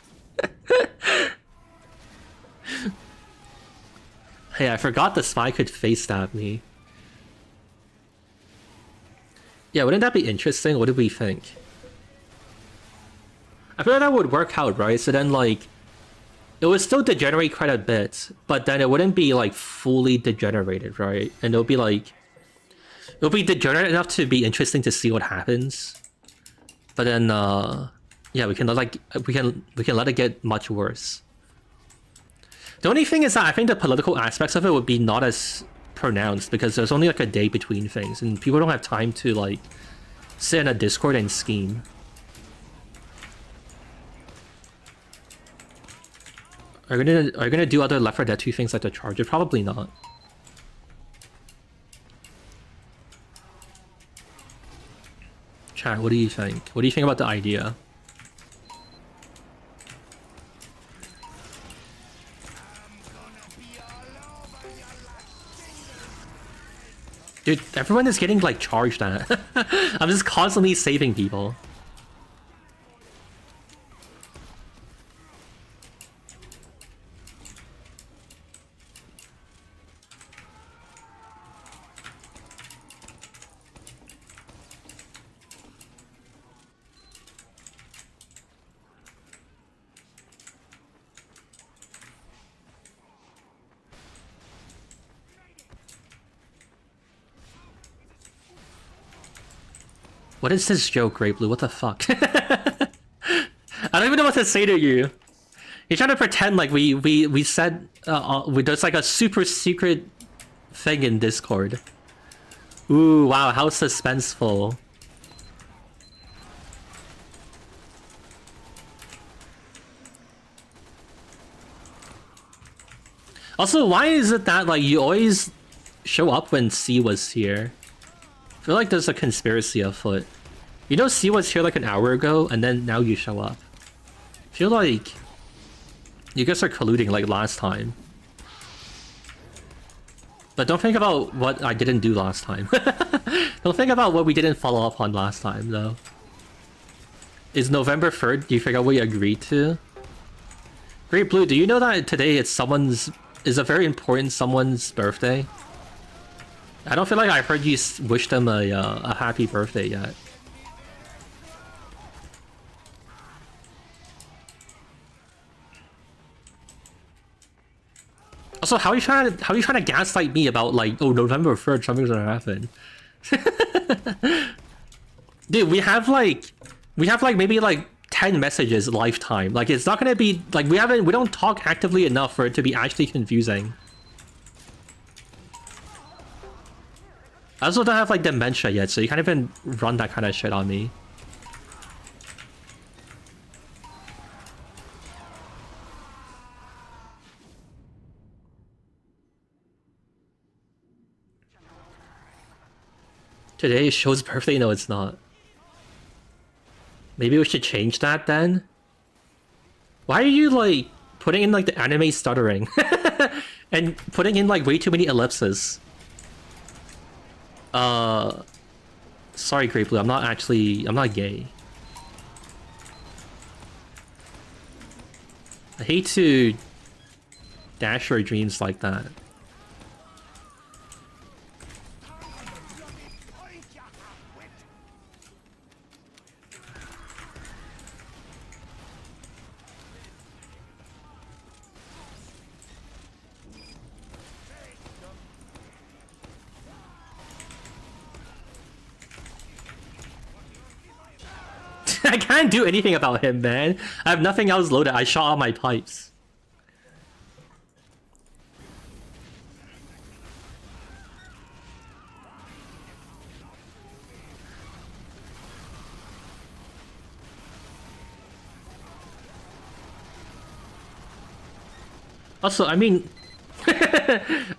Hey, I forgot the spy could face stab me. Yeah, wouldn't that be interesting? What do we think? I feel like that would work out, right? So then, like, it would still degenerate quite a bit, but then it wouldn't be, like, fully degenerated, right? And it'll be, like... It'll be degenerate enough to be interesting to see what happens. But then, yeah, we can let it get much worse. The only thing is that I think the political aspects of it would be not as pronounced because there's only like a day between things, and people don't have time to like sit in a Discord and scheme. Are you gonna do other Left 4 Dead 2 things like the Charger? Probably not. Chat, what do you think? What do you think about the idea? Dude, everyone is getting like charged at. I'm just constantly saving people. What is this joke, Grey Blue? What the fuck? I don't even know what to say to you. You're trying to pretend like we said there's like a super secret thing in Discord. Ooh, wow, how suspenseful. Also, why is it that like you always show up when C was here? I feel like there's a conspiracy afoot. You know, C was here like an hour ago, and then now you show up. I feel like you guys are colluding like last time. But don't think about what I didn't do last time. Don't think about what we didn't follow up on last time, though. Is November 3rd? Do you figure out what we agreed to? Great Blue, do you know that today is a very important someone's birthday? I don't feel like I heard you wish them a happy birthday yet. Also, how are you trying to gaslight me about like, oh, November 3rd, something's gonna happen? Dude, we have like maybe like 10 messages lifetime. Like it's not gonna be like we don't talk actively enough for it to be actually confusing. I also don't have like dementia yet, so you can't even run that kind of shit on me. Today is Show's birthday? No, it's not. Maybe we should change that then? Why are you like putting in like the anime stuttering? And putting in like way too many ellipses? Sorry, Great Blue, I'm not gay. I hate to dash your dreams like that. I can't do anything about him, man. I have nothing else loaded. I shot all my pipes. Also, I mean, and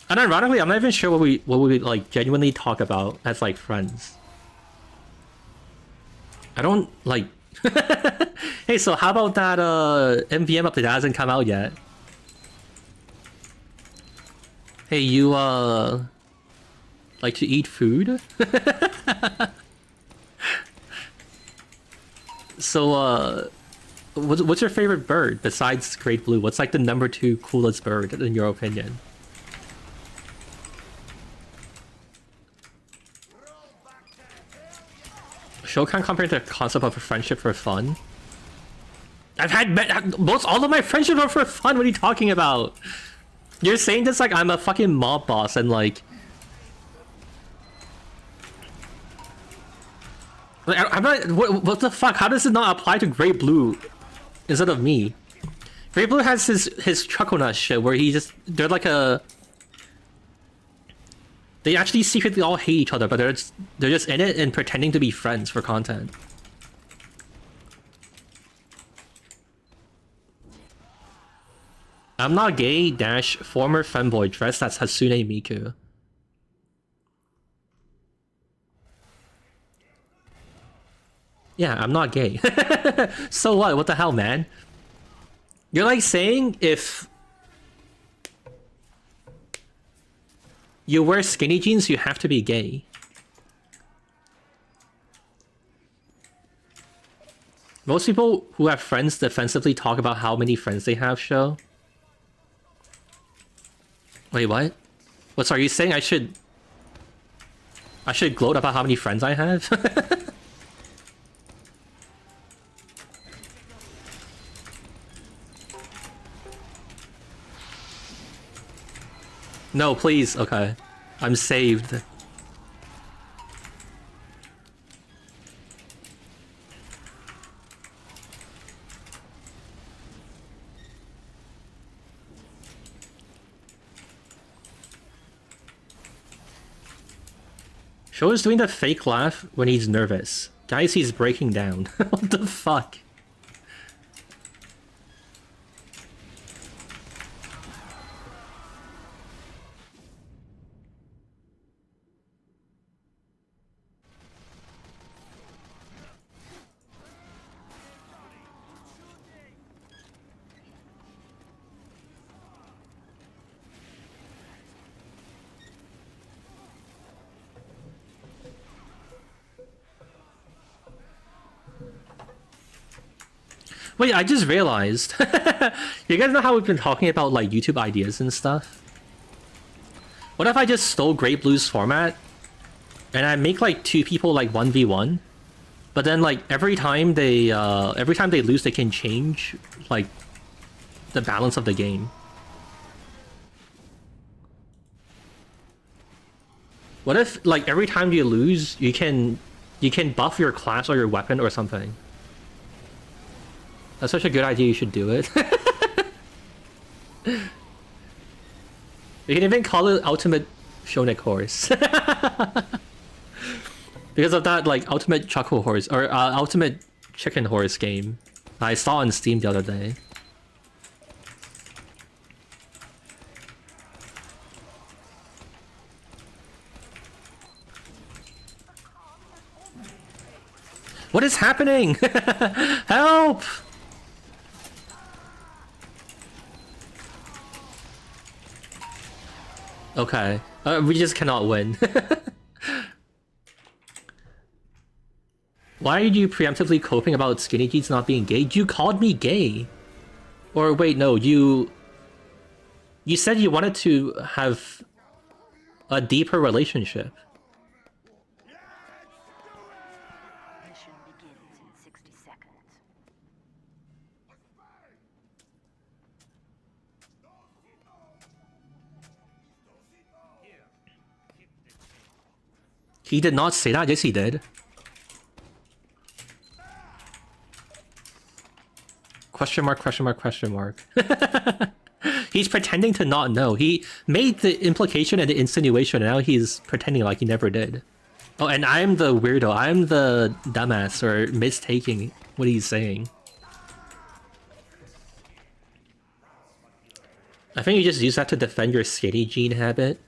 ironically, I'm not even sure what we like genuinely talk about as like friends. I don't like. Hey, so how about that MVM update that hasn't come out yet? Hey, you like to eat food? So what's your favorite bird besides Great Blue? What's like the #2 coolest bird in your opinion? Show can't compare the concept of a friendship for fun. I've had most all of my friendships are for fun. What are you talking about? You're saying this like I'm a fucking mob boss and like I'm not. What the fuck? How does it not apply to Great Blue instead of me? Great Blue has his chuckle nut shit where they're like a. They actually secretly all hate each other, but they're just in it and pretending to be friends for content. I'm not gay - former femboy dressed as Hasune Miku. Yeah, I'm not gay. So what? What the hell, man? You're like saying if you wear skinny jeans, you have to be gay. Most people who have friends defensively talk about how many friends they have, Show. Wait, what? What are you saying? I should gloat about how many friends I have? No, please. Okay. I'm saved. Show is doing the fake laugh when he's nervous. Guys, he's breaking down. What the fuck? Wait, I just realized. You guys know how we've been talking about like YouTube ideas and stuff? What if I just stole Great Blue's format and I make like 2 people like 1v1, but then like every time they lose, they can change like the balance of the game. What if like every time you lose, you can You can buff your class or your weapon or something. That's such a good idea, you should do it. You can even call it Ultimate Shonik Horse. Because of that, like, Ultimate Choco Horse, or Ultimate Chicken Horse game I saw on Steam the other day. What is happening? Help! Okay. We just cannot win. Why are you preemptively coping about skinny jeans not being gay? You called me gay! Or wait, no, you said you wanted to have a deeper relationship. Mission begins in 60 seconds. He did not say that. Yes, he did. Question mark, question mark, question mark. He's pretending to not know. He made the implication and the insinuation, and now he's pretending like he never did. Oh, and I'm the weirdo. I'm the dumbass or mistaking what he's saying. I think you just use that to defend your skinny jean habit.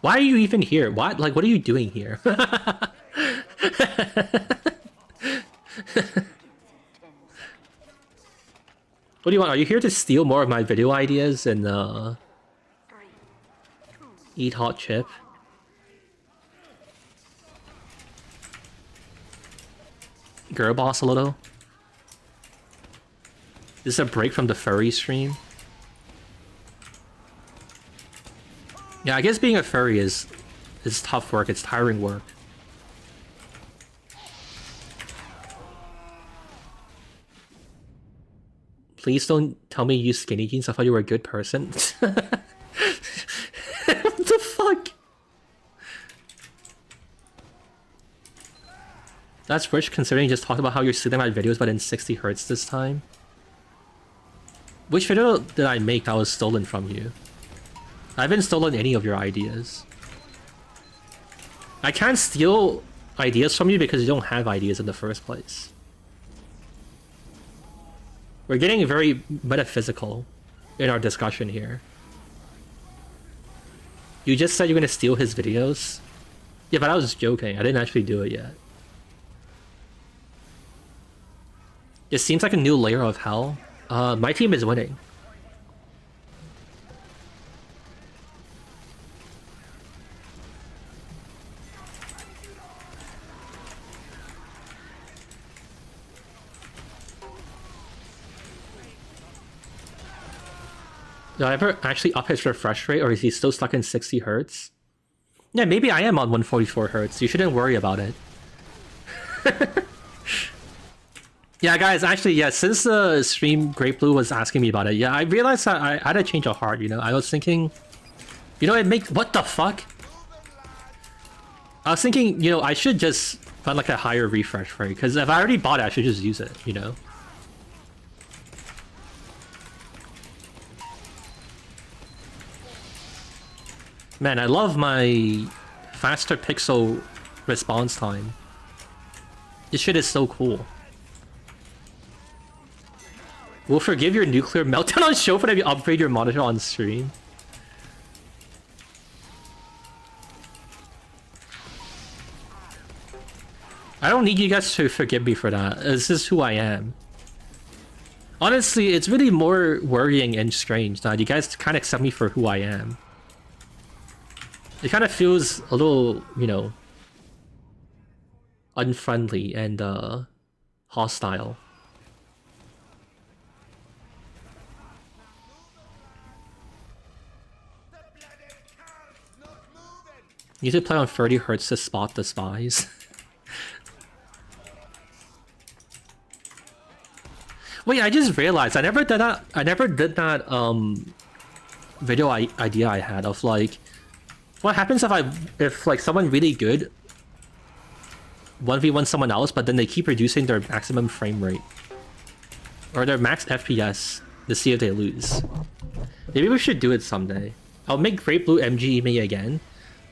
Why are you even here? What? Like, what are you doing here? What do you want? Are you here to steal more of my video ideas and eat hot chip? Girl boss a little? This is a break from the furry stream. Yeah, I guess being a furry is tough work, it's tiring work. Please don't tell me you use skinny jeans, I thought you were a good person. What the fuck? That's rich considering you just talked about how you're stealing my videos but in 60 Hz this time. Which video did I make that was stolen from you? I haven't stolen any of your ideas. I can't steal ideas from you because you don't have ideas in the first place. We're getting very metaphysical in our discussion here. You just said you're gonna steal his videos? Yeah, but I was joking. I didn't actually do it yet. It seems like a new layer of hell. My team is winning. Did I ever actually up his refresh rate, or is he still stuck in 60 Hz? Yeah, maybe I am on 144 Hz. You shouldn't worry about it. Yeah, guys, actually, yeah, since the stream Great Blue was asking me about it, yeah, I realized that I had a change of heart, you know? I was thinking, you know, it makes... What the fuck? I was thinking, you know, I should just find like a higher refresh rate, because if I already bought it, I should just use it, you know? Man, I love my faster pixel response time. This shit is so cool. We'll forgive your nuclear meltdown on show if you upgrade your monitor on stream. I don't need you guys to forgive me for that. This is who I am. Honestly, it's really more worrying and strange that you guys kind of accept me for who I am. It kind of feels a little, you know, unfriendly and hostile. You need to play on 30 Hz to spot the spies. Wait, I just realized I never did that. I never did that video idea I had of like What happens if like someone really good 1v1 someone else, but then they keep reducing their maximum frame rate or their max FPS to see if they lose? Maybe we should do it someday. I'll make Great Blue MG me again,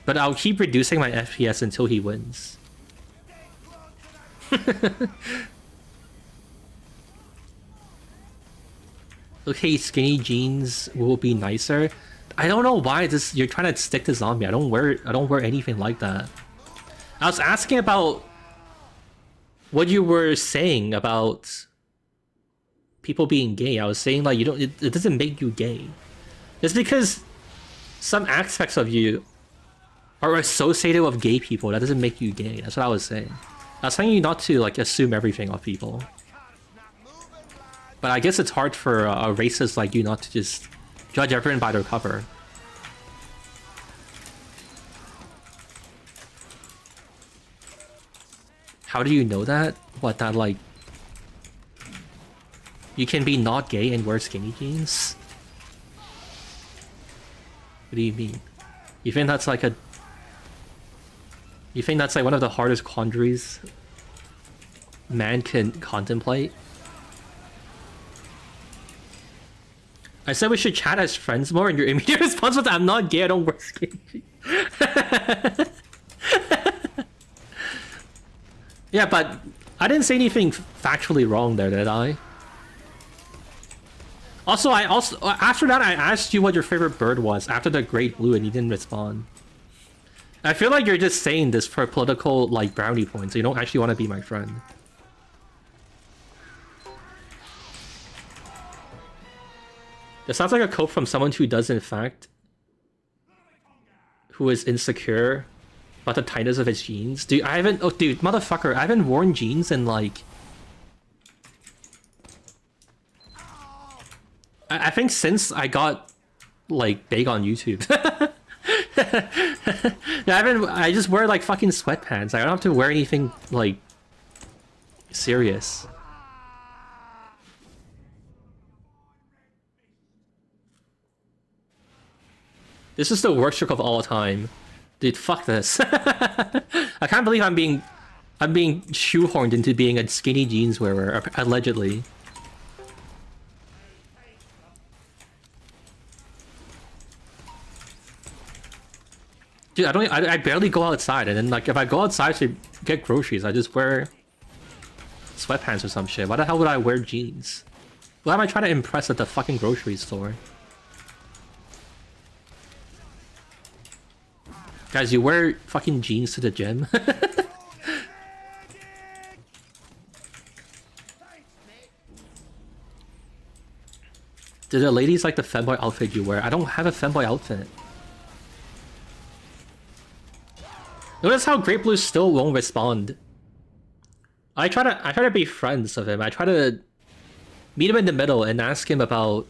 but I'll keep reducing my FPS until he wins. Okay, skinny jeans will be nicer. I don't know why you're trying to stick to zombie. I don't wear anything like that. I was asking about what you were saying about people being gay. I was saying like it doesn't make you gay. It's because some aspects of you are associated with gay people. That doesn't make you gay. That's what I was saying. I was telling you not to like assume everything of people. But I guess it's hard for a racist like you not to just judge everyone by their cover. How do you know that? What, that like... you can be not gay and wear skinny jeans? What do you mean? You think that's like a... you think that's like one of the hardest quandaries man can contemplate? I said we should chat as friends more, and your immediate response was, I'm not gay, I don't wear skinny jeans. Yeah, but I didn't say anything factually wrong there, did I? Also, after that, I asked you what your favorite bird was after the Great Blue, and you didn't respond. I feel like you're just saying this for political, like, brownie points. So you don't actually want to be my friend. This sounds like a quote from someone who does, in fact, who is insecure about the tightness of his jeans. Dude, I haven't... oh, dude, motherfucker, I haven't worn jeans in, like... I think since I got, like, big on YouTube. Yeah, I just wear, like, fucking sweatpants. I don't have to wear anything, like, serious. This is the worst trick of all time. Dude, fuck this. I can't believe I'm being shoehorned into being a skinny jeans wearer, allegedly. Dude, I barely go outside, and then like if I go outside to get groceries, I just wear sweatpants or some shit. Why the hell would I wear jeans? Why am I trying to impress at the fucking grocery store? Guys, you wear fucking jeans to the gym? Do the ladies like the femboy outfit you wear? I don't have a femboy outfit. Notice how Great Blue still won't respond. I try to be friends with him. I try to meet him in the middle and ask him about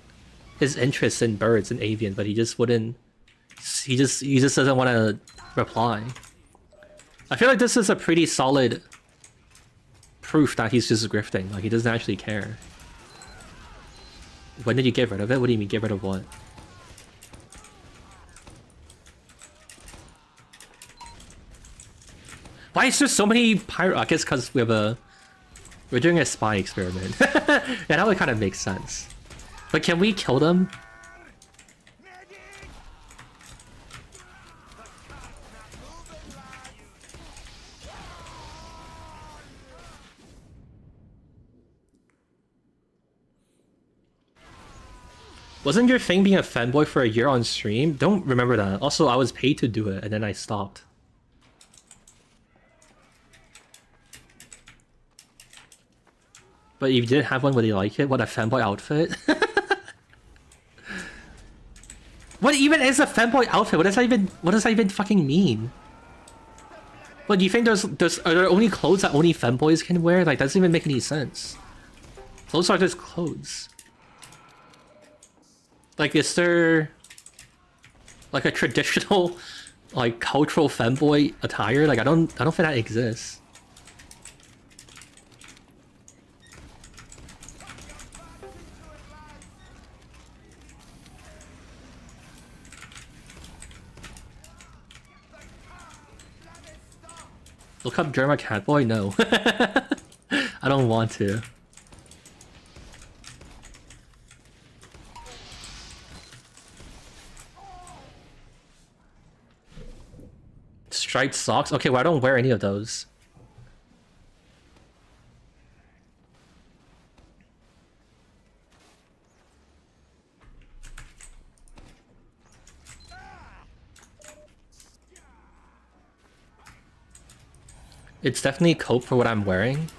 his interests in birds and avian, but he just wouldn't. He just doesn't want to reply. I feel like this is a pretty solid proof that he's just grifting. Like he doesn't actually care. When did you get rid of it? What do you mean get rid of what? Why is there so many pyro? I guess because we're doing a spy experiment. Yeah, that would kind of make sense. But can we kill them? Wasn't your thing being a fanboy for a year on stream? Don't remember that. Also, I was paid to do it, and then I stopped. But if you did have one, would you like it? What, a fanboy outfit? What even is a fanboy outfit? What does that even fucking mean? What, do you think are there only clothes that only fanboys can wear? Like, that doesn't even make any sense. Clothes are just clothes. Like, is there like a traditional, like, cultural femboy attire? Like, I don't think that exists. Look up Germa Catboy? No. I don't want to. Striped socks? Okay, well I don't wear any of those. It's definitely cope for what I'm wearing.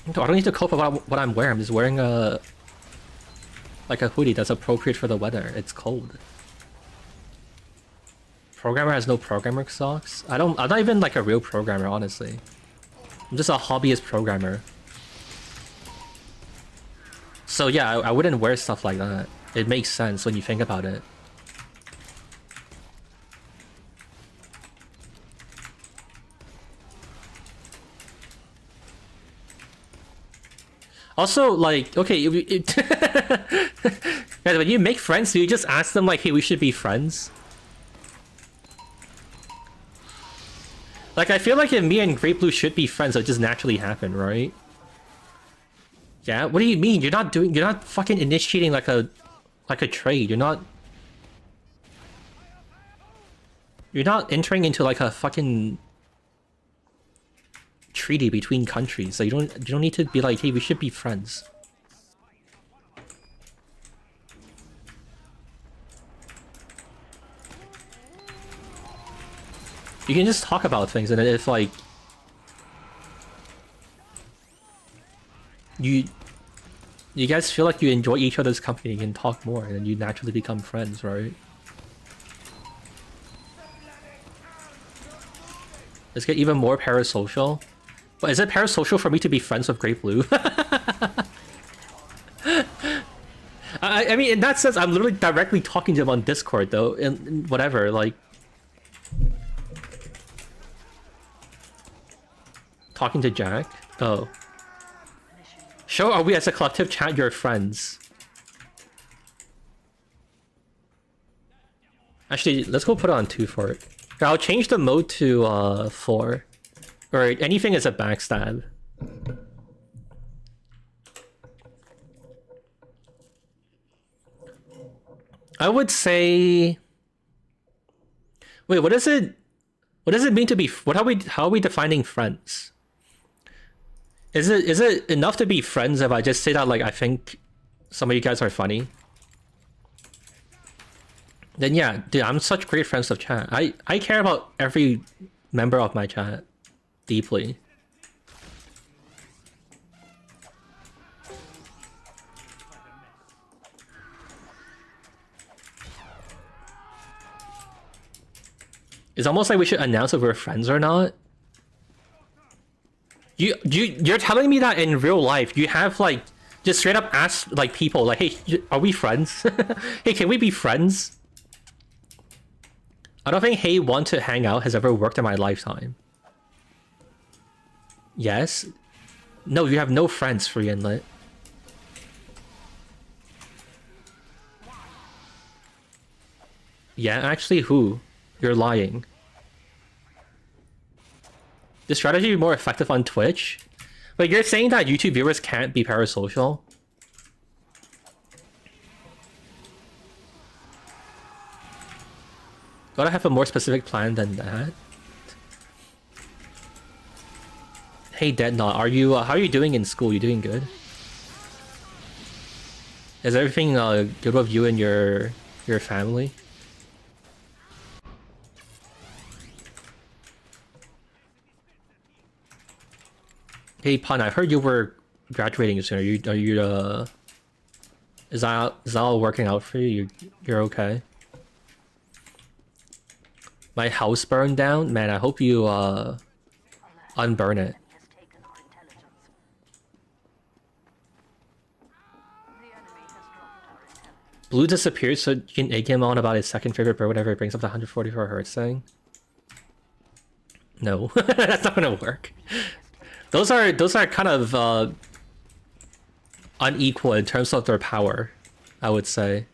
I don't need to cope for what I'm wearing. I'm just wearing a hoodie that's appropriate for the weather. It's cold. Programmer has no programmer socks. I'm not even like a real programmer, honestly. I'm just a hobbyist programmer. So yeah, I wouldn't wear stuff like that. It makes sense when you think about it. Also, like, okay, yeah, when you make friends, do you just ask them like, hey, we should be friends? Like, I feel like if me and Great Blue should be friends, it just naturally happen, right? Yeah, what do you mean? You're not fucking initiating like a trade. You're not entering into like a fucking treaty between countries. So you don't need to be like, hey, we should be friends. You can just talk about things, and if like you guys feel like you enjoy each other's company, you can talk more, and then you naturally become friends, right? Let's get even more parasocial. But is it parasocial for me to be friends with Great Blue? I mean, in that sense, I'm literally directly talking to him on Discord, though, and whatever, like... Talking to Jack? Oh. Show are we as a collective chat your friends? Actually, let's go put it on 2 for it. I'll change the mode to 4. Or anything is a backstab. I would say... Wait, what is it? What does it mean to be... How are we defining friends? Is it enough to be friends if I just say that, like, I think some of you guys are funny? Then yeah, dude, I'm such great friends of chat. I care about every member of my chat deeply. It's almost like we should announce if we're friends or not. You're telling me that in real life you have like just straight up ask like people like, hey, are we friends? Hey, can we be friends? I don't think hey want to hang out has ever worked in my lifetime. Yes? No, you have no friends, free and lit. Yeah, actually who? You're lying. The strategy is more effective on Twitch? Like, you're saying that YouTube viewers can't be parasocial? Gotta have a more specific plan than that. Hey Deadnot, are you how are you doing in school? You doing good? Is everything good with you and your family? Hey Pun, I heard you were graduating soon. Are you is that all working out for you? You're okay? My house burned down? Man, I hope you unburn it. Blue disappeared so you can egg him on about his second favorite bird whenever it brings up the 144 hertz thing. No, that's not gonna work. Those are kind of unequal in terms of their power, I would say.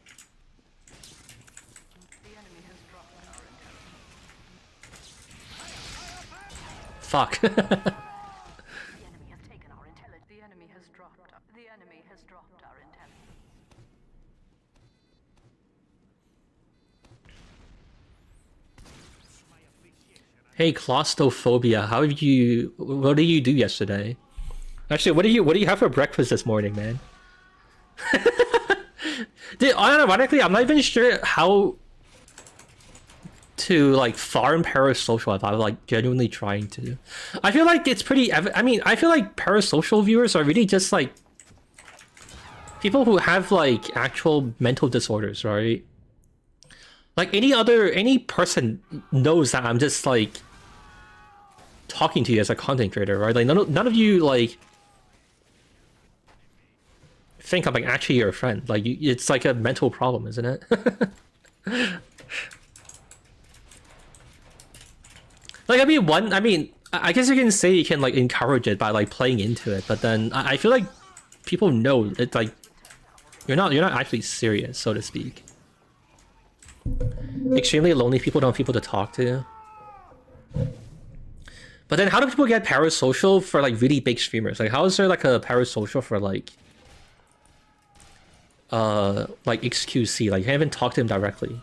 Fuck. The enemy has taken our intelligence. The enemy has dropped our intelligence. Hey, claustrophobia, how did you... What did you do yesterday? Actually, what do you have for breakfast this morning, man? Dude, ironically, I'm not even sure how to like farm parasocial if I'm like genuinely trying to. I feel like it's pretty I mean, I feel like parasocial viewers are really just like people who have like actual mental disorders, right? Like any person knows that I'm just like talking to you as a content creator, right? Like none of you like think I'm like actually your friend. Like it's like a mental problem, isn't it? Like I mean I guess you can say you can like encourage it by like playing into it, but then I feel like people know it's like you're not actually serious, so to speak. Extremely lonely people don't have people to talk to. But then how do people get parasocial for like really big streamers? Like how is there like a parasocial for like XQC? Like you can't even talk to him directly.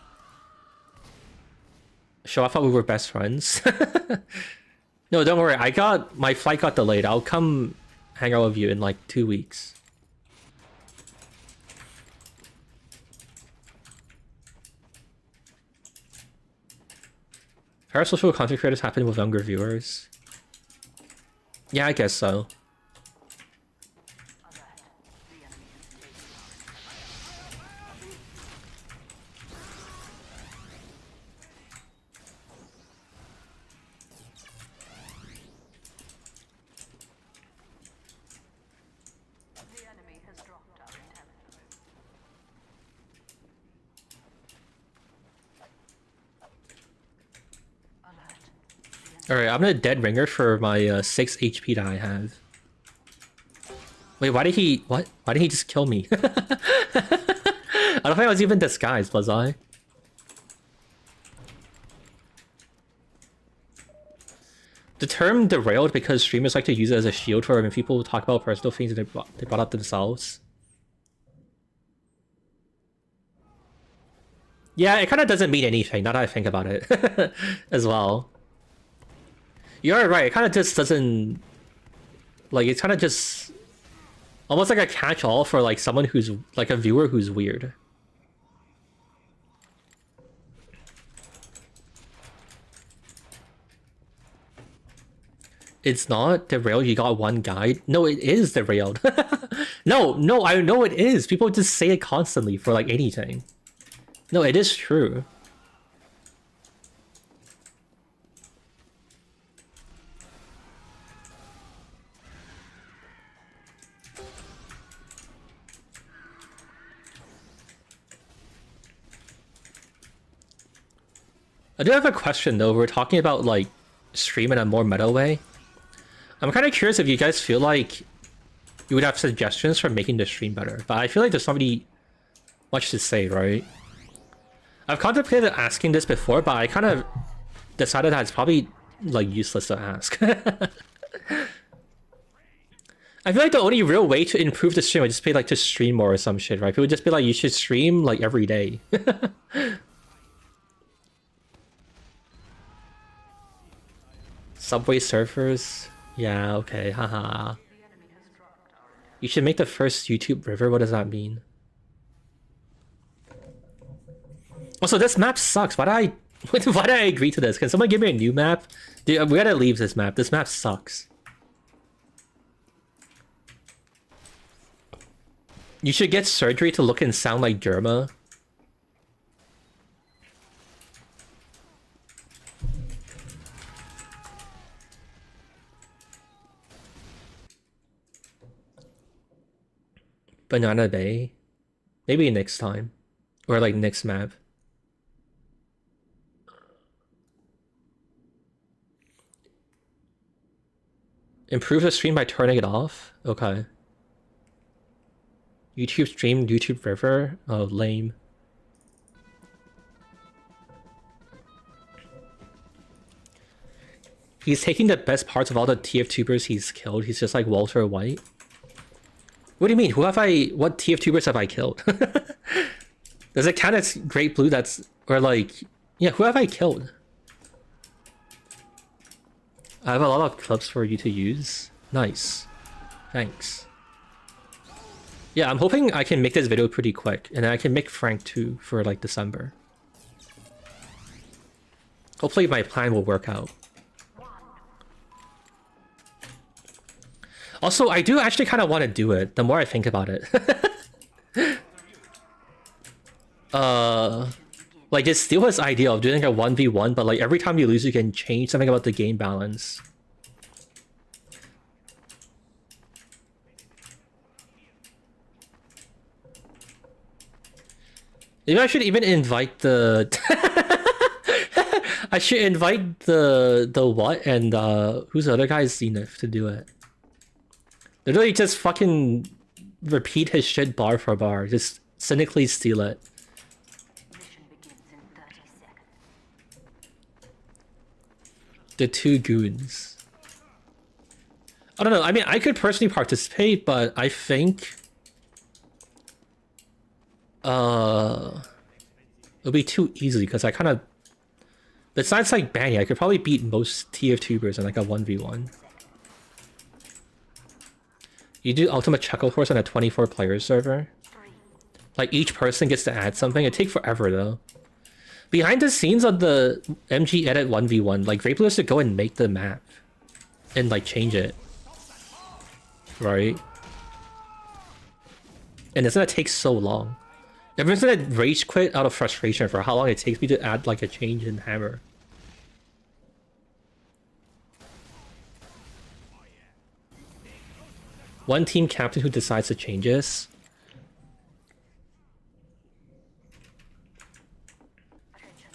So I thought we were best friends. No, don't worry. My flight got delayed. I'll come hang out with you in like 2 weeks. Parasocial content creators happen with younger viewers. Yeah, I guess so. Alright, I'm gonna dead ringer for my 6 HP that I have. Wait, why did he... What? Why did he just kill me? I don't think I was even disguised, was I? The term derailed because streamers like to use it as a shield for when people talk about personal things that they brought up themselves. Yeah, it kind of doesn't mean anything, now that I think about it. As well. You're right, it kind of just doesn't... Like, it's kind of just... Almost like a catch-all for, like, someone who's... Like, a viewer who's weird. It's not derailed, you got one guide? No, it is derailed. No, I know it is. People just say it constantly for, like, anything. No, it is true. I do have a question though. We're talking about like stream in a more meta way. I'm kind of curious if you guys feel like you would have suggestions for making the stream better, but I feel like there's not really much to say, right? I've contemplated asking this before, but I kind of decided that it's probably like useless to ask. I feel like the only real way to improve the stream would just be like to stream more or some shit, right? People would just be like, you should stream like every day. Subway surfers? Yeah, okay, haha. You should make the first YouTube river, what does that mean? Also, this map sucks, why did I agree to this? Can someone give me a new map? Dude, we gotta leave this map sucks. You should get surgery to look and sound like Germa. Banana Bay? Maybe next time. Or like next map. Improve the stream by turning it off? Okay. YouTube stream, YouTube river? Oh, lame. He's taking the best parts of all the TF tubers he's killed. He's just like Walter White. What do you mean? What TF tubers have I killed? Does it count as Great Blue? Or like, yeah, who have I killed? I have a lot of clips for you to use. Nice. Thanks. Yeah, I'm hoping I can make this video pretty quick, and then I can make Frank too for like December. Hopefully my plan will work out. Also, I do actually kind of want to do it, the more I think about it. Like, it's still his idea of doing a 1v1, but like every time you lose you can change something about the game balance. Maybe I should even invite the... I should invite the what and who's the other guy, Zenith, to do it. Literally just fucking repeat his shit bar for bar. Just cynically steal it. Mission begins in 30 seconds. The two goons. I don't know. I mean, I could personally participate, but I think... it'll be too easy, because I kind of... Besides, like, Banny, I could probably beat most TF tubers in, like, a 1v1. You do Ultimate Chuckle Horse on a 24-player server? Like, each person gets to add something? It'd take forever, though. Behind the scenes of the MG Edit 1v1, like, Great Blue has to go and make the map. And, like, change it. Right? And it's gonna take so long. Everyone's gonna rage quit out of frustration for how long it takes me to add, like, a change in hammer. One team captain who decides the changes. Attention.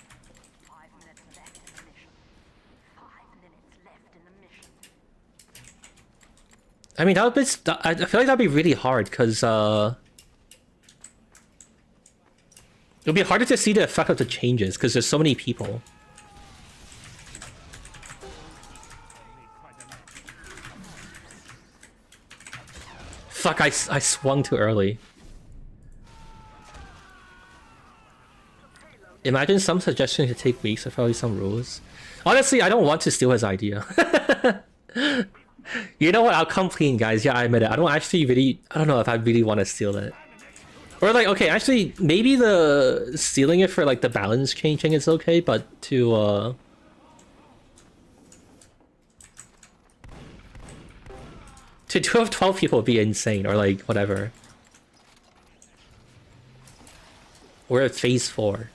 5 minutes left in the mission. 5 minutes left in the mission. I mean, that would be... I feel like that'd be really hard, because, it'll be harder to see the effect of the changes, because there's so many people. Fuck, I swung too early. Imagine some suggestion to take weeks or probably some rules. Honestly, I don't want to steal his idea. You know what? I'll come clean, guys. Yeah, I admit it. I don't actually really... I don't know if I really want to steal it. Or like, okay, actually, maybe the stealing it for like the balance changing is okay, but to do of 12 people would be insane, or like whatever. We're at phase 4.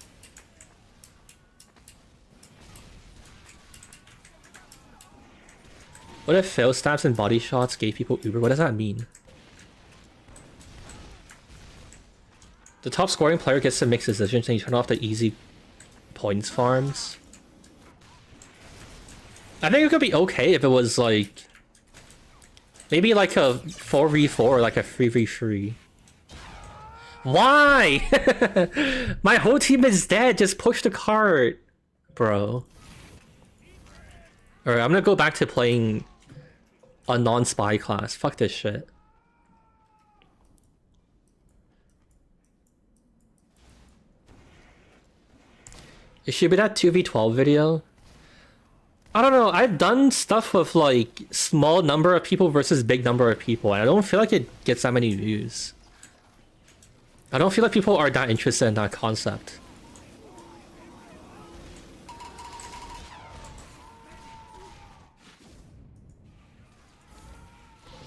What if faestabs and body shots gave people Uber? What does that mean? The top scoring player gets to make decisions and you turn off the easy points farms. I think it could be okay if it was like... Maybe like a 4v4 or like a 3v3. Why? My whole team is dead. Just push the cart, bro. Alright, I'm gonna go back to playing a non-spy class. Fuck this shit. It should be that 2v12 video. I don't know, I've done stuff with like small number of people versus big number of people, and I don't feel like it gets that many views. I don't feel like people are that interested in that concept.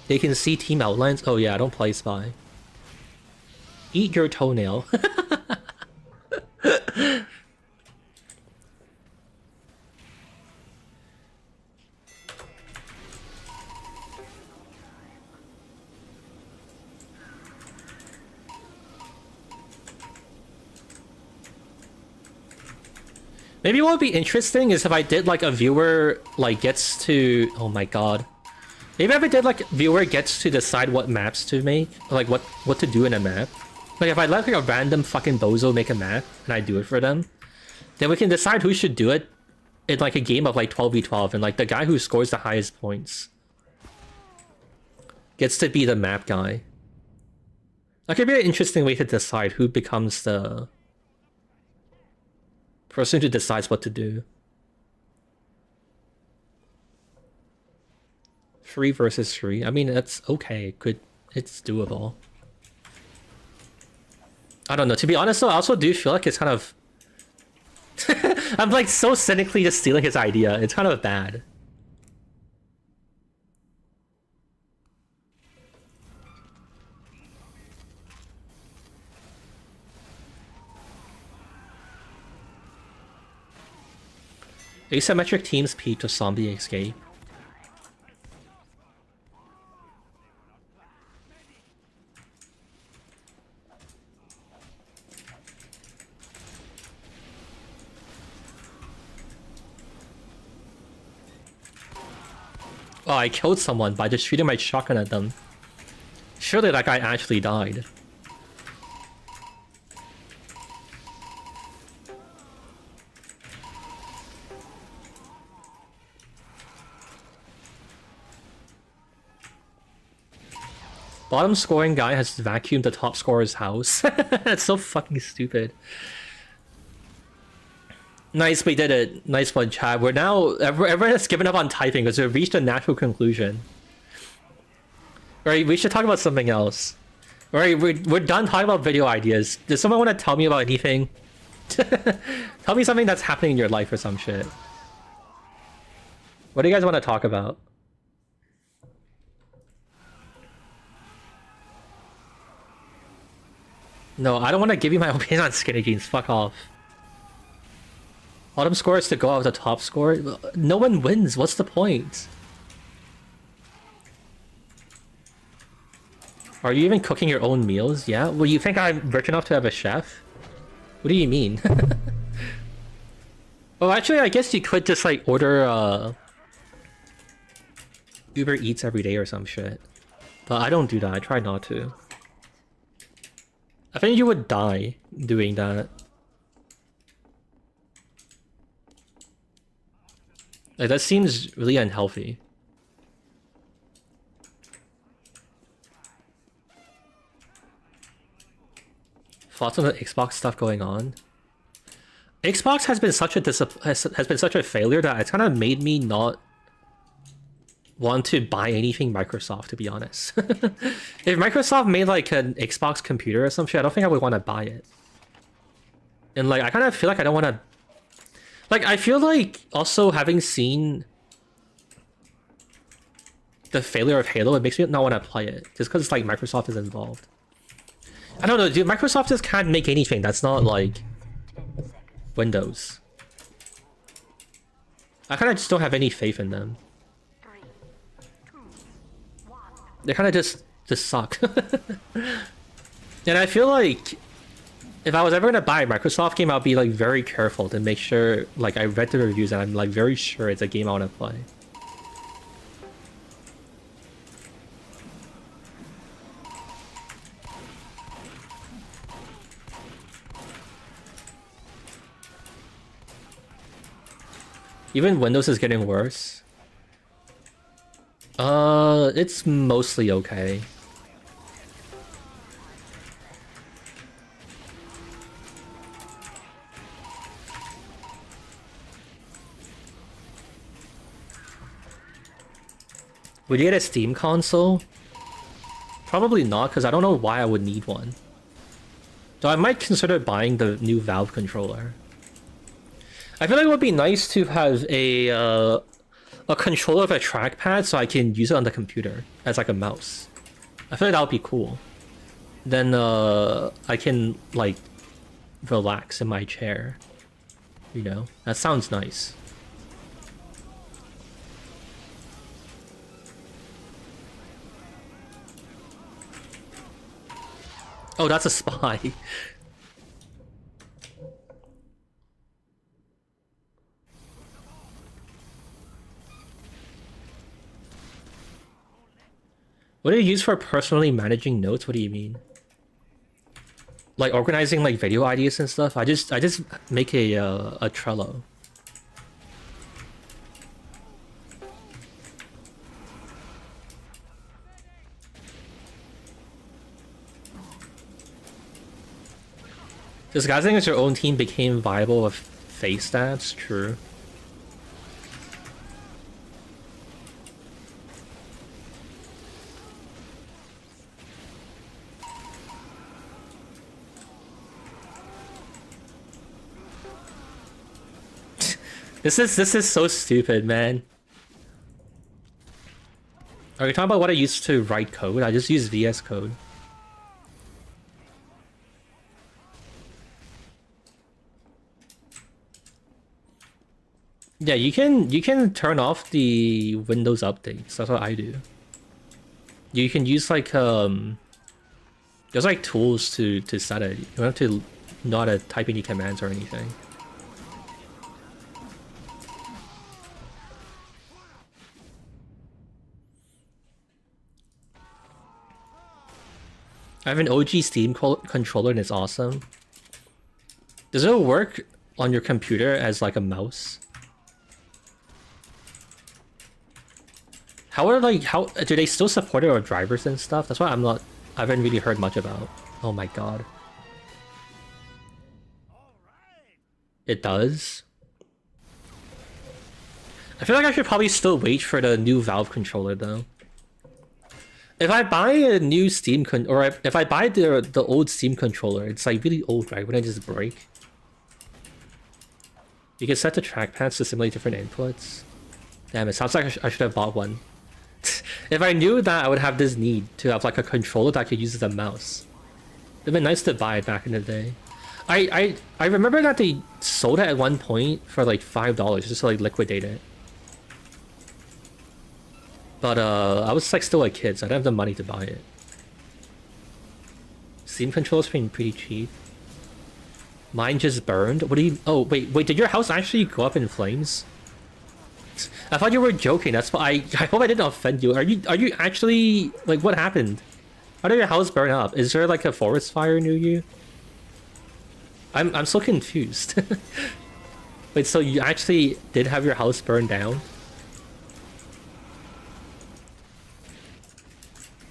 They can see team outlines? Oh yeah, I don't play spy. Eat your toenail. Maybe what would be interesting is if I did like a viewer like gets to... Oh my god. Maybe if I did like viewer gets to decide what maps to make, or, like what to do in a map. Like if I let like a random fucking bozo make a map and I do it for them, then we can decide who should do it in like a game of like 12v12, and like the guy who scores the highest points gets to be the map guy. That could be an interesting way to decide who becomes the person who decides what to do. 3 versus 3. I mean, that's okay. It's doable. I don't know. To be honest though, I also do feel like it's kind of I'm like so cynically just stealing his idea. It's kind of bad. Asymmetric teams peak to zombie escape. Oh, I killed someone by just shooting my shotgun at them. Surely that guy actually died. Bottom scoring guy has vacuumed the top scorer's house. That's so fucking stupid. Nice, we did it. Nice one, Chad. We're now... Everyone has given up on typing because we've reached a natural conclusion. Alright, we should talk about something else. Alright, we're done talking about video ideas. Does someone want to tell me about anything? Tell me something that's happening in your life or some shit. What do you guys want to talk about? No, I don't want to give you my opinion on skinny jeans. Fuck off. Bottom score is to go out with the top score. No one wins. What's the point? Are you even cooking your own meals? Yeah? Well, you think I'm rich enough to have a chef? What do you mean? Well, actually, I guess you could just like order Uber Eats every day or some shit. But I don't do that. I try not to. I think you would die doing that. Like, that seems really unhealthy. Thoughts on the Xbox stuff going on? Xbox has been such a has been such a failure that it's kind of made me not want to buy anything Microsoft, to be honest. If Microsoft made like an Xbox computer or some shit, I don't think I would want to buy it. And like, I kind of feel like I don't want to... Like, I feel like also having seen the failure of Halo, it makes me not want to play it. Just because it's like Microsoft is involved. I don't know, dude. Microsoft just can't make anything that's not like Windows. I kind of just don't have any faith in them. They kind of just suck. And I feel like if I was ever gonna buy a Microsoft game, I'd be like very careful to make sure like I read the reviews and I'm like very sure it's a game I want to play. Even Windows is getting worse. It's mostly okay. Would you get a Steam console? Probably not, because I don't know why I would need one. So I might consider buying the new Valve controller. I feel like it would be nice to have a controller with a trackpad so I can use it on the computer as like a mouse. I feel like that would be cool. Then I can like relax in my chair. You know, that sounds nice. Oh, that's a spy. What do you use for personally managing notes? What do you mean? Like organizing like video ideas and stuff? I just make a Trello. Disguising as your own team became viable with Faecstebs, true. This is so stupid, man. Are you talking about what I used to write code? I just use VS Code. Yeah, you can turn off the Windows updates. That's what I do. You can use like there's like tools to set it. You don't have to know how to type any commands or anything. I have an OG Steam controller and it's awesome. Does it work on your computer as like a mouse? How do they still support it or drivers and stuff? That's why I haven't really heard much about. Oh my god. It does? I feel like I should probably still wait for the new Valve controller though. If I buy a new Steam if I buy the old Steam controller, it's like really old, right? Wouldn't it just break? You can set the trackpads to simulate different inputs. Damn, it sounds like I should have bought one. If I knew that, I would have this need to have like a controller that I could use as a mouse. It'd been nice to buy it back in the day. I remember that they sold it at one point for like $5 just to like liquidate it. But I was like still a kid, so I didn't have the money to buy it. Steam controller's been pretty cheap. Mine just burned. What do you? Oh wait, did your house actually go up in flames? I thought you were joking. That's why I hope I didn't offend you. Are you actually like what happened? How did your house burn up? Is there like a forest fire near you? I'm so confused. Wait, so you actually did have your house burned down?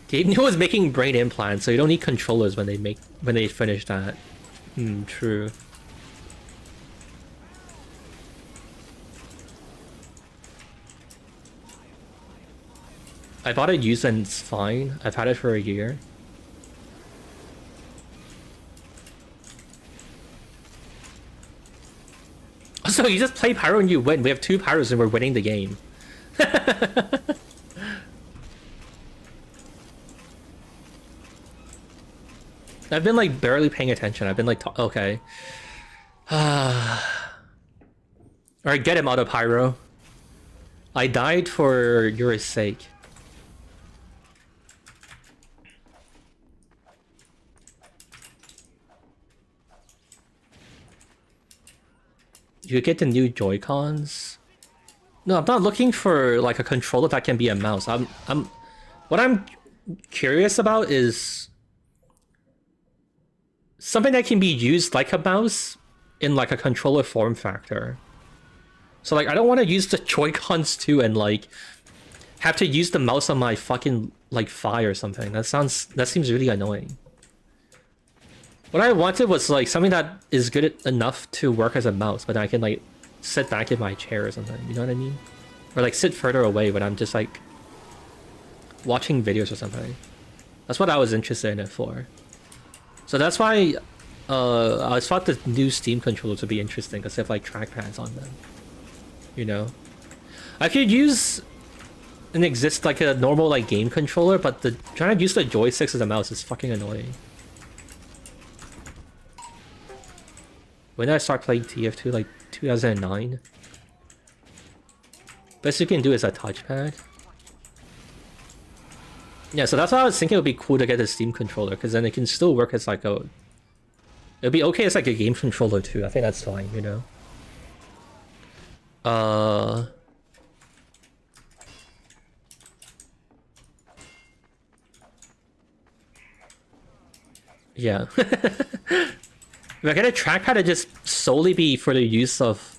Gabe New was making brain implants, so you don't need controllers when they finish that. True. I bought it used and it's fine. I've had it for a year. So you just play Pyro and you win. We have 2 Pyros and we're winning the game. I've been like barely paying attention. I've been like, okay. Alright, get him out of Pyro. I died for your sake. You get the new Joy-Cons? No, I'm not looking for like a controller that can be a mouse. What I'm curious about is something that can be used like a mouse in like a controller form factor. So like I don't want to use the Joy-Cons too and like have to use the mouse on my fucking like Fi or something. That seems really annoying. What I wanted was like something that is good enough to work as a mouse, but I can like sit back in my chair or something, you know what I mean? Or like sit further away when I'm just like watching videos or something. That's what I was interested in it for. So that's why I thought the new Steam controllers would be interesting because they have like trackpads on them. You know? I could use like a normal like game controller, but trying to use the joysticks as a mouse is fucking annoying. When did I start playing TF2? Like 2009? Best you can do is a touchpad. Yeah, so that's why I was thinking it would be cool to get a Steam controller, because then it can still work as like a... It'd be okay as like a game controller too. I think that's fine, you know? Yeah. If I get a trackpad, it'd just solely be for the use of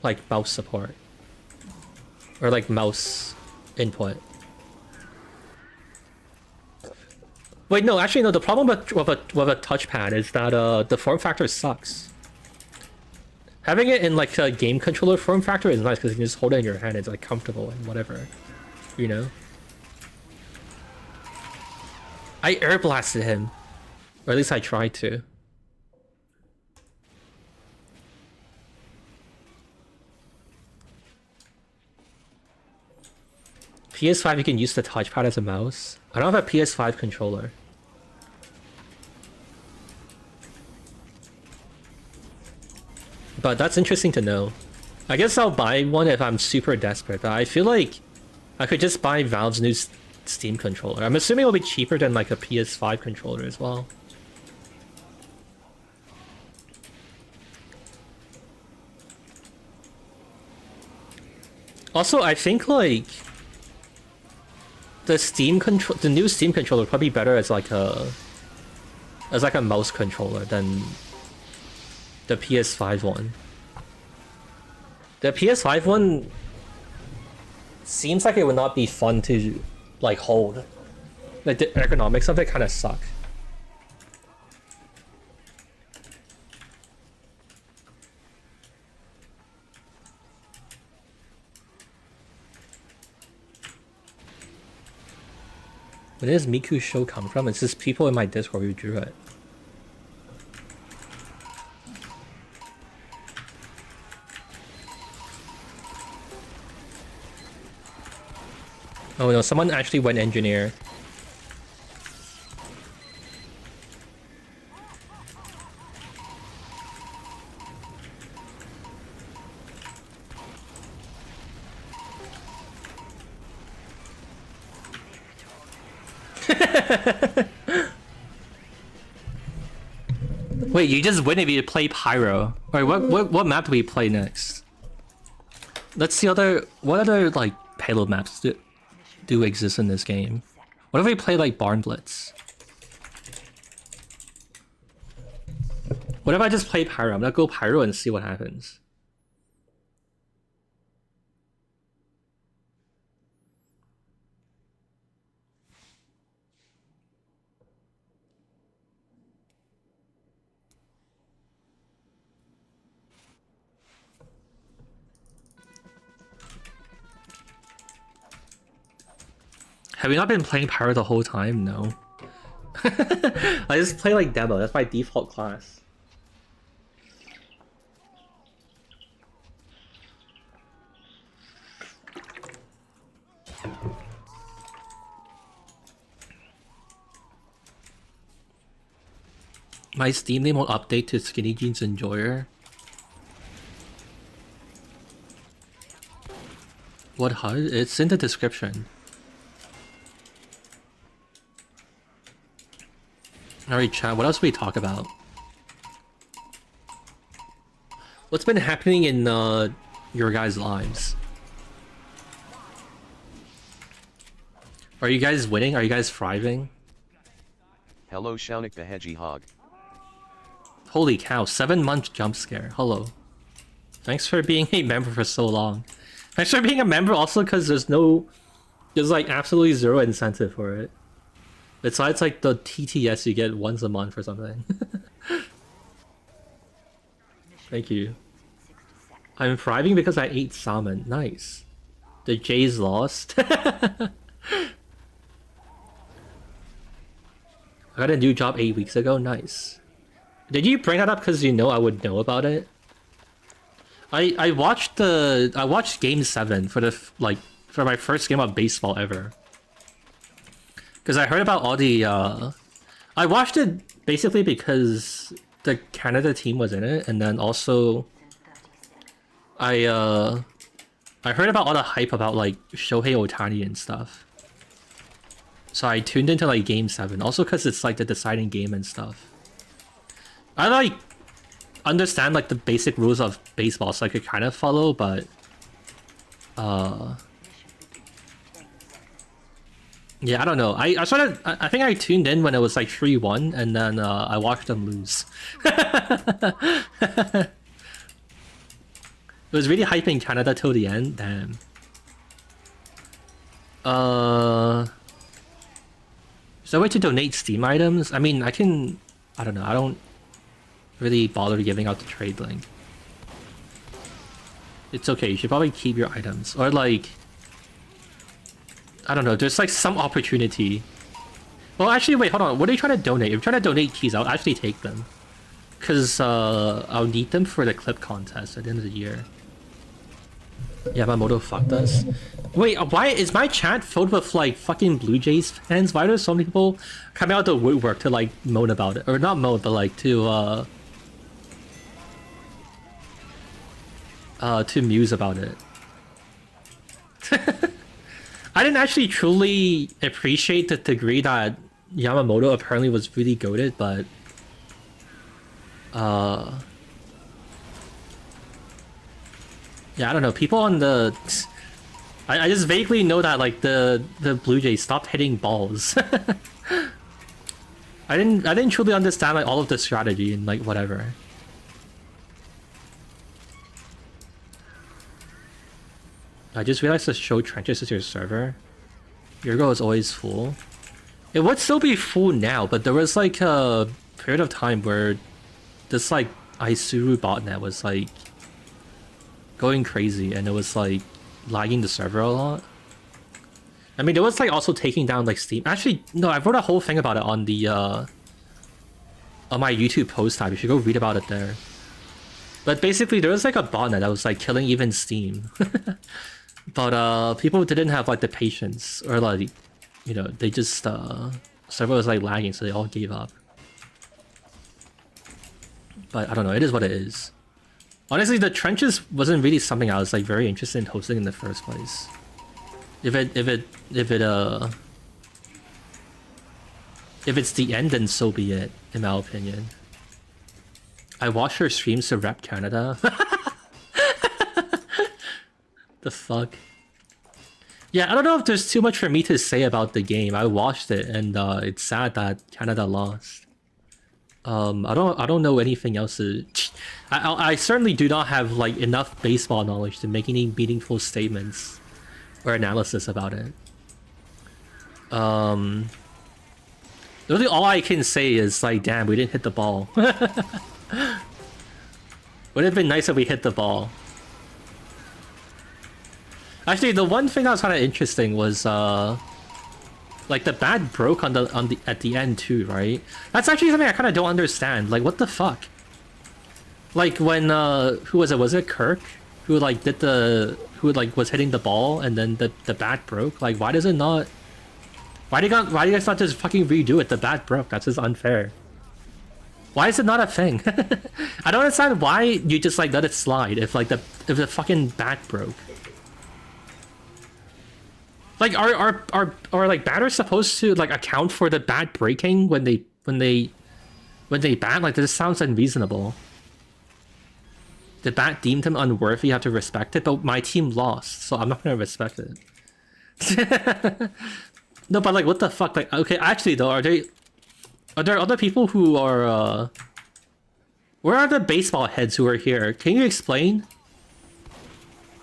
like mouse support. Or like mouse input. Wait, no, actually, no. The problem with a touchpad is that the form factor sucks. Having it in like a game controller form factor is nice because you can just hold it in your hand. It's like comfortable and whatever, you know. I air blasted him, or at least I tried to. PS5, you can use the touchpad as a mouse. I don't have a PS5 controller. But that's interesting to know. I guess I'll buy one if I'm super desperate, but I feel like I could just buy Valve's new Steam controller. I'm assuming it'll be cheaper than like a PS5 controller as well. Also, I think like the new Steam controller would probably be better as like a mouse controller than the PS5 one. The PS5 one seems like it would not be fun to like hold. Like the ergonomics of it kind of suck. Where does Miku's show come from? It's just people in my Discord who drew it. Oh no, someone actually went engineer. Wait, you just win if you play Pyro. Alright, what map do we play next? Let's see what other like payload maps do exist in this game. What if we play like Barn Blitz? What if I just play Pyro? I'm gonna go Pyro and see what happens. Have you not been playing Pyro the whole time? No. I just play like demo. That's my default class. My Steam name will update to Skinny Jeans Enjoyer. What HUD? It's in the description. Alright, chat, what else do we talk about? What's been happening in your guys' lives? Are you guys winning? Are you guys thriving? Hello Shaunik the Hedgehog. Holy cow, 7-month jump scare. Hello. Thanks for being a member for so long. Thanks for being a member also because there's like absolutely zero incentive for it. Besides like the TTS you get once a month or something. Thank you. I'm thriving because I ate salmon. Nice. The Jays lost. I got a new job 8 weeks ago. Nice. Did you bring that up because you know I would know about it? I watched Game 7 for my first game of baseball ever. Because I heard about all the I watched it basically because the Canada team was in it, and then also I heard about all the hype about like Shohei Ohtani and stuff. So I tuned into like Game 7, also because it's like the deciding game and stuff. I like understand like the basic rules of baseball, so I could kind of follow, but yeah, I don't know. I think I tuned in when it was like 3-1, and then I watched them lose. It was really hyping Canada till the end. Damn. Is there a way to donate Steam items? I mean, I can... I don't know. I don't really bother giving out the trade link. It's okay. You should probably keep your items. Or like... I don't know. There's like some opportunity. Well, actually, wait. Hold on. What are you trying to donate? If you're trying to donate keys, I'll actually take them. Because I'll need them for the clip contest at the end of the year. Yamamoto fucked us. Wait, why is my chat filled with like fucking Blue Jays fans? Why are there so many people coming out the woodwork to like moan about it? Or not moan, but like to muse about it. I didn't actually truly appreciate the degree that Yamamoto apparently was really goated, but yeah, I don't know. People on the... I just vaguely know that like the Blue Jays stopped hitting balls. I didn't truly understand like all of the strategy and like whatever. I just realized the show trenches is your server. Your girl is always full. It would still be full now, but there was like a period of time where this like Isuru botnet was like going crazy and it was like lagging the server a lot. I mean, it was like also taking down like Steam. Actually, no, I wrote a whole thing about it on the on my YouTube post tab. You should go read about it there. But basically, there was like a botnet that was like killing even Steam. But people didn't have like the patience, or like, you know, they just server was like lagging, so they all gave up. But I don't know, it is what it is. Honestly, the trenches wasn't really something I was like very interested in hosting in the first place. If it's the end, then so be it, in my opinion. I watch her streams to rep Canada. The fuck? Yeah, I don't know if there's too much for me to say about the game. I watched it and it's sad that Canada lost. I don't know anything else to... I certainly do not have like enough baseball knowledge to make any meaningful statements or analysis about it. Really all I can say is like, damn, we didn't hit the ball. Would have been nice if we hit the ball. Actually, the one thing that was kind of interesting was like the bat broke on the at the end too, right? That's actually something I kind of don't understand. Like, what the fuck? Like when who was it? Was it Kirk who like did the was hitting the ball and then the bat broke? Like, why does it not? Why do you guys not just fucking redo it? The bat broke. That's just unfair. Why is it not a thing? I don't understand why you just like let it slide if like if the fucking bat broke. Like are like batters supposed to like account for the bat breaking when they bat? Like, this sounds unreasonable. The bat deemed him unworthy, you have to respect it, but my team lost, so I'm not gonna respect it. No, but like, what the fuck? Like, okay, actually though, are there other people who are where are the baseball heads who are here? Can you explain?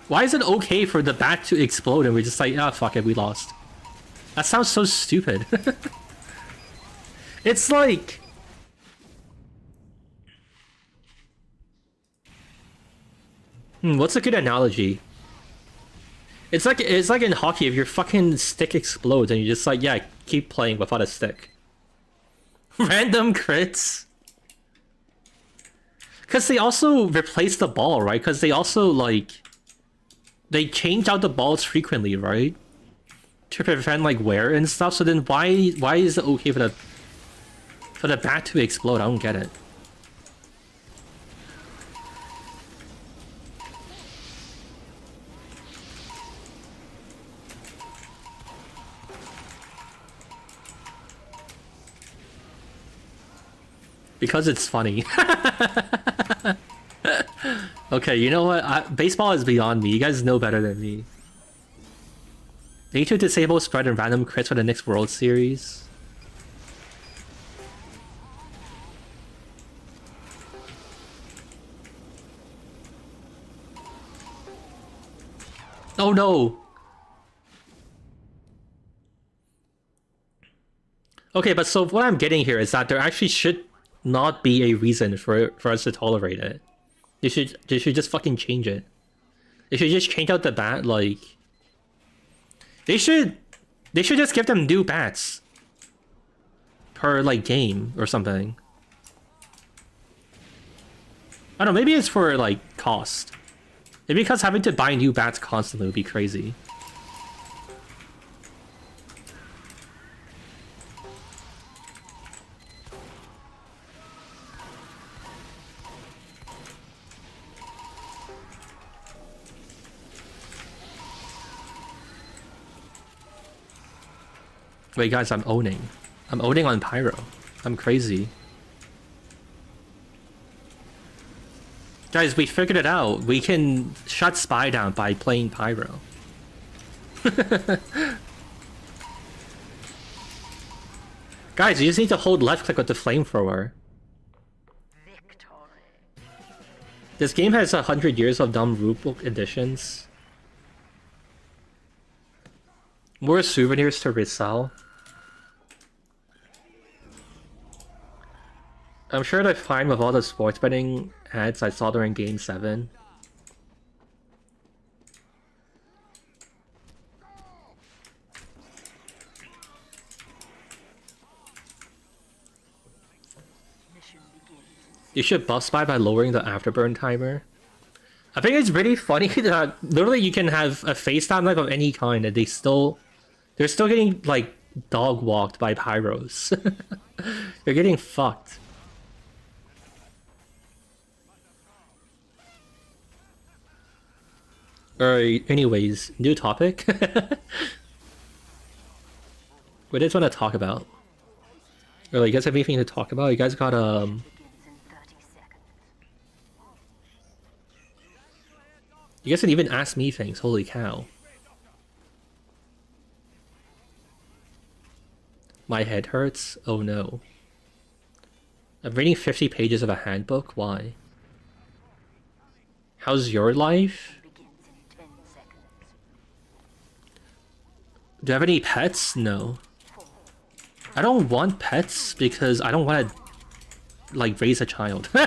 Why is it okay for the bat to explode and we're just like, ah, fuck it, we lost? That sounds so stupid. It's like... what's a good analogy? It's like in hockey, if your fucking stick explodes and you're just like, yeah, keep playing without a stick. Random crits. Because they also replace the ball, right? Because they also, like... They change out the balls frequently, right? To prevent, like, wear and stuff. So then why is it okay for the bat to explode? I don't get it. Because it's funny. Okay, you know what? Baseball is beyond me. You guys know better than me. They need to disable spread and random crits for the next World Series. Oh no! Okay, but so what I'm getting here is that there actually should not be a reason for us to tolerate it. They should just fucking change it. They should just change out the bat, like... They should just give them new bats. Per, like, game or something. I don't know, maybe it's for, like, cost. Maybe because having to buy new bats constantly would be crazy. Wait, guys, I'm owning. I'm owning on Pyro. I'm crazy. Guys, we figured it out. We can shut Spy down by playing Pyro. Guys, you just need to hold left click with the flamethrower. Victory. This game has 100 years of dumb rulebook editions. More souvenirs to resell. I'm sure they're fine with all the sports betting ads I saw during Game 7. Mission begins. You should buff Spy by lowering the afterburn timer. I think it's really funny that literally you can have a Faecsteb knife of any kind and they're still getting like dog walked by pyros. They're getting fucked. Alright, anyways, new topic. What do you guys want to talk about? Or like, you guys have anything to talk about? You guys got Begins in 30 seconds. you guys can even ask me things, holy cow. My head hurts? Oh no. I'm reading 50 pages of a handbook? Why? How's your life? Begins in 10 seconds. Do you have any pets? No. I don't want pets because I don't want to, like, raise a child. I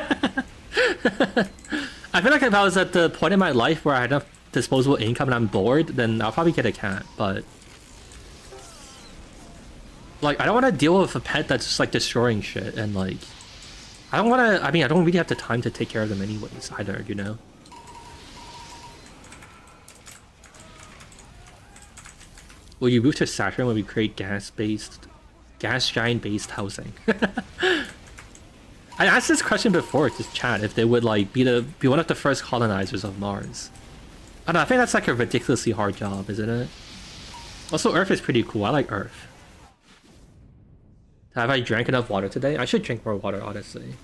feel like if I was at the point in my life where I had enough disposable income and I'm bored, then I'll probably get a cat, but... Like, I don't want to deal with a pet that's just, like, destroying shit, and, like... I don't want to... I mean, I don't really have the time to take care of them anyways, either, you know? Will you move to Saturn when we create gas giant-based housing? I asked this question before to chat, if they would, like, be one of the first colonizers of Mars. I don't know, I think that's, like, a ridiculously hard job, isn't it? Also, Earth is pretty cool. I like Earth. Have I drank enough water today? I should drink more water, honestly.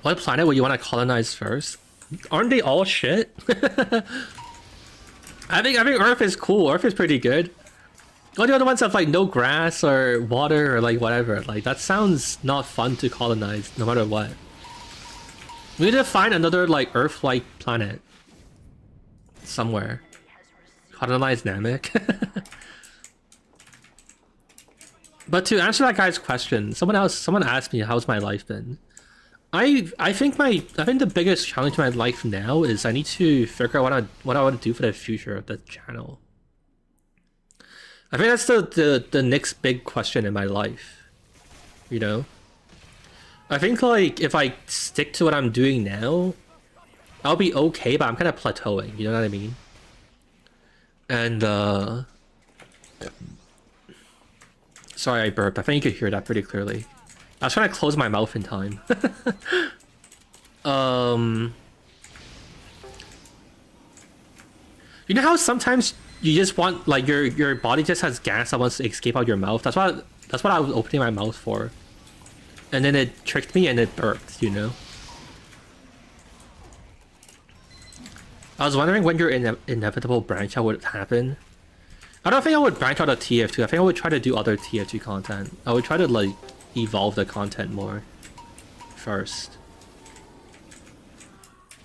What planet would you want to colonize first? Aren't they all shit? I think Earth is cool. Earth is pretty good. All the other ones have like no grass or water or like whatever. Like that sounds not fun to colonize no matter what. We need to find another like Earth-like planet somewhere. Colonize Namek. But to answer that guy's question, someone asked me how's my life been. I think the biggest challenge to my life now is I need to figure out what I want to do for the future of the channel. I think that's the next big question in my life, you know? I think, like, if I stick to what I'm doing now, I'll be okay, but I'm kind of plateauing, you know what I mean? And, sorry I burped, I think you could hear that pretty clearly. I was trying to close my mouth in time. You know how sometimes you just want, like, your body just has gas that wants to escape out your mouth? That's what I was opening my mouth for. And then it tricked me and it burped, you know? I was wondering when your inevitable branch out would happen. I don't think I would branch out of TF2. I think I would try to do other TF2 content. I would try to like evolve the content more first.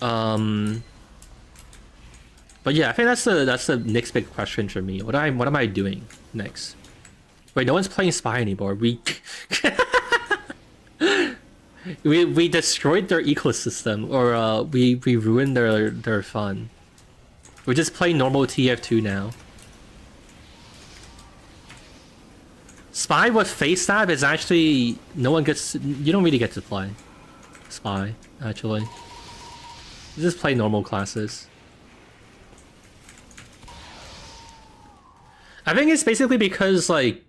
But yeah, I think that's the next big question for me. What am I doing next? Wait, no one's playing Spy anymore. We we destroyed their ecosystem, or we ruined their fun. We're just playing normal TF2 now. Spy with Faecstab is actually no one gets. You don't really get to play Spy actually. You just play normal classes. I think it's basically because like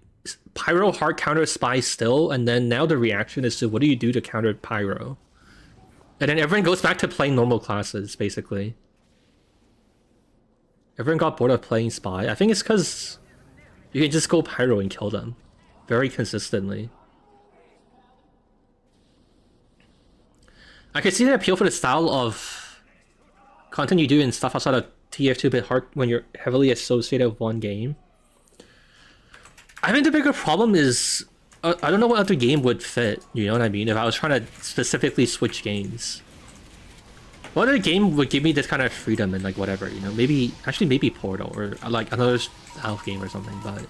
Pyro hard counters Spy still, and then now the reaction is to what do you do to counter Pyro, and then everyone goes back to playing normal classes basically. Everyone got bored of playing Spy. I think it's because you can just go Pyro and kill them very consistently. I can see the appeal for the style of content you do and stuff outside of TF2 a bit hard when you're heavily associated with one game. I think the bigger problem is I don't know what other game would fit, you know what I mean? If I was trying to specifically switch games. What other game would give me this kind of freedom and like whatever, you know? Maybe Portal or like another Valve game or something, but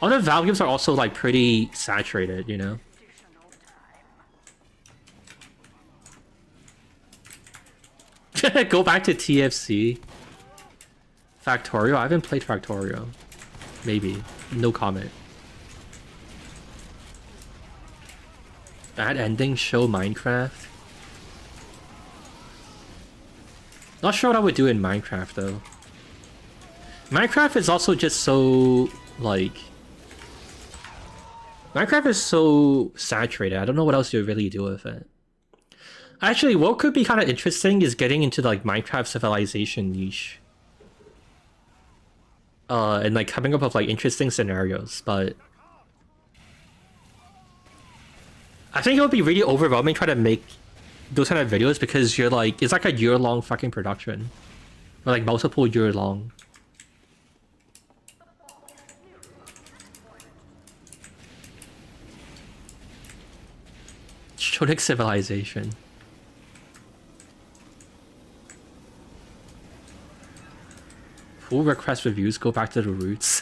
other Valve games are also like pretty saturated, you know? Go back to TFC. Factorio? I haven't played Factorio. Maybe. No comment. Bad ending show Minecraft? Not sure what I would do in Minecraft though. Minecraft is also just so like Minecraft is so saturated. I don't know what else you really do with it. Actually, what could be kind of interesting is getting into like Minecraft civilization niche. And like coming up with like interesting scenarios, but I think it would be really overwhelming trying to make those kind of videos because you're like, it's like a year-long fucking production. Or like multiple year-long. Shodik civilization. Full request reviews, go back to the roots.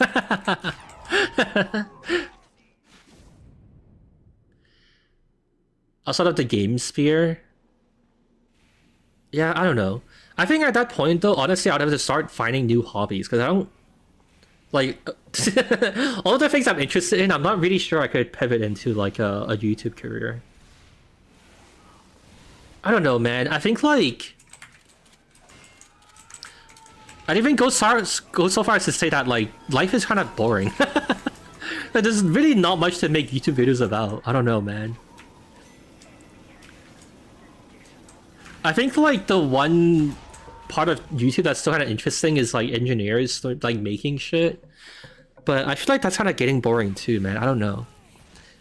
Outside of the game sphere? Yeah, I don't know. I think at that point though, honestly, I'd have to start finding new hobbies because I don't like all the things I'm interested in. I'm not really sure I could pivot into like a YouTube career. I don't know, man. I think like I'd even go so far as to say that like life is kind of boring. There's really not much to make YouTube videos about. I don't know, man. I think like the one part of YouTube that's still kind of interesting is like engineers like making shit, but I feel like that's kind of getting boring too, man. I don't know.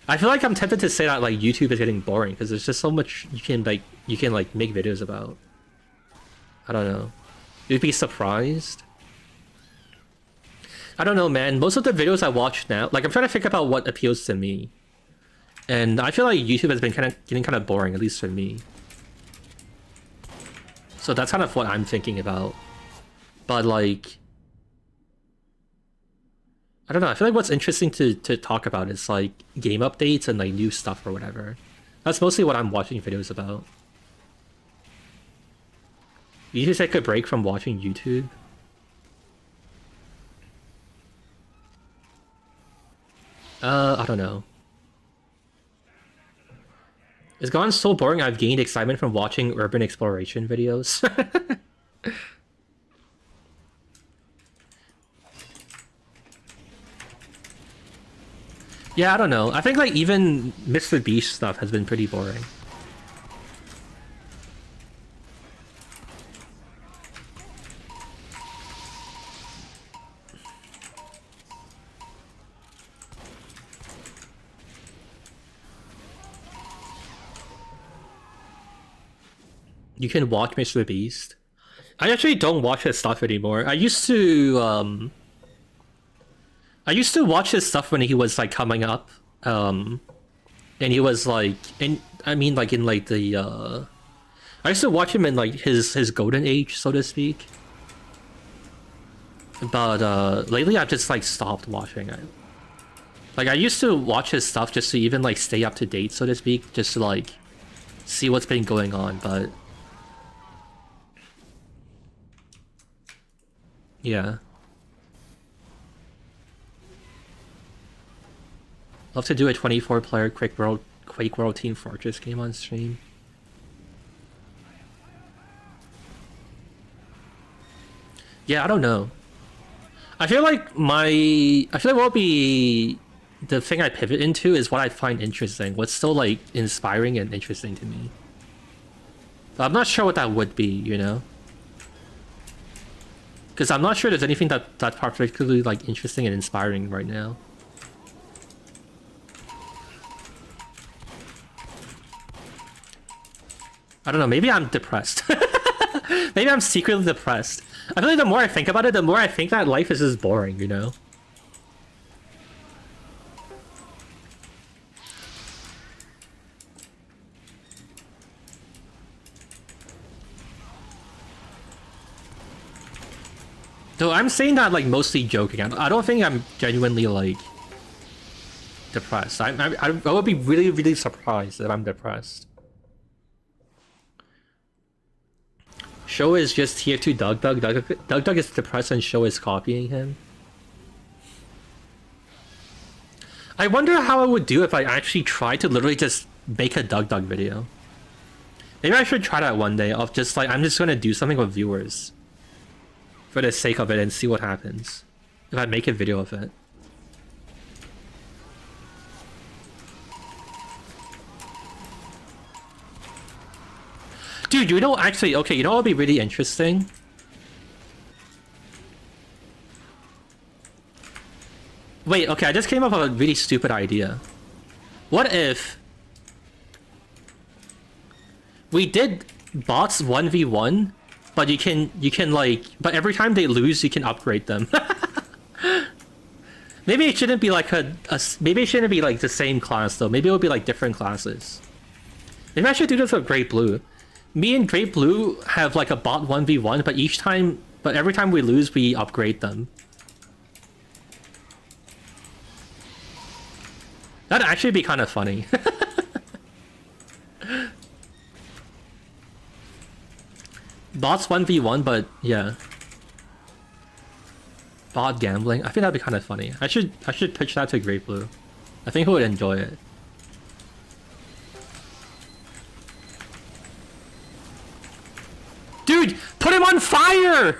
I feel like I'm tempted to say that like YouTube is getting boring because there's just so much you can make videos about. I don't know. You'd be surprised. I don't know, man. Most of the videos I watch now, like I'm trying to think about what appeals to me, and I feel like YouTube has been getting kind of boring, at least for me. So that's kind of what I'm thinking about. But like, I don't know. I feel like what's interesting to talk about is like game updates and like new stuff or whatever. That's mostly what I'm watching videos about. You just take a break from watching YouTube. I don't know. It's gotten so boring I've gained excitement from watching urban exploration videos. Yeah, I don't know. I think like even Mr. Beast stuff has been pretty boring. You can watch Mr. Beast. I actually don't watch his stuff anymore. I used to I used to watch his stuff when he was like coming up, and he was like I mean like in like the I used to watch him in like his golden age, so to speak. But lately I've just like stopped watching it. Like I used to watch his stuff just to even like stay up to date, so to speak, just to like see what's been going on, but yeah. Love to do a 24-player Quake World Team Fortress game on stream. Yeah, I don't know. I feel like what would be the thing I pivot into is what I find interesting. What's still like inspiring and interesting to me. But I'm not sure what that would be, you know? Because I'm not sure there's anything that's particularly like interesting and inspiring right now. I don't know, maybe I'm depressed. Maybe I'm secretly depressed. I feel like the more I think about it, the more I think that life is just boring, you know? So I'm saying that like mostly joking. I don't think I'm genuinely like depressed. I would be really, really surprised if I'm depressed. Show is just here to Doug. Doug is depressed and Show is copying him. I wonder how I would do if I actually tried to literally just make a Doug video. Maybe I should try that one day of just like, I'm just gonna do something with viewers. For the sake of it and see what happens. If I make a video of it. Dude, you know, actually, okay, you know what would be really interesting? Wait, okay, I just came up with a really stupid idea. What if we did bots 1v1, but you can like, but every time they lose, you can upgrade them. Maybe it shouldn't be like maybe it shouldn't be like the same class though. Maybe it would be like different classes. Maybe I should do this with Great Blue. Me and Great Blue have like a bot 1v1, but every time we lose, we upgrade them. That'd actually be kind of funny. Bots 1v1, but yeah. Bot gambling. I think that'd be kind of funny. I should pitch that to Great Blue. I think he would enjoy it. Dude, put him on fire!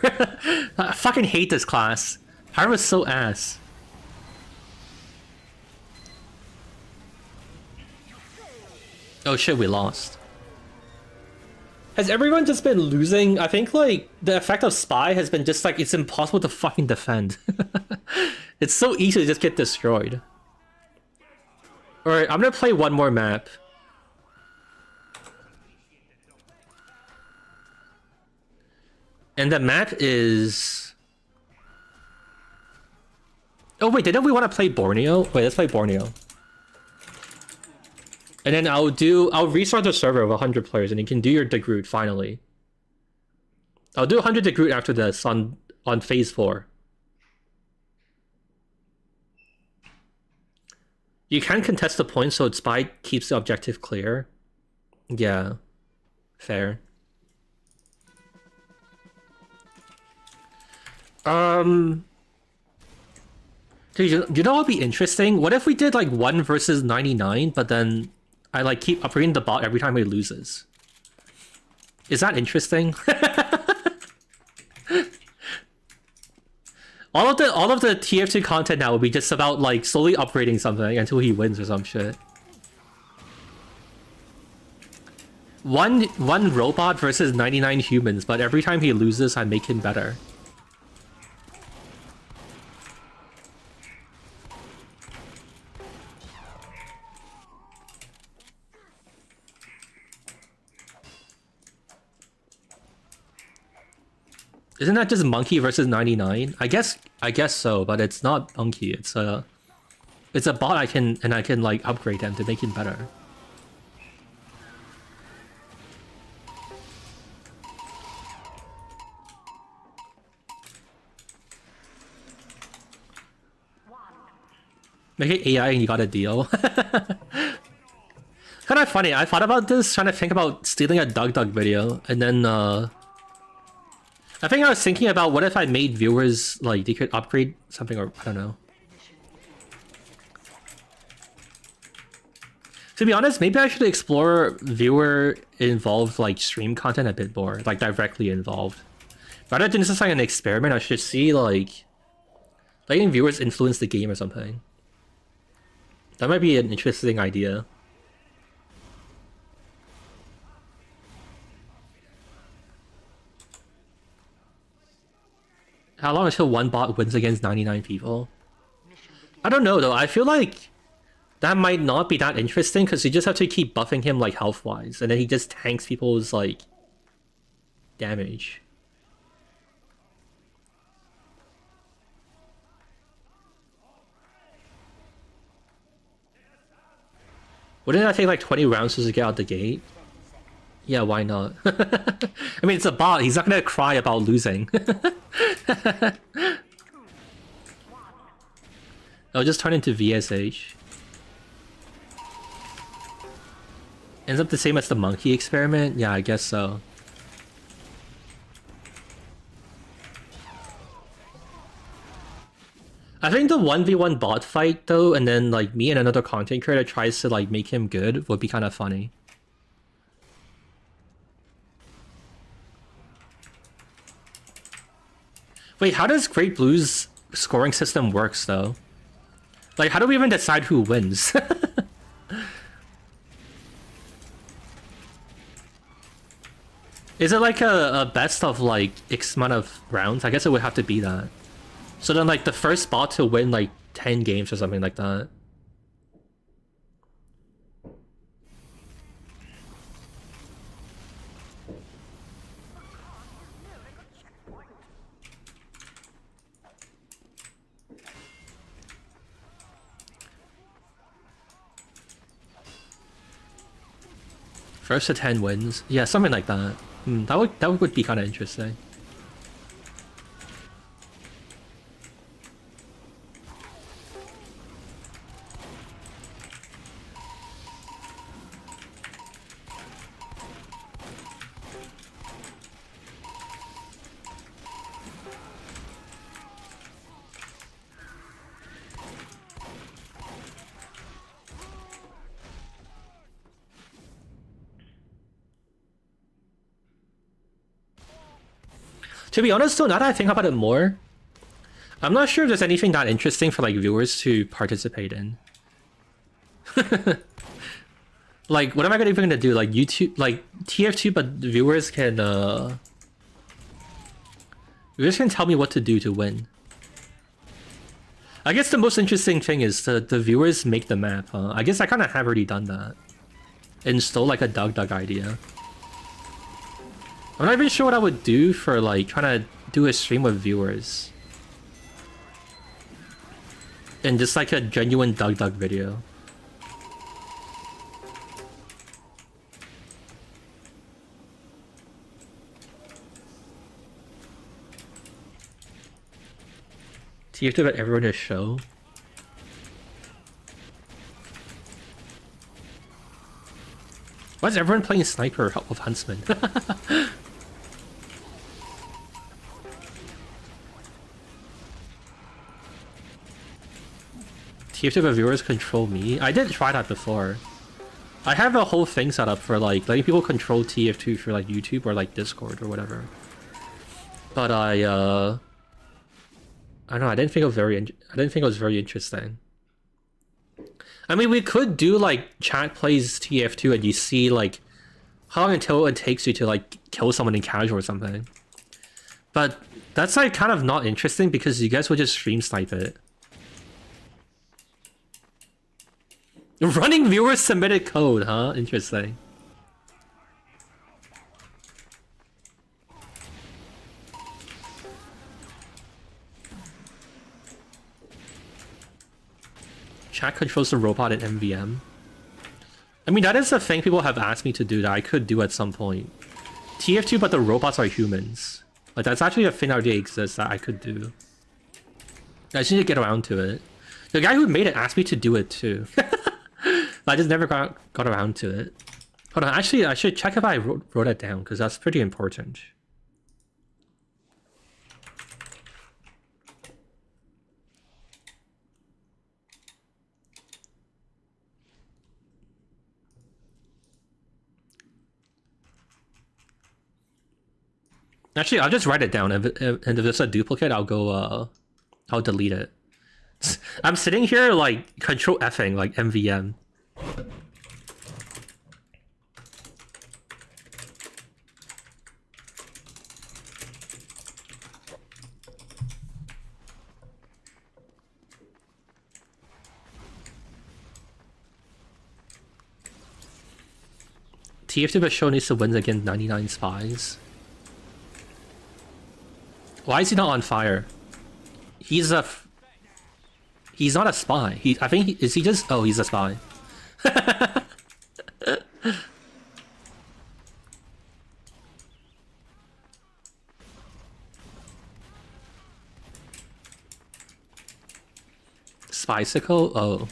I fucking hate this class. Pyro's so ass. Oh shit, we lost. Has everyone just been losing? I think like the effect of Spy has been just like it's impossible to fucking defend. It's so easy to just get destroyed. Alright, I'm gonna play one more map. And the map is... Oh wait, didn't we want to play Borneo? Wait, let's play Borneo. And then I'll restart the server with 100 players and you can do your Degroot finally. I'll do 100 Degroot after this on phase 4. You can contest the points so Spy keeps the objective clear. Yeah. Fair. Dude, you know what would be interesting? What if we did like 1 versus 99, but then I like keep upgrading the bot every time he loses? Is that interesting? all of the TF2 content now will be just about like slowly upgrading something until he wins or some shit. One robot versus 99 humans, but every time he loses, I make him better. Isn't that just monkey versus 99? I guess so, but it's not monkey. It's a bot I can like upgrade them to make him better. Make it AI and you got a deal. Kind of funny. I thought about this, trying to think about stealing a Doug video, and then I think I was thinking about what if I made viewers like they could upgrade something, or I don't know. To be honest, maybe I should explore viewer involved like stream content a bit more, like directly involved. Rather than just like an experiment, I should see like letting viewers influence the game or something. That might be an interesting idea. How long until one bot wins against 99 people? I don't know though, I feel like that might not be that interesting because you just have to keep buffing him like health-wise, and then he just tanks people's like damage. Wouldn't that take like 20 rounds just to get out the gate? Yeah, why not? I mean, it's a bot. He's not gonna cry about losing. I'll just turn into VSH. Ends up the same as the monkey experiment? Yeah, I guess so. I think the 1v1 bot fight though, and then like me and another content creator tries to like make him good would be kind of funny. Wait, how does Great Blue's scoring system works though? Like, how do we even decide who wins? Is it like a best of like X amount of rounds? I guess it would have to be that. So then like the first bot to win like 10 games or something like that. First to 10 wins. Yeah, something like that. That would be kind of interesting. To be honest though, now that I think about it more, I'm not sure if there's anything that interesting for like viewers to participate in. Like, what am I even gonna do? Like YouTube, like TF2, but viewers can tell me what to do to win. I guess the most interesting thing is the viewers make the map, huh? I guess I kind of have already done that. And stole like a Doug idea. I'm not even sure what I would do for like trying to do a stream with viewers. And just like a genuine Doug video. Do you have to let everyone a show? Why is everyone playing Sniper with Huntsman? TF2 viewers control me? I did try that before. I have a whole thing set up for like letting people control TF2 for like YouTube or like Discord or whatever. But I don't know, I didn't think it was very interesting. I mean, we could do like chat plays TF2 and you see like how long until it takes you to like kill someone in casual or something. But that's like kind of not interesting because you guys would just stream snipe it. Running viewers submitted code, huh? Interesting. chat controls the robot in MVM. I mean, that is a thing people have asked me to do that I could do at some point. TF2, but the robots are humans. Like, that's actually a thing that already exists that I could do. I just need to get around to it. The guy who made it asked me to do it too. I just never got around to it. Hold on, actually, I should check if I wrote it down, because that's pretty important. Actually, I'll just write it down, and if there's a duplicate, I'll go, I'll delete it. I'm sitting here, like, control F'ing, like, MVM. TF2 show needs to win against 99 spies. Why is he not on fire? He's not a spy. I think is he just? Oh, he's a spy. Spicicle? Oh.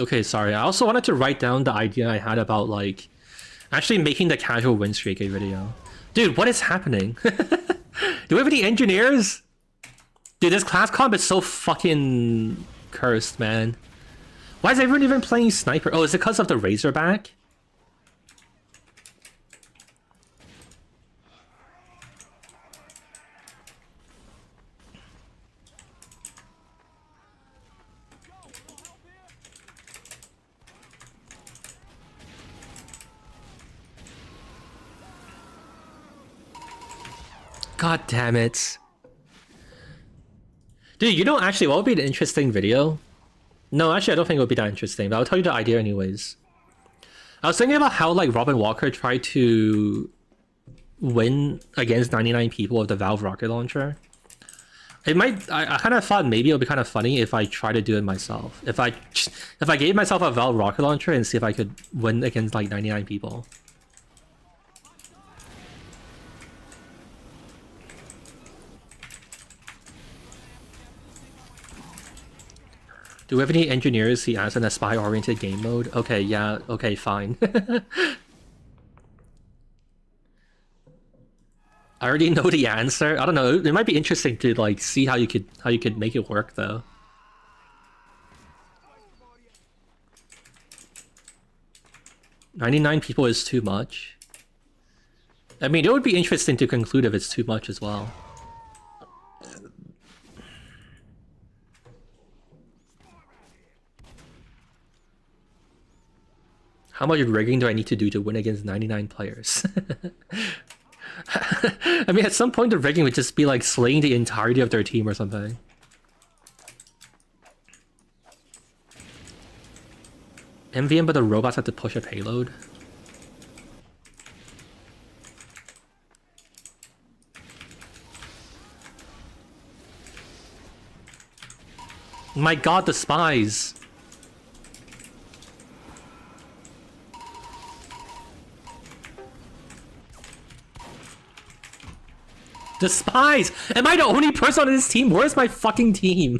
Okay, sorry. I also wanted to write down the idea I had about, like, actually making the casual win streak a video. Dude, what is happening? Do we have any engineers? Dude, this class comp is so fucking cursed, man. Why is everyone even playing sniper? Oh, is it because of the razorback? God damn it. Dude, you know, actually, what would be an interesting video? No, actually, I don't think it would be that interesting, but I'll tell you the idea anyways. I was thinking about how, like, Robin Walker tried to win against 99 people with the Valve rocket launcher. It might... I kind of thought maybe it would be kind of funny if I try to do it myself. If I gave myself a Valve rocket launcher and see if I could win against, like, 99 people. Do we have any engineers he asked in a spy-oriented game mode? Okay, yeah, okay, fine. I already know the answer. I don't know. It might be interesting to, like, see how you could make it work though. "99 people is too much." I mean, it would be interesting to conclude if it's too much as well. How much rigging do I need to do to win against 99 players? I mean, at some point the rigging would just be like slaying the entirety of their team or something. MVM, but the robots have to push a payload. My god, the spies! The spies! Am I the only person on this team? Where's my fucking team?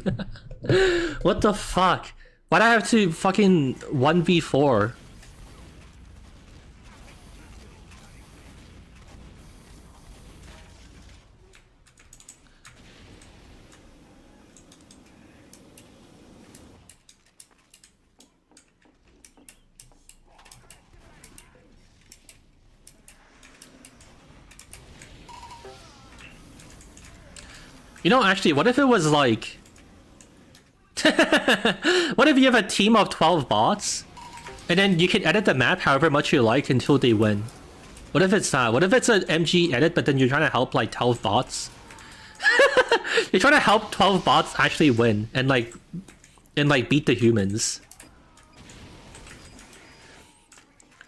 What the fuck? Why'd I have to fucking 1v4? You know, actually, what if it was like... What if you have a team of 12 bots? And then you can edit the map however much you like until they win. What if it's that? What if it's an MG edit, but then you're trying to help like 12 bots? You're trying to help 12 bots actually win and beat the humans.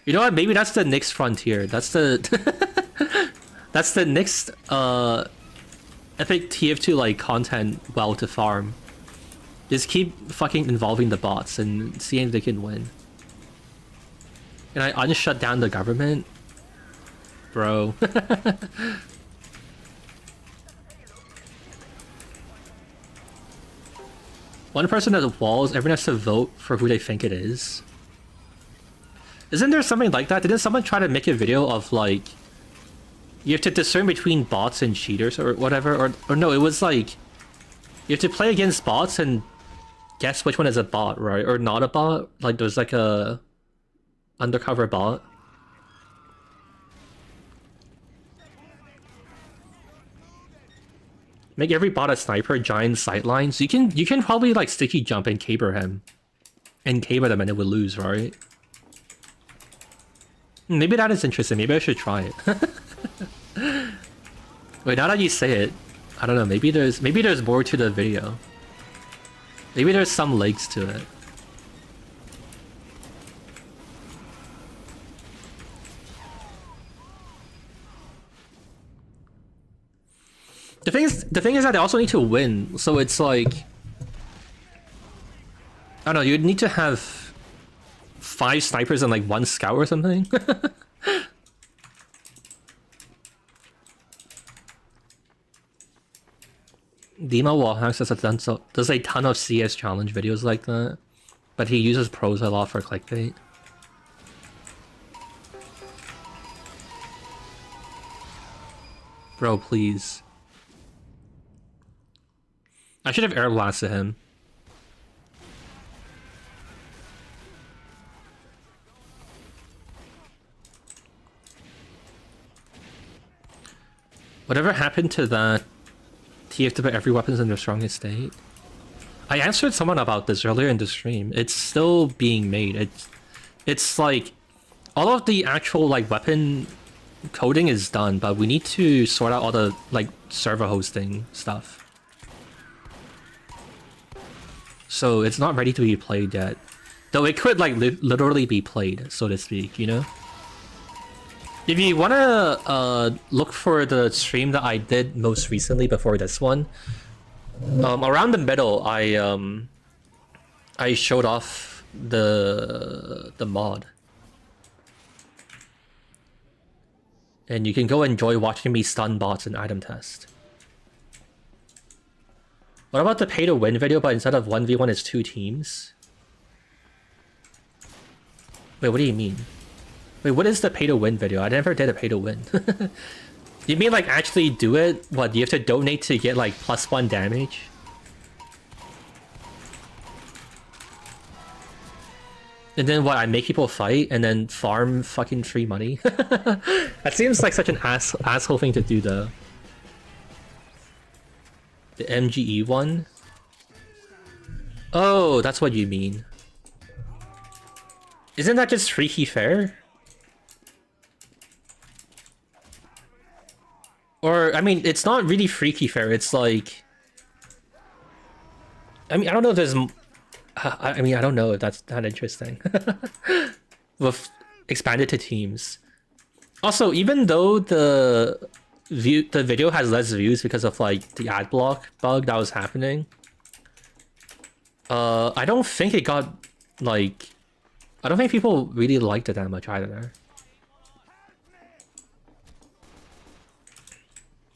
You know what? Maybe that's the next frontier. That's the that's the next epic TF2 like content well to farm. Just keep fucking involving the bots and seeing if they can win. Can I unshut down the government? Bro. One person has walls, everyone has to vote for who they think it is. Isn't there something like that? Didn't someone try to make a video of like you have to discern between bots and cheaters or whatever? Or no, it was like you have to play against bots and guess which one is a bot, right? Or not a bot? Like there's like a undercover bot. Make every bot a sniper, giant sightlines. You can probably like sticky jump and caber him. And caber them and it will lose, right? Maybe that is interesting. Maybe I should try it. Wait, now that you say it, I don't know. Maybe there's more to the video. Maybe there's some legs to it. The thing is that they also need to win. So it's like I don't know. You'd need to have 5 snipers and like 1 scout or something. Demo Wallhacks does a ton of CS challenge videos like that, but he uses pros a lot for clickbait. Bro, please. I should have air blasted him. Whatever happened to that TF to put every weapons in their strongest state? I answered someone about this earlier in the stream. It's still being made. It's like all of the actual like weapon coding is done, but we need to sort out all the like server hosting stuff. So it's not ready to be played yet. Though it could like literally be played, so to speak, you know? If you wanna look for the stream that I did most recently before this one, around the middle I showed off the mod. And you can go enjoy watching me stun bots and item test. What about the pay to win video, but instead of 1v1 it's 2 teams? Wait, what do you mean? Wait, what is the pay to win video? I never did a pay to win. You mean like actually do it? What, you have to donate to get like +1 damage? And then what, I make people fight and then farm fucking free money? That seems like such an asshole thing to do though. The MGE one? Oh, that's what you mean. Isn't that just freaky fair? Or, I mean, it's not really freaky fair, it's like... I mean, I don't know if there's... I mean, I don't know if that's that interesting. With expanded to teams. Also, even though the video has less views because of like the ad block bug that was happening, I don't think it got like... I don't think people really liked it that much either.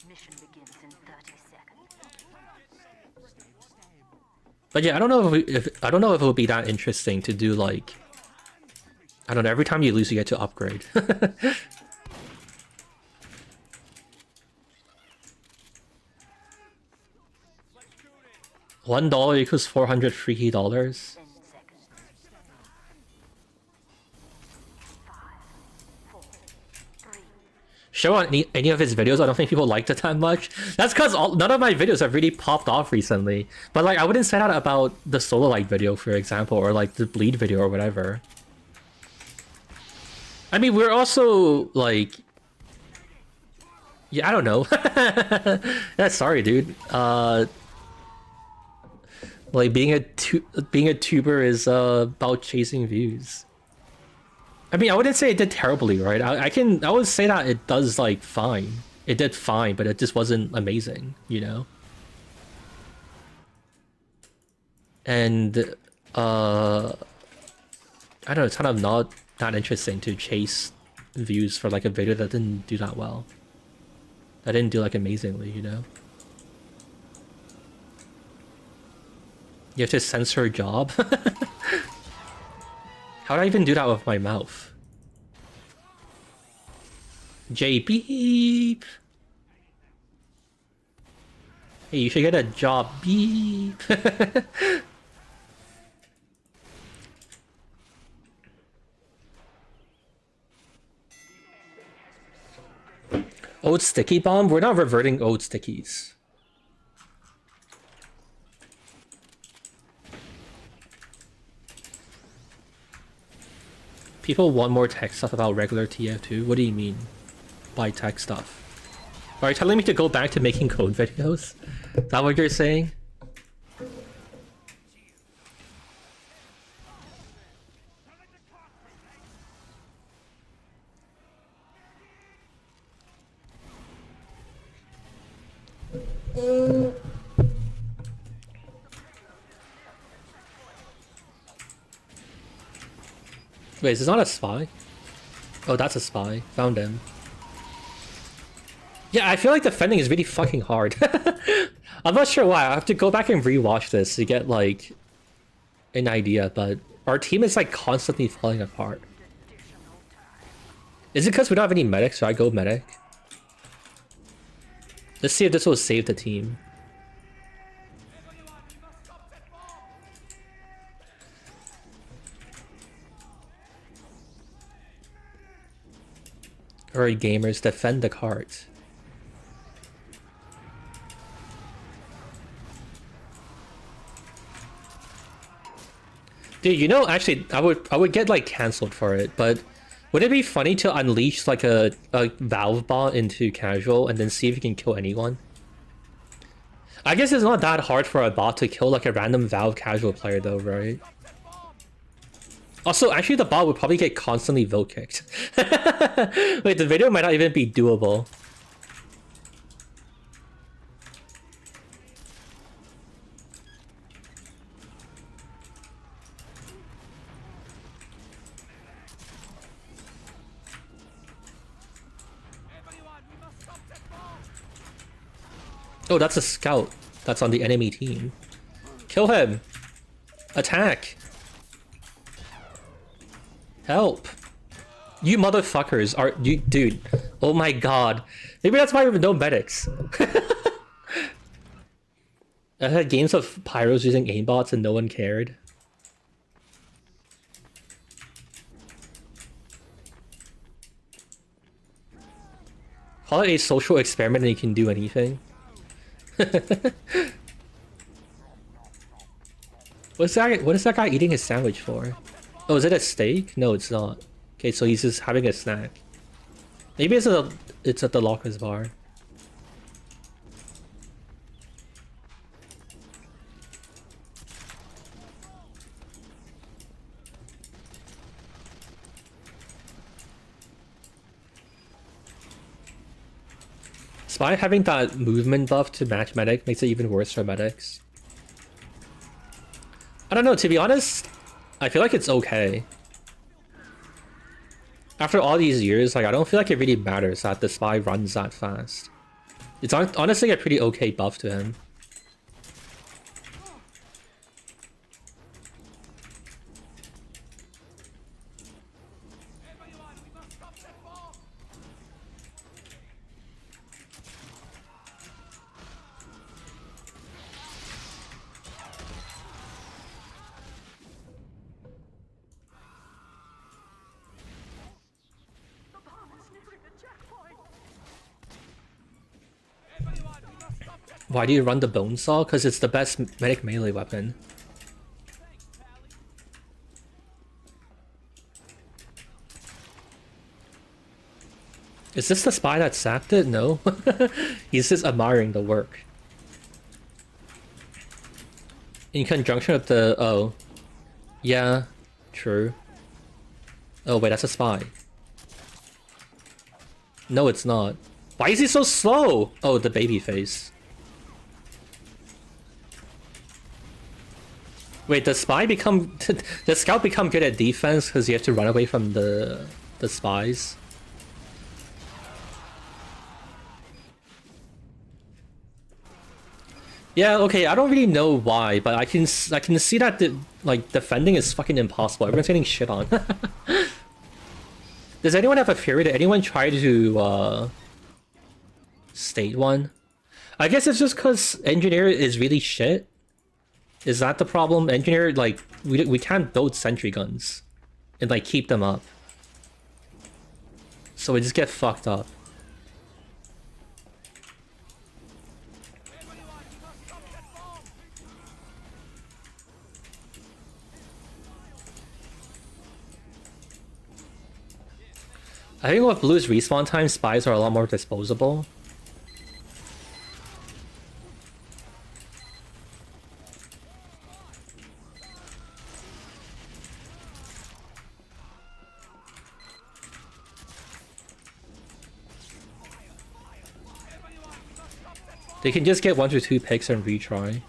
Mission begins in 30 seconds. But yeah, I don't know if it would be that interesting to do like, I don't know, every time you lose you get to upgrade. $1 equals 400 freaky dollars. 10 seconds. 5, 4, 3. Show on any of his videos, I don't think people liked it that much. That's because none of my videos have really popped off recently. But like, I wouldn't say that about the Solo Light video, for example, or like the Bleed video or whatever. I mean, we're also like, Yeah, I don't know. Yeah, sorry, dude. Like being a tuber is about chasing views. I mean, I wouldn't say it did terribly, right? I would say that it does like fine. It did fine, but it just wasn't amazing, you know? And I don't know, it's kind of not that interesting to chase views for like a video that didn't do that well. That didn't do like amazingly, you know? You have to censor a job? How do I even do that with my mouth? J beep. Hey, you should get a job, beep. Old sticky bomb? We're not reverting old stickies. People want more tech stuff about regular TF2. What do you mean by tech stuff? Are you telling me to go back to making code videos? Is that what you're saying? Wait, is this not a spy? Oh, that's a spy. Found him. Yeah, I feel like defending is really fucking hard. I'm not sure why. I have to go back and rewatch this to get like an idea, but our team is like constantly falling apart. Is it because we don't have any medics? Should I go medic? Let's see if this will save the team. Alright, gamers, defend the cards. Dude, you know, actually, I would get like cancelled for it, but would it be funny to unleash like a Valve bot into casual and then see if you can kill anyone? I guess it's not that hard for a bot to kill like a random Valve casual player though, right? Also, actually the bot would probably get constantly vote kicked. Wait, the video might not even be doable. Oh, that's a scout. That's on the enemy team. Kill him! Attack! Help! You motherfuckers are you, dude. Oh my god. Maybe that's why we have no medics. I had games of pyros using aimbots and no one cared. Call it a social experiment and you can do anything. What is that guy eating his sandwich for? Oh, is it a steak? No, it's not. Okay, so he's just having a snack. Maybe it's at the Locker's bar. Spy having that movement buff to match medic makes it even worse for medics. I don't know, to be honest, I feel like it's okay. After all these years, like I don't feel like it really matters that the spy runs that fast. It's honestly a pretty okay buff to him. Why do you run the bone saw? Because it's the best medic melee weapon. Is this the spy that sacked it? No. He's just admiring the work. In conjunction with the... Oh. Yeah. True. Oh wait, that's a spy. No, it's not. Why is he so slow? Oh, the baby face. Wait, the spy become... the scout become good at defense because you have to run away from the spies? Yeah, okay, I don't really know why, but I can see that like defending is fucking impossible. Everyone's getting shit on. Does anyone have a theory? Did anyone try to state one? I guess it's just because engineer is really shit. Is that the problem? Engineer, like, we can't build sentry guns and like keep them up, so we just get fucked up. I think with Blue's respawn time, spies are a lot more disposable. They can just get 1 to 2 picks and retry.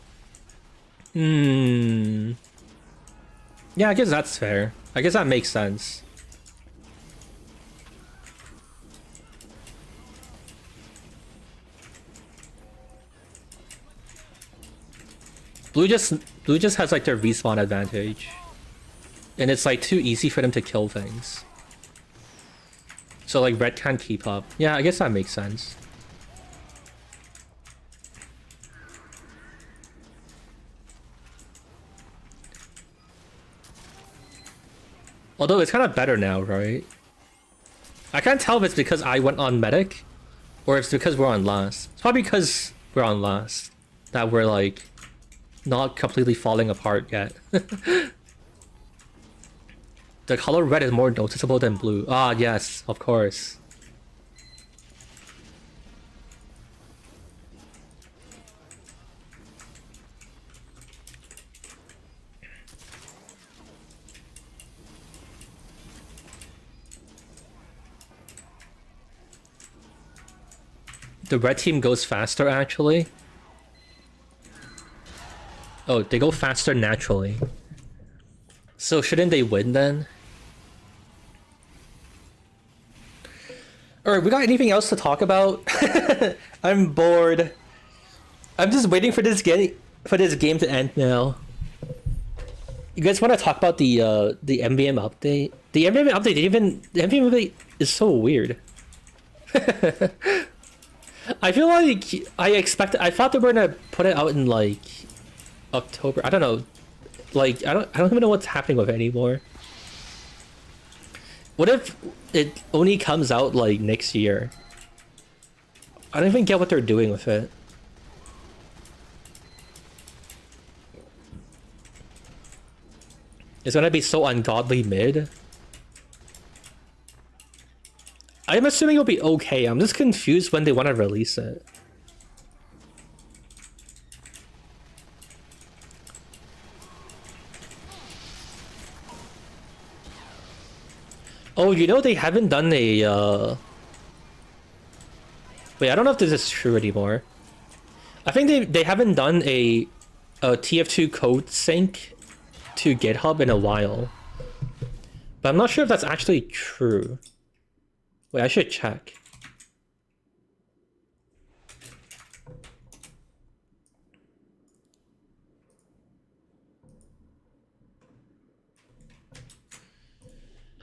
Yeah, I guess that's fair. I guess that makes sense. Blue just has like their respawn advantage. And it's like too easy for them to kill things. So like red can't keep up. Yeah, I guess that makes sense. Although it's kind of better now, right? I can't tell if it's because I went on medic or if it's because we're on last. It's probably because we're on last that we're like not completely falling apart yet. The color red is more noticeable than blue. Ah, yes, of course. The red team goes faster, actually. Oh, they go faster naturally. So shouldn't they win then? Alright, we got anything else to talk about? I'm bored. I'm just waiting for this game to end now. You guys want to talk about the MVM update? The MVM update the MVM update is so weird. I feel like I thought they were gonna put it out in like October. I don't know. Like I don't even know what's happening with it anymore. What if it only comes out like next year? I don't even get what they're doing with it. It's gonna be so ungodly mid. I'm assuming it'll be okay. I'm just confused when they want to release it. Oh, you know they haven't done a wait, I don't know if this is true anymore. I think they haven't done a TF2 code sync to GitHub in a while. But I'm not sure if that's actually true. Wait, I should check.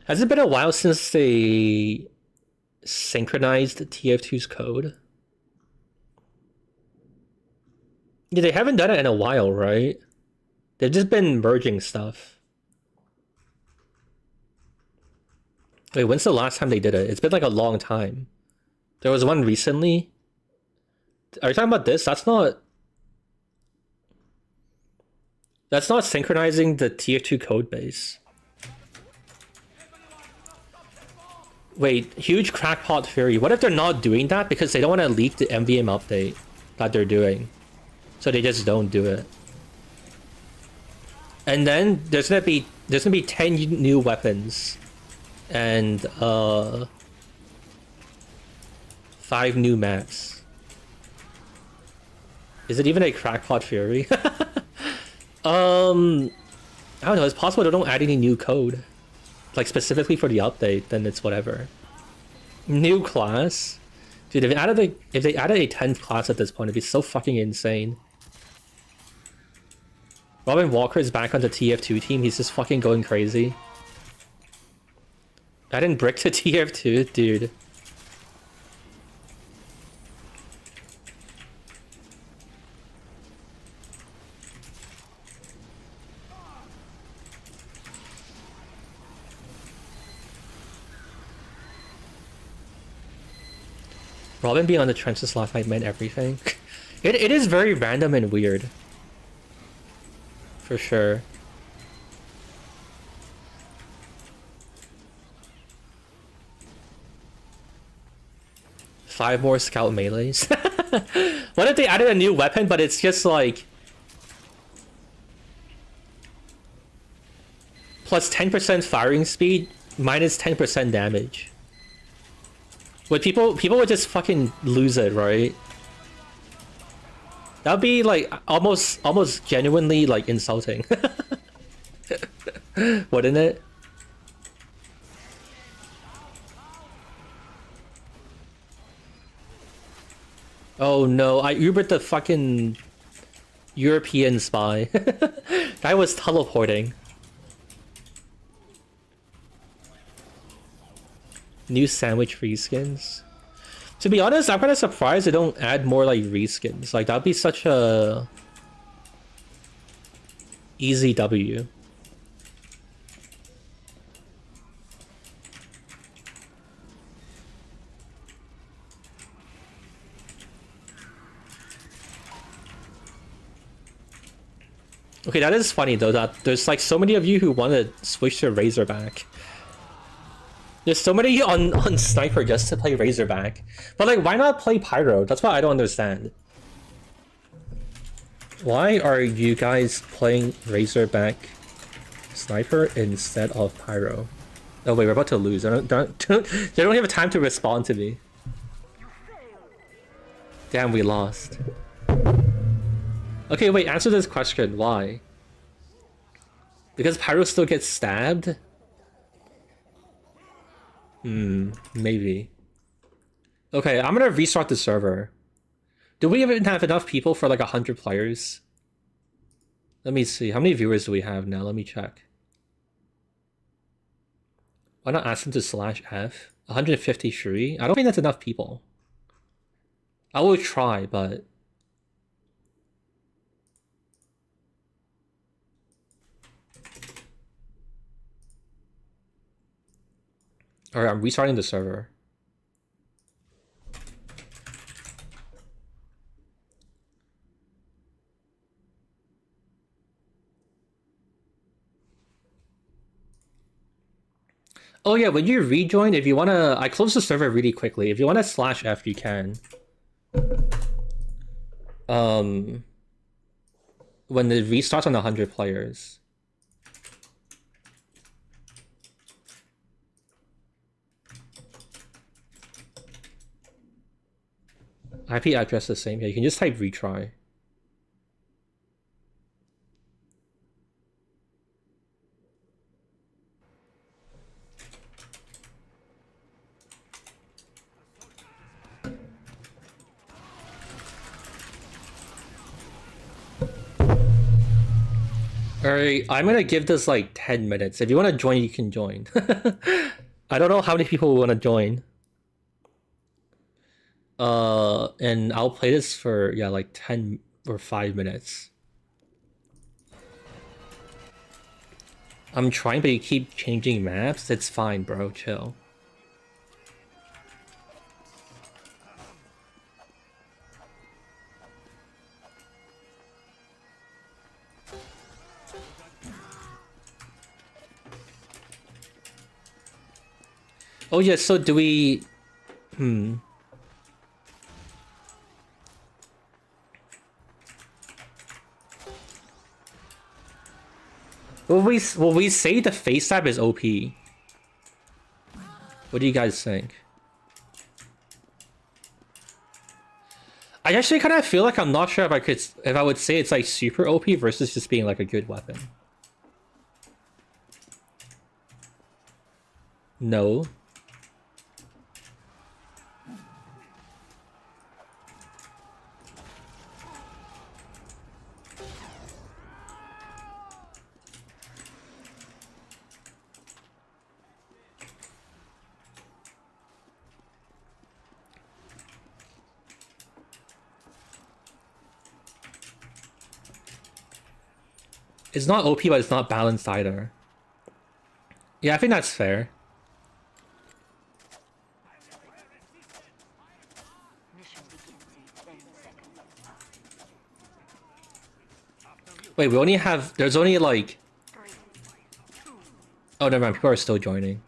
Has it been a while since they synchronized TF2's code? Yeah, they haven't done it in a while, right? They've just been merging stuff. Wait, when's the last time they did it? It's been like a long time. There was one recently. Are you talking about this? That's not synchronizing the TF2 code base. Wait, huge crackpot theory. What if they're not doing that because they don't want to leak the MVM update that they're doing? So they just don't do it. And then there's gonna be 10 new weapons and 5 new maps. Is it even a crackpot theory? I don't know, it's possible they don't add any new code. Like specifically for the update, then it's whatever. New class? Dude, if they added a 10th class at this point, it'd be so fucking insane. Robin Walker is back on the TF2 team, he's just fucking going crazy. Adding Brick to TF2, dude. Robin being on the trenches last night meant everything. It is very random and weird. For sure. Five more scout melees. What if they added a new weapon, but it's just like plus 10% firing speed, minus 10% damage? Would people would just fucking lose it, right? That'd be like almost genuinely like insulting. Wouldn't it? Oh no, I Ubered the fucking European spy. Guy was teleporting. New sandwich reskins. To be honest, I'm kind of surprised they don't add more like reskins. Like that'd be such a easy W. Okay, that is funny though, that there's like so many of you who want to switch to Razorback. There's so many on Sniper just to play Razorback. But like, why not play Pyro? That's what I don't understand. Why are you guys playing Razorback Sniper instead of Pyro? Oh wait, we're about to lose. They don't have time to respond to me. Damn, we lost. Okay, wait, answer this question. Why? Because Pyro still gets stabbed? Maybe. Okay, I'm gonna restart the server. Do we even have enough people for like 100 players? Let me see. How many viewers do we have now? Let me check. Why not ask them to /F? 153? I don't think that's enough people. I will try, but... Alright, I'm restarting the server. Oh yeah, when you rejoin, if you wanna... I closed the server really quickly. If you wanna /F, you can. When it restarts on 100 players. IP address the same. Yeah, you can just type retry. Alright, I'm gonna give this like 10 minutes. If you want to join, you can join. I don't know how many people want to join. And I'll play this for, yeah, like 10 or 5 minutes. I'm trying, but you keep changing maps. It's fine, bro. Chill. Oh yeah, so do we... Will we say the Faecsteb is OP? What do you guys think? I actually kind of feel like I'm not sure if I would say it's like super OP versus just being like a good weapon. No. It's not OP, but it's not balanced either. Yeah, I think that's fair. Mission begins in 10 seconds. Wait, we only have... There's only like... 3, 2, Oh, never mind. People are still joining.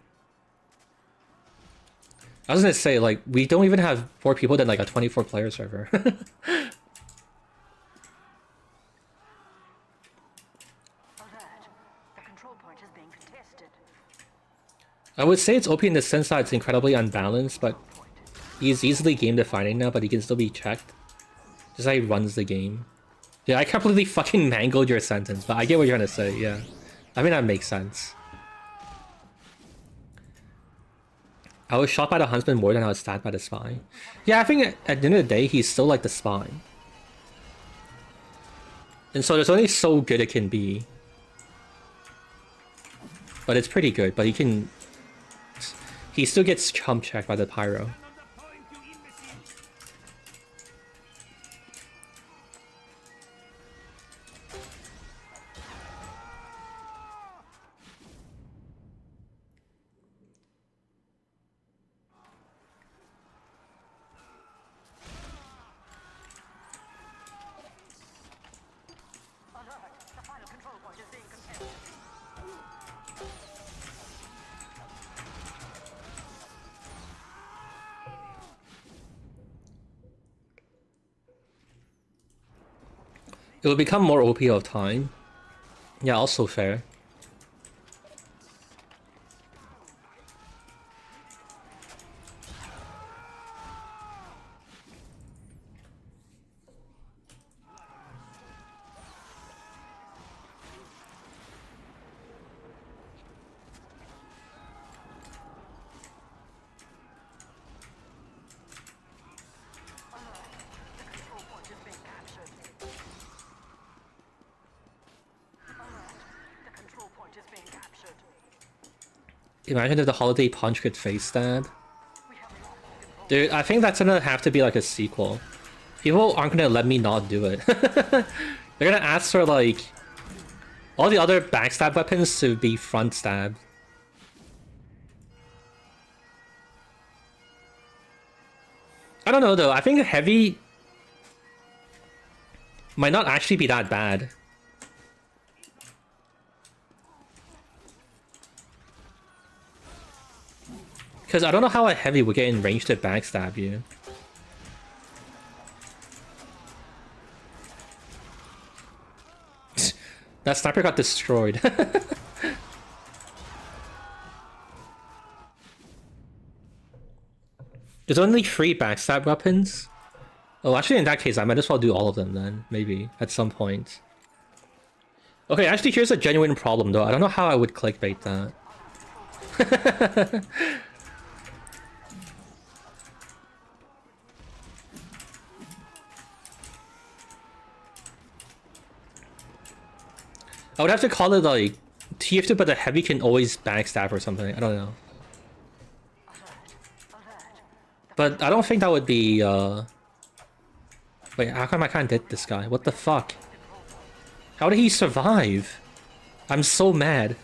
I was gonna say, like, we don't even have 4 people than like a 24-player server. alert. The control point is being contested. I would say it's OP in the sense that it's incredibly unbalanced, but he's easily game defining now, but he can still be checked. Just how he runs the game. Yeah, I completely fucking mangled your sentence, but I get what you're trying to say, yeah. I mean, that makes sense. I was shot by the huntsman more than I was stabbed by the spy. Yeah, I think at the end of the day, he's still like the spy. And so there's only so good it can be. But it's pretty good, but he still gets chump checked by the pyro. Alert. The final control point is being contested. It will become more OP of time. Yeah, also fair. The control point is being captured. Alert. The control point is being captured. Imagine if the holiday punch could face stab. We have lost control. Dude, I think that's gonna have to be like a sequel. People aren't gonna let me not do it. They're gonna ask for like all the other backstab weapons to be front stab. I don't know though, I think heavy might not actually be that bad. Because I don't know how a heavy would get in range to backstab you. That sniper got destroyed. There's only 3 backstab weapons. Oh, actually in that case, I might as well do all of them then, maybe, at some point. Okay, actually here's a genuine problem though. I don't know how I would clickbait that. I would have to call it like TF2, but the heavy can always backstab or something. I don't know. But I don't think that would be Wait, how come I can't hit this guy? What the fuck? How did he survive? I'm so mad.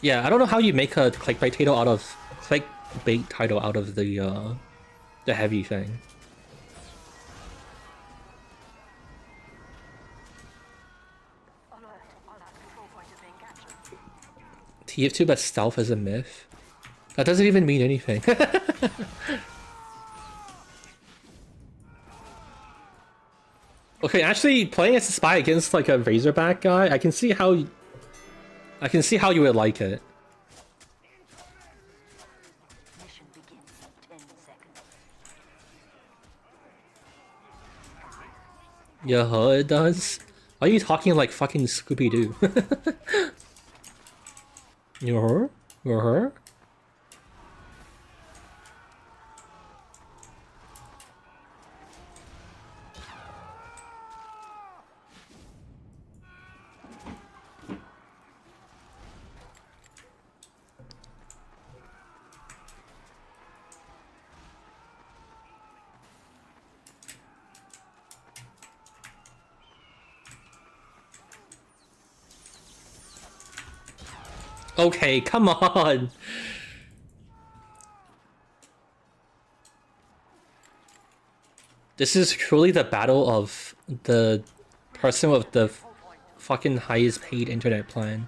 Yeah, I don't know how you make a clickbait title out of the heavy thing. TF2 but stealth is a myth? That doesn't even mean anything. Okay, actually playing as a spy against like a razorback guy, I can see how you would like it. Mission begins in 10 seconds. Yeah, it does. Why are you talking like fucking Scooby-Doo? You're her? You're her? Okay, come on. This is truly the battle of the person with the fucking highest paid internet plan.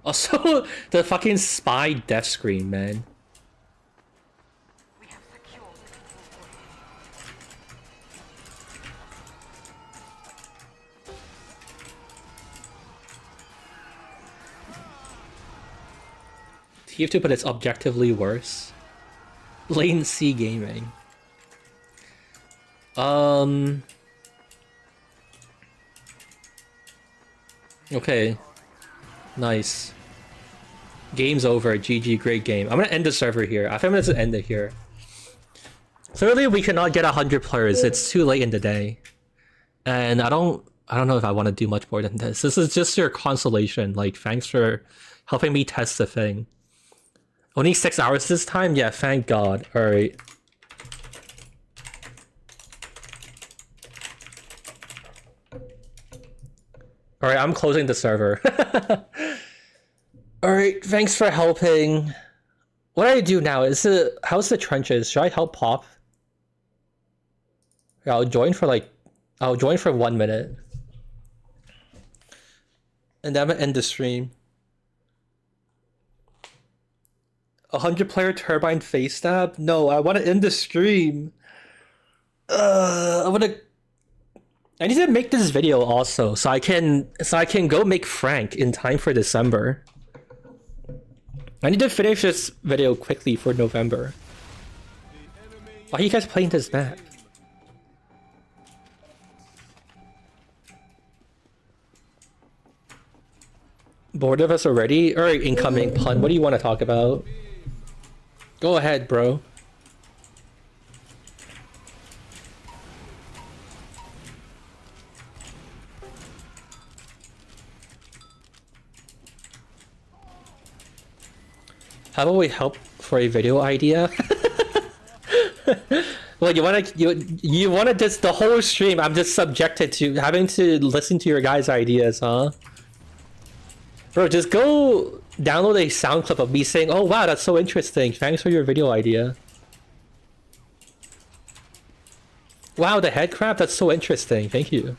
Also, the fucking spy death screen, man. We have secured the control point. TF2, but it's objectively worse. Latency gaming. Okay. Nice. Game's over. GG, great game. I'm gonna end the server here. I think I'm gonna just end it here. Clearly, we cannot get 100 players. It's too late in the day, and I don't know if I want to do much more than this. This is just your consolation. Like, thanks for helping me test the thing. Only 6 hours this time? Yeah, thank God. Alright. Alright, I'm closing the server. Alright, thanks for helping. What do I do now? How's the trenches? Should I help Pop? Yeah, I'll join for 1 minute. And then I'm gonna end the stream. 100 player turbine Faecsteb? No, I want to end the stream. I need to make this video also so I can go make Frank in time for December. I need to finish this video quickly for November. Why are you guys playing this map? Bored of us already? Alright, incoming pun. What do you want to talk about? Go ahead, bro. How about we help for a video idea? Well, you wanna just the whole stream I'm just subjected to having to listen to your guys' ideas, huh? Bro, just go download a sound clip of me saying, "Oh wow, that's so interesting. Thanks for your video idea." Wow, the head crab, that's so interesting. Thank you.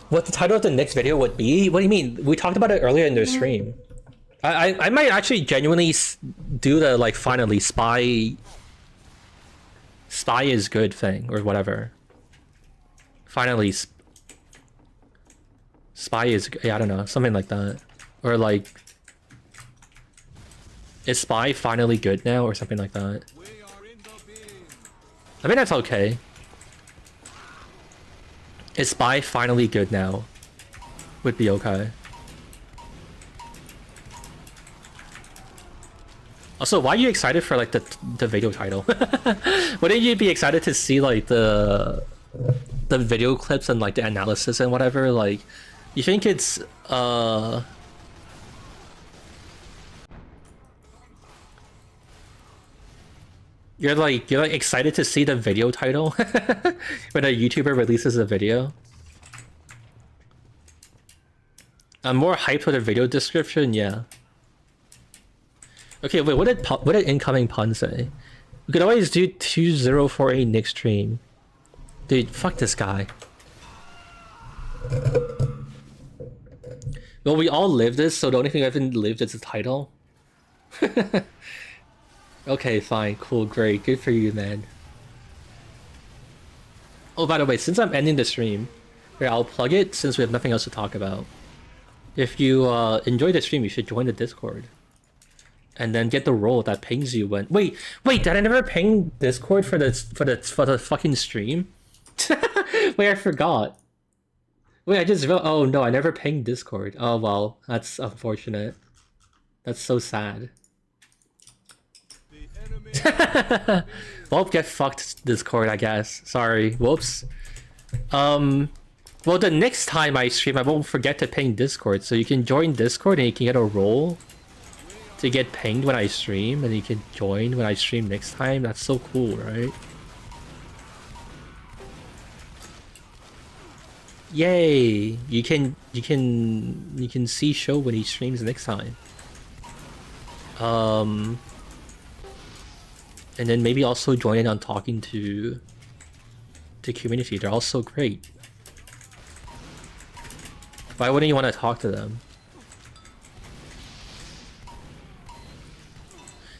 What the title of the next video would be? What do you mean? We talked about it earlier in the stream. I might actually genuinely do the like finally spy is good thing or whatever. Finally spy is, yeah, I don't know, something like that. Or like, is spy finally good now or something like that? I mean, that's okay. Is spy finally good now? Would be okay. Also, why are you excited for like the video title? Wouldn't you be excited to see like the video clips and like the analysis and whatever? Like, you think it's you're like excited to see the video title when a YouTuber releases a video. I'm more hyped with a video description, yeah. Okay, wait, what did incoming pun say? We could always do 2048 next stream. Dude, fuck this guy. Well, we all live this, so the only thing I haven't lived is the title. Okay, fine, cool, great, good for you, man. Oh, by the way, since I'm ending the stream, here, I'll plug it since we have nothing else to talk about. If you enjoy the stream, you should join the Discord. And then get the role that pings you when... Wait, did I never ping Discord for the fucking stream? Wait, I forgot. Wait, I just realized... Oh no, I never pinged Discord. Oh well, that's unfortunate. That's so sad. Well, get fucked, Discord, I guess. Sorry. Whoops. Well, the next time I stream, I won't forget to ping Discord, so you can join Discord and you can get a role to get pinged when I stream, and you can join when I stream next time. That's so cool, right? Yay! You can see show when he streams next time. And then maybe also join in on talking to the community. They're all so great. Why wouldn't you want to talk to them?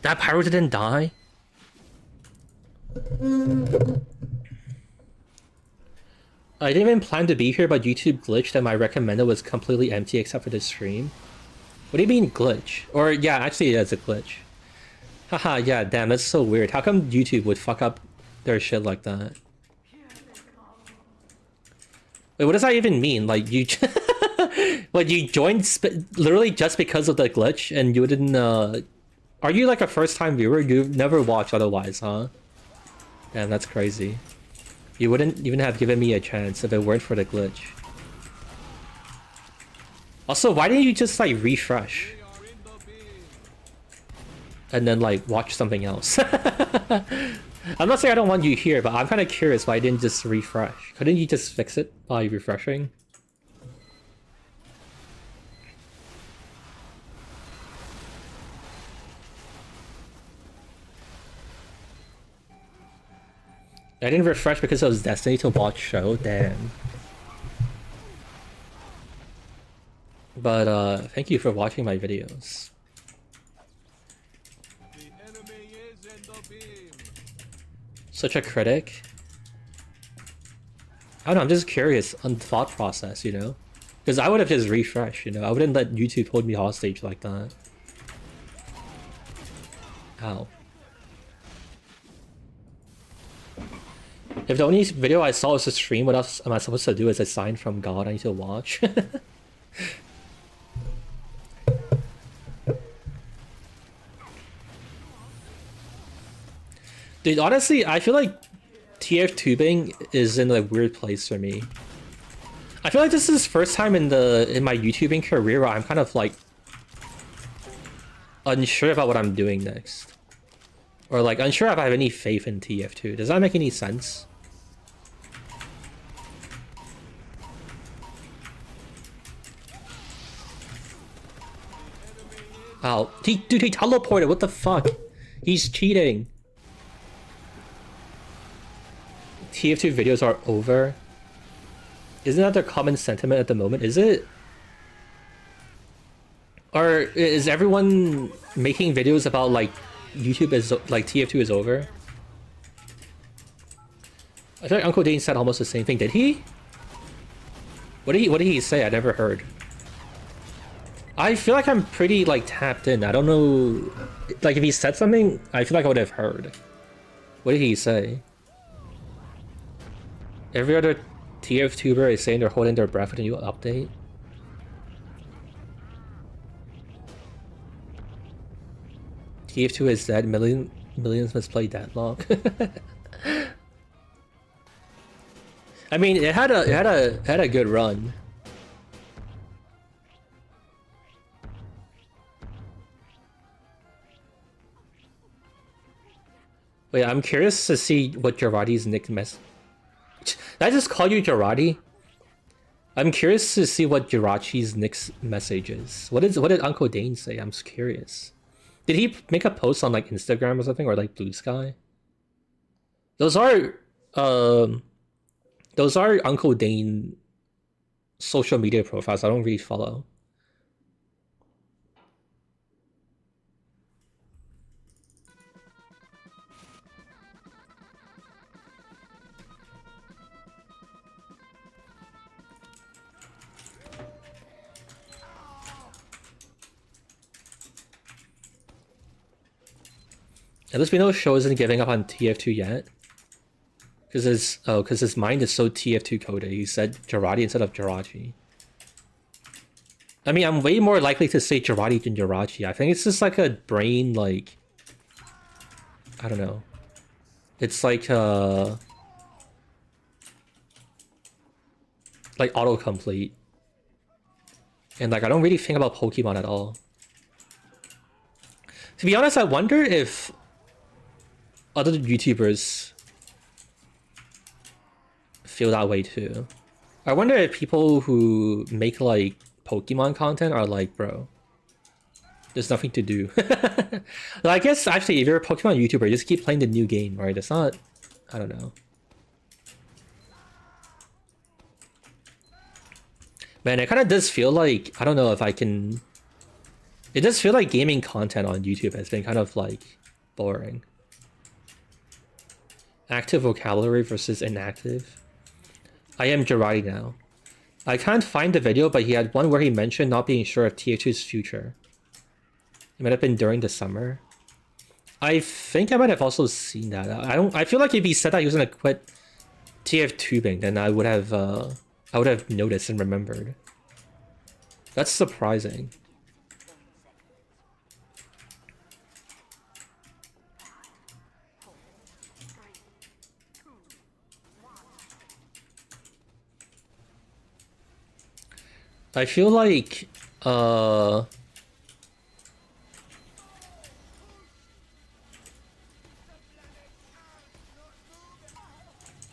That pyro didn't die? I didn't even plan to be here, but YouTube glitched and my recommended was completely empty except for the stream. What do you mean glitch? Or yeah, actually it's a glitch. Haha, yeah, damn, that's so weird. How come YouTube would fuck up their shit like that? Wait, what does that even mean? Like, you... What, you joined literally just because of the glitch and you didn't, Are you like a first-time viewer? You've never watched otherwise, huh? Damn, that's crazy. You wouldn't even have given me a chance if it weren't for the glitch. Also, why didn't you just, like, refresh? And then, like, watch something else. I'm not saying I don't want you here, but I'm kind of curious why I didn't just refresh. Couldn't you just fix it by refreshing? I didn't refresh because I was destined to watch show, damn. But thank you for watching my videos. The enemy is in the beam. Such a critic. I don't know, I'm just curious on the thought process, you know? Because I would have just refreshed, you know? I wouldn't let YouTube hold me hostage like that. Ow. If the only video I saw was a stream, what else am I supposed to do? Is a sign from God I need to watch? Dude, honestly, I feel like TF tubing is in a weird place for me. I feel like this is the first time in my YouTubing career where I'm kind of like unsure about what I'm doing next. Or like unsure if I have any faith in TF2. Does that make any sense? Ow. Dude, he teleported, what the fuck? He's cheating. TF2 videos are over. Isn't that their common sentiment at the moment? Is it? Or is everyone making videos about like YouTube is like TF2 is over? I feel like Uncle Dane said almost the same thing. Did he? What did he say? I never heard. I feel like I'm pretty like tapped in. I don't know, like if he said something, I feel like I would have heard. What did he say? Every other TF tuber is saying they're holding their breath for the new update. TF2 is dead. Millions must play Deadlock. I mean, it had a good run. Wait, I'm curious to see what Jarati's nick mess. Did I just call you Jarati? I'm curious to see what Jirachi's nick's message is. What did Uncle Dane say? I'm just curious. Did he make a post on like Instagram or something, or like Blue Sky? Those are Uncle Dane social media profiles I don't really follow. At least we know Show isn't giving up on TF2 yet. Because his mind is so TF2 coded. He said Jarati instead of Jirachi. I mean, I'm way more likely to say Jarati than Jirachi. I think it's just like a brain, like... I don't know. It's like, like autocomplete. And like, I don't really think about Pokemon at all. To be honest, I wonder if other YouTubers feel that way too. I wonder if people who make like Pokemon content are like, bro, there's nothing to do. Well, I guess actually if you're a Pokemon YouTuber, just keep playing the new game, right? It's not, I don't know. Man, it kind of does feel like, I don't know if I can... It does feel like gaming content on YouTube has been kind of like boring. Active vocabulary versus inactive. I am Jarati now. I can't find the video, but he had one where he mentioned not being sure of TF2's future. It might have been during the summer. I think I might have also seen that. I feel like if he said that he was gonna quit TF2bing, then I would have noticed and remembered. That's surprising. I feel like, hold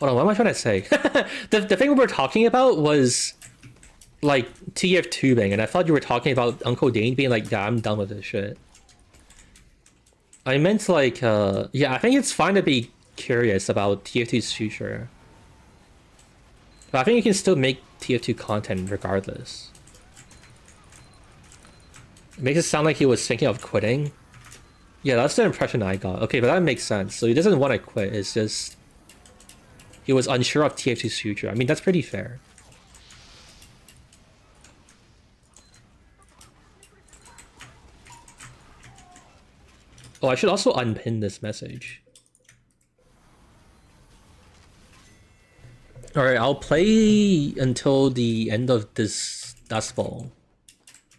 on, what am I trying to say? the thing we were talking about was, like, TF2bing, and I thought you were talking about Uncle Dane being like, yeah, I'm done with this shit. I meant, like, yeah, I think it's fine to be curious about TF2's future. But I think you can still make TF2 content regardless. It makes it sound like he was thinking of quitting. Yeah, that's the impression I got. Okay, but that makes sense. So he doesn't want to quit, it's just... he was unsure of TF2's future. I mean, that's pretty fair. Oh, I should also unpin this message. Alright, I'll play until the end of this Dust Bowl.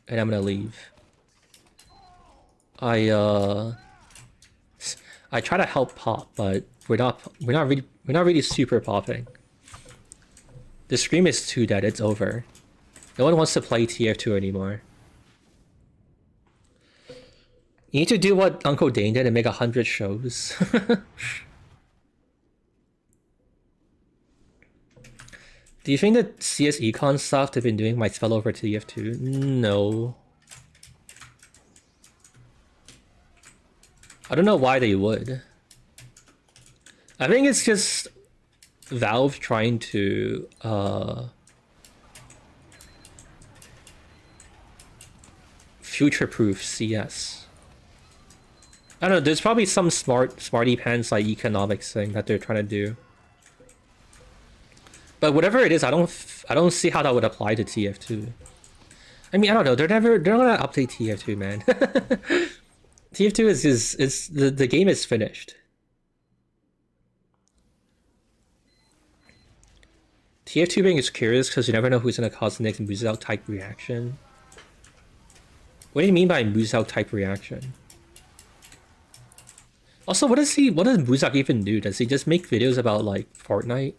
And I'm gonna leave. I try to help pop, but we're not really super popping. The stream is too dead, it's over. No one wants to play TF2 anymore. You need to do what Uncle Dane did and make 100 shows. Do you think the CS Econ stuff they've been doing might spill over to TF2? No. I don't know why they would. I think it's just Valve trying to future-proof CS. I don't know, there's probably some smarty pants like economics thing that they're trying to do. But whatever it is, I don't see how that would apply to TF2. I mean, I don't know, they're not gonna update TF2, man. TF2 is the game is finished. TF2 being is curious because you never know who's gonna cause the next Muzel type reaction. What do you mean by Muzel type reaction? Also, what does Muzak even do? Does he just make videos about like Fortnite?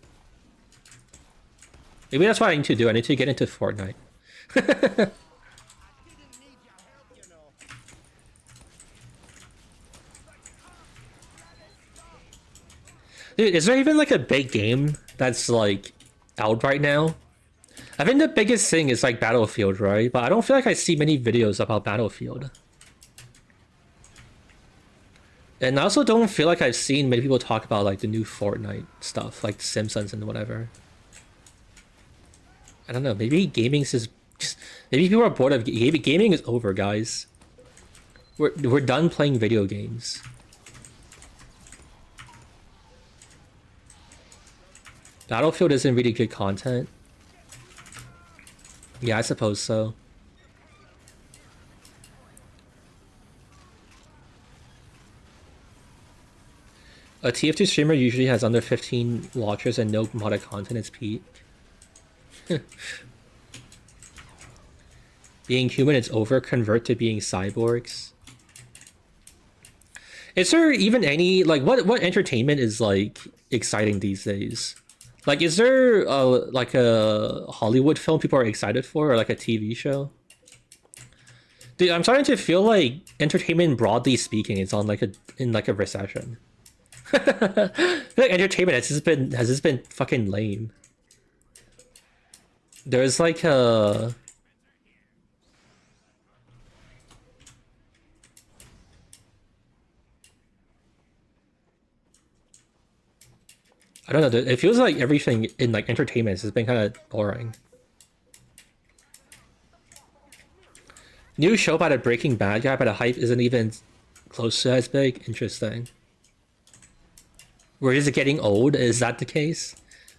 Maybe that's what I need to do. I need to get into Fortnite. Dude, is there even like a big game that's like out right now? I think the biggest thing is like Battlefield, right? But I don't feel like I see many videos about Battlefield. And I also don't feel like I've seen many people talk about like the new Fortnite stuff, like Simpsons and whatever. I don't know, maybe gaming's just maybe people are bored of gaming is over, guys. We're done playing video games. Battlefield isn't really good content. Yeah, I suppose so. A TF2 streamer usually has under 15 watchers and no modded content is peak. Being human is over, convert to being cyborgs. Is there even any, like, what entertainment is, like, exciting these days? Like, is there, like, a Hollywood film people are excited for, or, like, a TV show? Dude, I'm starting to feel like entertainment, broadly speaking, is on, like, in a recession. Like, entertainment has just been fucking lame. There's, like, a... I don't know, it feels like everything in like entertainment has been kind of boring. New show about a Breaking Bad guy, but the hype isn't even close to as big. Interesting. Where is it getting old? Is that the case?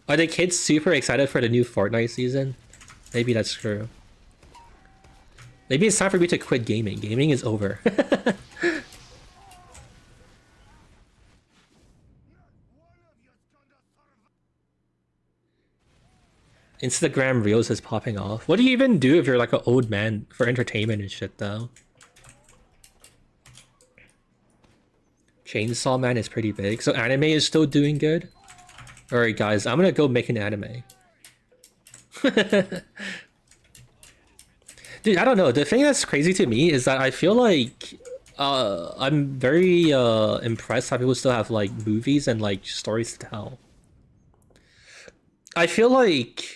Are the kids super excited for the new Fortnite season? Maybe that's true. Maybe it's time for me to quit gaming. Gaming is over. Instagram Reels is popping off. What do you even do if you're like an old man for entertainment and shit though? Chainsaw Man is pretty big. So anime is still doing good? Alright guys, I'm gonna go make an anime. Dude, I don't know. The thing that's crazy to me is that I feel like I'm very impressed how people still have like movies and like stories to tell. I feel like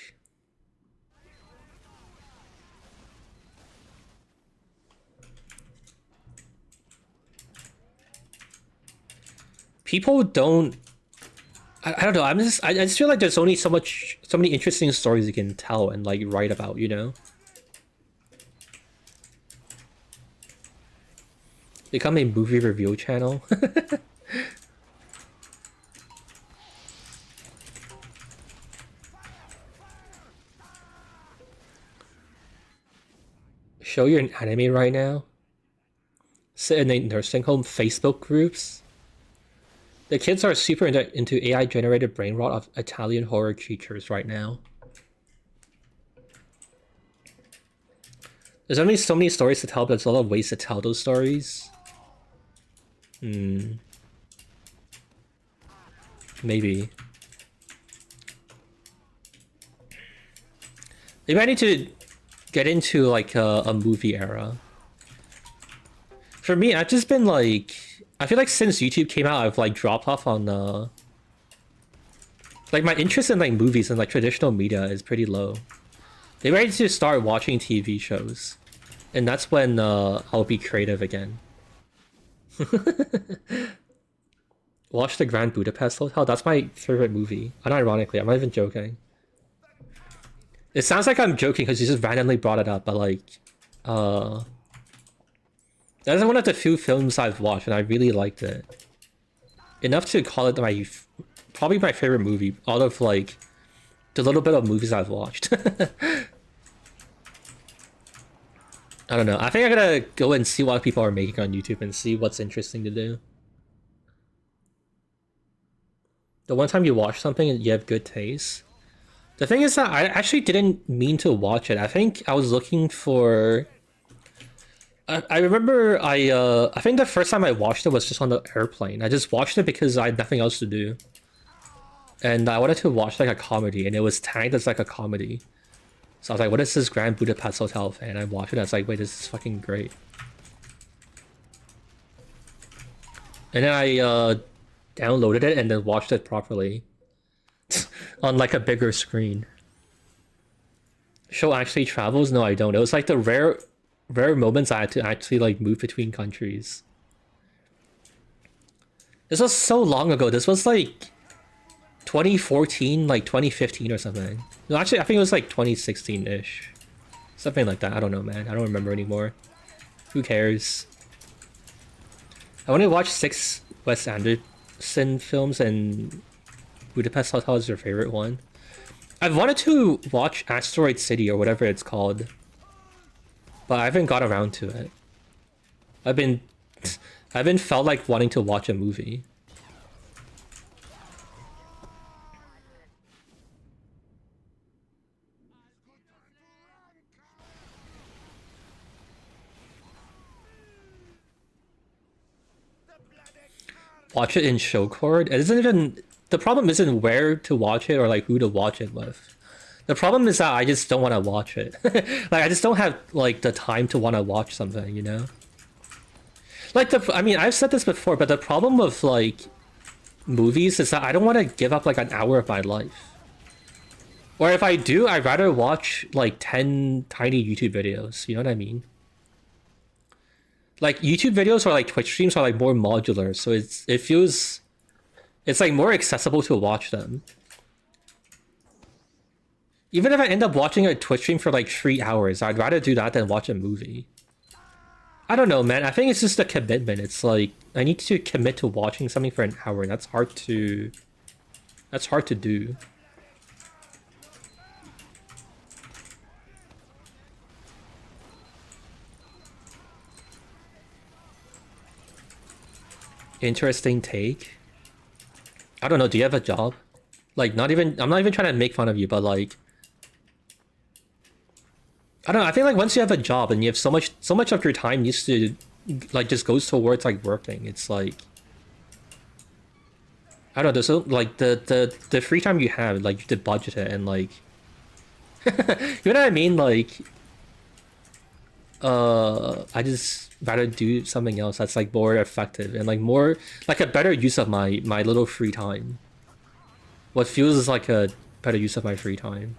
people don't. I don't know. I just feel like there's only so many interesting stories you can tell and like write about, you know. Become a movie review channel. Show you're an anime right now. Sit in a nursing home Facebook groups. The kids are super into AI-generated brain rot of Italian horror creatures right now. There's only so many stories to tell, but there's a lot of ways to tell those stories. Maybe. Maybe I need to get into like a movie era. For me, I've just been like... I feel like since YouTube came out, I've like dropped off on like my interest in like movies and like traditional media is pretty low. Maybe I need to start watching TV shows. And that's when I'll be creative again. Watch the Grand Budapest Hotel. That's my favorite movie. Unironically, I'm not even joking. It sounds like I'm joking because you just randomly brought it up, but like, that's one of the few films I've watched and I really liked it. Enough to call it probably my favorite movie out of like the little bit of movies I've watched. I don't know. I think I gotta go and see what people are making on YouTube and see what's interesting to do. The one time you watch something and you have good taste. The thing is that I actually didn't mean to watch it. I think I was looking for... I remember I think the first time I watched it was just on the airplane. I just watched it because I had nothing else to do. And I wanted to watch like a comedy and it was tagged as like a comedy. So I was like, what is this Grand Budapest Hotel fan? I watched it and I was like, wait, this is fucking great. And then I downloaded it and then watched it properly on like a bigger screen. Show actually travels? No, I don't. It was like the rare moments I had to actually like move between countries. This was so long ago. This was like 2014, like 2015 or something. No, actually, I think it was like 2016-ish. Something like that. I don't know, man. I don't remember anymore. Who cares? I want to watch 6 Wes Anderson films, and Budapest Hotel is your favorite one. I've wanted to watch Asteroid City or whatever it's called, but I haven't got around to it. I've been felt like wanting to watch a movie. Watch it in shocord. It isn't even, the problem isn't where to watch it or like who to watch it with. The problem is that I just don't want to watch it. Like I just don't have like the time to want to watch something, you know? Like I mean, I've said this before, but the problem with like movies is that I don't want to give up like an hour of my life. Or if I do, I'd rather watch like 10 tiny YouTube videos, you know what I mean? Like YouTube videos or like Twitch streams are like more modular, so it's like more accessible to watch them. Even if I end up watching a Twitch stream for like 3 hours, I'd rather do that than watch a movie. I don't know, man. I think it's just a commitment. It's like I need to commit to watching something for an hour, and that's hard to do. Interesting take. I don't know, do you have a job? Like, I'm not even trying to make fun of you, but like, I don't know, I think like once you have a job and you have so much of your time used to, like, just goes towards like working, it's like, I don't know, so like the free time you have, like you have to budget it and like, you know what I mean? Like, I just rather do something else that's like more effective and like more like a better use of my little free time. What feels like a better use of my free time.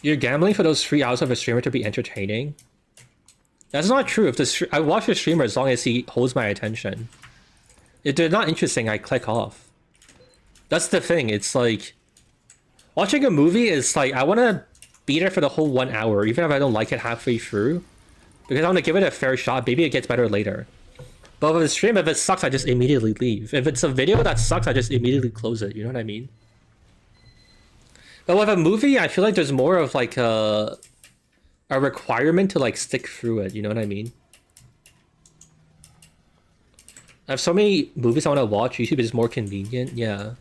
You're gambling for those 3 hours of a streamer to be entertaining? That's not true. If I watch the streamer as long as he holds my attention. If they're not interesting, I click off. That's the thing. It's like watching a movie is like I want to be there for the whole 1 hour, even if I don't like it halfway through, because I want to give it a fair shot. Maybe it gets better later. But with a stream, if it sucks, I just immediately leave. If it's a video that sucks, I just immediately close it. You know what I mean? But with a movie, I feel like there's more of like a requirement to like stick through it. You know what I mean? I have so many movies I want to watch. YouTube is more convenient. Yeah.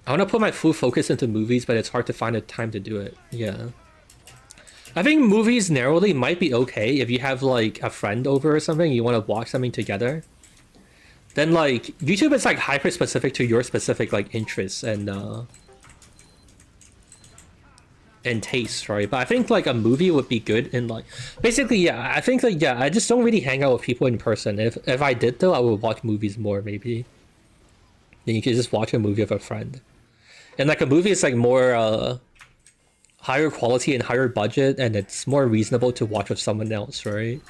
I want to put my full focus into movies, but it's hard to find the time to do it. Yeah. I think movies narrowly might be okay if you have like a friend over or something, you want to watch something together. Then like YouTube is like hyper specific to your specific like interests and tastes, right? But I think like a movie would be good in like basically, yeah, I think like, yeah, I just don't really hang out with people in person. If I did though, I would watch movies more maybe. Then you could just watch a movie with a friend. And like a movie is like more higher quality and higher budget, and it's more reasonable to watch with someone else, right?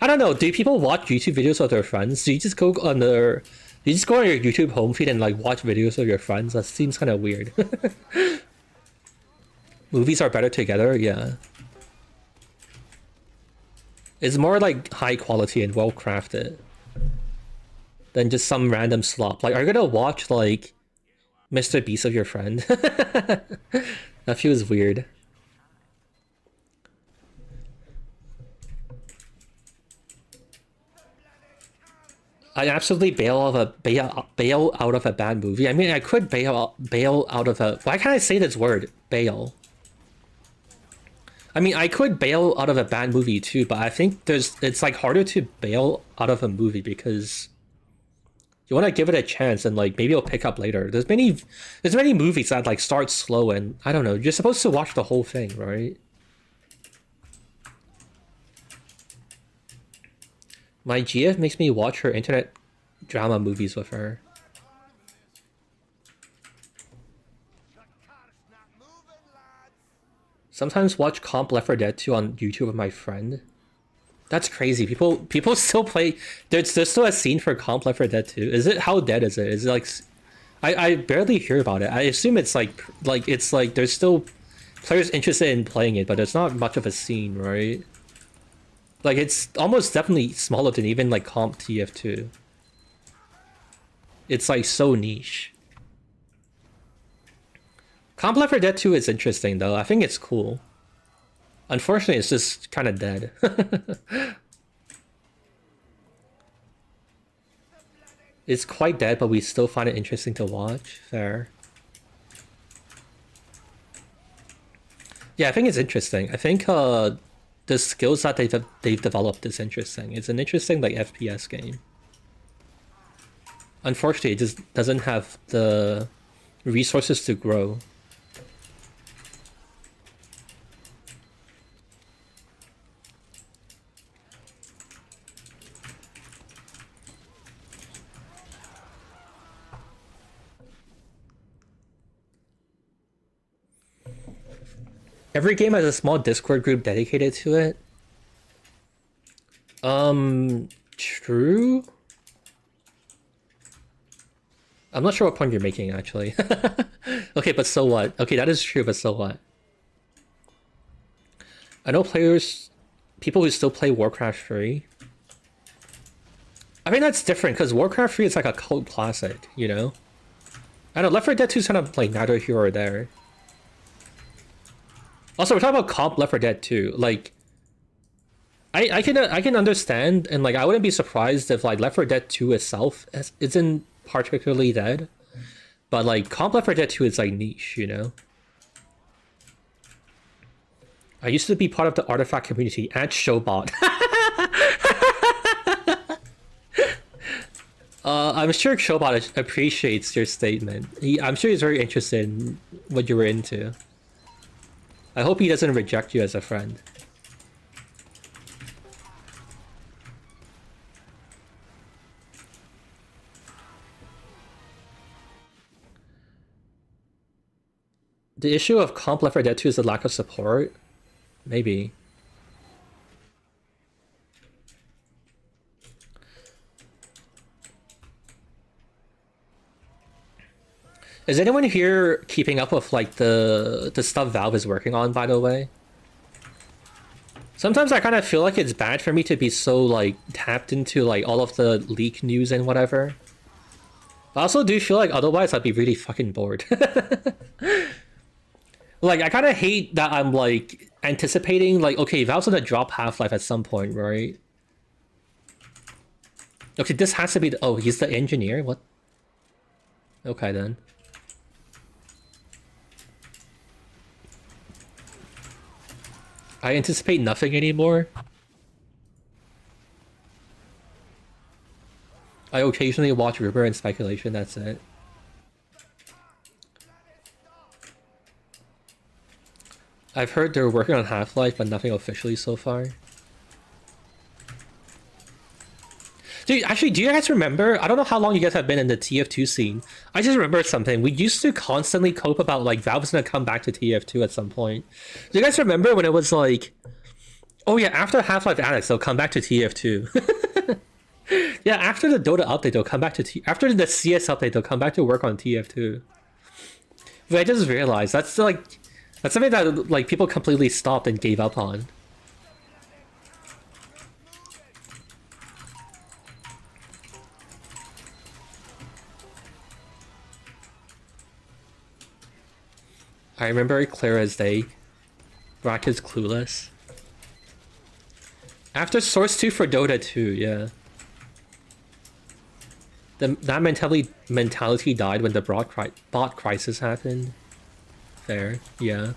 I don't know, do people watch YouTube videos with their friends? Do you just go on your YouTube home feed and like watch videos with your friends? That seems kind of weird. Movies are better together, yeah. It's more like high quality and well crafted than just some random slop. Like, are you gonna watch like Mr. Beast of your friend? That feels weird. I absolutely bail out of a bad movie. I mean, I could bail out of a. Why can't I say this word? Bail. I mean, I could bail out of a bad movie too, but I think it's like harder to bail out of a movie because You want to give it a chance and like maybe it'll pick up later. There's many movies that like start slow and I don't know. You're supposed to watch the whole thing, right? My GF makes me watch her internet drama movies with her. Sometimes watch comp Left 4 Dead 2 on YouTube with my friend. That's crazy. People still play. There's still a scene for comp Left 4 Dead 2. Is it, how dead is it? Is it like, I barely hear about it. I assume it's like it's like there's still players interested in playing it, but there's not much of a scene, right? Like it's almost definitely smaller than even like comp TF2. It's like so niche. Comp Left 4 Dead 2 is interesting though. I think it's cool. Unfortunately, it's just kind of dead. It's quite dead, but we still find it interesting to watch. Fair. Yeah, I think it's interesting. I think the skills that they've developed is interesting. It's an interesting like FPS game. Unfortunately, it just doesn't have the resources to grow. Every game has a small Discord group dedicated to it. True. I'm not sure what point you're making, actually. Okay, but so what? Okay, that is true, but so what? I know people who still play Warcraft 3. I mean, that's different, because Warcraft 3 is like a cult classic, you know? I know, Left 4 Dead 2 is kind of like neither here or there. Also, we're talking about comp Left 4 Dead 2. Like, I can understand, and like I wouldn't be surprised if like Left 4 Dead 2 itself isn't particularly dead, but like comp Left 4 Dead 2 is like niche, you know. I used to be part of the artifact community at Showbot. I'm sure Showbot appreciates your statement. I'm sure he's very interested in what you were into. I hope he doesn't reject you as a friend. The issue of comp Left 4 Dead 2 is the lack of support? Maybe. Is anyone here keeping up with like the stuff Valve is working on, by the way? Sometimes I kind of feel like it's bad for me to be so like tapped into like all of the leak news and whatever. But I also do feel like otherwise I'd be really fucking bored. Like I kind of hate that I'm like anticipating like, okay, Valve's gonna drop Half-Life at some point, right? Okay, this has to be oh, he's the engineer? What? Okay then. I anticipate nothing anymore. I occasionally watch rumor and speculation, that's it. I've heard they're working on Half-Life, but nothing officially so far. Dude, actually, do you guys remember? I don't know how long you guys have been in the TF2 scene. I just remembered something. We used to constantly cope about, like, Valve's gonna come back to TF2 at some point. Do you guys remember when it was like, oh yeah, after Half-Life Alyx, they'll come back to TF2. Yeah, after the Dota update, they'll come back to after the CS update, they'll come back to work on TF2. But I just realized, that's something that, like, people completely stopped and gave up on. I remember it clear as day. Brack is clueless. After Source 2 for Dota 2, yeah. That mentality died when the bot crisis happened. Fair, yeah.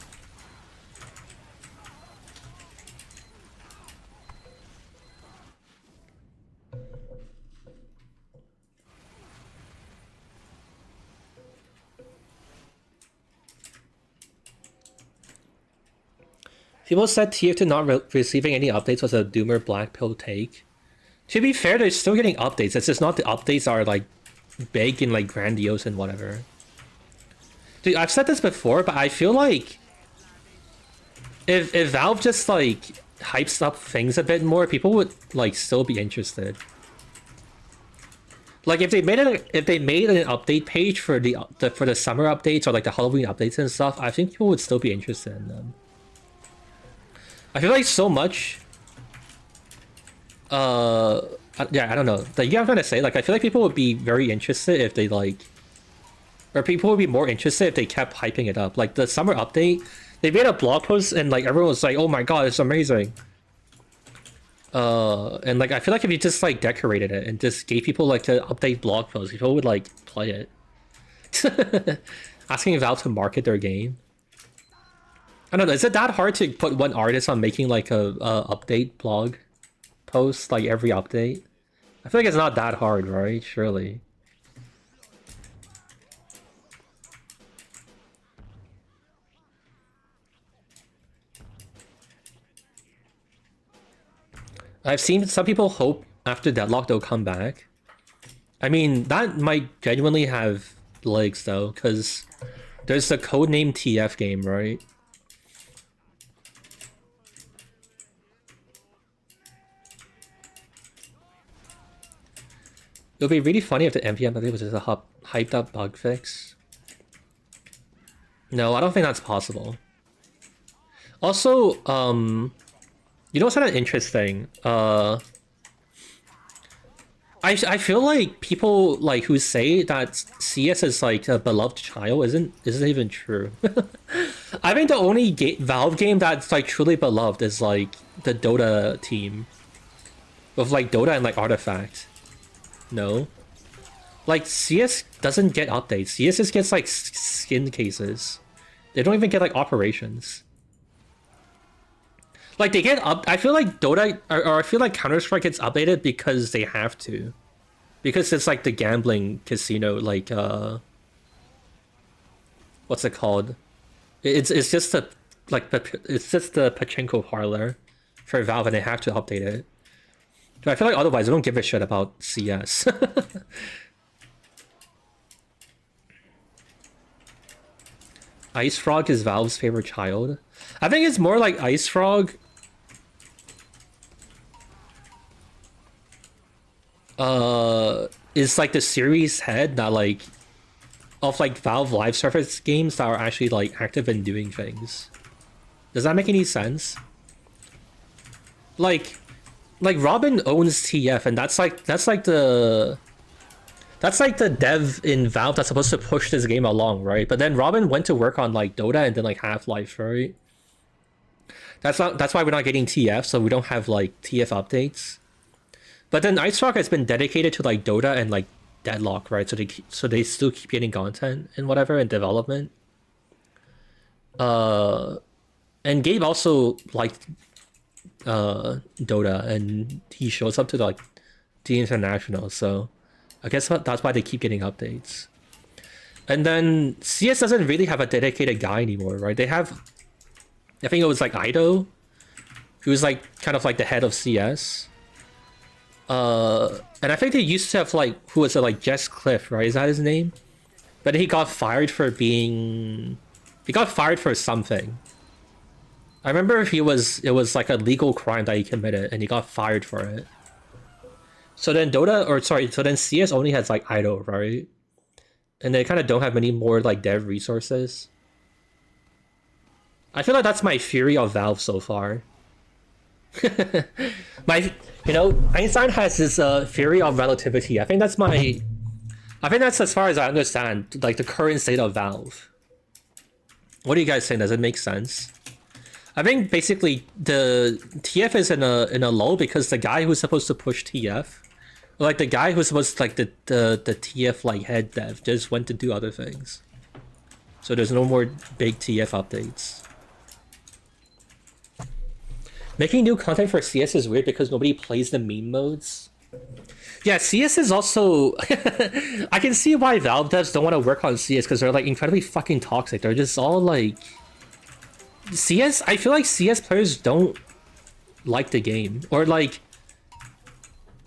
People said TF2 not receiving any updates was a doomer black pill take. To be fair, they're still getting updates. It's just not the updates are like big and like grandiose and whatever. Dude, I've said this before, but I feel like if Valve just like hypes up things a bit more, people would like still be interested. Like if they made an update page for the summer updates or like the Halloween updates and stuff, I think people would still be interested in them. I feel like so much. Yeah, I don't know. Like, yeah, I'm trying to say, like, I feel like people would be very interested if they like, or people would be more interested if they kept hyping it up. Like the summer update, they made a blog post and like everyone was like, "Oh my god, it's amazing." And like I feel like if you just like decorated it and just gave people like to update blog posts, people would like play it. Asking Valve to market their game. I don't know. Is it that hard to put one artist on making like a update blog post like every update? I feel like it's not that hard, right? Surely. I've seen some people hope after Deadlock they'll come back. I mean, that might genuinely have legs though, because there's the codename TF game, right? It would be really funny if the NPM update was just a hyped up bug fix. No, I don't think that's possible. Also, you know what's kind of interesting? I feel like people like who say that CS is like a beloved child isn't even true. I think the only Valve game that's like truly beloved is like the Dota team, with like Dota and like Artifact. No, like CS doesn't get updates. CS just gets like skin cases. They don't even get like operations. Like they get up. I feel like Dota or I feel like Counter-Strike gets updated because they have to, because it's like the gambling casino. Like what's it called? It's just the it's just the pachinko parlor for Valve, and they have to update it. So I feel like otherwise, I don't give a shit about CS. Ice Frog is Valve's favorite child. I think it's more like Ice Frog. Is like the series head that like of like Valve live service games that are actually like active in doing things. Does that make any sense? Like Robin owns TF, and that's like the dev in Valve that's supposed to push this game along, right? But then Robin went to work on like Dota and then like Half-Life, right? That's why we're not getting TF, so we don't have like TF updates. But then Ice Rock has been dedicated to like Dota and like Deadlock, right? So they still keep getting content and whatever and development. And Gabe also liked Dota, and he shows up to like the international, so I guess that's why they keep getting updates. And then CS doesn't really have a dedicated guy anymore, right? They have, I think it was like Ido, who's like kind of like the head of CS. And I think they used to have like, who was it, like Jess Cliff, right? Is that his name? But he got fired for being, he got fired for something. I remember it was like a legal crime that he committed, and he got fired for it. So then so then CS only has like Ido, right? And they kind of don't have many more like dev resources. I feel like that's my theory of Valve so far. Einstein has this theory of relativity. I think that's as far as I understand, like the current state of Valve. What do you guys think? Does it make sense? I think basically the TF is in a lull because the guy who's supposed to push TF, like the guy who's supposed to like the TF like head dev, just went to do other things. So there's no more big TF updates. Making new content for CS is weird because nobody plays the meme modes. Yeah, CS is also... I can see why Valve devs don't want to work on CS because they're like incredibly fucking toxic. They're just all like... CS, I feel like CS players don't like the game, or like,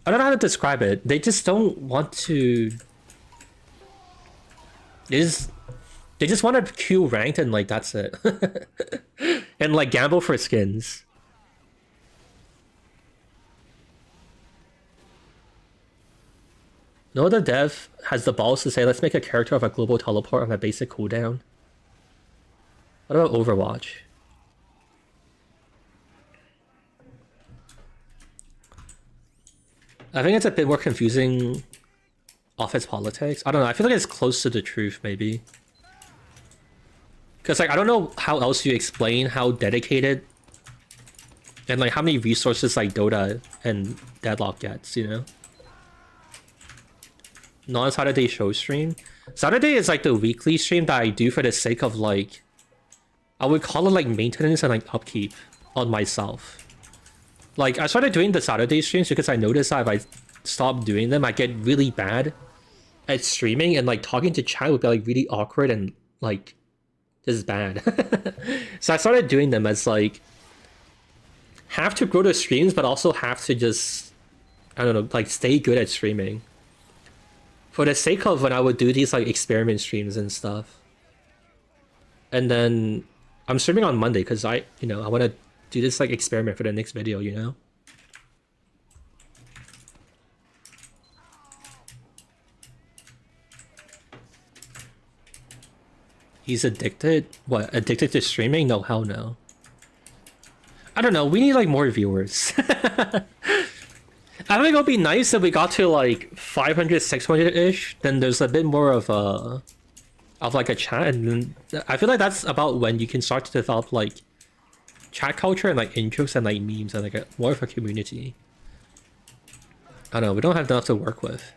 I don't know how to describe it. They just don't want to. They just want to queue ranked and like that's it, and like gamble for skins. No other dev has the balls to say, let's make a character of a global teleport on a basic cooldown. What about Overwatch? I think it's a bit more confusing office politics. I don't know, I feel like it's close to the truth, maybe. Because, like, I don't know how else you explain how dedicated and, like, how many resources, like, Dota and Deadlock gets, you know? Non-Saturday show stream. Saturday is, like, the weekly stream that I do for the sake of, like, I would call it, like, maintenance and, like, upkeep on myself. Like, I started doing the Saturday streams because I noticed that if I stop doing them, I get really bad at streaming, and, like, talking to chat would be, like, really awkward and, like, just bad. So I started doing them as, like, have to grow the streams, but also have to just, I don't know, like, stay good at streaming. For the sake of when I would do these, like, experiment streams and stuff. And then I'm streaming on Monday because I want to do this, like, experiment for the next video, you know? He's addicted? What, addicted to streaming? No, hell no. I don't know, we need, like, more viewers. I think it'll be nice if we got to, like, 500, 600-ish, then there's a bit more of a... of, like, a chat, and then I feel like that's about when you can start to develop, like, chat culture and, like, intros and, like, memes and, like, more of a community. I don't know, we don't have enough to work with.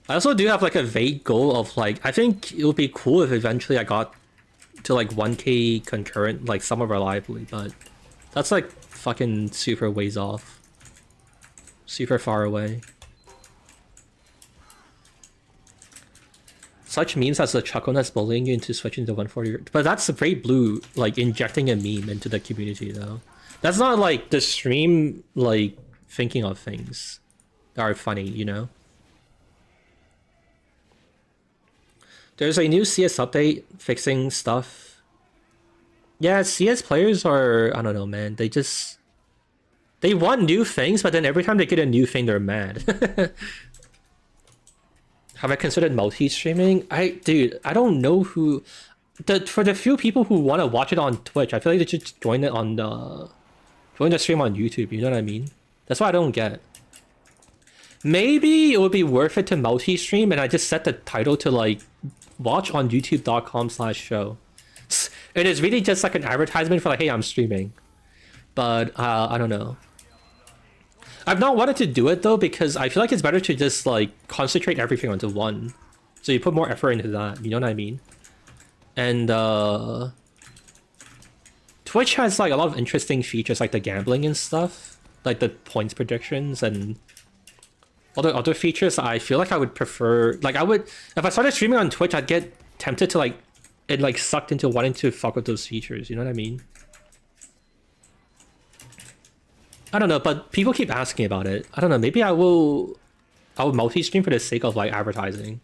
I also do have, like, a vague goal of, like, I think it would be cool if eventually I got to, like, 1k concurrent, like, somewhat reliably, but that's, like, fucking super ways off. Super far away. Such memes as the chuckleness bullying you into switching to 140, but that's very blue, like, injecting a meme into the community, though. That's not, like, the stream, like, thinking of things that are funny, you know? There's a new CS update fixing stuff. Yeah, CS players are, I don't know, man. They just... they want new things, but then every time they get a new thing, they're mad. Have I considered multi-streaming? Dude, I don't know who... for the few people who want to watch it on Twitch, I feel like they should join it on the... join the stream on YouTube, you know what I mean? That's what I don't get. Maybe it would be worth it to multi-stream, and I just set the title to, like, watch on youtube.com/show. It is really just like an advertisement for, like, hey, I'm streaming. But, I don't know. I've not wanted to do it, though, because I feel like it's better to just, like, concentrate everything onto one. So you put more effort into that, you know what I mean? And, Twitch has, like, a lot of interesting features, like the gambling and stuff. Like the points predictions and other features. I feel like I would prefer... like, I would... if I started streaming on Twitch, I'd get tempted to, like... it, like, sucked into wanting to fuck with those features, you know what I mean? I don't know, but people keep asking about it. I don't know, maybe I will multi-stream for the sake of, like, advertising.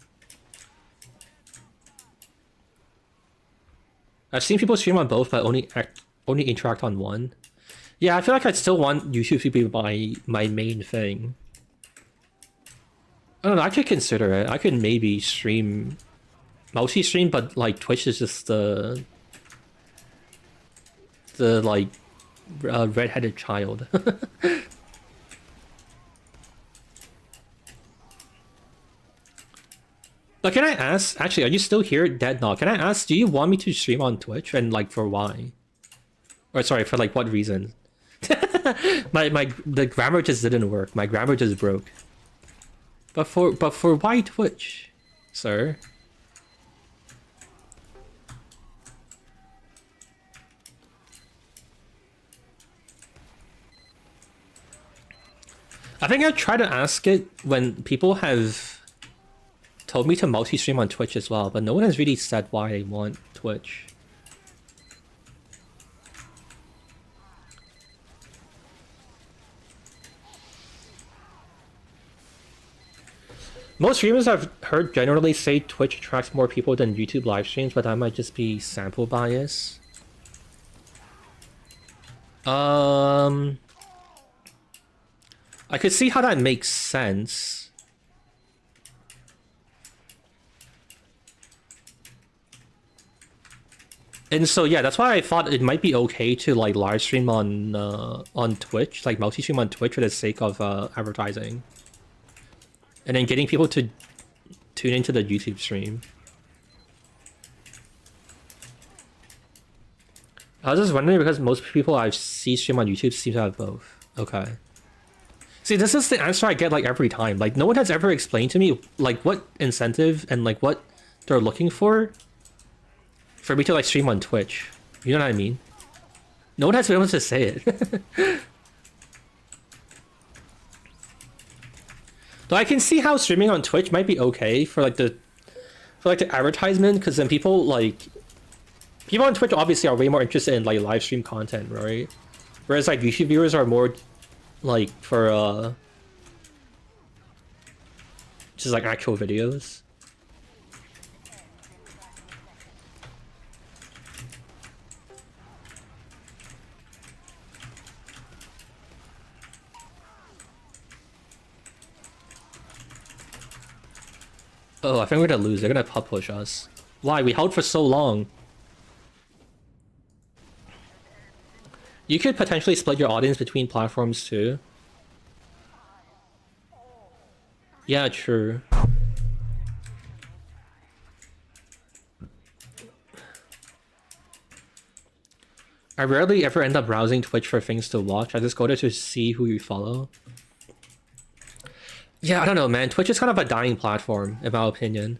I've seen people stream on both, but only interact on one. Yeah, I feel like I'd still want YouTube to be my main thing. I don't know, I could consider it. I could maybe stream... multi-stream, but, like, Twitch is just the like, red-headed child. But can I ask, actually, are you still here, Deadknot? Can I ask, do you want me to stream on Twitch, and, like, for why? Or, sorry, for, like, what reason? The grammar just didn't work. My grammar just broke. But for why Twitch, sir? I think I try to ask it when people have told me to multi-stream on Twitch as well, but no one has really said why they want Twitch. Most streamers I've heard generally say Twitch attracts more people than YouTube live streams, but that might just be sample bias. I could see how that makes sense. And so yeah, that's why I thought it might be okay to like live stream on Twitch, like multi-stream on Twitch for the sake of advertising. And then getting people to tune into the YouTube stream. I was just wondering because most people I see stream on YouTube seem to have both. Okay. See, this is the answer I get like every time. Like no one has ever explained to me like what incentive and like what they're looking for me to like stream on Twitch. You know what I mean? No one has been able to say it. Though I can see how streaming on Twitch might be okay for like the advertisement, because then people on Twitch obviously are way more interested in like live stream content, right? Whereas like YouTube viewers are more like for just like actual videos. Oh, I think we're gonna lose. They're gonna pop push us. Why? We held for so long. You could potentially split your audience between platforms too. Yeah, true. I rarely ever end up browsing Twitch for things to watch. I just go there to see who you follow. Yeah, I don't know, man. Twitch is kind of a dying platform, in my opinion.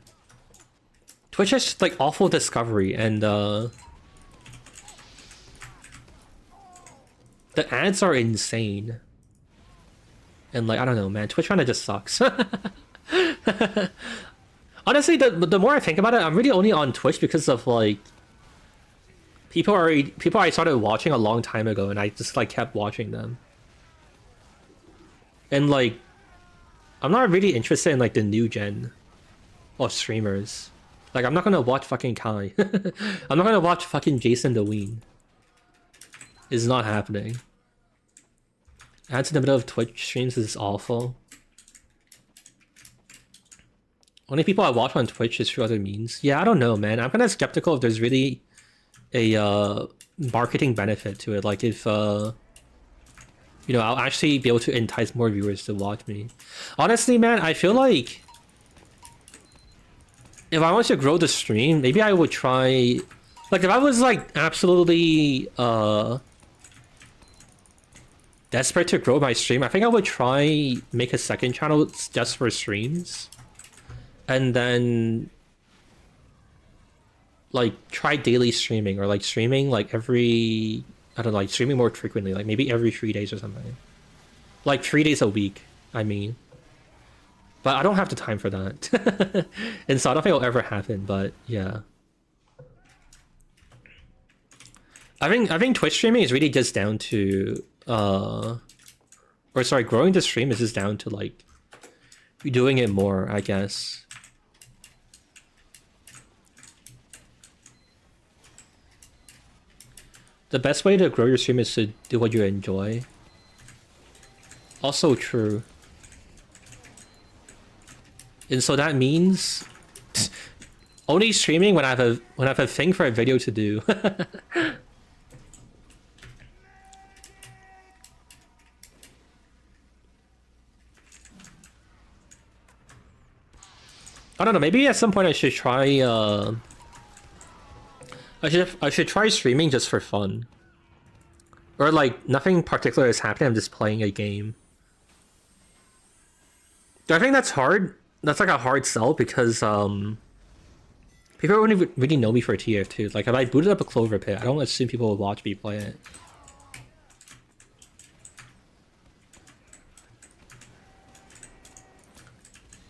Twitch is like awful discovery, and the ads are insane. And like, I don't know, man. Twitch kind of just sucks. Honestly, the more I think about it, I'm really only on Twitch because of like people I started watching a long time ago, and I just like kept watching them. And like, I'm not really interested in like the new gen of streamers. Like, I'm not gonna watch fucking Kai. I'm not gonna watch fucking Jason the Ween. It's not happening. Ads in the middle of Twitch streams is awful. Only people I watch on Twitch is through other means. Yeah, I don't know, man. I'm kind of skeptical if there's really a marketing benefit to it. Like if you know, I'll actually be able to entice more viewers to watch me. Honestly, man, I feel like if I want to grow the stream, maybe I would try... Like, if I was, like, absolutely desperate to grow my stream, I think I would try make a second channel just for streams. And then... like, try daily streaming, or, like, streaming, like, every... I don't know, like, streaming more frequently, like, maybe every 3 days or something. Like, 3 days a week, I mean. But I don't have the time for that. And so I don't think it'll ever happen, but, yeah. I think Twitch streaming is really just down to, or sorry, growing the stream is just down to, like, doing it more, I guess. The best way to grow your stream is to do what you enjoy. Also true. And so that means only streaming when I have a thing for a video to do. I don't know, maybe at some point I should try I should try streaming just for fun. Or like nothing particular is happening, I'm just playing a game. I think that's hard. That's like a hard sell because people wouldn't really know me for TF2. Like if I booted up a Clover Pit, I don't assume people will watch me play it.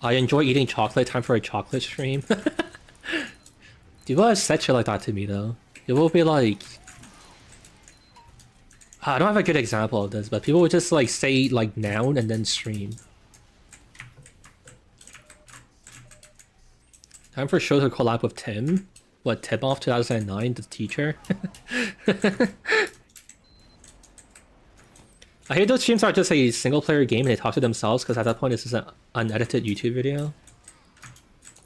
I enjoy eating chocolate. Time for a chocolate stream. People have said shit like that to me though. It will be like... I don't have a good example of this, but people would just like say like noun and then stream. Time for show to collab with Tim. What, Tip Off 2009, the teacher? I hate those streams are just a single player game and they talk to themselves because at that point this is an unedited YouTube video.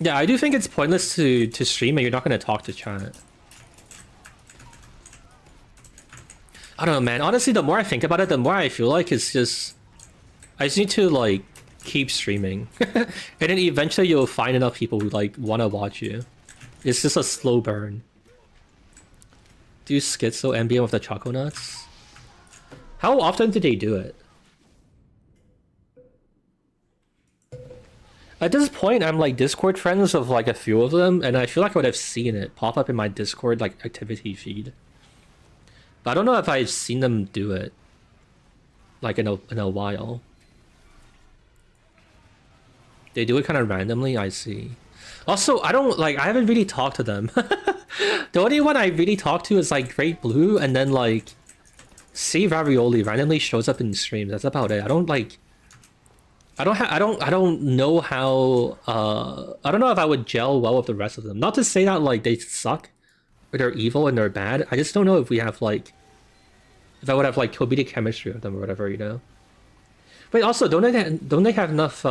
Yeah, I do think it's pointless to stream and you're not going to talk to chat. I don't know, man. Honestly, the more I think about it, the more I feel like it's just... I just need to, like, keep streaming. And then eventually you'll find enough people who, like, want to watch you. It's just a slow burn. Do schizo MBM with the Choco Nuts? How often do they do it? At this point, I'm like Discord friends of like a few of them, and I feel like I would have seen it pop up in my Discord like activity feed. But I don't know if I've seen them do it like in a while. They do it kind of randomly, I see. Also, I haven't really talked to them. The only one I really talked to is like Great Blue, and then like C Ravioli randomly shows up in streams. That's about it. I don't know how I don't know if I would gel well with the rest of them. Not to say that like they suck or they're evil and they're bad. I just don't know if we have like if I would have like comedic chemistry with them or whatever, you know. Wait, also don't they have enough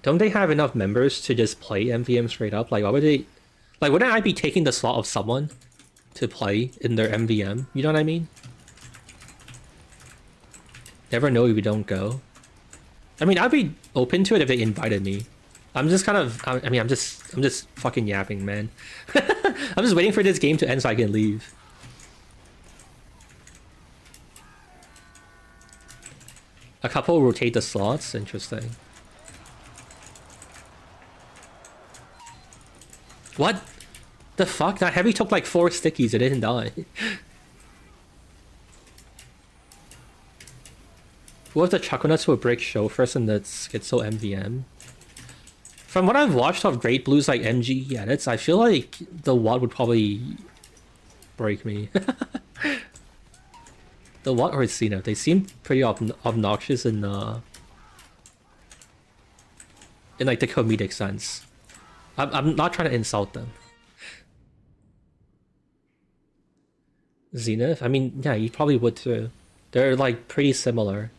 don't they have enough members to just play MVM straight up? Like why would they like wouldn't I be taking the slot of someone to play in their MVM? You know what I mean? Never know if you don't go. I mean, I'd be open to it if they invited me. I'm just kind of, I mean, I'm just fucking yapping, man. I'm just waiting for this game to end so I can leave. A couple rotate the slots, interesting. What? The fuck? That heavy took like 4 stickies, it didn't die. What if the Choconuts will break show first and the Schizo MVM? From what I've watched of Great Blue's like MG edits, I feel like the Watt would probably break me. The Watt or Cena, they seem pretty obnoxious in like the comedic sense. I'm not trying to insult them. Zenith? I mean, yeah, you probably would too. They're like pretty similar.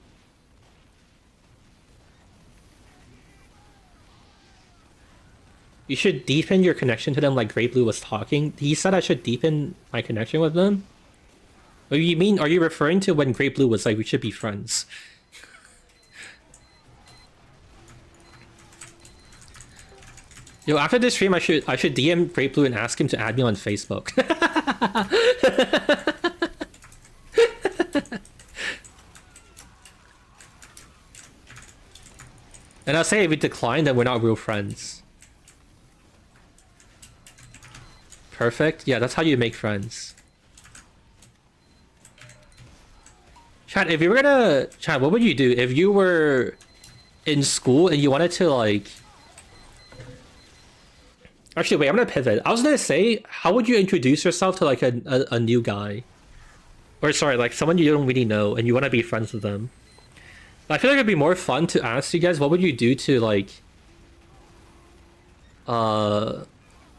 You should deepen your connection to them like Great Blue was talking. He said I should deepen my connection with them? What do you mean? Are you referring to when Great Blue was like, we should be friends? Yo, after this stream, I should DM Great Blue and ask him to add me on Facebook. And I'll say if we decline, then we're not real friends. Perfect. Yeah, that's how you make friends. Chad, if you were gonna... Chad, what would you do if you were in school and you wanted to, like... Actually, wait, I'm gonna pivot. I was gonna say, how would you introduce yourself to, like, a new guy? Or, sorry, like, someone you don't really know and you want to be friends with them. I feel like it'd be more fun to ask you guys, what would you do to, like...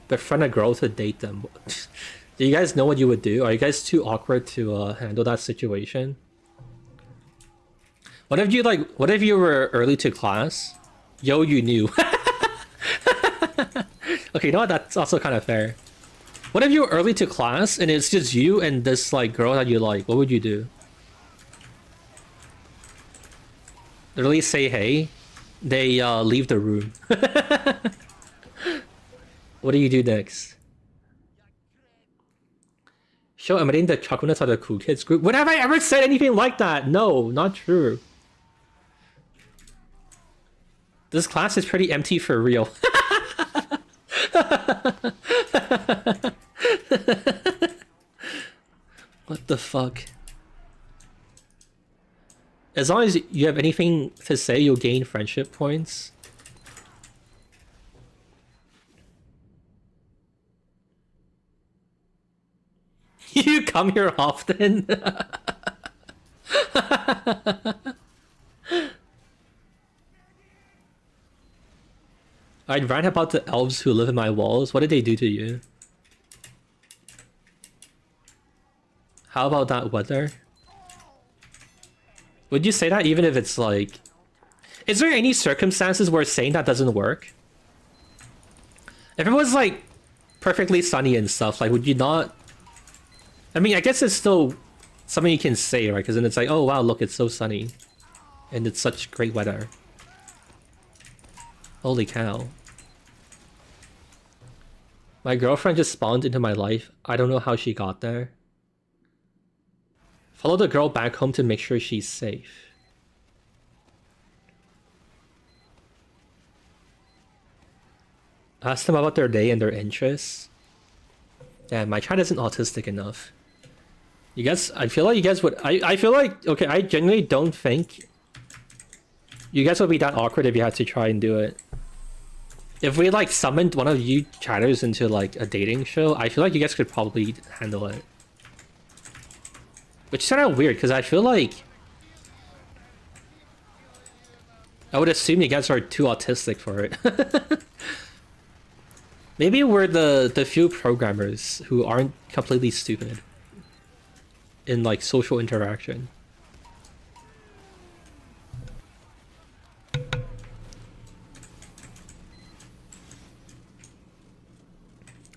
befriend a girl to date them? Do you guys know what you would do? Are you guys too awkward to handle that situation? What if you were early to class? Yo, you knew. Okay, you know what? That's also kind of fair. What if you were early to class and it's just you and this like girl that you like? What would you do? Literally say hey. They leave the room. What do you do next? Show admitting the Choconuts are the cool kids group. When have I ever said anything like that? No, not true. This class is pretty empty for real. What the fuck? As long as you have anything to say, you'll gain friendship points. You come here often? I'd rant about the elves who live in my walls. What did they do to you? How about that weather? Would you say that even if it's like... Is there any circumstances where saying that doesn't work? If it was like perfectly sunny and stuff, like would you not... I mean, I guess it's still something you can say, right? Because then it's like, oh wow, look, it's so sunny. And it's such great weather. Holy cow. My girlfriend just spawned into my life. I don't know how she got there. Follow the girl back home to make sure she's safe. Ask them about their day and their interests. Yeah, my chat isn't autistic enough. You guys, I feel like you guys would... I feel like... Okay, I genuinely don't think... You guys would be that awkward if you had to try and do it. If we like summoned one of you chatters into like a dating show, I feel like you guys could probably handle it. Which is kind of weird, because I feel like... I would assume you guys are too autistic for it. Maybe we're the few programmers who aren't completely stupid in like social interaction.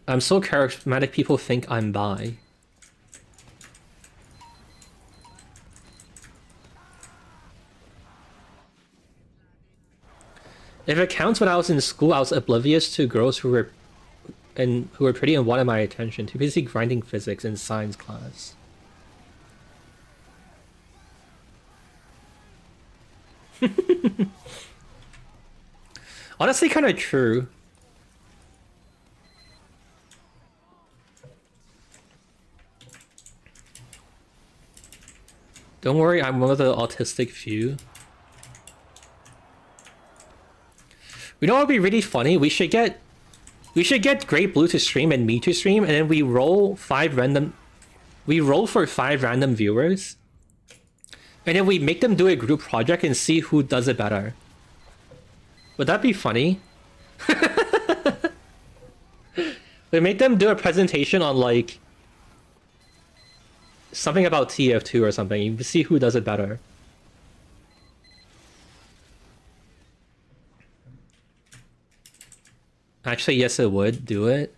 I'm so charismatic people think I'm bi. If it counts, when I was in school, I was oblivious to girls who were pretty and wanted my attention, too busy grinding physics in science class. Honestly, kind of true. Don't worry, I'm one of the autistic few. You know what would be really funny? We should get Great Blue to stream and me to stream, and then we roll for 5 random viewers. And then we make them do a group project and see who does it better. Would that be funny? We make them do a presentation on like something about TF2 or something. You see who does it better. Actually, yes, it would do it.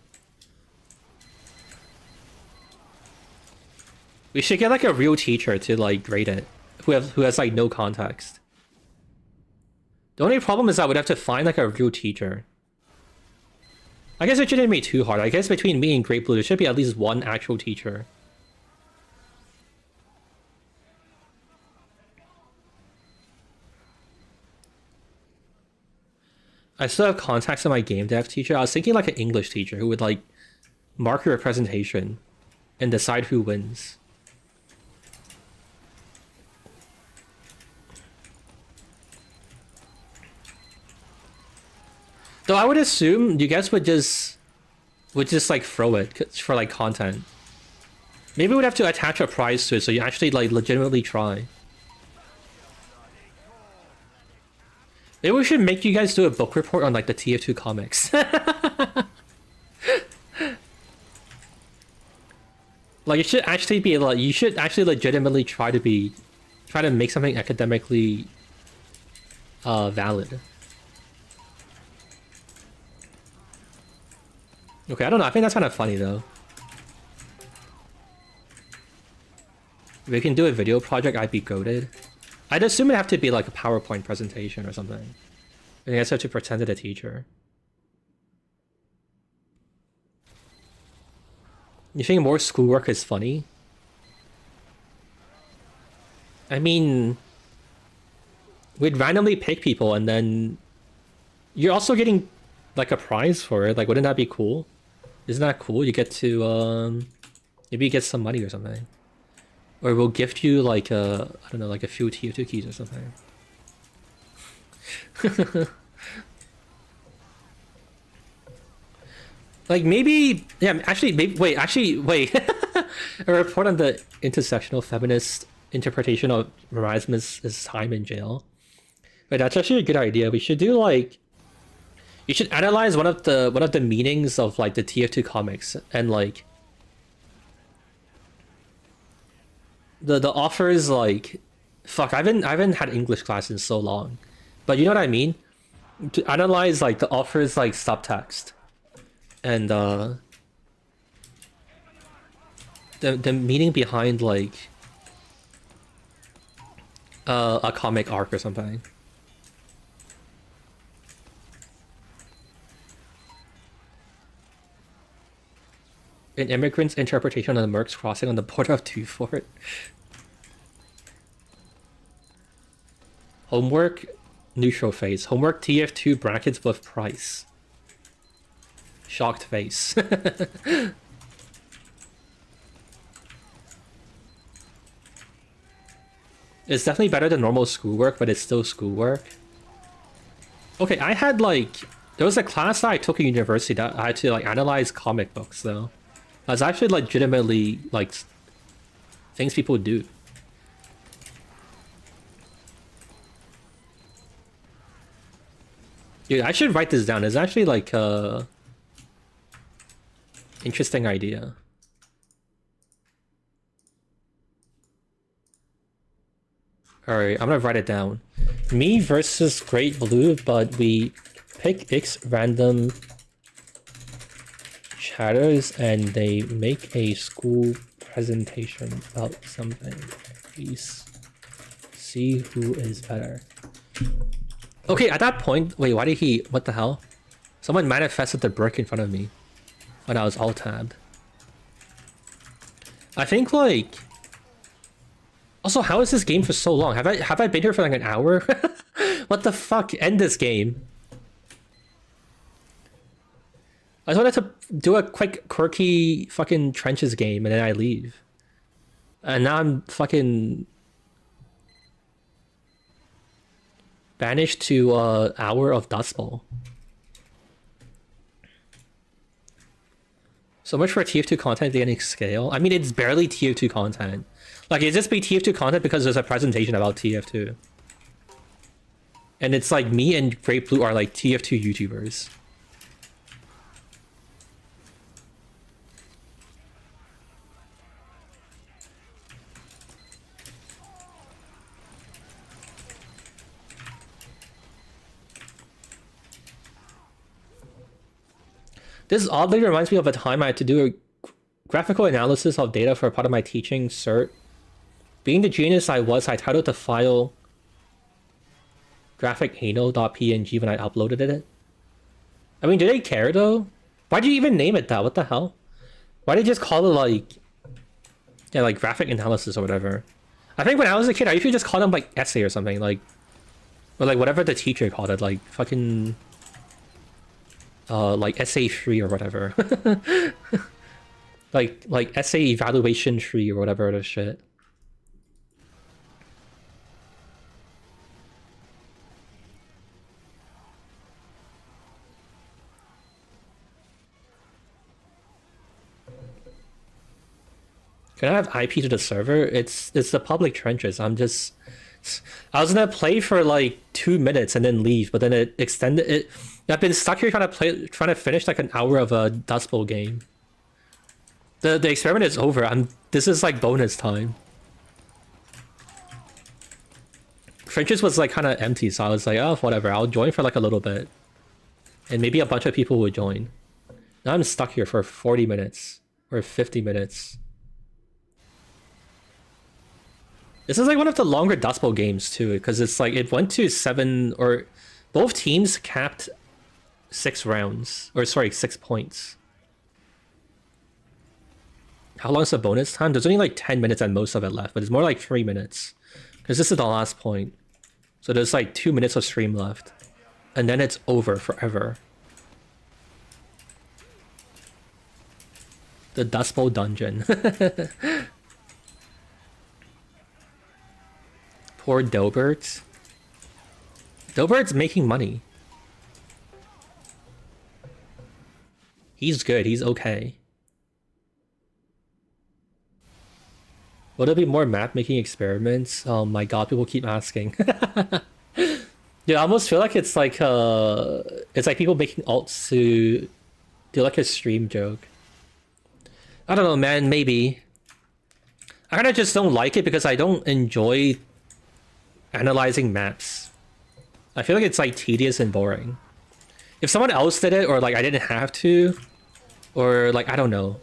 We should get like a real teacher to like grade it, who has like no context. The only problem is that we'd have to find like a real teacher. I guess it shouldn't be too hard. I guess between me and Great Blue, there should be at least one actual teacher. I still have contacts on my game dev teacher. I was thinking like an English teacher who would like mark your presentation and decide who wins. Though I would assume you guys would just like throw it for like content. Maybe we'd have to attach a prize to it so you actually like legitimately try. Maybe we should make you guys do a book report on like the TF2 comics. Like it should actually be like, you should actually legitimately try to make something academically valid. Okay, I don't know. I think that's kind of funny though. If we can do a video project, I'd be goated. I'd assume it'd have to be like a PowerPoint presentation or something. And you guys have to pretend to the teacher. You think more schoolwork is funny? I mean, we'd randomly pick people and then you're also getting like a prize for it. Like, wouldn't that be cool? Isn't that cool? You get to maybe get some money or something. Or we'll gift you like I don't know, like a few TF2 keys or something. Like maybe, yeah, actually, maybe, wait. A report on the intersectional feminist interpretation of Erasmus's time in jail. Wait, that's actually a good idea. We should do like, You should analyze one of the meanings of like the TF2 comics and like the authors like fuck. I haven't had English class in so long, but you know what I mean. To analyze like the author's like subtext and the meaning behind like a comic arc or something. An immigrant's interpretation of the Mercs crossing on the border of Twofold. Homework, neutral face. Homework TF2 brackets with price. Shocked face. It's definitely better than normal schoolwork, but it's still schoolwork. Okay, I had like... There was a class that I took in university that I had to like analyze comic books though. That's actually legitimately like things people do. Dude, I should write this down. It's actually like a interesting idea. Alright, I'm gonna write it down. Me versus Great Blue, but we pick X random chatters and they make a school presentation about something. Please see who is better. Okay, at that point, wait, why did he, what the hell? Someone manifested the brick in front of me when I was alt-tabbed. I think like... Also, how is this game for so long? Have I been here for like an hour? What the fuck? End this game. I just wanted to do a quick quirky fucking trenches game and then I leave. And now I'm fucking banished to an hour of Dust Bowl. So much for TF2 content getting scale. I mean, it's barely TF2 content. Like, it just be TF2 content because there's a presentation about TF2. And it's like me and Great Blue are like TF2 YouTubers. This oddly reminds me of a time I had to do a graphical analysis of data for a part of my teaching cert. Being the genius I was, I titled the file graphicano.png when I uploaded it. I mean, do they care though? Why do you even name it that? What the hell? Why did you just call it like... Yeah, like graphic analysis or whatever. I think when I was a kid, I usually just called them like essay or something, like... Or like whatever the teacher called it, like fucking... like essay 3 or whatever. like essay evaluation 3 or whatever the shit. Can I have IP to the server? It's the public trenches. I was gonna play for like 2 minutes and then leave, but then it extended it. I've been stuck here trying to finish like an hour of a Dust Bowl game. The experiment is over. This is like bonus time. Trenches was like kind of empty, so I was like, oh, whatever. I'll join for like a little bit, and maybe a bunch of people would join. Now I'm stuck here for 40 minutes or 50 minutes. This is like one of the longer Dust Bowl games too, because it's like it went to 7 or both teams capped 6 rounds, or sorry, 6 points. How long is the bonus time? There's only like 10 minutes and most of it left, but it's more like 3 minutes because this is the last point. So there's like 2 minutes of stream left, and then it's over forever. The Dust Bowl dungeon. Poor Dilbert. Dilbert's making money. He's good, he's okay. Will there be more map making experiments? Oh my god, people keep asking. Yeah, I almost feel like it's like people making alts to do like a stream joke. I don't know, man, maybe. I kind of just don't like it because I don't enjoy analyzing maps. I feel like it's like tedious and boring. If someone else did it, or like I didn't have to, or like, I don't know,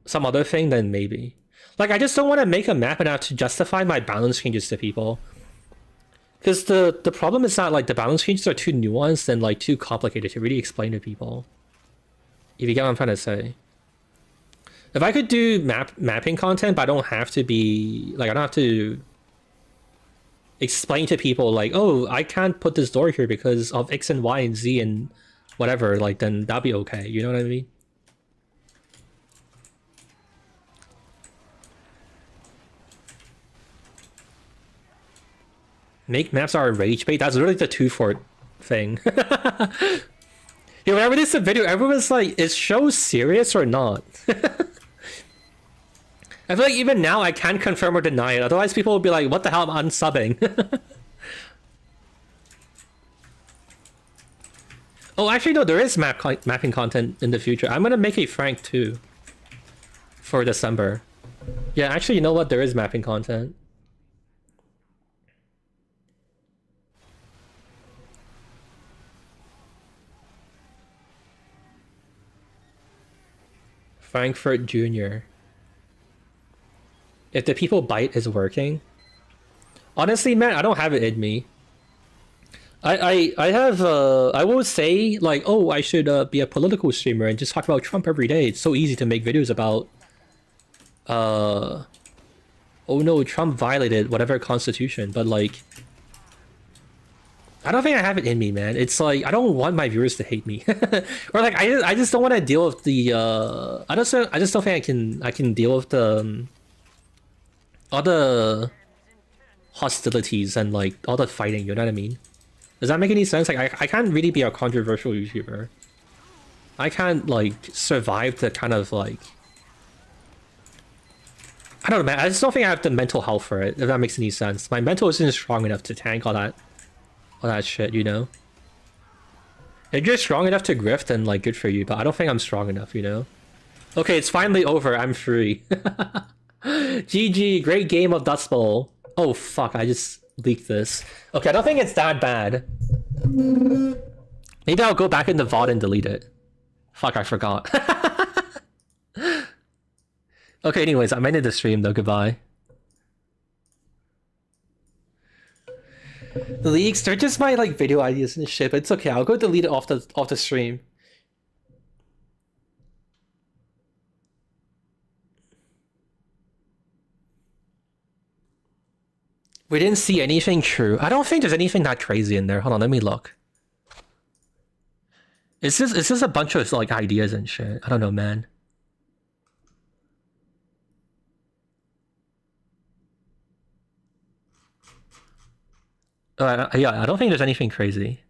some other thing, then maybe. Like, I just don't want to make a map and have to justify my balance changes to people. Because the problem is that, like, the balance changes are too nuanced and, like, too complicated to really explain to people. If you get what I'm trying to say. If I could do mapping content, but I don't have to be... Like, I don't have to explain to people, like, oh, I can't put this door here because of X and Y and Z and whatever, like, then that'd be okay. You know what I mean? Make maps are rage bait. That's really the two for it thing. Yeah, whenever there's a video, everyone's like, is show serious or not? I feel like even now I can't confirm or deny it. Otherwise people will be like, what the hell, I'm unsubbing. Oh, actually no, there is mapping content in the future. I'm gonna make a Frank too. For December. Yeah, actually, you know what? There is mapping content. Frankfurt Jr. If the people bite is working. Honestly, man, I don't have it in me. I have I will say like, oh, I should be a political streamer and just talk about Trump every day. It's so easy to make videos about oh no, Trump violated whatever constitution, but like I don't think I have it in me, man. It's like I don't want my viewers to hate me. Or like I just don't want to deal with the I just don't think I can deal with the all the hostilities and like all the fighting, you know what I mean? Does that make any sense? Like I can't really be a controversial YouTuber. I can't like survive the kind of like I don't know, man. I just don't think I have the mental health for it, if that makes any sense. My mental isn't strong enough to tank all that shit, you know? If you're strong enough to grift, then like good for you, but I don't think I'm strong enough, you know? Okay, it's finally over. I'm free. GG, great game of Dust Bowl. Oh fuck, I just leaked this. Okay, I don't think it's that bad. Maybe I'll go back in the VOD and delete it. Fuck, I forgot. Okay, anyways, I'm ending the stream though. Goodbye. The leaks, they're just my like video ideas and shit, but it's okay. I'll go delete it off the stream. We didn't see anything true. I don't think there's anything that crazy in there. Hold on, let me look. It's just a bunch of like ideas and shit. I don't know, man. Yeah, I don't think there's anything crazy.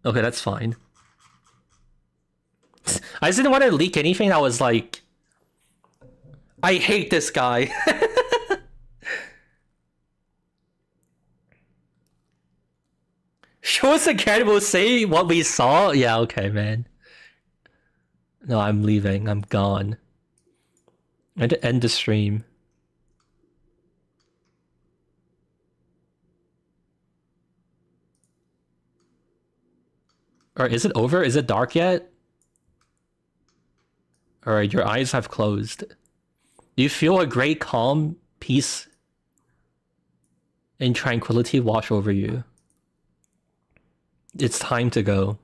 Okay, that's fine. I just didn't want to leak anything that was like... I hate this guy. Show us again, we'll say what we saw. Yeah, okay, man. No, I'm leaving. I'm gone. I had to end the stream. Or is it over? Is it dark yet? Alright, your eyes have closed. You feel a great calm, peace, and tranquility wash over you. It's time to go.